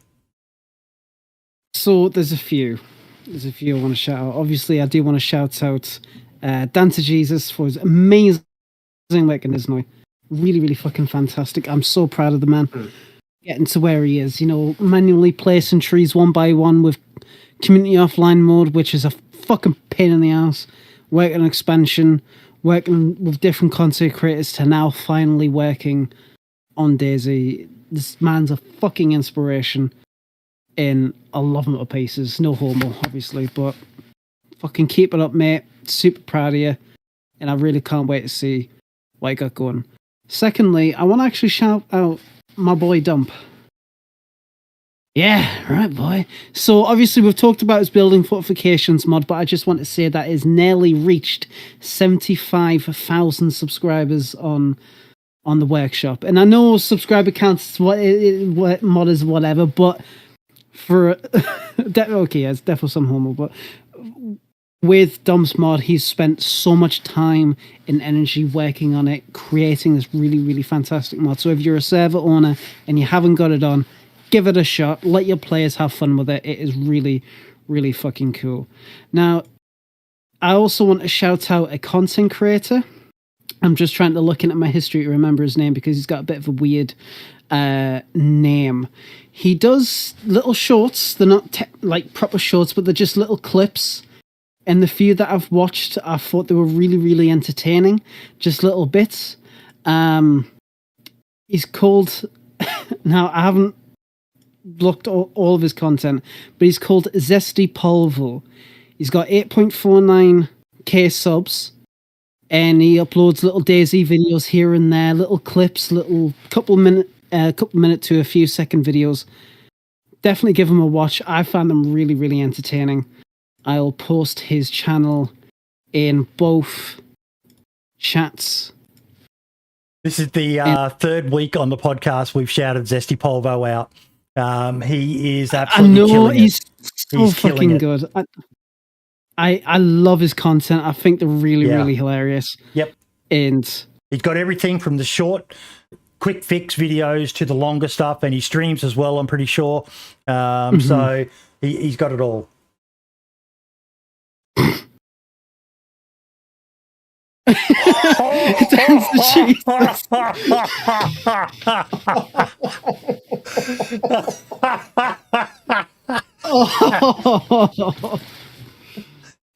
[SPEAKER 2] So there's a few I want to shout out. Obviously, I do want to shout out DanceofJesus for his amazing work in Disney. Really, really fucking fantastic. I'm so proud of the man getting to where he is. Manually placing trees one by one with community offline mode, which is a fucking pain in the ass. Working on expansion, working with different content creators to now finally working on DayZ. This man's a fucking inspiration in a lot of pieces. No homo, obviously, but fucking keep it up, mate. Super proud of you, and I really can't wait to see what you got going. Secondly, I want to actually shout out my boy Dump. Yeah, right, boy. So obviously we've talked about his building fortifications mod, but I just want to say that it's nearly reached 75,000 subscribers on the workshop. And I know subscriber counts what mod is whatever, but for okay, it's definitely some homo, but with Dom's mod, he's spent so much time and energy working on it, creating this really, really fantastic mod. So if you're a server owner and you haven't got it on, give it a shot. Let your players have fun with it. It is really, really fucking cool. Now, I also want to shout out a content creator. I'm just trying to look into my history to remember his name because he's got a bit of a weird name. He does little shorts. They're not like proper shorts, but they're just little clips. And the few that I've watched, I thought they were really, really entertaining. Just little bits. He's called... now, I haven't looked all of his content, but he's called Zesty Polvo. He's got 8.49k subs, and he uploads little DayZ videos here and there, little clips, little couple minute to a few second videos. Definitely give him a watch. I found them really, really entertaining. I'll post his channel in both chats.
[SPEAKER 1] This is the third week on the podcast we've shouted Zesty Polvo out. He is absolutely killing
[SPEAKER 2] he's
[SPEAKER 1] it.
[SPEAKER 2] so fucking good. I love his content. I think they're really, really hilarious.
[SPEAKER 1] Yep.
[SPEAKER 2] And
[SPEAKER 1] he's got everything from the short, quick fix videos to the longer stuff, and he streams as well, I'm pretty sure. So he's got it all.
[SPEAKER 2] DanceofJesus.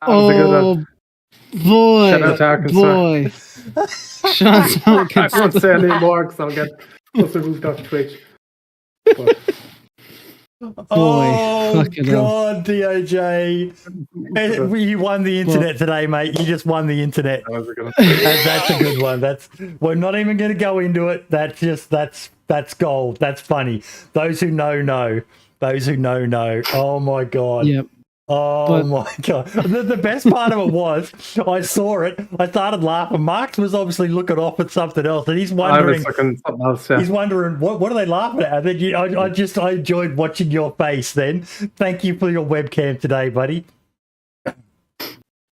[SPEAKER 2] Oh boy!
[SPEAKER 3] Shout out to Arkansas.
[SPEAKER 2] Boy! Shout out to Arkansas.
[SPEAKER 3] I can't say any more because I'll get moved off Twitch. But...
[SPEAKER 1] Oh God, DOJ! You won the internet today, mate. You just won the internet. That's a good one. We're not even going to go into it. That's gold. That's funny. Those who know. Those who know. Oh my God.
[SPEAKER 2] Yep.
[SPEAKER 1] Oh my God. The best part of it was I saw it. I started laughing. Marks was obviously looking off at something else, and he's wondering.
[SPEAKER 3] Something else, yeah.
[SPEAKER 1] He's wondering what are they laughing at? And then I enjoyed watching your face. Then thank you for your webcam today, buddy.
[SPEAKER 3] That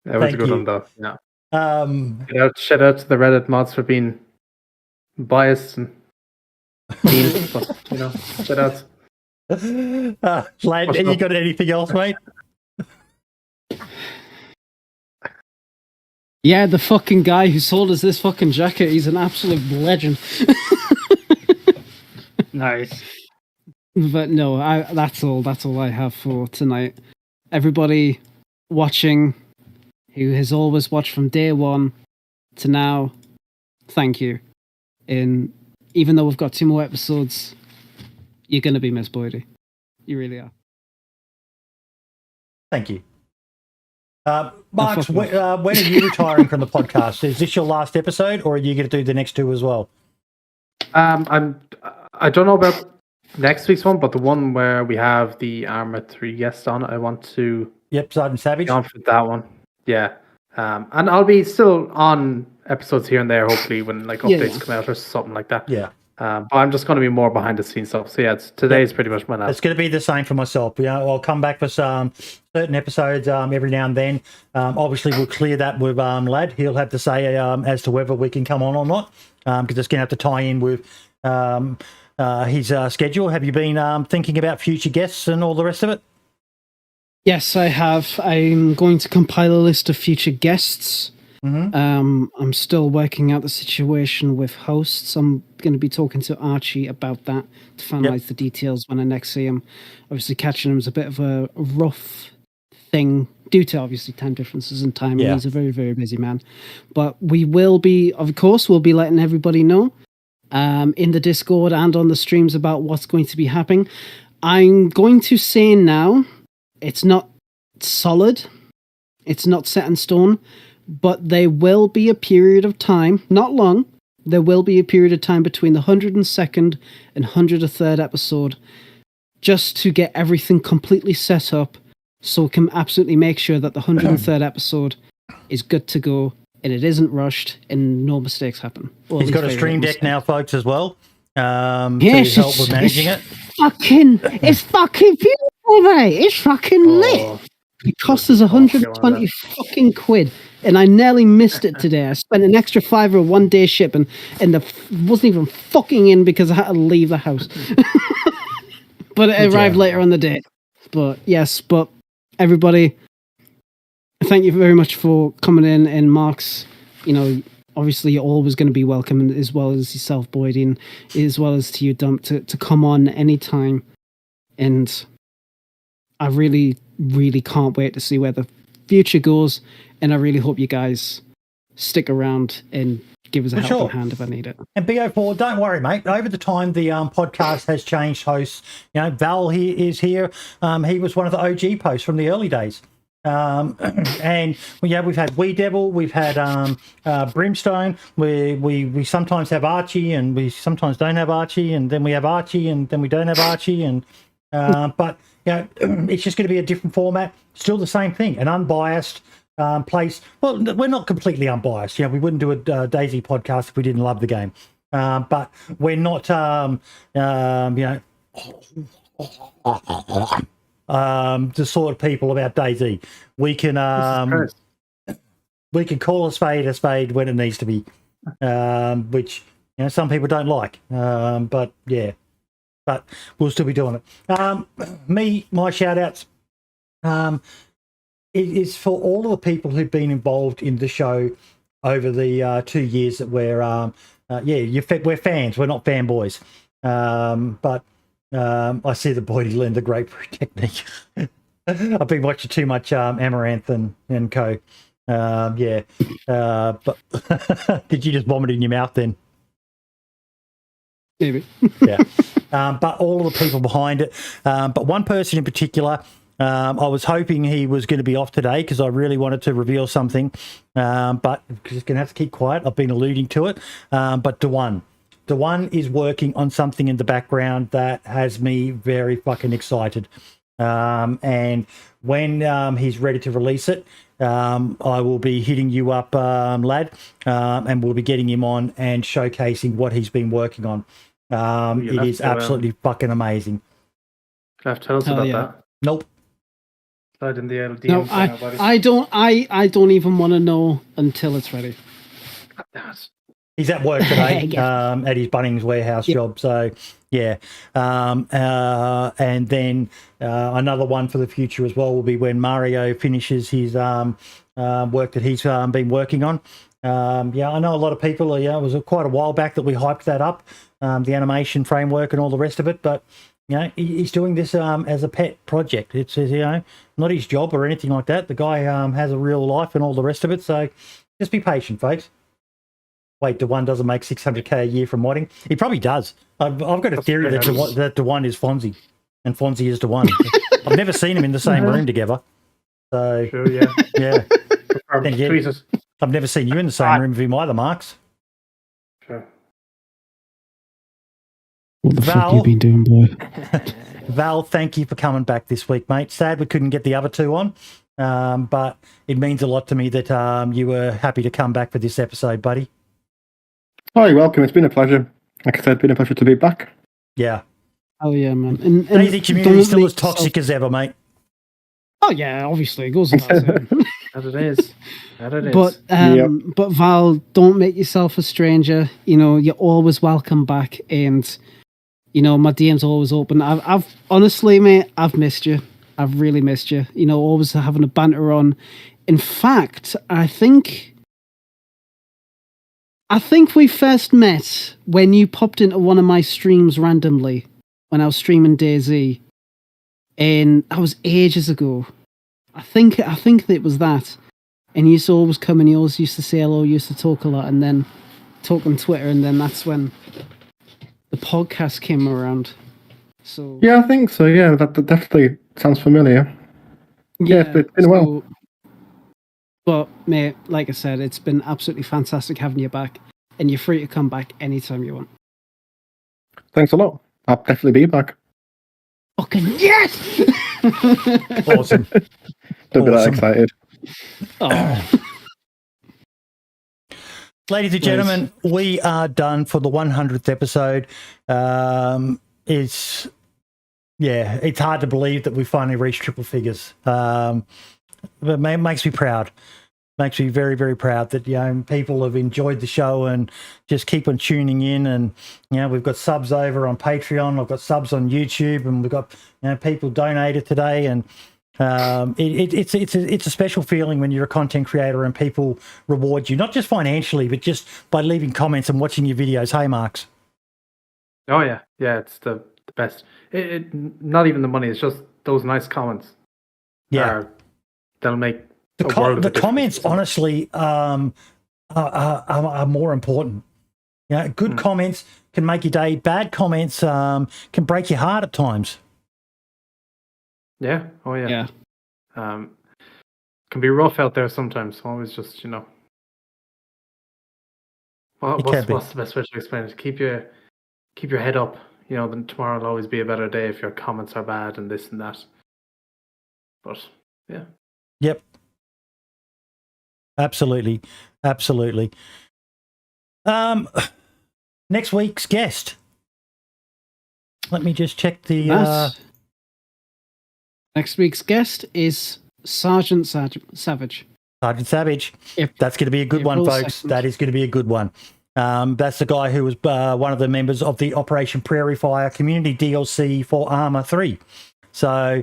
[SPEAKER 3] was a good one, though. Yeah. Shout out to the Reddit mods for being biased and mean, but shout out.
[SPEAKER 1] Lad, you got anything else, mate?
[SPEAKER 2] Yeah, the fucking guy who sold us this fucking jacket, he's an absolute legend.
[SPEAKER 5] Nice.
[SPEAKER 2] But no, that's all I have for tonight. Everybody watching who has always watched from day one to now, thank you. And even though we've got 2 more episodes, you're going to be Miss Boydie. You really are.
[SPEAKER 1] Thank you. Marks, when are you retiring from the podcast? Is this your last episode, or are you going to do the next 2 as well?
[SPEAKER 3] I don't know about next week's one, but the one where we have the Armored 3 guests on, I want to...
[SPEAKER 1] Yep, Sergeant Savage.
[SPEAKER 3] On for that one. Yeah. And I'll be still on episodes here and there, hopefully, when updates come out or something like that.
[SPEAKER 1] Yeah.
[SPEAKER 3] But I'm just going to be more behind the scenes stuff. So yeah, today is pretty much my last.
[SPEAKER 1] It's going to be the same for myself. I'll come back for some certain episodes every now and then. Obviously, we'll clear that with Lad. He'll have to say as to whether we can come on or not, because it's going to have to tie in with his schedule. Have you been thinking about future guests and all the rest of it?
[SPEAKER 2] Yes, I have. I'm going to compile a list of future guests. I'm still working out the situation with hosts. I'm going to be talking to Archie about that to finalize the details when I next see him. Obviously, catching him is a bit of a rough thing due to obviously time differences and time. Yeah. He's a very, very busy man. But we will be, of course, we'll be letting everybody know in the Discord and on the streams about what's going to be happening. I'm going to say now, it's not solid. It's not set in stone. But there will be a period of time, not long, there will be a period of time between the 102nd and 103rd episode just to get everything completely set up so we can absolutely make sure that the 103rd episode is good to go and it isn't rushed and no mistakes happen.
[SPEAKER 1] He's got a stream deck now, folks, as well.
[SPEAKER 2] Yes,
[SPEAKER 1] to help with managing it.
[SPEAKER 2] It's fucking beautiful, mate. It's fucking lit. It cost us 120 fucking quid, and I nearly missed it today. I spent an extra $5 one day shipping, and wasn't even fucking in because I had to leave the house. But it arrived later on the day. But yes, everybody, thank you very much for coming in. And Mark's, obviously you're always going to be welcome, as well as yourself, Boyd, and as well as to you, Dump, to come on anytime. And I really, really can't wait to see where the future goes. And I really hope you guys stick around and give us a helping hand if I need it.
[SPEAKER 1] And BO4, don't worry, mate. Over the time, the podcast has changed hosts. Val is here. He was one of the OG posts from the early days. And we've had Wee Devil, we've had Brimstone. We sometimes have Archie, and we sometimes don't have Archie, and then we have Archie, and then we don't have Archie, and but it's just going to be a different format. Still the same thing, an unbiased place. Well, we're not completely unbiased. We wouldn't do a DayZ podcast if we didn't love the game. But we're not, the sort of people about DayZ. We can call a spade when it needs to be, which some people don't like. But we'll still be doing it. My shout outs. It is for all of the people who've been involved in the show over the 2 years that we're we're fans. We're not fanboys. But I see the Boydie learned the grapefruit technique. I've been watching too much Amaranth and Co. But did you just vomit in your mouth then?
[SPEAKER 2] Maybe.
[SPEAKER 1] Yeah. But all of the people behind it. But one person in particular, I was hoping he was going to be off today because I really wanted to reveal something. But he's going to have to keep quiet. I've been alluding to it. But Daone is working on something in the background that has me very fucking excited. And when he's ready to release it, I will be hitting you up, lad, and we'll be getting him on and showcasing what he's been working on. It is absolutely fucking amazing.
[SPEAKER 3] Tell us about that.
[SPEAKER 1] Nope.
[SPEAKER 3] Slide in the LDM.
[SPEAKER 2] No, I don't even want to know until it's ready.
[SPEAKER 1] He's at work today at his Bunnings warehouse job. So, yeah. And then another one for the future as well will be when Mario finishes his work that he's been working on. I know a lot of people, it was quite a while back that we hyped that up, the animation framework and all the rest of it. But, he's doing this as a pet project. It's, not his job or anything like that. The guy has a real life and all the rest of it. So just be patient, folks. Wait, Daone doesn't make 600k a year from modding? He probably does. I've got a theory that Daone is Fonzie, and Fonzie is Daone. I've never seen them in the same room together. So,
[SPEAKER 3] sure, yeah.
[SPEAKER 1] Yeah. I've never seen you in the same room with him either, Marks.
[SPEAKER 3] Sure.
[SPEAKER 2] What the fuck have you been doing, boy?
[SPEAKER 1] Val, thank you for coming back this week, mate. Sad we couldn't get the other two on, but it means a lot to me that you were happy to come back for this episode, buddy.
[SPEAKER 4] Oh, you're welcome. It's been a pleasure. Like I said, it's been a pleasure to be back.
[SPEAKER 1] Yeah.
[SPEAKER 2] Oh, yeah, man. And
[SPEAKER 1] DayZ community is still as toxic as ever, mate.
[SPEAKER 2] Oh, yeah, obviously. It goes without saying.
[SPEAKER 3] That it is.
[SPEAKER 2] But Val, don't make yourself a stranger. You're always welcome back. And, my DM's always open. I've honestly, mate, I've missed you. I've really missed you. Always having a banter on. In fact, I think we first met when you popped into one of my streams randomly when I was streaming DayZ, and that was ages ago. I think it was that. And you used to always come and you always used to say hello, used to talk a lot, and then talk on Twitter, and then that's when the podcast came around. So
[SPEAKER 4] yeah, I think so. Yeah, that definitely sounds familiar. Yeah, it's been a while.
[SPEAKER 2] But, mate, like I said, it's been absolutely fantastic having you back, and you're free to come back anytime you want.
[SPEAKER 4] Thanks a lot. I'll definitely be back.
[SPEAKER 2] Fucking yes!
[SPEAKER 1] Awesome.
[SPEAKER 4] Don't be that excited.
[SPEAKER 2] Oh.
[SPEAKER 1] Ladies and gentlemen, we are done for the 100th episode. It's hard to believe that we finally reached triple figures. But it makes me proud. Makes me very, very proud that people have enjoyed the show and just keep on tuning in. And we've got subs over on Patreon, I've got subs on YouTube, and we've got people donated today. And It's a special feeling when you're a content creator and people reward you, not just financially, but just by leaving comments and watching your videos. Hey, Marks.
[SPEAKER 3] Oh yeah, it's the best. Not even the money; it's just those nice comments.
[SPEAKER 1] Yeah,
[SPEAKER 3] they'll make
[SPEAKER 1] the comments. Honestly, are more important. Good comments can make your day. Bad comments can break your heart at times.
[SPEAKER 3] Yeah. Oh yeah.
[SPEAKER 2] Yeah.
[SPEAKER 3] Can be rough out there sometimes. Always just what's the best way to explain it? Keep your head up. Then tomorrow will always be a better day if your comments are bad and this and that. But yeah.
[SPEAKER 1] Yep. Absolutely. Next week's guest. Let me just check the.
[SPEAKER 2] Next week's guest is Sergeant Savage.
[SPEAKER 1] Sergeant Savage. That's going to be a good one, folks. That is going to be a good one. That's the guy who was one of the members of the Operation Prairie Fire community DLC for Arma 3. So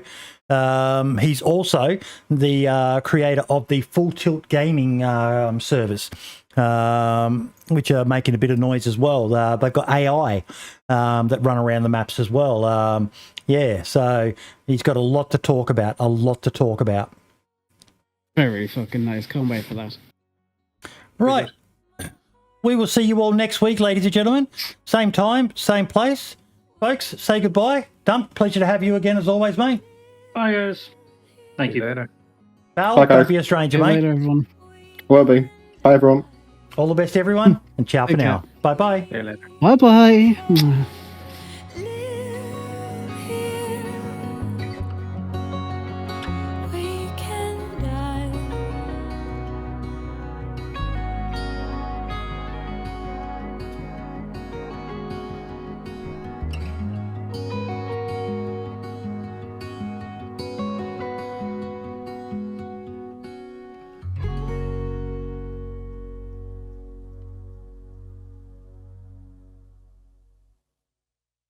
[SPEAKER 1] he's also the creator of the Full Tilt Gaming service, which are making a bit of noise as well. They've got AI that run around the maps as well. So he's got a lot to talk about.
[SPEAKER 2] Very fucking nice. Can't wait for that.
[SPEAKER 1] Right. We will see you all next week, ladies and gentlemen. Same time, same place. Folks, say goodbye. Dump, pleasure to have you again as always, mate.
[SPEAKER 5] Bye, guys. Thank you.
[SPEAKER 3] Later.
[SPEAKER 1] Val,
[SPEAKER 4] Bye, guys.
[SPEAKER 1] don't be a stranger,
[SPEAKER 2] See you
[SPEAKER 1] mate.
[SPEAKER 2] later, everyone.
[SPEAKER 4] Will be. Bye, everyone.
[SPEAKER 1] All the best, everyone, and ciao for
[SPEAKER 2] Take
[SPEAKER 1] now.
[SPEAKER 2] care.
[SPEAKER 1] Bye-bye.
[SPEAKER 3] See you later.
[SPEAKER 2] Bye-bye.